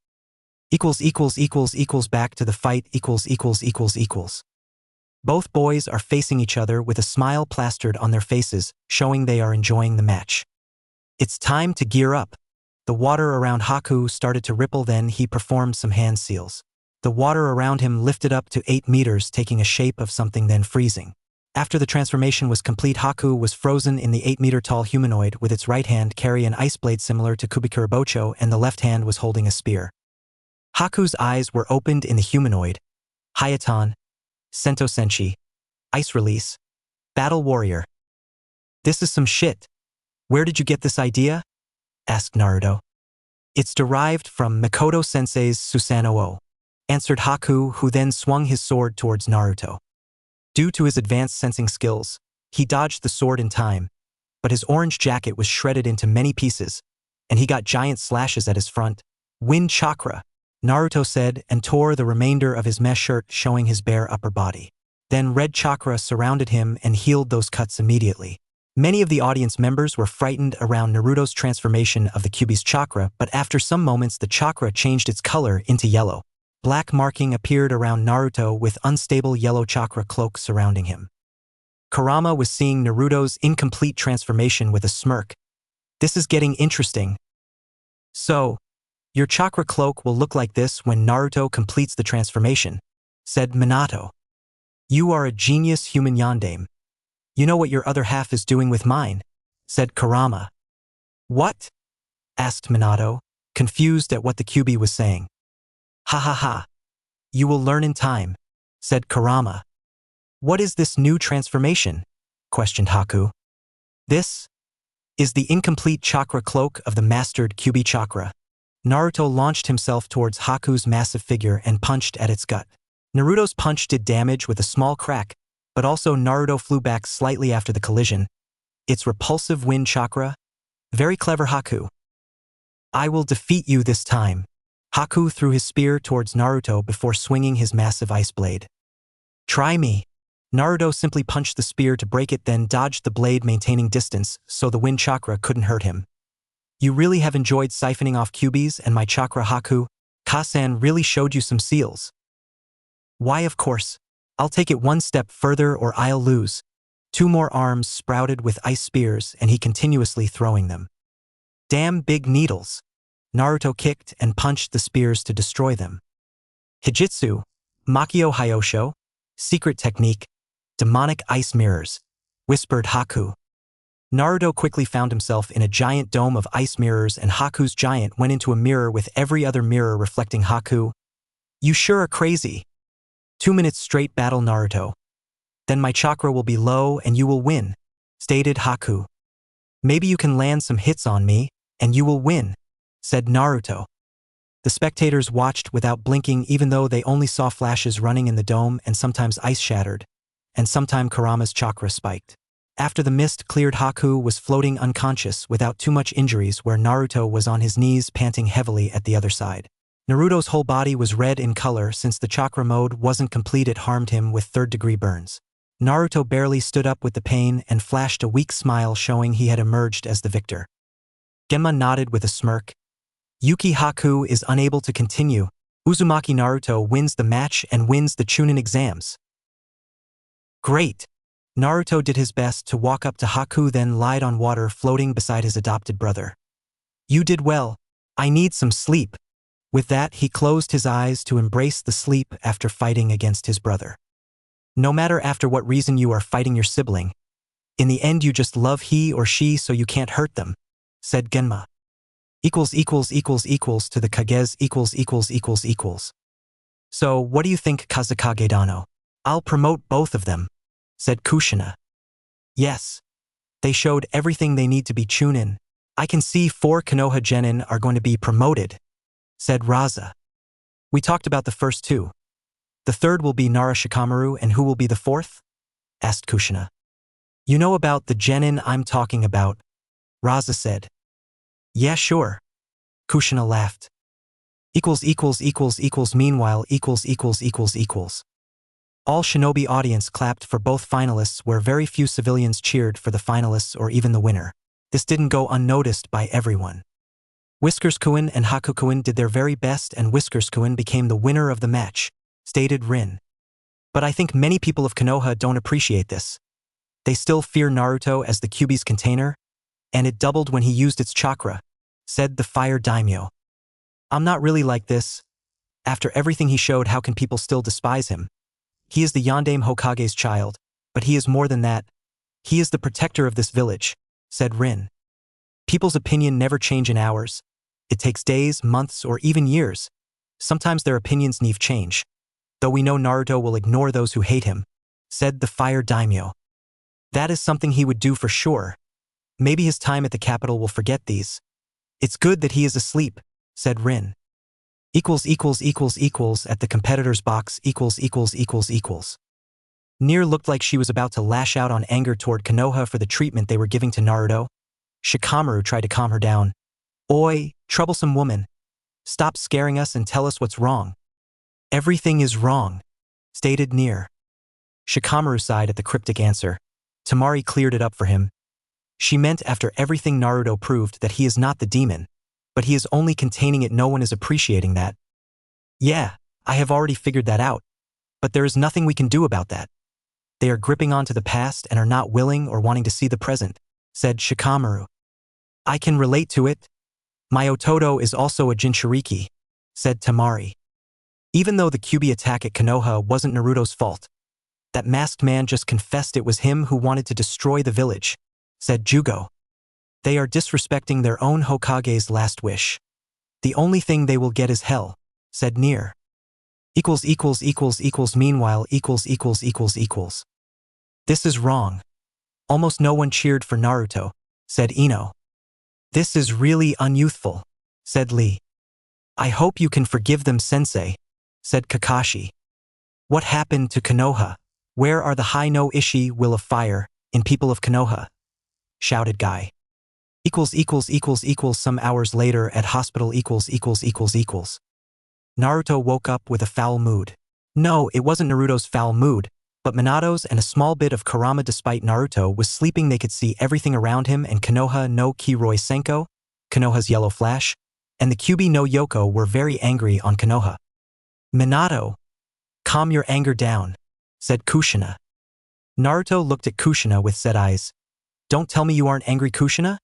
Back to the fight. Both boys are facing each other with a smile plastered on their faces, showing they are enjoying the match. It's time to gear up. The water around Haku started to ripple, then he performed some hand seals. The water around him lifted up to 8 meters, taking a shape of something, then freezing. After the transformation was complete, Haku was frozen in the 8-meter-tall humanoid, with its right hand carry an ice blade similar to Kubikurabocho and the left hand was holding a spear. Haku's eyes were opened in the humanoid. Hayatan, Sento Senshi, Ice Release, Battle Warrior. This is some shit. Where did you get this idea? Asked Naruto. It's derived from Mikoto Sensei's Susanoo, answered Haku, who then swung his sword towards Naruto. Due to his advanced sensing skills, he dodged the sword in time, but his orange jacket was shredded into many pieces, and he got giant slashes at his front. Wind chakra, Naruto said, and tore the remainder of his mesh shirt, showing his bare upper body. Then red chakra surrounded him and healed those cuts immediately. Many of the audience members were frightened around Naruto's transformation of the Kyuubi's chakra, but after some moments the chakra changed its color into yellow. Black marking appeared around Naruto with unstable yellow chakra cloak surrounding him. Kurama was seeing Naruto's incomplete transformation with a smirk. This is getting interesting. So, your chakra cloak will look like this when Naruto completes the transformation, said Minato. You are a genius human yandere. You know what your other half is doing with mine, said Kurama. What? Asked Minato, confused at what the Kyuubi was saying. Ha ha ha. You will learn in time, said Kurama. What is this new transformation? Questioned Haku. This is the incomplete chakra cloak of the mastered Kyuubi chakra. Naruto launched himself towards Haku's massive figure and punched at its gut. Naruto's punch did damage with a small crack, but also Naruto flew back slightly after the collision. Its repulsive wind chakra? Very clever, Haku. I will defeat you this time. Haku threw his spear towards Naruto before swinging his massive ice blade. Try me. Naruto simply punched the spear to break it, then dodged the blade, maintaining distance so the wind chakra couldn't hurt him. You really have enjoyed siphoning off Kyuubis and my chakra, Haku. Kasan really showed you some seals. Why, of course. I'll take it one step further or I'll lose. 2 more arms sprouted with ice spears and he continuously throwing them. Damn big needles. Naruto kicked and punched the spears to destroy them. Hijitsu, Makio Hyosho, secret technique, demonic ice mirrors, whispered Haku. Naruto quickly found himself in a giant dome of ice mirrors and Haku's giant went into a mirror with every other mirror reflecting Haku. You sure are crazy. 2 minutes straight battle Naruto. Then my chakra will be low and you will win, stated Haku. Maybe you can land some hits on me, and you will win, said Naruto. The spectators watched without blinking even though they only saw flashes running in the dome and sometimes ice shattered, and sometime Kurama's chakra spiked. After the mist cleared, Haku was floating unconscious without too much injuries where Naruto was on his knees panting heavily at the other side. Naruto's whole body was red in color since the chakra mode wasn't complete. It harmed him with 3rd-degree burns. Naruto barely stood up with the pain and flashed a weak smile showing he had emerged as the victor. Genma nodded with a smirk. Yuki Haku is unable to continue. Uzumaki Naruto wins the match and wins the Chunin exams. Great! Naruto did his best to walk up to Haku, then lied on water floating beside his adopted brother. You did well. I need some sleep. With that, he closed his eyes to embrace the sleep after fighting against his brother. No matter after what reason you are fighting your sibling, in the end you just love he or she so you can't hurt them, said Genma. == to the Kages == So what do you think, Kazekage Dano? I'll promote both of them, said Kushina. Yes. They showed everything they need to be Chunin. I can see 4 Konoha Genin are going to be promoted, said Raza. We talked about the first 2. The third will be Nara Shikamaru, and who will be the 4th? Asked Kushina. You know about the Genin I'm talking about, Raza said. Yeah, sure. Kushina laughed. Meanwhile All shinobi audience clapped for both finalists where very few civilians cheered for the finalists or even the winner. This didn't go unnoticed by everyone. Whiskers-kun and Haku-kun did their very best and Whiskers-kun became the winner of the match, stated Rin. But I think many people of Konoha don't appreciate this. They still fear Naruto as the Kyuubi's container, and it doubled when he used its chakra, said the Fire Daimyo. I'm not really like this. After everything he showed, how can people still despise him? He is the Yandere Hokage's child, but he is more than that. He is the protector of this village, said Rin. People's opinion never change in hours. It takes days, months, or even years. Sometimes their opinions need change. Though we know Naruto will ignore those who hate him, said the Fire Daimyo. That is something he would do for sure. Maybe his time at the capital will forget these. It's good that he is asleep, said Rin. At the competitor's box =========================================================================================================================she was about to lash out on anger toward Konoha for the treatment they were giving to Shikamaru tried to calm her down. Oi, troublesome woman. Stop scaring us and tell us what's wrong. Everything is wrong, stated Near. Shikamaru sighed at the cryptic answer. Tamari cleared it up for him. She meant after everything Naruto proved that he is not the demon, but he is only containing it. No one is appreciating that. Yeah, I have already figured that out, but there is nothing we can do about that. They are gripping onto the past and are not willing or wanting to see the present, said Shikamaru. I can relate to it. My Ototo is also a Jinchuriki, said Tamari. Even though the Kyuubi attack at Konoha wasn't Naruto's fault, that masked man just confessed it was him who wanted to destroy the village, said Jugo. They are disrespecting their own Hokage's last wish. The only thing they will get is hell, said Nier. Meanwhile This is wrong. Almost no one cheered for Naruto, said Ino. This is really unyouthful, said Lee. I hope you can forgive them, sensei, said Kakashi. What happened to Konoha? Where are the high no ishi will of fire, in people of Konoha? Shouted Guy. Some hours later at hospital Naruto woke up with a foul mood. No, it wasn't Naruto's foul mood, but Minato's and a small bit of Kurama. Despite Naruto was sleeping, they could see everything around him, and Konoha no Kiroi Senko, Konoha's yellow flash, and the Kyuubi no Yoko were very angry on Konoha. Minato, calm your anger down, said Kushina. Naruto looked at Kushina with sad eyes. Don't tell me you aren't angry, Kushina?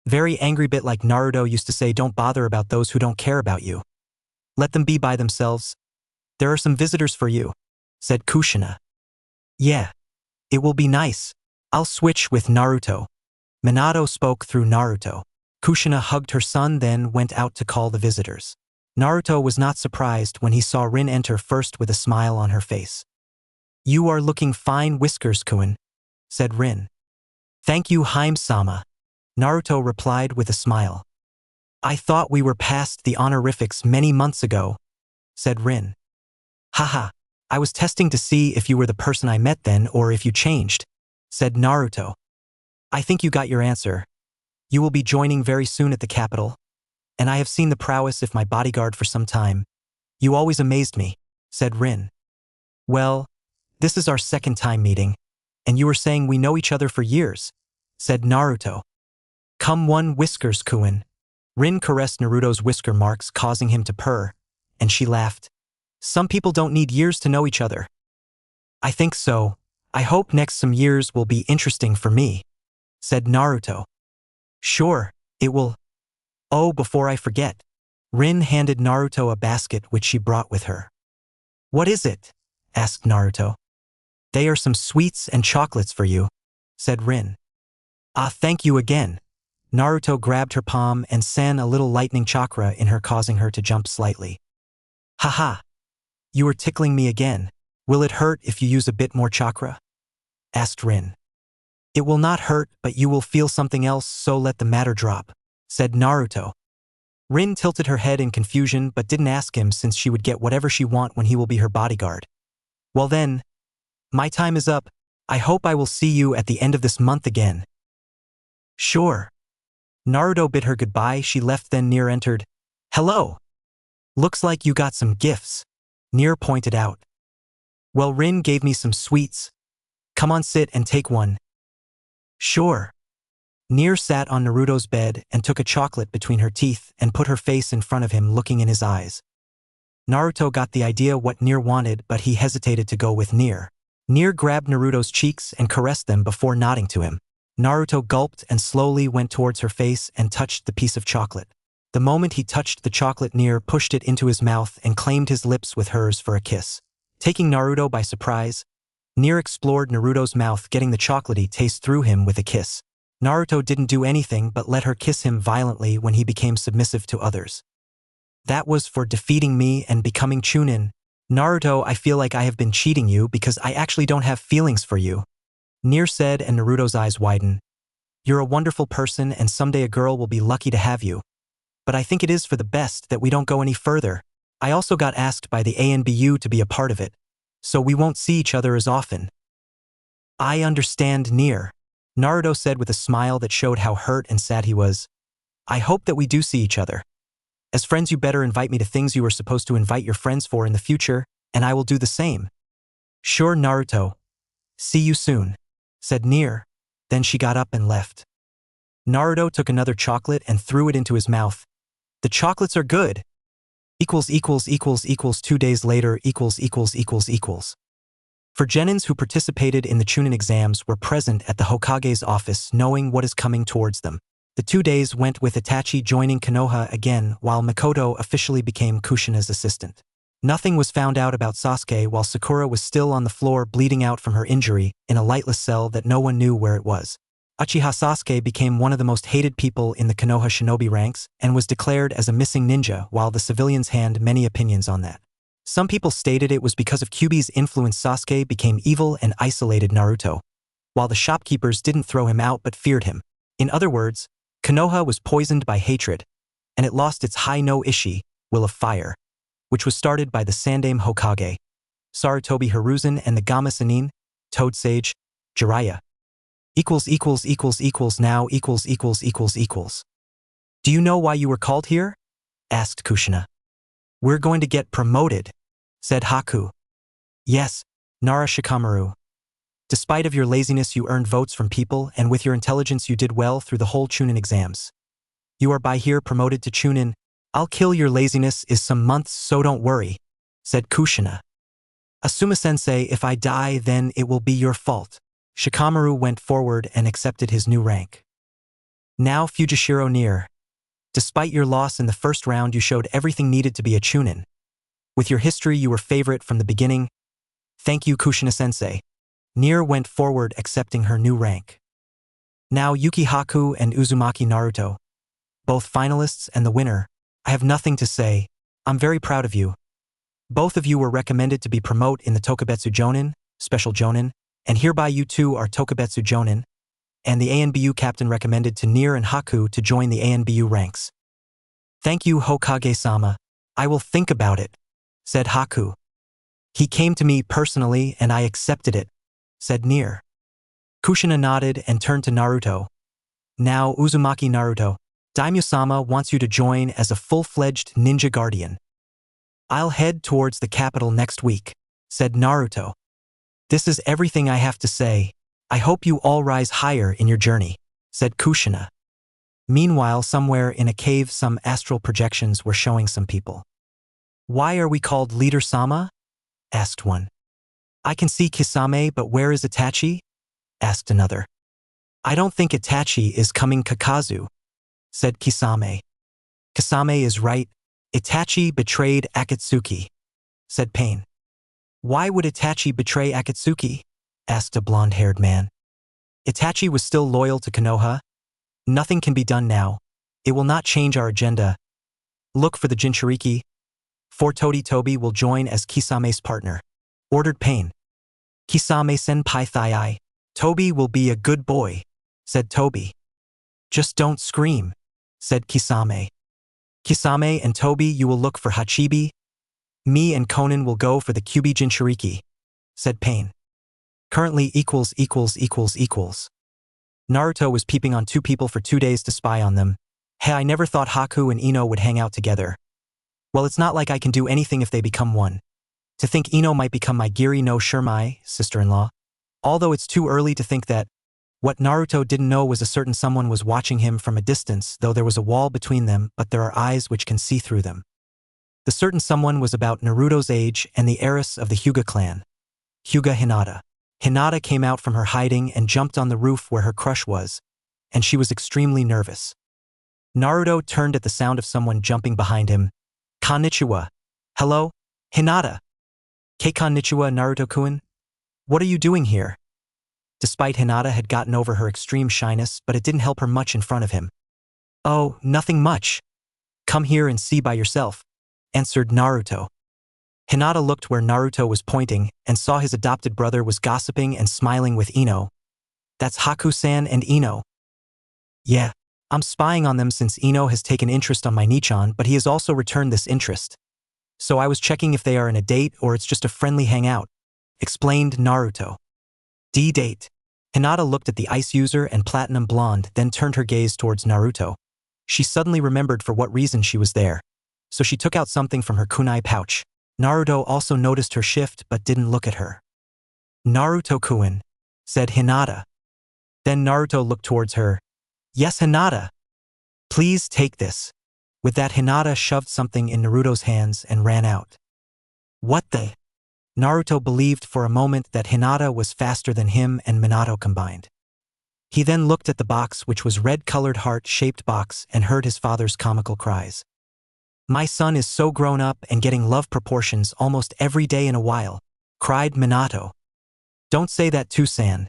Very angry, bit like Naruto used to say, don't bother about those who don't care about you. Let them be by themselves. There are some visitors for you, said Kushina. Yeah, it will be nice. I'll switch with Naruto. Minato spoke through Naruto. Kushina hugged her son, then went out to call the visitors. Naruto was not surprised when he saw Rin enter first with a smile on her face. You are looking fine, Whiskers-kun, said Rin. Thank you, Haim-sama, Naruto replied with a smile. I thought we were past the honorifics many months ago, said Rin. Haha, I was testing to see if you were the person I met then or if you changed, said Naruto. I think you got your answer. You will be joining very soon at the capital, and I have seen the prowess of my bodyguard for some time. You always amazed me, said Rin. Well, this is our second time meeting, and you were saying we know each other for years, said Naruto. Come one, Whiskers-kun. Rin caressed Naruto's whisker marks, causing him to purr, and she laughed. Some people don't need years to know each other. I think so. I hope next some years will be interesting for me, said Naruto. Sure, it will. Oh, before I forget. Rin handed Naruto a basket which she brought with her. What is it? Asked Naruto. They are some sweets and chocolates for you, said Rin. Ah, thank you again. Naruto grabbed her palm and sent a little lightning chakra in her, causing her to jump slightly. Haha. You are tickling me again. Will it hurt if you use a bit more chakra? Asked Rin. It will not hurt, but you will feel something else, so let the matter drop, said Naruto. Rin tilted her head in confusion but didn't ask him, since she would get whatever she want when he will be her bodyguard. Well then, my time is up. I hope I will see you at the end of this month again. Sure. Naruto bid her goodbye. She left, then Nier entered. Hello. Looks like you got some gifts, Nier pointed out. Well, Rin gave me some sweets. Come on, sit and take one. Sure. Nier sat on Naruto's bed and took a chocolate between her teeth and put her face in front of him, looking in his eyes. Naruto got the idea what Nier wanted, but he hesitated to go with Nier. Nier grabbed Naruto's cheeks and caressed them before nodding to him. Naruto gulped and slowly went towards her face and touched the piece of chocolate. The moment he touched the chocolate, Nier pushed it into his mouth and claimed his lips with hers for a kiss. Taking Naruto by surprise, Nier explored Naruto's mouth, getting the chocolatey taste through him with a kiss. Naruto didn't do anything but let her kiss him violently when he became submissive to others. That was for defeating me and becoming Chunin. Naruto, I feel like I have been cheating you because I actually don't have feelings for you, Nier said, and Naruto's eyes widened. You're a wonderful person and someday a girl will be lucky to have you. But I think it is for the best that we don't go any further. I also got asked by the ANBU to be a part of it, so we won't see each other as often. I understand, Nier, Naruto said with a smile that showed how hurt and sad he was. I hope that we do see each other. As friends, you better invite me to things you are supposed to invite your friends for in the future, and I will do the same. Sure, Naruto. See you soon, said Nier. Then she got up and left. Naruto took another chocolate and threw it into his mouth. The chocolates are good. 2 days later. For genins who participated in the Chunin exams were present at the Hokage's office knowing what is coming towards them. The 2 days went with Itachi joining Konoha again while Mikoto officially became Kushina's assistant. Nothing was found out about Sasuke while Sakura was still on the floor bleeding out from her injury in a lightless cell that no one knew where it was. Uchiha Sasuke became one of the most hated people in the Konoha shinobi ranks and was declared as a missing ninja while the civilians had many opinions on that. Some people stated it was because of Kyuubi's influence Sasuke became evil and isolated Naruto, while the shopkeepers didn't throw him out but feared him. In other words, Konoha was poisoned by hatred, and it lost its High-no-Ishi, Will of Fire, which was started by the Sandaime Hokage, Sarutobi Hiruzen and the Gama Sannin, Toad Sage, Jiraiya. Now. Do you know why you were called here? Asked Kushina. We're going to get promoted, said Haku. Yes, Nara Shikamaru. Despite of your laziness you earned votes from people and with your intelligence you did well through the whole Chunin exams. You are by here promoted to Chunin. I'll kill your laziness is some months so don't worry, said Kushina. Asuma-sensei, if I die then it will be your fault. Shikamaru went forward and accepted his new rank. Now Fujishiro near. Despite your loss in the first round you showed everything needed to be a Chunin. With your history you were favorite from the beginning. Thank you Kushina-sensei. Nier went forward accepting her new rank. Now Yuki Haku and Uzumaki Naruto. Both finalists and the winner. I have nothing to say. I'm very proud of you. Both of you were recommended to be promoted in the Tokubetsu Jonin, Special Jonin, and hereby you two are Tokubetsu Jonin, and the ANBU captain recommended to Nier and Haku to join the ANBU ranks. Thank you Hokage-sama. I will think about it, said Haku. He came to me personally and I accepted it, said Nier. Kushina nodded and turned to Naruto. Now Uzumaki Naruto, Daimyo-sama wants you to join as a full-fledged ninja guardian. I'll head towards the capital next week, said Naruto. This is everything I have to say. I hope you all rise higher in your journey, said Kushina. Meanwhile, somewhere in a cave some astral projections were showing some people. Why are we called Leader-sama? Asked one. I can see Kisame, but where is Itachi? Asked another. I don't think Itachi is coming Kakazu, said Kisame. Kisame is right. Itachi betrayed Akatsuki, said Pain. Why would Itachi betray Akatsuki? Asked a blonde-haired man. Itachi was still loyal to Konoha. Nothing can be done now. It will not change our agenda. Look for the Jinchuriki. For Tobi will join as Kisame's partner, ordered Pain. Kisame-senpai thai. Tobi will be a good boy, said Tobi. Just don't scream, said Kisame. Kisame and Tobi, you will look for Hachibi. Me and Konan will go for the Kyuubi Jinchuriki, said Pain. Currently equals. Naruto was peeping on two people for 2 days to spy on them. Hey, I never thought Haku and Ino would hang out together. Well, it's not like I can do anything if they become one. To think Ino might become my Giri no Shirmai, sister-in-law. Although it's too early to think that. What Naruto didn't know was a certain someone was watching him from a distance, though there was a wall between them, but there are eyes which can see through them. The certain someone was about Naruto's age and the heiress of the Hyuga clan, Hyuga Hinata. Hinata came out from her hiding and jumped on the roof where her crush was, and she was extremely nervous. Naruto turned at the sound of someone jumping behind him. Konnichiwa. Hello? Hinata. Konnichiwa Naruto-kun? What are you doing here? Despite Hinata had gotten over her extreme shyness, but it didn't help her much in front of him. Oh, nothing much. Come here and see by yourself, answered Naruto. Hinata looked where Naruto was pointing and saw his adopted brother was gossiping and smiling with Ino. That's Haku-san and Ino. Yeah, I'm spying on them since Ino has taken interest on my Nichan, but he has also returned this interest. So I was checking if they are in a date or it's just a friendly hangout, explained Naruto. D-date. Hinata looked at the ice user and platinum blonde, then turned her gaze towards Naruto. She suddenly remembered for what reason she was there, so she took out something from her kunai pouch. Naruto also noticed her shift but didn't look at her. Naruto-kun, said Hinata. Then Naruto looked towards her. Yes, Hinata. Please take this. With that, Hinata shoved something in Naruto's hands and ran out. What the? Naruto believed for a moment that Hinata was faster than him and Minato combined. He then looked at the box, which was red-colored heart-shaped box, and heard his father's comical cries. My son is so grown up and getting love proportions almost every day in a while, cried Minato. Don't say that too, San.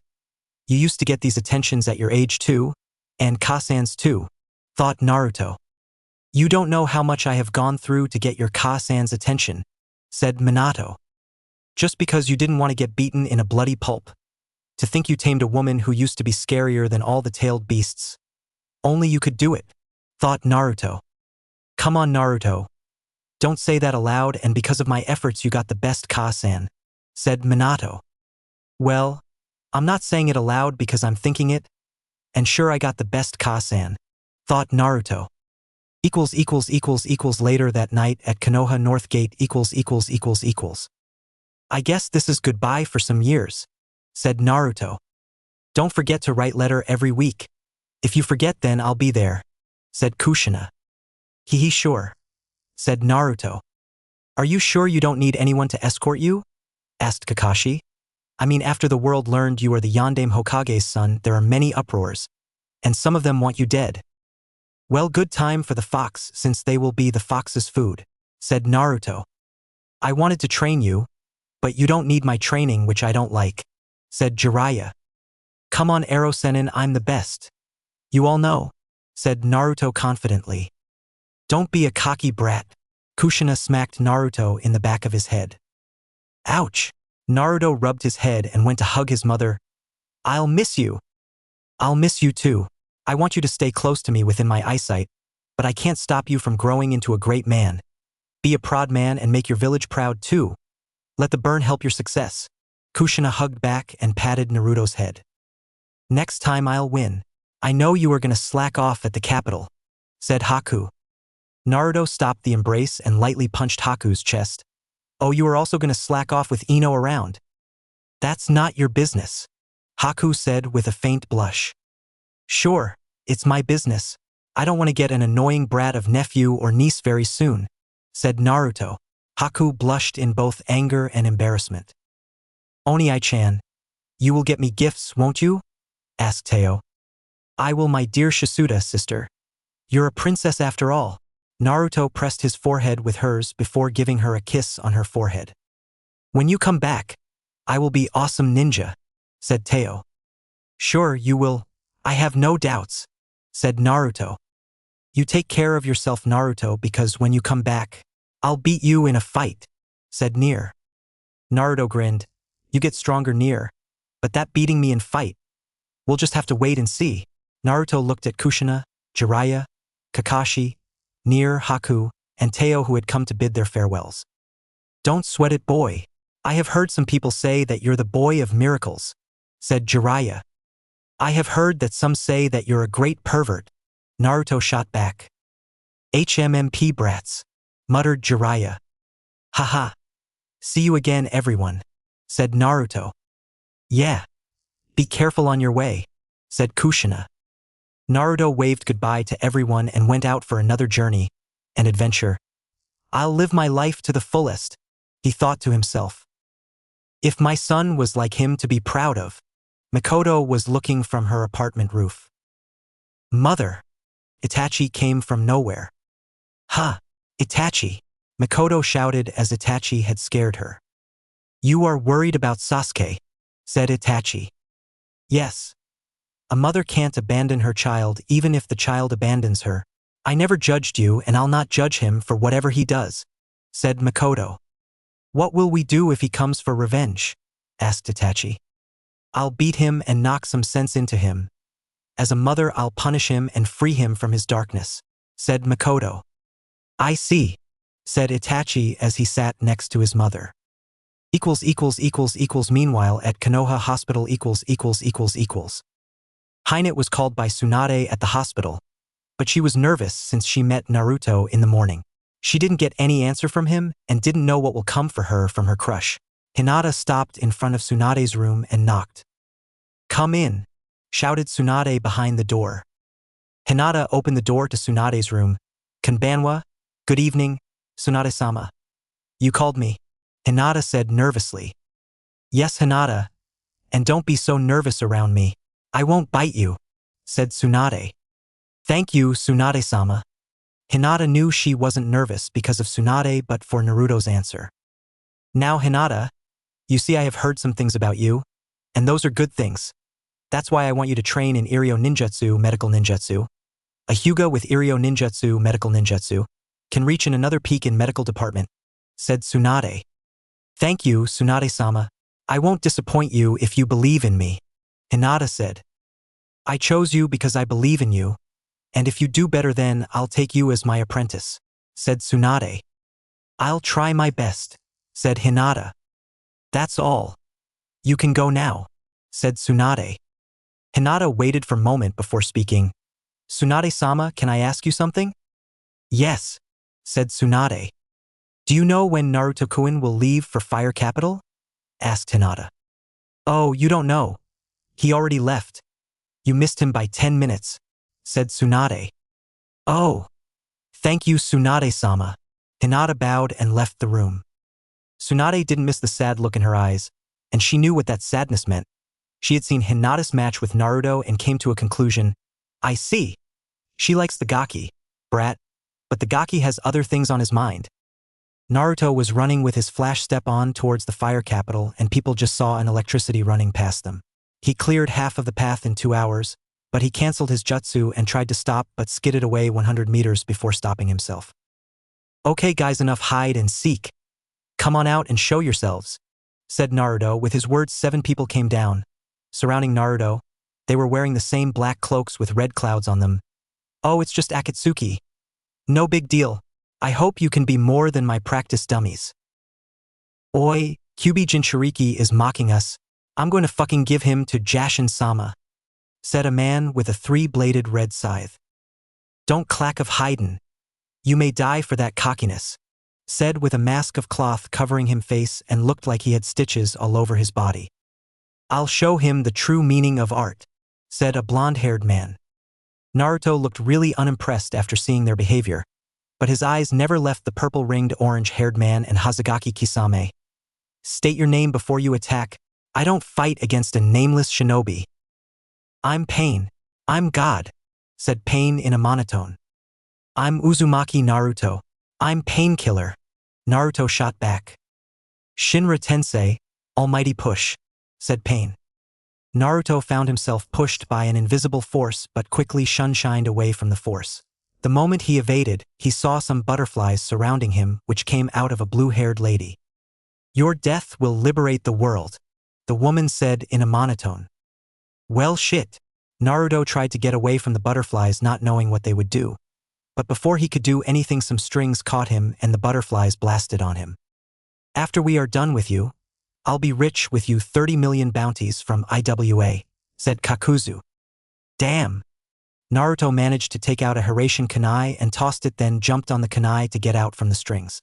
You used to get these attentions at your age too, and Ka-san's too, thought Naruto. You don't know how much I have gone through to get your Ka-san's attention, said Minato. Just because you didn't want to get beaten in a bloody pulp. To think you tamed a woman who used to be scarier than all the tailed beasts. Only you could do it, thought Naruto. Come on, Naruto. Don't say that aloud, and because of my efforts you got the best Ka-san, said Minato. Well, I'm not saying it aloud because I'm thinking it, and sure I got the best Ka-san, thought Naruto. Later that night at Konoha North Gate. I guess this is goodbye for some years, said Naruto. Don't forget to write letter every week. If you forget, then I'll be there, said Kushina. Hehe, sure, said Naruto. Are you sure you don't need anyone to escort you? Asked Kakashi. I mean, after the world learned you are the Yondaime Hokage's son, there are many uproars, and some of them want you dead. Well, good time for the fox, since they will be the fox's food, said Naruto. I wanted to train you, but you don't need my training, which I don't like, said Jiraiya. Come on, Ero-sennin, I'm the best. You all know, said Naruto confidently. Don't be a cocky brat. Kushina smacked Naruto in the back of his head. Ouch! Naruto rubbed his head and went to hug his mother. I'll miss you. I'll miss you too. I want you to stay close to me within my eyesight, but I can't stop you from growing into a great man. Be a proud man and make your village proud too. Let the burn help your success. Kushina hugged back and patted Naruto's head. Next time I'll win. I know you are gonna slack off at the capital, said Haku. Naruto stopped the embrace and lightly punched Haku's chest. Oh, you are also gonna slack off with Ino around? That's not your business, Haku said with a faint blush. Sure, it's my business. I don't want to get an annoying brat of nephew or niece very soon, said Naruto. Haku blushed in both anger and embarrassment. Oni-chan, you will get me gifts, won't you? Asked Teo. I will, my dear Shisuda sister. You're a princess after all. Naruto pressed his forehead with hers before giving her a kiss on her forehead. When you come back, I will be awesome ninja, said Teo. Sure, you will. I have no doubts, said Naruto. You take care of yourself, Naruto, because when you come back, I'll beat you in a fight, said Nier. Naruto grinned. You get stronger, Nier, but that beating me in fight, we'll just have to wait and see. Naruto looked at Kushina, Jiraiya, Kakashi, Nier, Haku, and Teo, who had come to bid their farewells. Don't sweat it, boy. I have heard some people say that you're the boy of miracles, said Jiraiya. I have heard that some say that you're a great pervert, Naruto shot back. HMMP brats, muttered Jiraiya. Haha. See you again, everyone, said Naruto. Yeah. Be careful on your way, said Kushina. Naruto waved goodbye to everyone and went out for another journey, an adventure. I'll live my life to the fullest, he thought to himself. If my son was like him to be proud of. Makoto was looking from her apartment roof. Mother! Itachi came from nowhere. Ha! Itachi! Makoto shouted as Itachi had scared her. You are worried about Sasuke, said Itachi. Yes. A mother can't abandon her child even if the child abandons her. I never judged you and I'll not judge him for whatever he does, said Makoto. What will we do if he comes for revenge? Asked Itachi. I'll beat him and knock some sense into him. As a mother, I'll punish him and free him from his darkness, said Makoto. I see, said Itachi as he sat next to his mother. Meanwhile at Konoha Hospital. Hinata was called by Tsunade at the hospital, but she was nervous since she met Naruto in the morning. She didn't get any answer from him and didn't know what will come for her from her crush. Hinata stopped in front of Tsunade's room and knocked. Come in, shouted Tsunade behind the door. Hinata opened the door to Tsunade's room. Konbanwa, good evening, Tsunade-sama. You called me? Hinata said nervously. Yes, Hinata. And don't be so nervous around me. I won't bite you, said Tsunade. Thank you, Tsunade-sama. Hinata knew she wasn't nervous because of Tsunade but for Naruto's answer. Now Hinata, you see I have heard some things about you, and those are good things. That's why I want you to train in Iryo Ninjutsu Medical Ninjutsu. A Hyuga with Iryo Ninjutsu Medical Ninjutsu can reach in another peak in medical department, said Tsunade. Thank you, Tsunade-sama. I won't disappoint you if you believe in me, Hinata said. I chose you because I believe in you, and if you do better then I'll take you as my apprentice, said Tsunade. I'll try my best, said Hinata. That's all. You can go now, said Tsunade. Hinata waited for a moment before speaking. Tsunade-sama, can I ask you something? Yes, said Tsunade. Do you know when Naruto-kun will leave for Fire Capital? Asked Hinata. Oh, you don't know. He already left. You missed him by 10 minutes, said Tsunade. Oh, thank you, Tsunade-sama. Hinata bowed and left the room. Tsunade didn't miss the sad look in her eyes, and she knew what that sadness meant. She had seen Hinata's match with Naruto and came to a conclusion. I see. She likes the Gaki, brat, but the Gaki has other things on his mind. Naruto was running with his flash step on towards the Fire Capital and people just saw an electricity running past them. He cleared half of the path in 2 hours, but he cancelled his jutsu and tried to stop but skidded away 100 meters before stopping himself. Okay guys, enough hide and seek. Come on out and show yourselves, said Naruto. With his words 7 people came down. Surrounding Naruto, they were wearing the same black cloaks with red clouds on them. Oh, it's just Akatsuki. No big deal. I hope you can be more than my practice dummies. Oi, Kyuubi Jinchuriki is mocking us. I'm going to fucking give him to Jashin-sama, said a man with a 3-bladed red scythe. Don't clack of Haydn. You may die for that cockiness, said with a mask of cloth covering him face and looked like he had stitches all over his body. I'll show him the true meaning of art, said a blonde-haired man. Naruto looked really unimpressed after seeing their behavior, but his eyes never left the purple-ringed orange-haired man and Hazagaki Kisame. State your name before you attack. I don't fight against a nameless shinobi. I'm Pain. I'm God, said Pain in a monotone. I'm Uzumaki Naruto. I'm Painkiller. Naruto shot back. Shinra Tensei, almighty push, said Pain. Naruto found himself pushed by an invisible force but quickly shunshined away from the force. The moment he evaded, he saw some butterflies surrounding him which came out of a blue-haired lady. Your death will liberate the world, the woman said in a monotone. Well shit. Naruto tried to get away from the butterflies not knowing what they would do. But before he could do anything some strings caught him and the butterflies blasted on him. After we are done with you, I'll be rich with you 30 million bounties from IWA, said Kakuzu. Damn. Naruto managed to take out a Hiraishin kunai and tossed it, then jumped on the kunai to get out from the strings.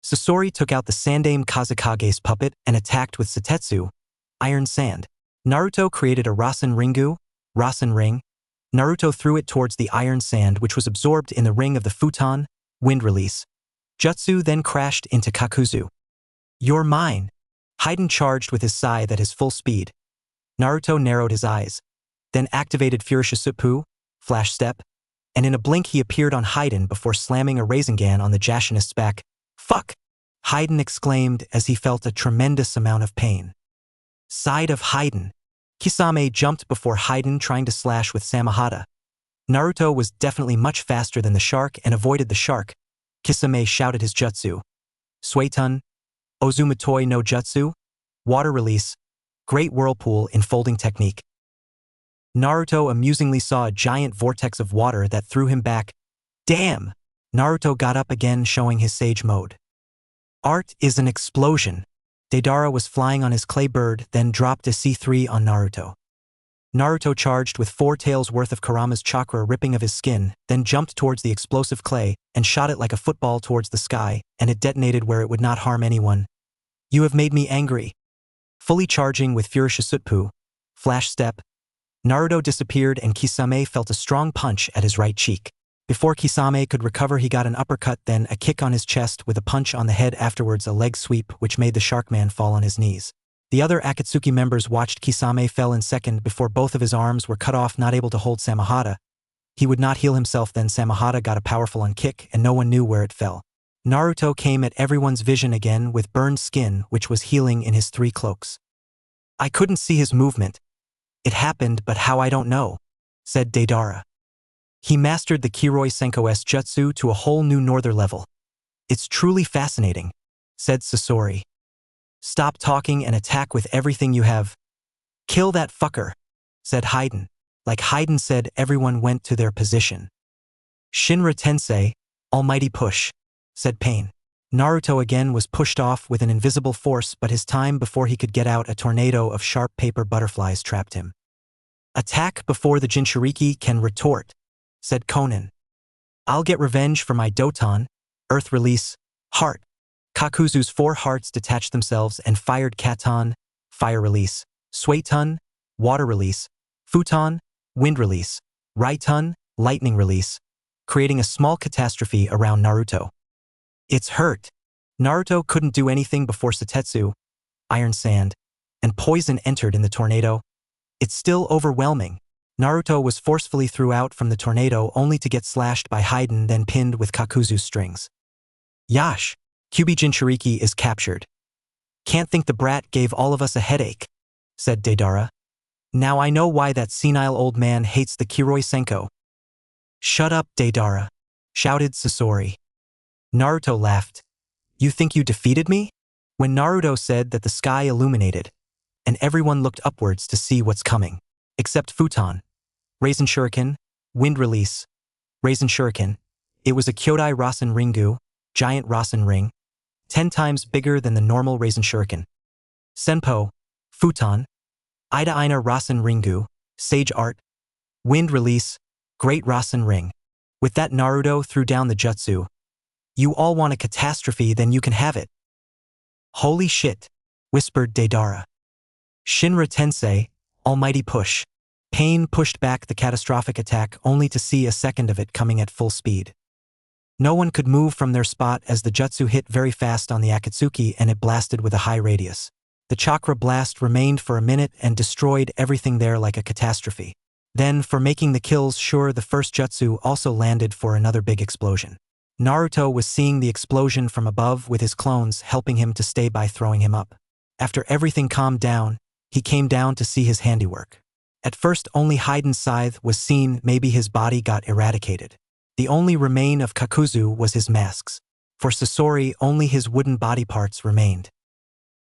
Sasori took out the Sandaime Kazekage's puppet and attacked with Satetsu, Iron Sand. Naruto created a Rasen Ringu, Rasen Ring. Naruto threw it towards the iron sand which was absorbed in the ring of the futon, wind release. Jutsu then crashed into Kakuzu. You're mine. Haydn charged with his scythe at his full speed. Naruto narrowed his eyes, then activated Furishisuppu, Flash Step, and in a blink he appeared on Haydn before slamming a Rasengan on the Jashinist's back. Fuck! Haydn exclaimed as he felt a tremendous amount of pain. Side of Haydn. Kisame jumped before Haydn trying to slash with Samahata. Naruto was definitely much faster than the shark and avoided the shark. Kisame shouted his jutsu. Suetun, Ozumatoi no Jutsu, water release, great whirlpool enfolding technique. Naruto amusingly saw a giant vortex of water that threw him back. Damn! Naruto got up again showing his sage mode. Art is an explosion. Deidara was flying on his clay bird, then dropped a C3 on Naruto. Naruto charged with 4 tails worth of Kurama's chakra ripping of his skin, then jumped towards the explosive clay and shot it like a football towards the sky, and it detonated where it would not harm anyone. You have made me angry. Fully charging with Furishisuppu, Flash Step, Naruto disappeared and Kisame felt a strong punch at his right cheek. Before Kisame could recover, he got an uppercut, then a kick on his chest with a punch on the head, afterwards a leg sweep which made the Sharkman fall on his knees. The other Akatsuki members watched Kisame fell in second before both of his arms were cut off, not able to hold Samahata. He would not heal himself. Then Samahata got a powerful on-kick and no one knew where it fell. Naruto came at everyone's vision again with burned skin which was healing in his 3 cloaks. I couldn't see his movement. It happened, but how I don't know, said Deidara. He mastered the Kiroi Senko's jutsu to a whole new northern level. It's truly fascinating, said Sasori. Stop talking and attack with everything you have. Kill that fucker, said Haiden. Like Haiden said, everyone went to their position. Shinra Tensei, almighty push, said Pain. Naruto again was pushed off with an invisible force, but his time before he could get out, a tornado of sharp paper butterflies trapped him. Attack before the Jinchuriki can retort, said Konan. I'll get revenge for my Doton, Earth Release, Heart. Kakuzu's 4 hearts detached themselves and fired Katon, Fire Release, Suetun, Water Release, Futon, Wind Release, Raitun, Lightning Release, creating a small catastrophe around Naruto. It's hurt. Naruto couldn't do anything before Satetsu, Iron Sand, and Poison entered in the tornado. It's still overwhelming. Naruto was forcefully thrown out from the tornado only to get slashed by Haiden, then pinned with Kakuzu's strings. Yash, Kyuubi Jinchuriki is captured. Can't think the brat gave all of us a headache, said Deidara. Now I know why that senile old man hates the Kiroi Senko. Shut up, Deidara, shouted Sasori. Naruto laughed. You think you defeated me? When Naruto said that, the sky illuminated, and everyone looked upwards to see what's coming. Except Futon. Raisin Shuriken, Wind Release. Raisin Shuriken. It was a Kyodai Rasen Ringu, giant Rasen ring, 10 times bigger than the normal Raisin Shuriken. Senpo, Futon. Ida Ina Rasen Ringu, Sage Art. Wind Release, Great Rasen Ring. With that, Naruto threw down the jutsu. You all want a catastrophe, then you can have it. Holy shit, whispered Deidara. Shinra Tensei, almighty push. Pain pushed back the catastrophic attack only to see a second of it coming at full speed. No one could move from their spot as the jutsu hit very fast on the Akatsuki and it blasted with a high radius. The chakra blast remained for a minute and destroyed everything there like a catastrophe. Then, for making the kills sure, the first jutsu also landed for another big explosion. Naruto was seeing the explosion from above with his clones helping him to stay by throwing him up. After everything calmed down, he came down to see his handiwork. At first only Haiden's scythe was seen, maybe his body got eradicated. The only remain of Kakuzu was his masks. For Sasori, only his wooden body parts remained.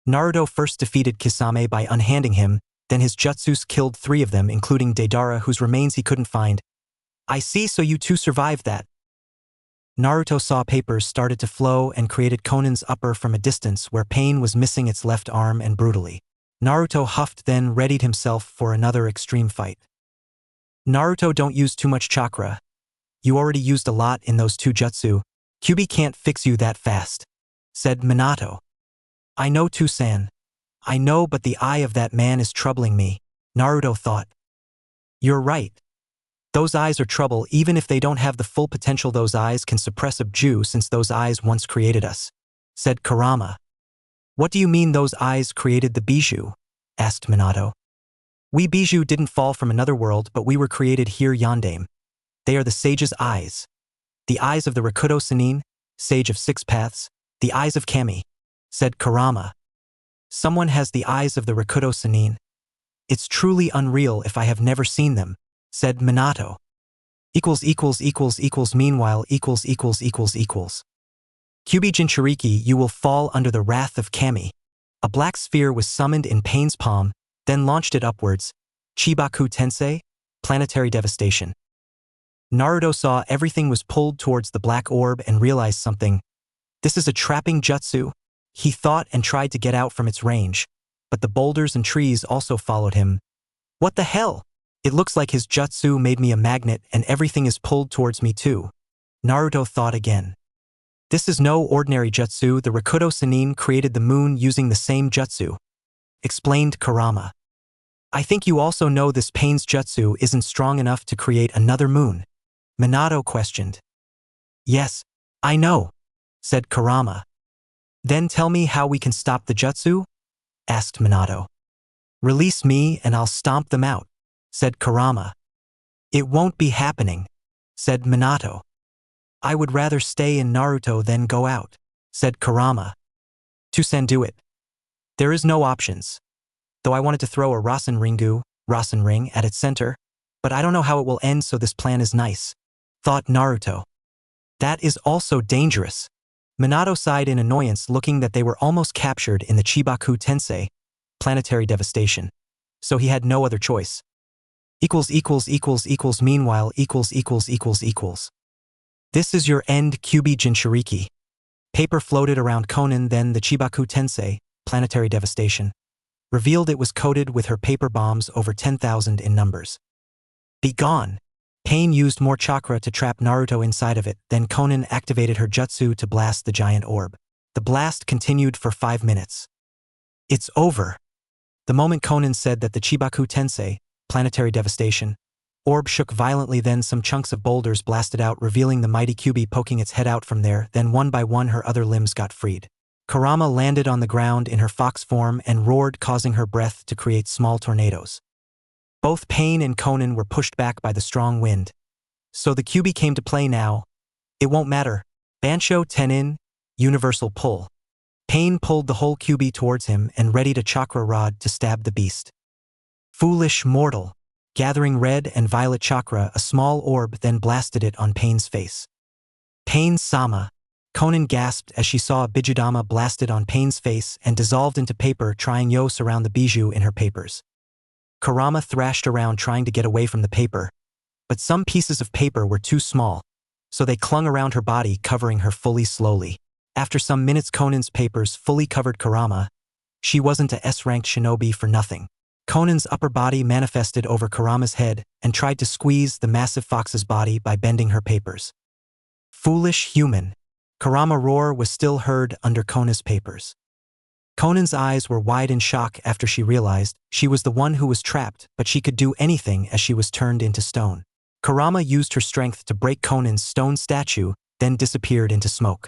Naruto first defeated Kisame by unhanding him, then his jutsus killed 3 of them, including Deidara, whose remains he couldn't find. I see, so you two survived that. Naruto saw papers started to flow and created Konan's upper from a distance where Pain was missing its left arm and brutally. Naruto huffed, then readied himself for another extreme fight. Naruto, don't use too much chakra. You already used a lot in those 2 jutsu. Kyuubi can't fix you that fast, said Minato. I know, Tusan. I know, but the eye of that man is troubling me, Naruto thought. You're right. Those eyes are trouble. Even if they don't have the full potential, those eyes can suppress a Jew, since those eyes once created us, said Kurama. What do you mean those eyes created the Bijou? Asked Minato. We Bijou didn't fall from another world, but we were created here, Yondaime. They are the sage's eyes. The eyes of the Rakuto Sannin, sage of 6 paths, the eyes of Kami, said Kurama. Someone has the eyes of the Rakuto Sannin. It's truly unreal if I have never seen them, said Minato. Meanwhile Kyuubi Jinchuriki, you will fall under the wrath of Kami. A black sphere was summoned in Pain's palm, then launched it upwards. Chibaku Tensei, planetary devastation. Naruto saw everything was pulled towards the black orb and realized something. This is a trapping jutsu, he thought, and tried to get out from its range, but the boulders and trees also followed him. What the hell? It looks like his jutsu made me a magnet and everything is pulled towards me too. Naruto thought again. This is no ordinary jutsu. The Rakuto Sannin created the moon using the same jutsu, explained Kurama. I think you also know this Pain's jutsu isn't strong enough to create another moon, Minato questioned. Yes, I know, said Kurama. Then tell me how we can stop the jutsu? Asked Minato. Release me and I'll stomp them out, said Kurama. It won't be happening, said Minato. I would rather stay in Naruto than go out, said Kurama. Tusen, do it. There is no options. Though I wanted to throw a Rasen ring at its center, but I don't know how it will end, so this plan is nice, thought Naruto. That is also dangerous. Minato sighed in annoyance, looking that they were almost captured in the Chibaku Tensei, planetary devastation. So he had no other choice. Meanwhile. This is your end, Kyubi Jinchuriki. Paper floated around Konan, then the Chibaku Tensei, planetary devastation, revealed it was coated with her paper bombs, over 10,000 in numbers. Be gone. Pain used more chakra to trap Naruto inside of it, then Konan activated her jutsu to blast the giant orb. The blast continued for 5 minutes. It's over. The moment Konan said that, the Chibaku Tensei, planetary devastation, orb shook violently, then some chunks of boulders blasted out, revealing the mighty Kyubi poking its head out from there, then one by one her other limbs got freed. Kurama landed on the ground in her fox form and roared, causing her breath to create small tornadoes. Both Pain and Konan were pushed back by the strong wind. So the Kyubi came to play now. It won't matter. Bansho Tenin, universal pull. Pain pulled the whole Kyubi towards him and readied a chakra rod to stab the beast. Foolish mortal. Gathering red and violet chakra, a small orb then blasted it on Pain's face. Pain-sama. Konan gasped as she saw a Bijudama blasted on Pain's face and dissolved into paper, trying to surround the bijou in her papers. Kurama thrashed around trying to get away from the paper, but some pieces of paper were too small, so they clung around her body, covering her fully slowly. After some minutes, Konan's papers fully covered Kurama. She wasn't a S-ranked shinobi for nothing. Konan's upper body manifested over Kurama's head and tried to squeeze the massive fox's body by bending her papers. Foolish human. Kurama roar was still heard under Konan's papers. Konan's eyes were wide in shock after she realized she was the one who was trapped, but she could do anything as she was turned into stone. Kurama used her strength to break Konan's stone statue, then disappeared into smoke.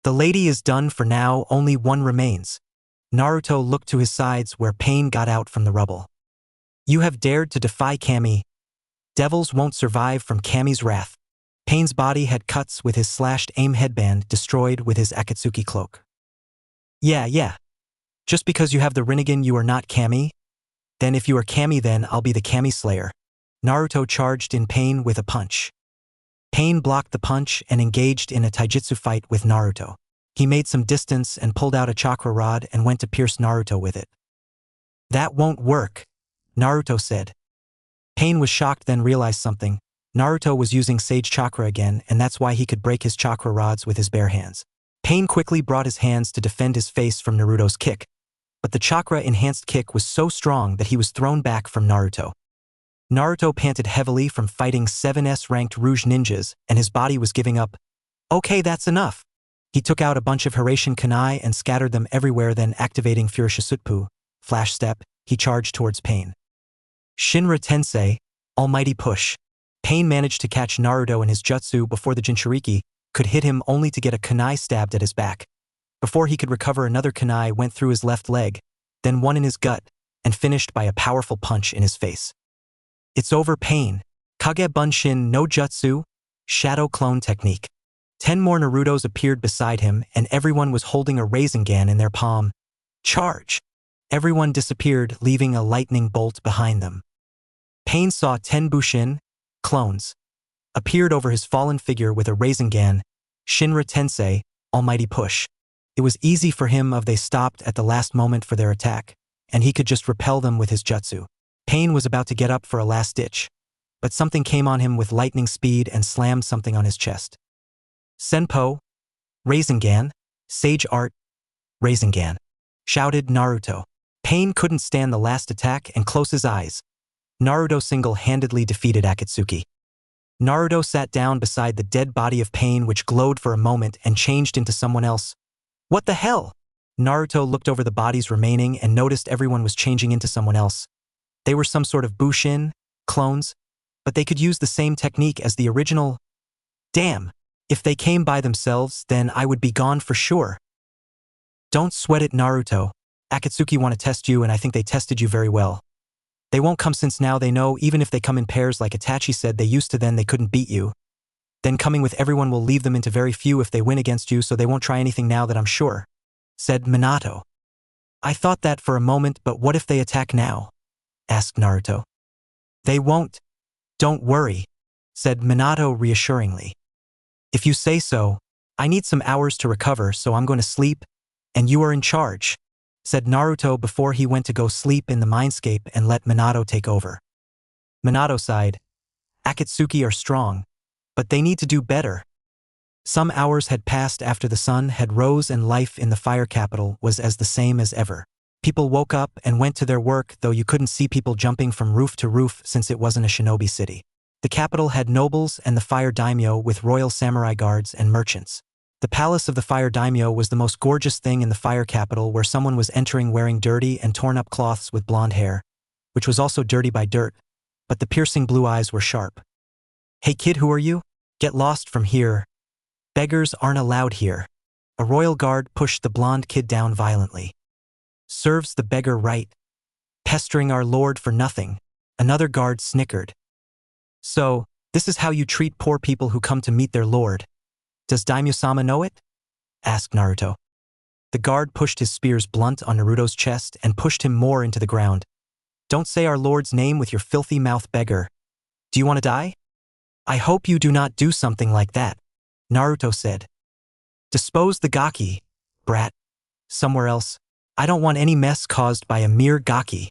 The lady is done for now, only one remains. Naruto looked to his sides where Pain got out from the rubble. You have dared to defy Kami. Devils won't survive from Kami's wrath. Pain's body had cuts with his slashed aim headband destroyed with his Akatsuki cloak. Yeah. Just because you have the Rinnegan you are not Kami? Then if you are Kami, then I'll be the Kami Slayer. Naruto charged in Pain with a punch. Pain blocked the punch and engaged in a taijutsu fight with Naruto. He made some distance and pulled out a chakra rod and went to pierce Naruto with it. That won't work, Naruto said. Pain was shocked, then realized something. Naruto was using Sage Chakra again, and that's why he could break his chakra rods with his bare hands. Pain quickly brought his hands to defend his face from Naruto's kick, but the chakra-enhanced kick was so strong that he was thrown back from Naruto. Naruto panted heavily from fighting 7S-ranked Rouge ninjas, and his body was giving up. Okay, that's enough. He took out a bunch of Hiraishin Kunai and scattered them everywhere, then activating Furishisutpu, Flash Step, he charged towards Pain. Shinra Tensei, Almighty Push. Pain managed to catch Naruto in his jutsu before the Jinchuriki could hit him, only to get a kunai stabbed at his back. Before he could recover, another kunai went through his left leg, then one in his gut, and finished by a powerful punch in his face. It's over, Pain. Kage Bunshin no Jutsu, Shadow Clone Technique. 10 more Narutos appeared beside him, and everyone was holding a Rasengan in their palm. Charge! Everyone disappeared, leaving a lightning bolt behind them. Pain saw 10 Bushin, clones, appeared over his fallen figure with a Rasengan, Shinra Tensei, Almighty Push. It was easy for him if they stopped at the last moment for their attack, and he could just repel them with his jutsu. Pain was about to get up for a last ditch, but something came on him with lightning speed and slammed something on his chest. Senpo, Rasengan, Sage Art, Rasengan, shouted Naruto. Pain couldn't stand the last attack and closed his eyes. Naruto single-handedly defeated Akatsuki. Naruto sat down beside the dead body of Pain, which glowed for a moment and changed into someone else. What the hell? Naruto looked over the bodies remaining and noticed everyone was changing into someone else. They were some sort of Bushin, clones, but they could use the same technique as the original. Damn, if they came by themselves, then I would be gone for sure. Don't sweat it, Naruto. Akatsuki want to test you, and I think they tested you very well. They won't come since now they know even if they come in pairs like Itachi said they used to, then they couldn't beat you. Then coming with everyone will leave them into very few if they win against you, so they won't try anything now that I'm sure, said Minato. I thought that for a moment, but what if they attack now? Asked Naruto. They won't. Don't worry, said Minato reassuringly. If you say so, I need some hours to recover, so I'm going to sleep, and you are in charge, said Naruto before he went to go sleep in the mindscape and let Minato take over. Minato sighed. Akatsuki are strong, but they need to do better. Some hours had passed after the sun had rose and life in the fire capital was as the same as ever. People woke up and went to their work, though you couldn't see people jumping from roof to roof since it wasn't a shinobi city. The capital had nobles and the fire daimyo with royal samurai guards and merchants. The palace of the fire daimyo was the most gorgeous thing in the fire capital, where someone was entering wearing dirty and torn up cloths with blonde hair, which was also dirty by dirt, but the piercing blue eyes were sharp. Hey kid, who are you? Get lost from here. Beggars aren't allowed here. A royal guard pushed the blonde kid down violently. Serves the beggar right. Pestering our lord for nothing. Another guard snickered. So, this is how you treat poor people who come to meet their lord. Does Daimyo-sama know it? Asked Naruto. The guard pushed his spear's blunt on Naruto's chest and pushed him more into the ground. Don't say our lord's name with your filthy mouth, beggar. Do you want to die? I hope you do not do something like that, Naruto said. Dispose the gaki, brat. Somewhere else. I don't want any mess caused by a mere gaki,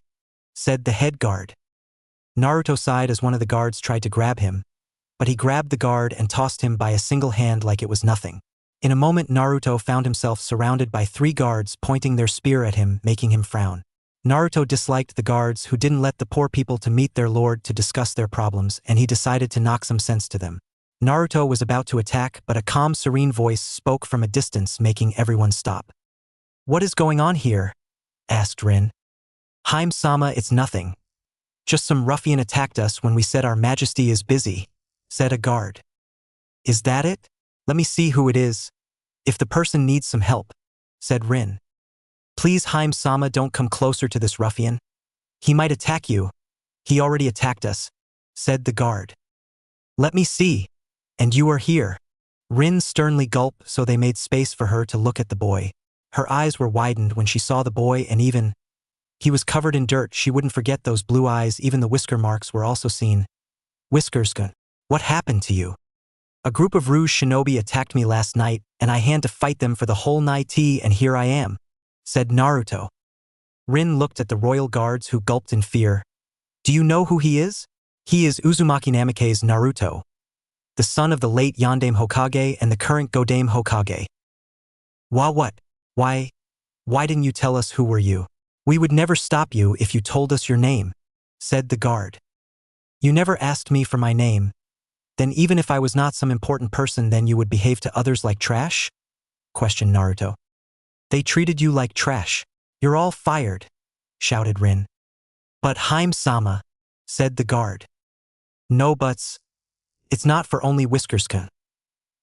said the head guard. Naruto sighed as one of the guards tried to grab him, but he grabbed the guard and tossed him by a single hand like it was nothing. In a moment, Naruto found himself surrounded by 3 guards pointing their spear at him, making him frown. Naruto disliked the guards who didn't let the poor people to meet their lord to discuss their problems, and he decided to knock some sense to them. Naruto was about to attack, but a calm, serene voice spoke from a distance, making everyone stop. What is going on here? Asked Rin. Haim-sama, it's nothing. Just some ruffian attacked us when we said our majesty is busy, said a guard. Is that it? Let me see who it is. If the person needs some help, said Rin. Please, Haim-sama, don't come closer to this ruffian. He might attack you. He already attacked us, said the guard. Let me see. And you are here. Rin sternly gulped, so they made space for her to look at the boy. Her eyes were widened when she saw the boy, and even he was covered in dirt. She wouldn't forget those blue eyes. Even the whisker marks were also seen. Whiskers-kun, what happened to you? A group of Rouge shinobi attacked me last night, and I had to fight them for the whole night, and here I am, said Naruto. Rin looked at the royal guards, who gulped in fear. Do you know who he is? He is Uzumaki Namikaze's Naruto, the son of the late Yondaime Hokage and the current Godaime Hokage. What? Why didn't you tell us who were you? We would never stop you if you told us your name, said the guard. You never asked me for my name. Then even if I was not some important person, then you would behave to others like trash? Questioned Naruto. They treated you like trash. You're all fired, shouted Rin. But Haim-sama, said the guard. No buts. It's not for only Whiskers-kun.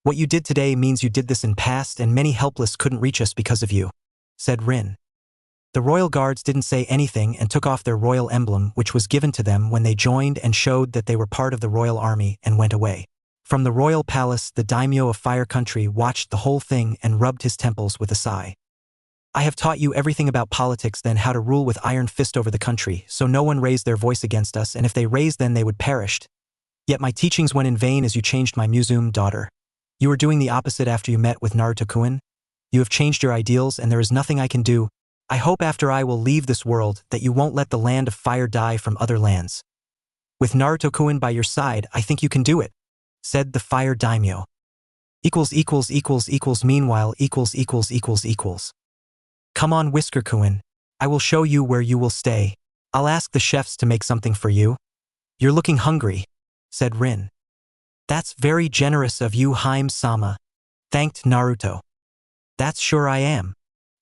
What you did today means you did this in past, and many helpless couldn't reach us because of you, said Rin. The royal guards didn't say anything and took off their royal emblem, which was given to them when they joined and showed that they were part of the royal army, and went away. From the royal palace, the daimyo of Fire Country watched the whole thing and rubbed his temples with a sigh. I have taught you everything about politics, then how to rule with iron fist over the country, so no one raised their voice against us, and if they raised, then they would perish. Yet my teachings went in vain as you changed my museum, daughter. You are doing the opposite after you met with Naruto-kun. You have changed your ideals, and there is nothing I can do. I hope after I will leave this world that you won't let the land of fire die from other lands. With Naruto-kun by your side, I think you can do it, said the fire daimyo. Meanwhile Come on, Whisker-kun. I will show you where you will stay. I'll ask the chefs to make something for you. You're looking hungry, said Rin. That's very generous of you, Haim-sama, thanked Naruto. That's sure I am.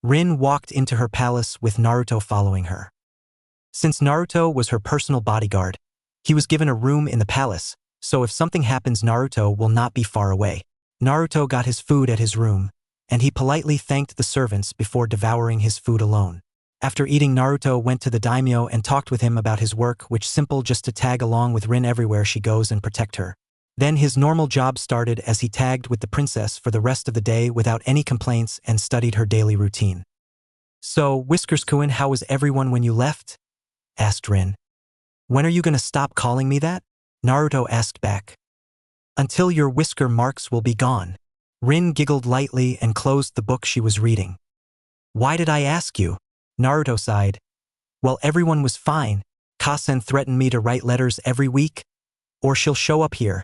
Rin walked into her palace with Naruto following her. Since Naruto was her personal bodyguard, he was given a room in the palace, so if something happens Naruto will not be far away. Naruto got his food at his room, and he politely thanked the servants before devouring his food alone. After eating, Naruto went to the daimyo and talked with him about his work, which simple just to tag along with Rin everywhere she goes and protect her. Then his normal job started as he tagged with the princess for the rest of the day without any complaints and studied her daily routine. "So, Whiskers-kun, how was everyone when you left?" asked Rin. "When are you gonna stop calling me that?" Naruto asked back. "Until your whisker marks will be gone." Rin giggled lightly and closed the book she was reading. "Why did I ask you?" Naruto sighed. "Well, everyone was fine. Kasen threatened me to write letters every week, or she'll show up here."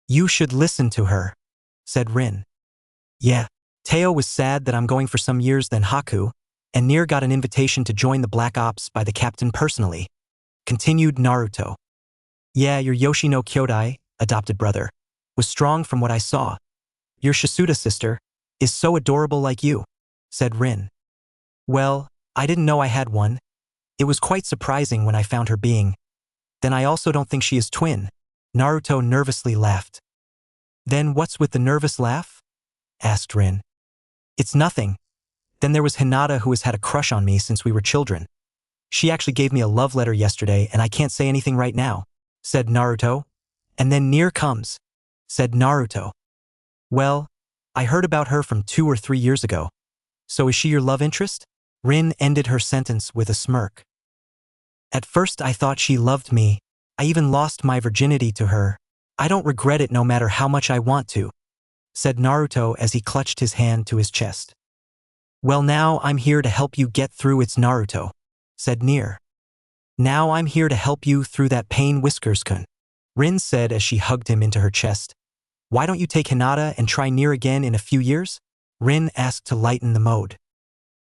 "You should listen to her," said Rin. "Yeah. Teo was sad that I'm going for some years then Haku, and Nier got an invitation to join the Black Ops by the captain personally," continued Naruto. "Yeah, your Yoshino Kyodai, adopted brother, was strong from what I saw. Your Shisuda sister is so adorable like you," said Rin. "Well, I didn't know I had one. It was quite surprising when I found her being. Then I also don't think she is twin." Naruto nervously laughed. "Then what's with the nervous laugh?" asked Rin. "It's nothing. Then there was Hinata, who has had a crush on me since we were children. She actually gave me a love letter yesterday and I can't say anything right now," said Naruto. "And then Nier comes," said Naruto. "Well, I heard about her from 2 or 3 years ago. So is she your love interest?" Rin ended her sentence with a smirk. "At first I thought she loved me. I even lost my virginity to her. I don't regret it no matter how much I want to," said Naruto as he clutched his hand to his chest. "Well, now I'm here to help you get through it, Naruto," said Nier. "Now I'm here to help you through that pain, Whiskers-kun," Rin said as she hugged him into her chest. "Why don't you take Hinata and try Nier again in a few years?" Rin asked to lighten the mode.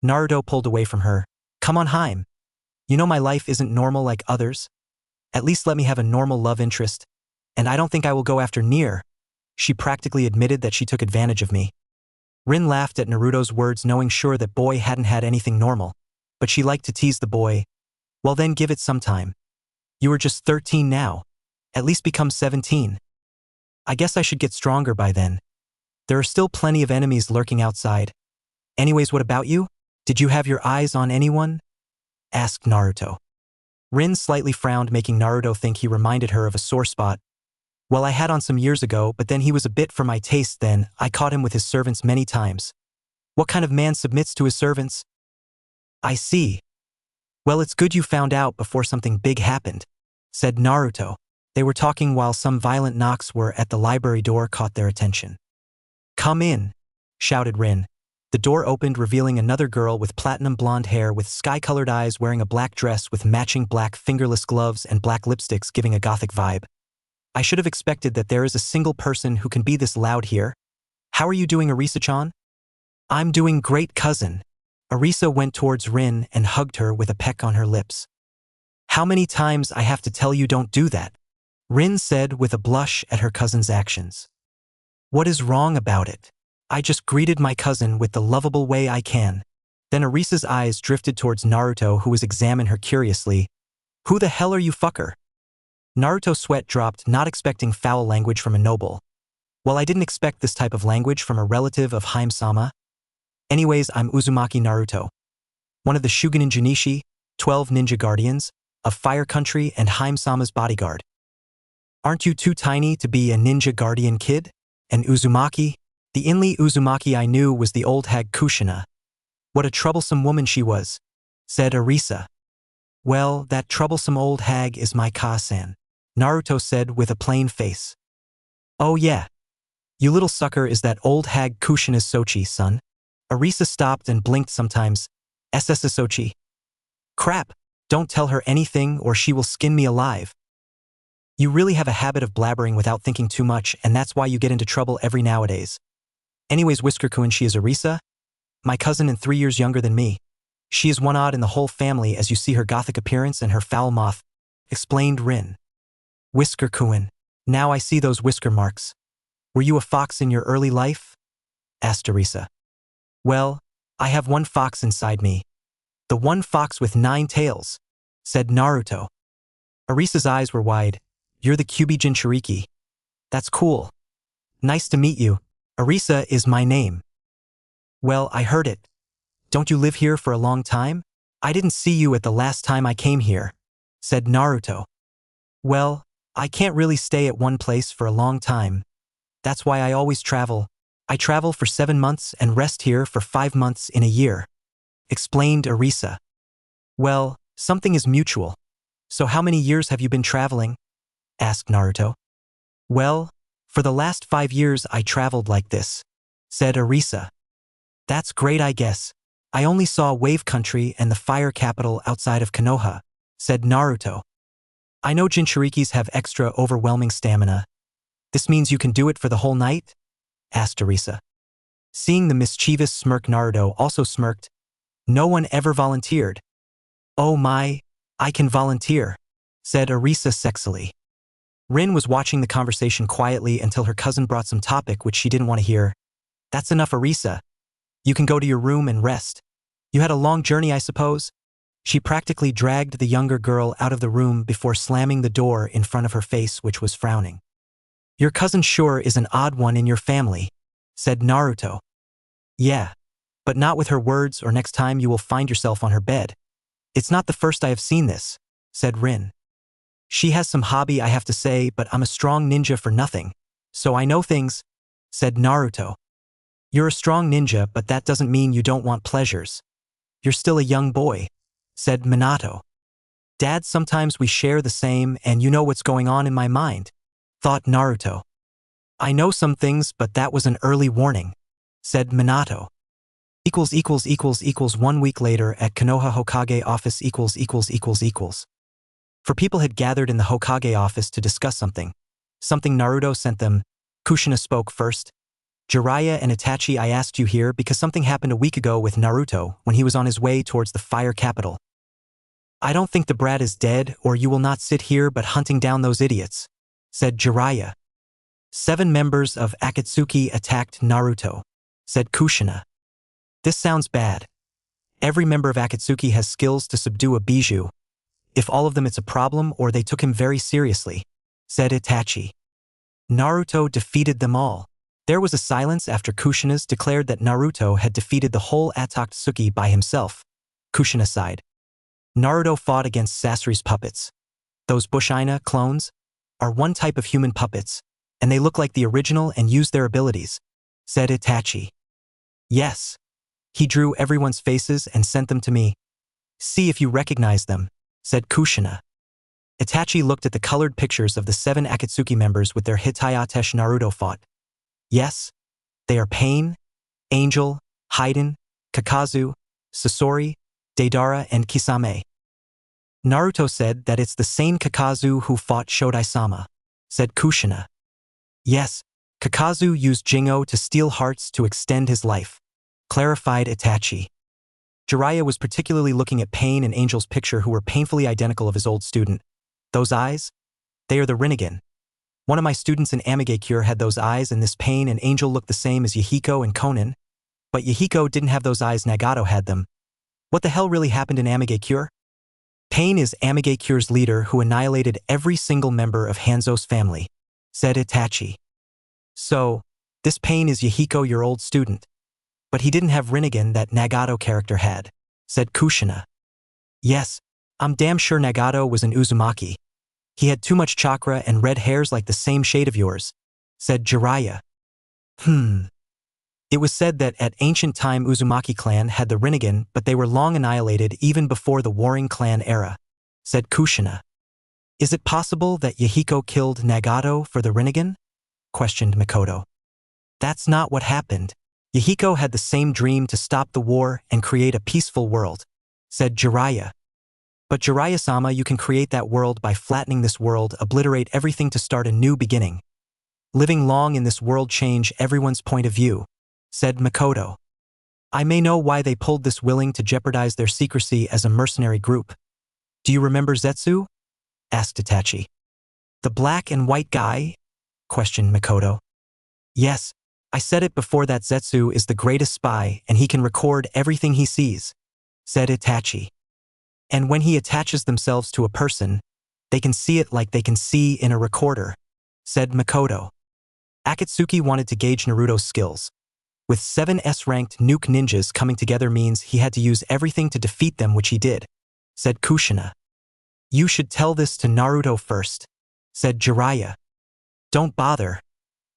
Naruto pulled away from her. "Come on, Haim. You know my life isn't normal like others. At least let me have a normal love interest. And I don't think I will go after Nier." She practically admitted that she took advantage of me. Rin laughed at Naruto's words, knowing sure that boy hadn't had anything normal, but she liked to tease the boy. "Well then give it some time. You are just 13 now. At least become 17. I guess I should get stronger by then. There are still plenty of enemies lurking outside. Anyways, what about you? Did you have your eyes on anyone?" asked Naruto. Rin slightly frowned, making Naruto think he reminded her of a sore spot. "Well, I had on some years ago, but then he was a bit for my taste then. I caught him with his servants many times." "What kind of man submits to his servants?" "I see. Well, it's good you found out before something big happened," said Naruto. They were talking while some violent knocks were at the library door caught their attention. "Come in," shouted Rin. The door opened, revealing another girl with platinum blonde hair with sky-colored eyes, wearing a black dress with matching black fingerless gloves and black lipsticks, giving a gothic vibe. "I should have expected that there is a single person who can be this loud here. How are you doing, Arisa-chan?" "I'm doing great, cousin." Arisa went towards Rin and hugged her with a peck on her lips. "How many times I have to tell you don't do that?" Rin said with a blush at her cousin's actions. "What is wrong about it? I just greeted my cousin with the lovable way I can." Then Arisa's eyes drifted towards Naruto, who was examining her curiously. "Who the hell are you, fucker?" Naruto's sweat dropped, not expecting foul language from a noble. "Well, I didn't expect this type of language from a relative of Haim-sama. Anyways, I'm Uzumaki Naruto, one of the Shugenin Junichi, 12 ninja guardians, of Fire Country and Haim-sama's bodyguard. Aren't you too tiny to be a ninja guardian, kid?" And Uzumaki? The only Uzumaki I knew was the old hag Kushina. "What a troublesome woman she was," said Arisa. "Well, that troublesome old hag is my Ka-san," Naruto said with a plain face. "Oh yeah. You little sucker, is that old hag Kushina's Sochi, son?" Arisa stopped and blinked sometimes. "SS Sochi. Crap, don't tell her anything or she will skin me alive." "You really have a habit of blabbering without thinking too much, and that's why you get into trouble every nowadays. Anyways, Whisker-kun, she is Arisa, my cousin and 3 years younger than me. She is one odd in the whole family, as you see her gothic appearance and her foul mouth," explained Rin. "Whisker-kun. Now I see those whisker marks. Were you a fox in your early life?" asked Arisa. "Well, I have one fox inside me. The one fox with 9 tails," said Naruto. Arisa's eyes were wide. You're the Kyuubi Jinchuriki. That's cool. Nice to meet you. Arisa is my name. Well, I heard it. Don't you live here for a long time? I didn't see you at the last time I came here, said Naruto. Well, I can't really stay at one place for a long time. That's why I always travel. I travel for 7 months and rest here for 5 months in a year, explained Arisa. Well, something is mutual. So how many years have you been traveling? Asked Naruto. Well, for the last 5 years I traveled like this, said Arisa. That's great, I guess. I only saw Wave Country and the fire capital outside of Konoha, said Naruto. I know Jinchurikis have extra overwhelming stamina. This means you can do it for the whole night? Asked Arisa. Seeing the mischievous smirk, Naruto also smirked. No one ever volunteered. Oh my, I can volunteer, said Arisa sexily. Rin was watching the conversation quietly until her cousin brought some topic which she didn't want to hear. That's enough, Arisa. You can go to your room and rest. You had a long journey, I suppose? She practically dragged the younger girl out of the room before slamming the door in front of her face, which was frowning. Your cousin sure is an odd one in your family, said Naruto. Yeah, but not with her words, or next time you will find yourself on her bed. It's not the first I have seen this, said Rin. She has some hobby, I have to say, but I'm a strong ninja for nothing, so I know things, said Naruto. You're a strong ninja, but that doesn't mean you don't want pleasures. You're still a young boy, said Minato. Dad, sometimes we share the same, and you know what's going on in my mind, thought Naruto. I know some things, but that was an early warning, said Minato. 1 week later at Konoha Hokage office . For people had gathered in the Hokage office to discuss something Naruto sent them. Kushina spoke first. Jiraiya and Itachi, I asked you here because something happened a week ago with Naruto when he was on his way towards the fire capital. I don't think the brat is dead, or you will not sit here but hunting down those idiots, said Jiraiya. 7 members of Akatsuki attacked Naruto, said Kushina. This sounds bad. Every member of Akatsuki has skills to subdue a bijou. If all of them, it's a problem, or they took him very seriously, said Itachi. Naruto defeated them all. There was a silence after Kushina's declared that Naruto had defeated the whole Akatsuki by himself. Kushina sighed. Naruto fought against Sasori's puppets. Those Bushiina clones are one type of human puppets, and they look like the original and use their abilities, said Itachi. Yes. He drew everyone's faces and sent them to me. See if you recognize them, said Kushina. Itachi looked at the colored pictures of the 7 Akatsuki members with their Hitayatesh. Naruto fought. Yes, they are Pain, Angel, Haiden, Kakazu, Sasori, Deidara, and Kisame. Naruto said that it's the same Kakazu who fought Shodai-sama, said Kushina. Yes, Kakazu used Jingo to steal hearts to extend his life, clarified Itachi. Jiraiya was particularly looking at Pain and Angel's picture, who were painfully identical of his old student. Those eyes? They are the Rinnegan. One of my students in Amigakure had those eyes, and this Pain and Angel looked the same as Yahiko and Konan. But Yahiko didn't have those eyes, Nagato had them. What the hell really happened in Amigakure? Pain is Amigakure's leader who annihilated every single member of Hanzo's family, said Itachi. So, this Pain is Yahiko, your old student. But he didn't have Rinnegan that Nagato character had, said Kushina. Yes, I'm damn sure Nagato was an Uzumaki. He had too much chakra and red hairs like the same shade of yours, said Jiraiya. It was said that at ancient time Uzumaki clan had the Rinnegan, but they were long annihilated even before the warring clan era, said Kushina. Is it possible that Yahiko killed Nagato for the Rinnegan? Questioned Mikoto. That's not what happened. Yahiko had the same dream to stop the war and create a peaceful world, said Jiraiya. But Jiraiya-sama, you can create that world by flattening this world, obliterate everything to start a new beginning. Living long in this world change everyone's point of view, said Mikoto. I may know why they pulled this, willing to jeopardize their secrecy as a mercenary group. Do you remember Zetsu? Asked Itachi. The black and white guy? Questioned Mikoto. Yes, I said it before, that Zetsu is the greatest spy and he can record everything he sees, said Itachi. And when he attaches themselves to a person, they can see it like they can see in a recorder, said Makoto. Akatsuki wanted to gauge Naruto's skills. With 7 S-ranked nuke ninjas coming together means he had to use everything to defeat them, which he did, said Kushina. You should tell this to Naruto first, said Jiraiya. Don't bother.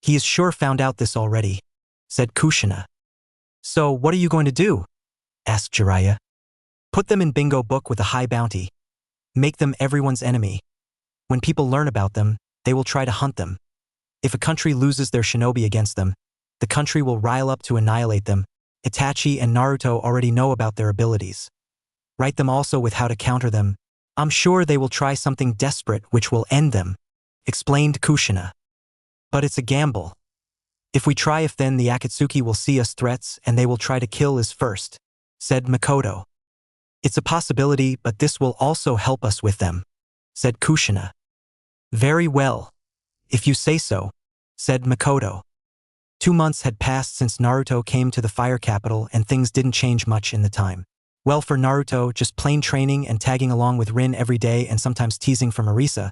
He has sure found out this already, said Kushina. So what are you going to do? Asked Jiraiya. Put them in bingo book with a high bounty. Make them everyone's enemy. When people learn about them, they will try to hunt them. If a country loses their shinobi against them, the country will rile up to annihilate them. Itachi and Naruto already know about their abilities. Write them also with how to counter them. I'm sure they will try something desperate which will end them, explained Kushina. But it's a gamble. If we try, if then the Akatsuki will see us threats and they will try to kill us first, said Makoto. It's a possibility, but this will also help us with them, said Kushina. Very well. If you say so, said Makoto. 2 months had passed since Naruto came to the fire capital and things didn't change much in the time. Well, for Naruto, just plain training and tagging along with Rin every day and sometimes teasing from Arisa.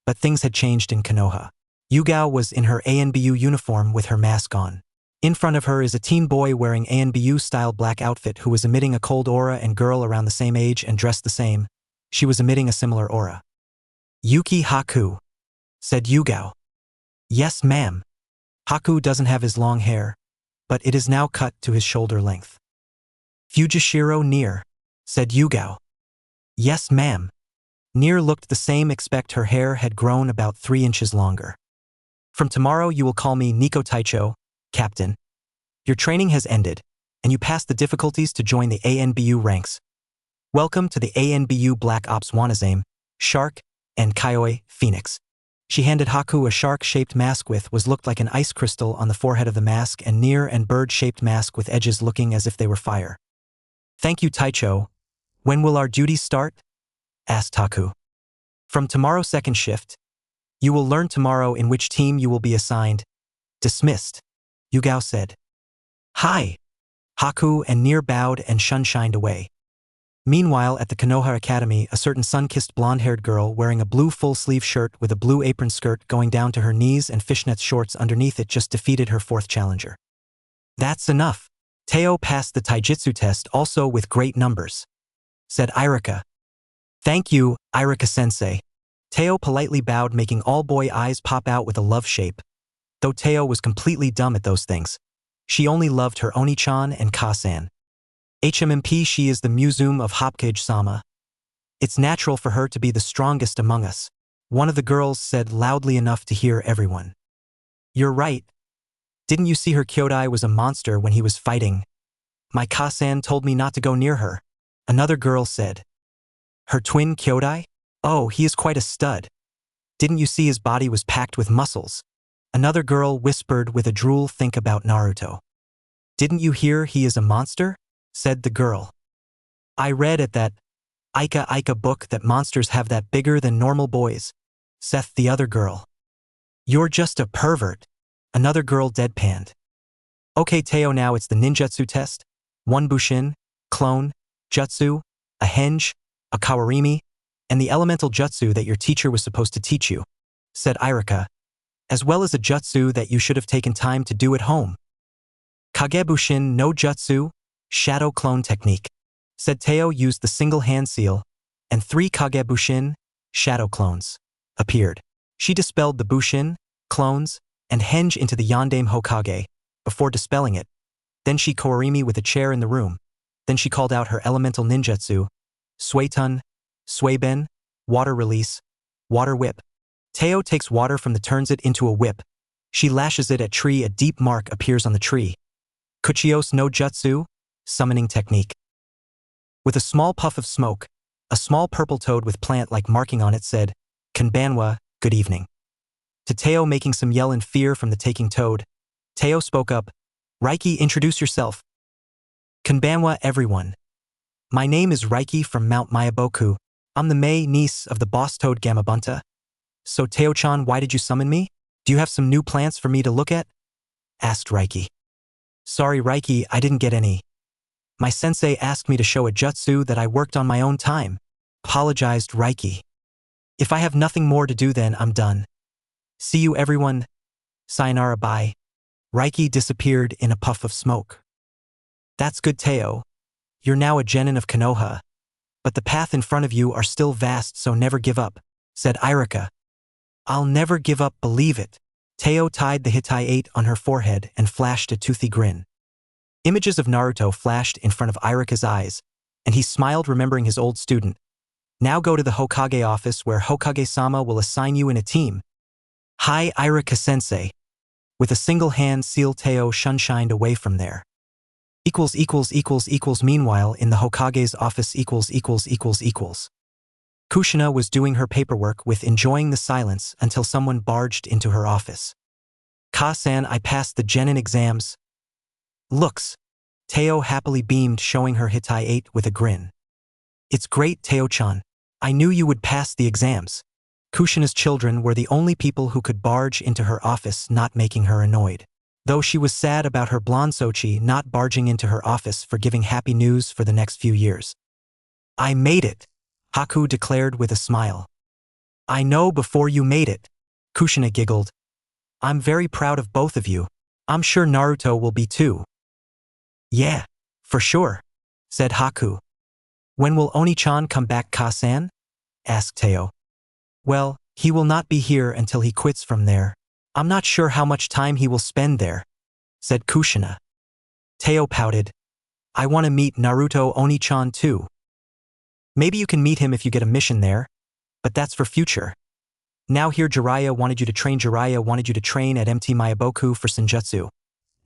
But things had changed in Konoha. Yugao was in her ANBU uniform with her mask on. In front of her is a teen boy wearing ANBU-style black outfit who was emitting a cold aura, and girl around the same age and dressed the same. She was emitting a similar aura. Yuki Haku, said Yugao. Yes, ma'am. Haku doesn't have his long hair, but it is now cut to his shoulder length. Fujishiro Near, said Yugao. Yes, ma'am. Near looked the same except her hair had grown about 3 inches longer. From tomorrow you will call me Nico Taicho, Captain. Your training has ended, and you passed the difficulties to join the ANBU ranks. Welcome to the ANBU Black Ops Wanazame, Shark, and Kaioi, Phoenix. She handed Haku a shark-shaped mask with what looked like an ice crystal on the forehead of the mask, and Near and bird-shaped mask with edges looking as if they were fire. Thank you, Taicho. When will our duties start? Asked Haku. From tomorrow, second shift. You will learn tomorrow in which team you will be assigned. Dismissed, Yugao said. Hi. Haku and Near bowed and shunshined away. Meanwhile, at the Konoha Academy, a certain sun-kissed blonde-haired girl wearing a blue full-sleeve shirt with a blue apron skirt going down to her knees and fishnet shorts underneath it just defeated her 4th challenger. That's enough. Teo passed the taijutsu test also with great numbers, said Irika. Thank you, Irika-sensei. Teo politely bowed, making all boy eyes pop out with a love shape. Though Teo was completely dumb at those things. She only loved her Oni-chan and Ka-san. HMMP, she is the museum of Hokage-sama. It's natural for her to be the strongest among us, one of the girls said loudly enough to hear everyone. You're right. Didn't you see her? Kyodai was a monster when he was fighting. My Ka-san told me not to go near her, another girl said. Her twin Kyodai? Oh, he is quite a stud. Didn't you see his body was packed with muscles? Another girl whispered with a drool. Think about Naruto. Didn't you hear he is a monster? Said the girl. I read at that Ika book that monsters have that bigger than normal boys, said the other girl. You're just a pervert, another girl deadpanned. Okay, Teo, now it's the ninjutsu test. 1 bushin, clone, jutsu, a henge, a kawarimi, and the elemental jutsu that your teacher was supposed to teach you, said Irika, as well as a jutsu that you should have taken time to do at home. Kagebushin no jutsu, shadow clone technique, said Teo. Used the single hand seal, and 3 Kagebushin, shadow clones, appeared. She dispelled the bushin, clones, and henge into the Yondaime Hokage, before dispelling it. Then she kawarimi with a chair in the room. Then she called out her elemental ninjutsu, Suetun, Sueben, water release, water whip. Teo takes water from the turns it into a whip. She lashes it at tree. A deep mark appears on the tree. Kuchios no jutsu, summoning technique. With a small puff of smoke, a small purple toad with plant-like marking on it said, Kanbanwa, good evening. To Teo, making some yell in fear from the taking toad, Teo spoke up, Raiki, introduce yourself. Kanbanwa, everyone. My name is Raiki from Mount Mayaboku. I'm the Mei niece of the boss toad Gamabunta. So Teo-chan, why did you summon me? Do you have some new plants for me to look at? Asked Raiki. Sorry, Raiki, I didn't get any. My sensei asked me to show a jutsu that I worked on my own time. apologized Reiki. If I have nothing more to do then I'm done. See you everyone. Sayonara bye. Reiki disappeared in a puff of smoke. That's good Teo. You're now a genin of Konoha. But the path in front of you are still vast so never give up, said Irika. I'll never give up, believe it. Teo tied the Hittite on her forehead and flashed a toothy grin. Images of Naruto flashed in front of Irika's eyes, and he smiled remembering his old student. Now go to the Hokage office where Hokage-sama will assign you in a team. Hi Irika-sensei. With a single hand seal Teo shunshined away from there. Meanwhile in the Hokage's office Kushina was doing her paperwork with enjoying the silence until someone barged into her office. Ka-san, I passed the genin exams. Looks. Teo happily beamed showing her Hittite with a grin. It's great Teo-chan. I knew you would pass the exams. Kushina's children were the only people who could barge into her office not making her annoyed. Though she was sad about her blonde Sochi not barging into her office for giving happy news for the next few years. I made it, Haku declared with a smile. I know before you made it, Kushina giggled. I'm very proud of both of you. I'm sure Naruto will be too. Yeah, for sure, said Haku. When will Oni-chan come back, Ka-san? Asked Teo. Well, he will not be here until he quits from there. I'm not sure how much time he will spend there, said Kushina. Teo pouted. I want to meet Naruto Oni-chan too. Maybe you can meet him if you get a mission there, but that's for future. Now here Jiraiya wanted you to train at MT Mayaboku for Senjutsu.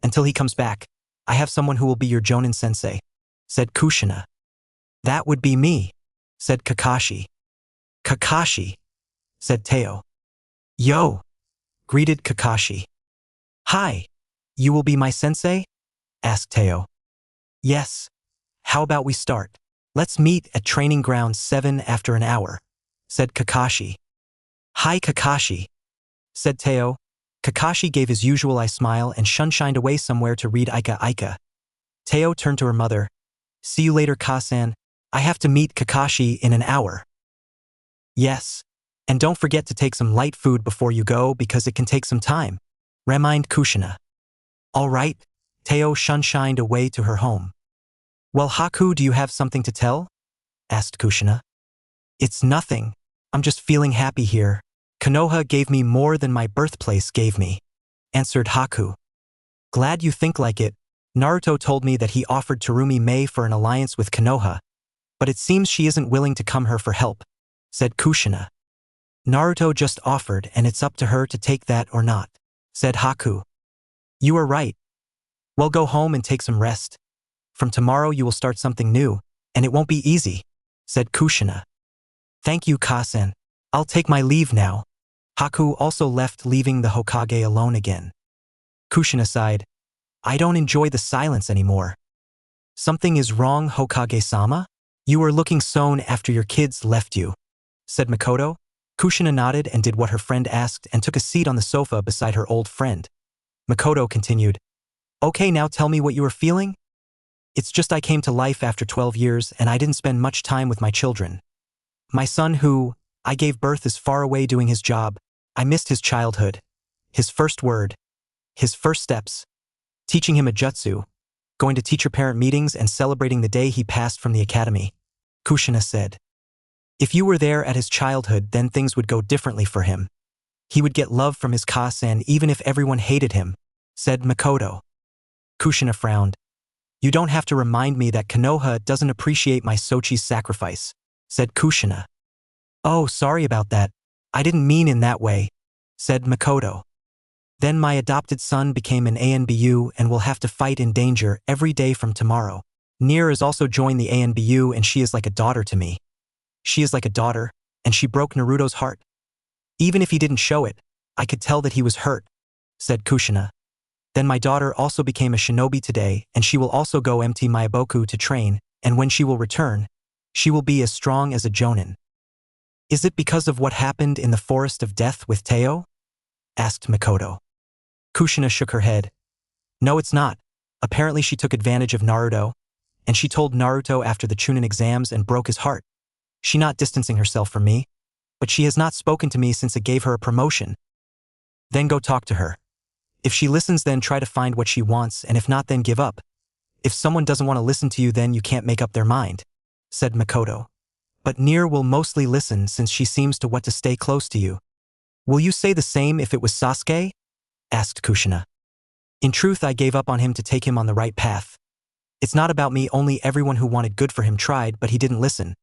Until he comes back, I have someone who will be your Jonin sensei, said Kushina. That would be me, said Kakashi. Kakashi, said Teo. Yo, greeted Kakashi. Hi, you will be my sensei? Asked Teo. Yes. How about we start? Let's meet at training ground 7 after an hour, said Kakashi. Hi Kakashi, said Teo. Kakashi gave his usual eye smile and shunshined away somewhere to read Ika. Teo turned to her mother. See you later Ka-san. I have to meet Kakashi in an hour. Yes. And don't forget to take some light food before you go because it can take some time, reminded Kushina. All right, Teo shunshined away to her home. Well Haku, do you have something to tell? Asked Kushina. It's nothing. I'm just feeling happy here. Konoha gave me more than my birthplace gave me, answered Haku. Glad you think like it. Naruto told me that he offered Terumi Mei for an alliance with Konoha, but it seems she isn't willing to come here for help, said Kushina. Naruto just offered and it's up to her to take that or not, said Haku. You are right. Well, go home and take some rest. From tomorrow you will start something new, and it won't be easy, said Kushina. Thank you, Ka-san. I'll take my leave now. Haku also left, leaving the Hokage alone again. Kushina sighed. I don't enjoy the silence anymore. Something is wrong, Hokage-sama? You were looking sown after your kids left you, said Makoto. Kushina nodded and did what her friend asked and took a seat on the sofa beside her old friend. Makoto continued. Okay, now tell me what you are feeling? It's just I came to life after 12 years and I didn't spend much time with my children. My son who I gave birth is far away doing his job. I missed his childhood, his first word, his first steps, teaching him a jutsu, going to teacher-parent meetings and celebrating the day he passed from the academy. Kushina said. If you were there at his childhood, then things would go differently for him. He would get love from his Ka-san even if everyone hated him, said Makoto. Kushina frowned. You don't have to remind me that Konoha doesn't appreciate my Sochi's sacrifice, said Kushina. Oh, sorry about that. I didn't mean in that way, said Makoto. Then my adopted son became an ANBU and will have to fight in danger every day from tomorrow. Nier has also joined the ANBU and she is like a daughter to me. She is like a daughter, and she broke Naruto's heart. Even if he didn't show it, I could tell that he was hurt, said Kushina. Then my daughter also became a shinobi today, and she will also go MT Mayaboku to train, and when she will return, she will be as strong as a jonin. Is it because of what happened in the Forest of Death with Teo? Asked Makoto. Kushina shook her head. No, it's not. Apparently she took advantage of Naruto, and she told Naruto after the Chunin exams and broke his heart. She not distancing herself from me, but she has not spoken to me since it gave her a promotion. Then go talk to her. If she listens, then try to find what she wants, and if not, then give up. If someone doesn't want to listen to you, then you can't make up their mind, said Makoto. But Nier will mostly listen since she seems to want to stay close to you. Will you say the same if it was Sasuke? Asked Kushina. In truth, I gave up on him to take him on the right path. It's not about me, only everyone who wanted good for him tried, but he didn't listen.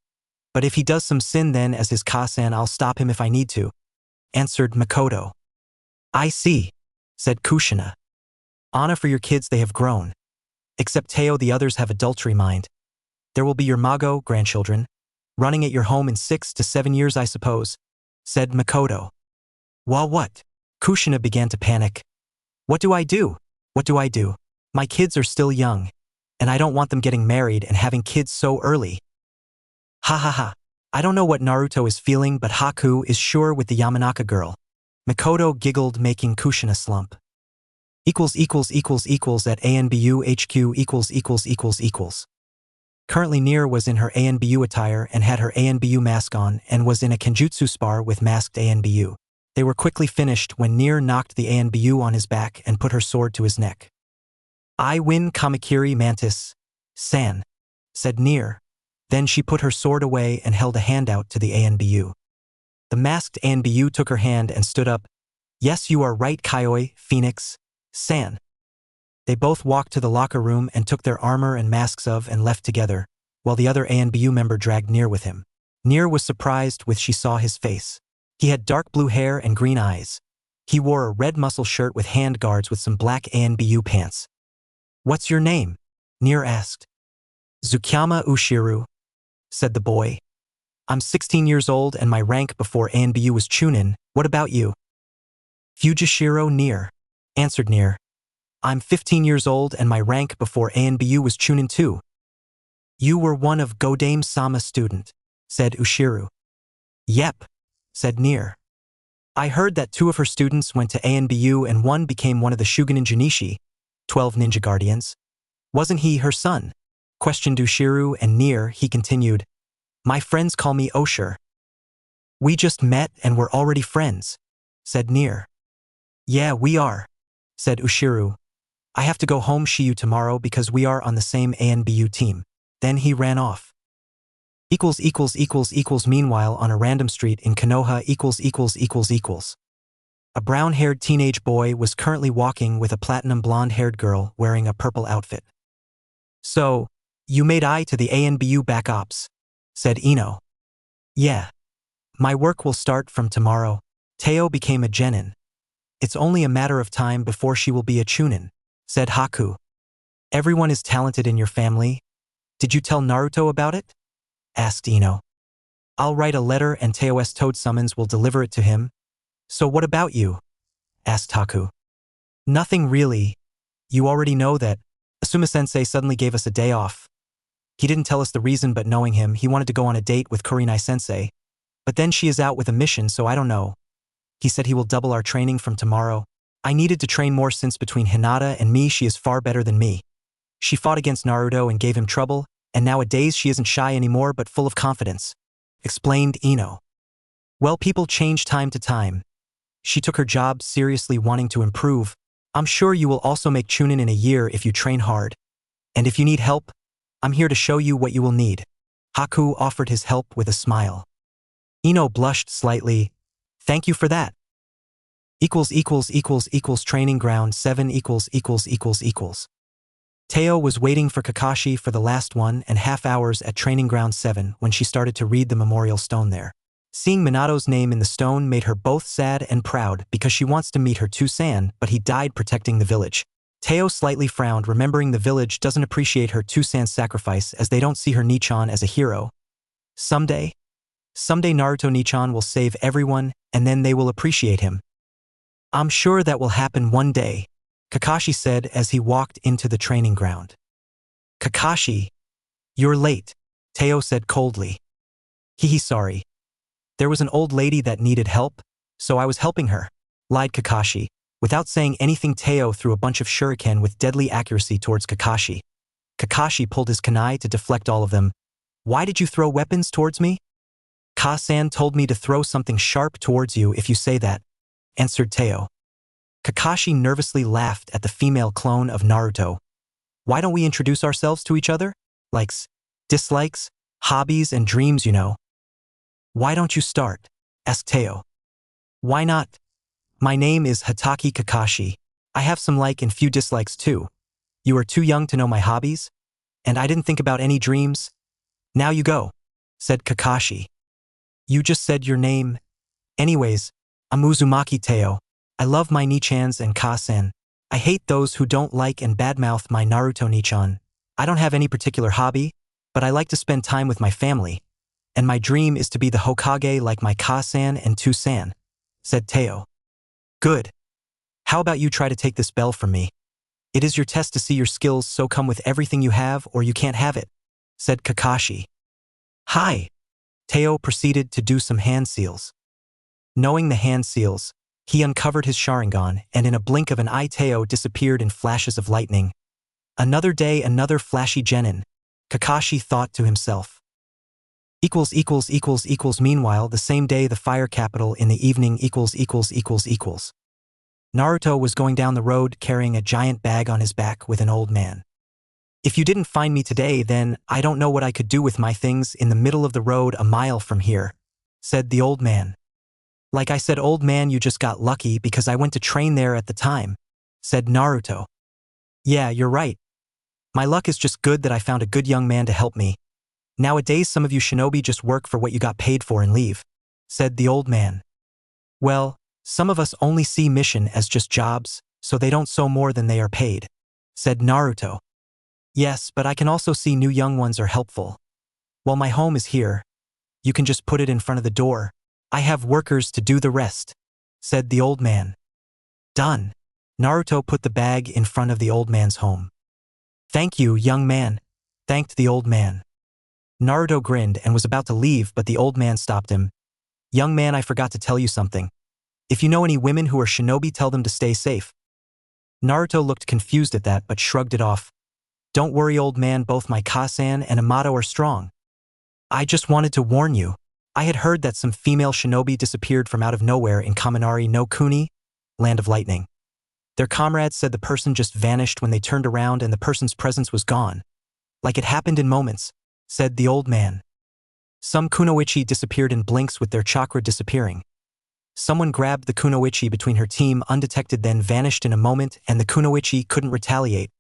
But if he does some sin, then as his Kasan, I'll stop him if I need to, answered Makoto. I see, said Kushina. Anna, for your kids, they have grown. Except Teo, the others have adultery mind. There will be your Mago, grandchildren, running at your home in 6 to 7 years, I suppose, said Makoto. Well, what? Kushina began to panic. What do I do? What do I do? My kids are still young, and I don't want them getting married and having kids so early. Ha ha ha. I don't know what Naruto is feeling, but Haku is sure with the Yamanaka girl. Makoto giggled, making Kushina slump. At ANBU HQ . Currently Nier was in her ANBU attire and had her ANBU mask on and was in a Kenjutsu spar with masked ANBU. They were quickly finished when Nier knocked the ANBU on his back and put her sword to his neck. I win, Kamakiri Mantis, San, said Nier. Then she put her sword away and held a hand out to the ANBU. The masked ANBU took her hand and stood up. Yes, you are right, Kaioi, Phoenix, San. They both walked to the locker room and took their armor and masks of and left together, while the other ANBU member dragged Nier with him. Nier was surprised when she saw his face. He had dark blue hair and green eyes. He wore a red muscle shirt with hand guards with some black ANBU pants. What's your name? Nier asked. Tsukiyama Ushiru, said the boy. I'm 16 years old and my rank before ANBU was Chunin. What about you? Fujishiro Nier, answered Nier. I'm 15 years old and my rank before ANBU was Chunin too. You were one of Godame-sama's student, said Ushiru. Yep, said Nier. I heard that 2 of her students went to ANBU and 1 became one of the Shugenin Junichi, 12 ninja guardians. Wasn't he her son? Questioned Ushiru, and Nier, he continued. My friends call me Oshir. We just met and we're already friends, said Nier. Yeah, we are, said Ushiru. I have to go home Shiyu tomorrow because we are on the same ANBU team. Then he ran off. Meanwhile, on a random street in Konoha A brown-haired teenage boy was currently walking with a platinum blonde-haired girl wearing a purple outfit. So, you made eye to the ANBU back ops, said Ino. Yeah. My work will start from tomorrow. Teo became a genin. It's only a matter of time before she will be a chunin, said Haku. Everyone is talented in your family. Did you tell Naruto about it? Asked Ino. I'll write a letter and Teo's Toad Summons will deliver it to him. So what about you? Asked Haku. Nothing really. You already know that Asuma-sensei suddenly gave us a day off. He didn't tell us the reason, but knowing him, he wanted to go on a date with Kurinai-sensei. But then she is out with a mission, so I don't know. He said he will double our training from tomorrow. I needed to train more since between Hinata and me she is far better than me. She fought against Naruto and gave him trouble, and nowadays she isn't shy anymore but full of confidence, explained Ino. Well, people change time to time. She took her job seriously, wanting to improve. I'm sure you will also make Chunin in a year if you train hard. And if you need help, I'm here to show you what you will need. Haku offered his help with a smile. Ino blushed slightly. Thank you for that. Training ground 7 . Teo was waiting for Kakashi for the last 1.5 hours at training ground 7 when she started to read the memorial stone there. Seeing Minato's name in the stone made her both sad and proud because she wants to meet her Tusan, but he died protecting the village. Teo slightly frowned, remembering the village doesn't appreciate her Tusan's sacrifice as they don't see her Nichan as a hero. Someday Naruto Nichan will save everyone and then they will appreciate him. I'm sure that will happen one day, Kakashi said as he walked into the training ground. Kakashi, you're late, Teo said coldly. Sorry. There was an old lady that needed help, so I was helping her, lied Kakashi. Without saying anything, Teo threw a bunch of shuriken with deadly accuracy towards Kakashi. Kakashi pulled his kunai to deflect all of them. Why did you throw weapons towards me? Ka-san told me to throw something sharp towards you if you say that, answered Teo. Kakashi nervously laughed at the female clone of Naruto. Why don't we introduce ourselves to each other? Likes, dislikes, hobbies, and dreams, you know. Why don't you start? Asked Teo. Why not? My name is Hatake Kakashi. I have some like and few dislikes too. You are too young to know my hobbies, and I didn't think about any dreams. Now you go, said Kakashi. You just said your name. Anyways, I'm Uzumaki Teo. I love my Nichans and Ka-san. I hate those who don't like and badmouth my Naruto Nichan. I don't have any particular hobby, but I like to spend time with my family, and my dream is to be the Hokage like my Ka-san and Tu-san, said Teo. Good. How about you try to take this bell from me? It is your test to see your skills, so come with everything you have or you can't have it, said Kakashi. Hi. Teo proceeded to do some hand seals. Knowing the hand seals, he uncovered his Sharingan, and in a blink of an eye Teo disappeared in flashes of lightning. Another day, another flashy genin, Kakashi thought to himself. Meanwhile, the same day, the fire capital in the evening. Naruto was going down the road carrying a giant bag on his back with an old man. If you didn't find me today, then I don't know what I could do with my things in the middle of the road a mile from here, said the old man. Like I said, old man, you just got lucky because I went to train there at the time, said Naruto. Yeah, you're right. My luck is just good that I found a good young man to help me. Nowadays, some of you shinobi just work for what you got paid for and leave, said the old man. Well, some of us only see mission as just jobs, so they don't so more than they are paid, said Naruto. Yes, but I can also see new young ones are helpful. Well, my home is here. You can just put it in front of the door. I have workers to do the rest, said the old man. Done. Naruto put the bag in front of the old man's home. Thank you, young man, thanked the old man. Naruto grinned and was about to leave, but the old man stopped him. Young man, I forgot to tell you something. If you know any women who are shinobi, tell them to stay safe. Naruto looked confused at that but shrugged it off. Don't worry, old man, both my Ka-san and Minato are strong. I just wanted to warn you. I had heard that some female shinobi disappeared from out of nowhere in Kaminari no Kuni, Land of Lightning. Their comrades said the person just vanished when they turned around and the person's presence was gone. Like it happened in moments, said the old man. Some kunoichi disappeared in blinks with their chakra disappearing. Someone grabbed the kunoichi between her team undetected, then vanished in a moment, and the kunoichi couldn't retaliate,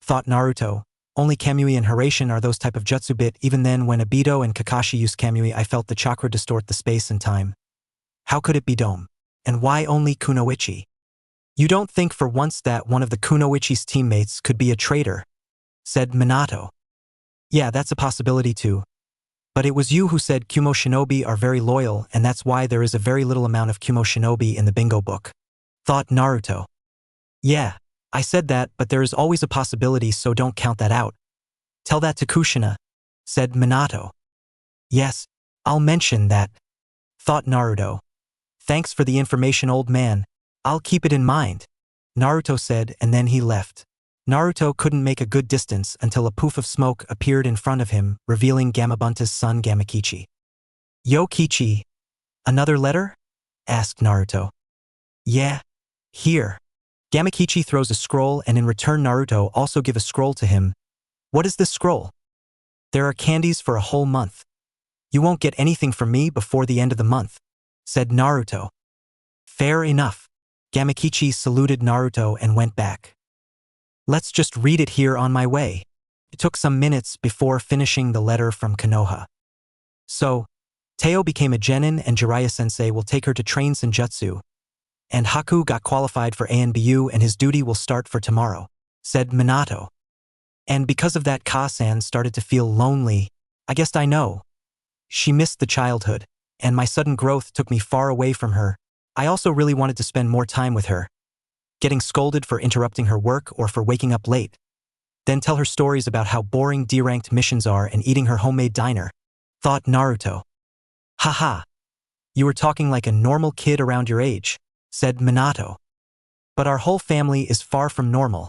thought Naruto. Only Kamui and Hiraishin are those type of jutsu bit. Even then, when Obito and Kakashi used Kamui, I felt the chakra distort the space and time. How could it be Dome? And why only kunoichi? You don't think for once that one of the kunoichi's teammates could be a traitor? Said Minato. Yeah, that's a possibility too. But it was you who said Kumo shinobi are very loyal, and that's why there is a very little amount of Kumo shinobi in the bingo book, thought Naruto. Yeah, I said that, but there is always a possibility, so don't count that out. Tell that to Kushina, said Minato. Yes, I'll mention that, thought Naruto. Thanks for the information, old man. I'll keep it in mind, Naruto said, and then he left. Naruto couldn't make a good distance until a poof of smoke appeared in front of him, revealing Gamabunta's son Gamakichi. Yo, Kichi. Another letter? Asked Naruto. Yeah. Here. Gamakichi throws a scroll, and in return Naruto also give a scroll to him. What is this scroll? There are candies for a whole month. You won't get anything from me before the end of the month, said Naruto. Fair enough. Gamakichi saluted Naruto and went back. Let's just read it here on my way. It took some minutes before finishing the letter from Konoha. So, Teo became a genin and Jiraiya-sensei will take her to train Senjutsu. And Haku got qualified for ANBU and his duty will start for tomorrow, said Minato. And because of that, Ka-san started to feel lonely. I guess I know. She missed the childhood, and my sudden growth took me far away from her. I also really wanted to spend more time with her. Getting scolded for interrupting her work or for waking up late. Then tell her stories about how boring D-ranked missions are and eating her homemade diner, thought Naruto. Haha. You were talking like a normal kid around your age, said Minato. But our whole family is far from normal.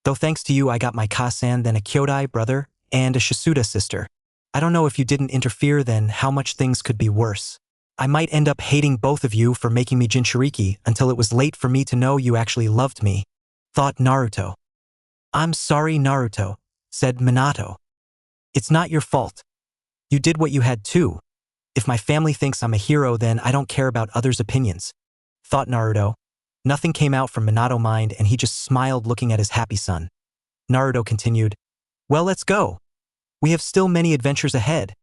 Though thanks to you I got my Ka-san, then a Kyodai brother, and a Shisuda sister, I don't know if you didn't interfere then how much things could be worse. I might end up hating both of you for making me Jinchuriki until it was late for me to know you actually loved me, thought Naruto. I'm sorry, Naruto, said Minato. It's not your fault. You did what you had to. If my family thinks I'm a hero, then I don't care about others' opinions, thought Naruto. Nothing came out from Minato's mind and he just smiled looking at his happy son. Naruto continued, well, let's go. We have still many adventures ahead.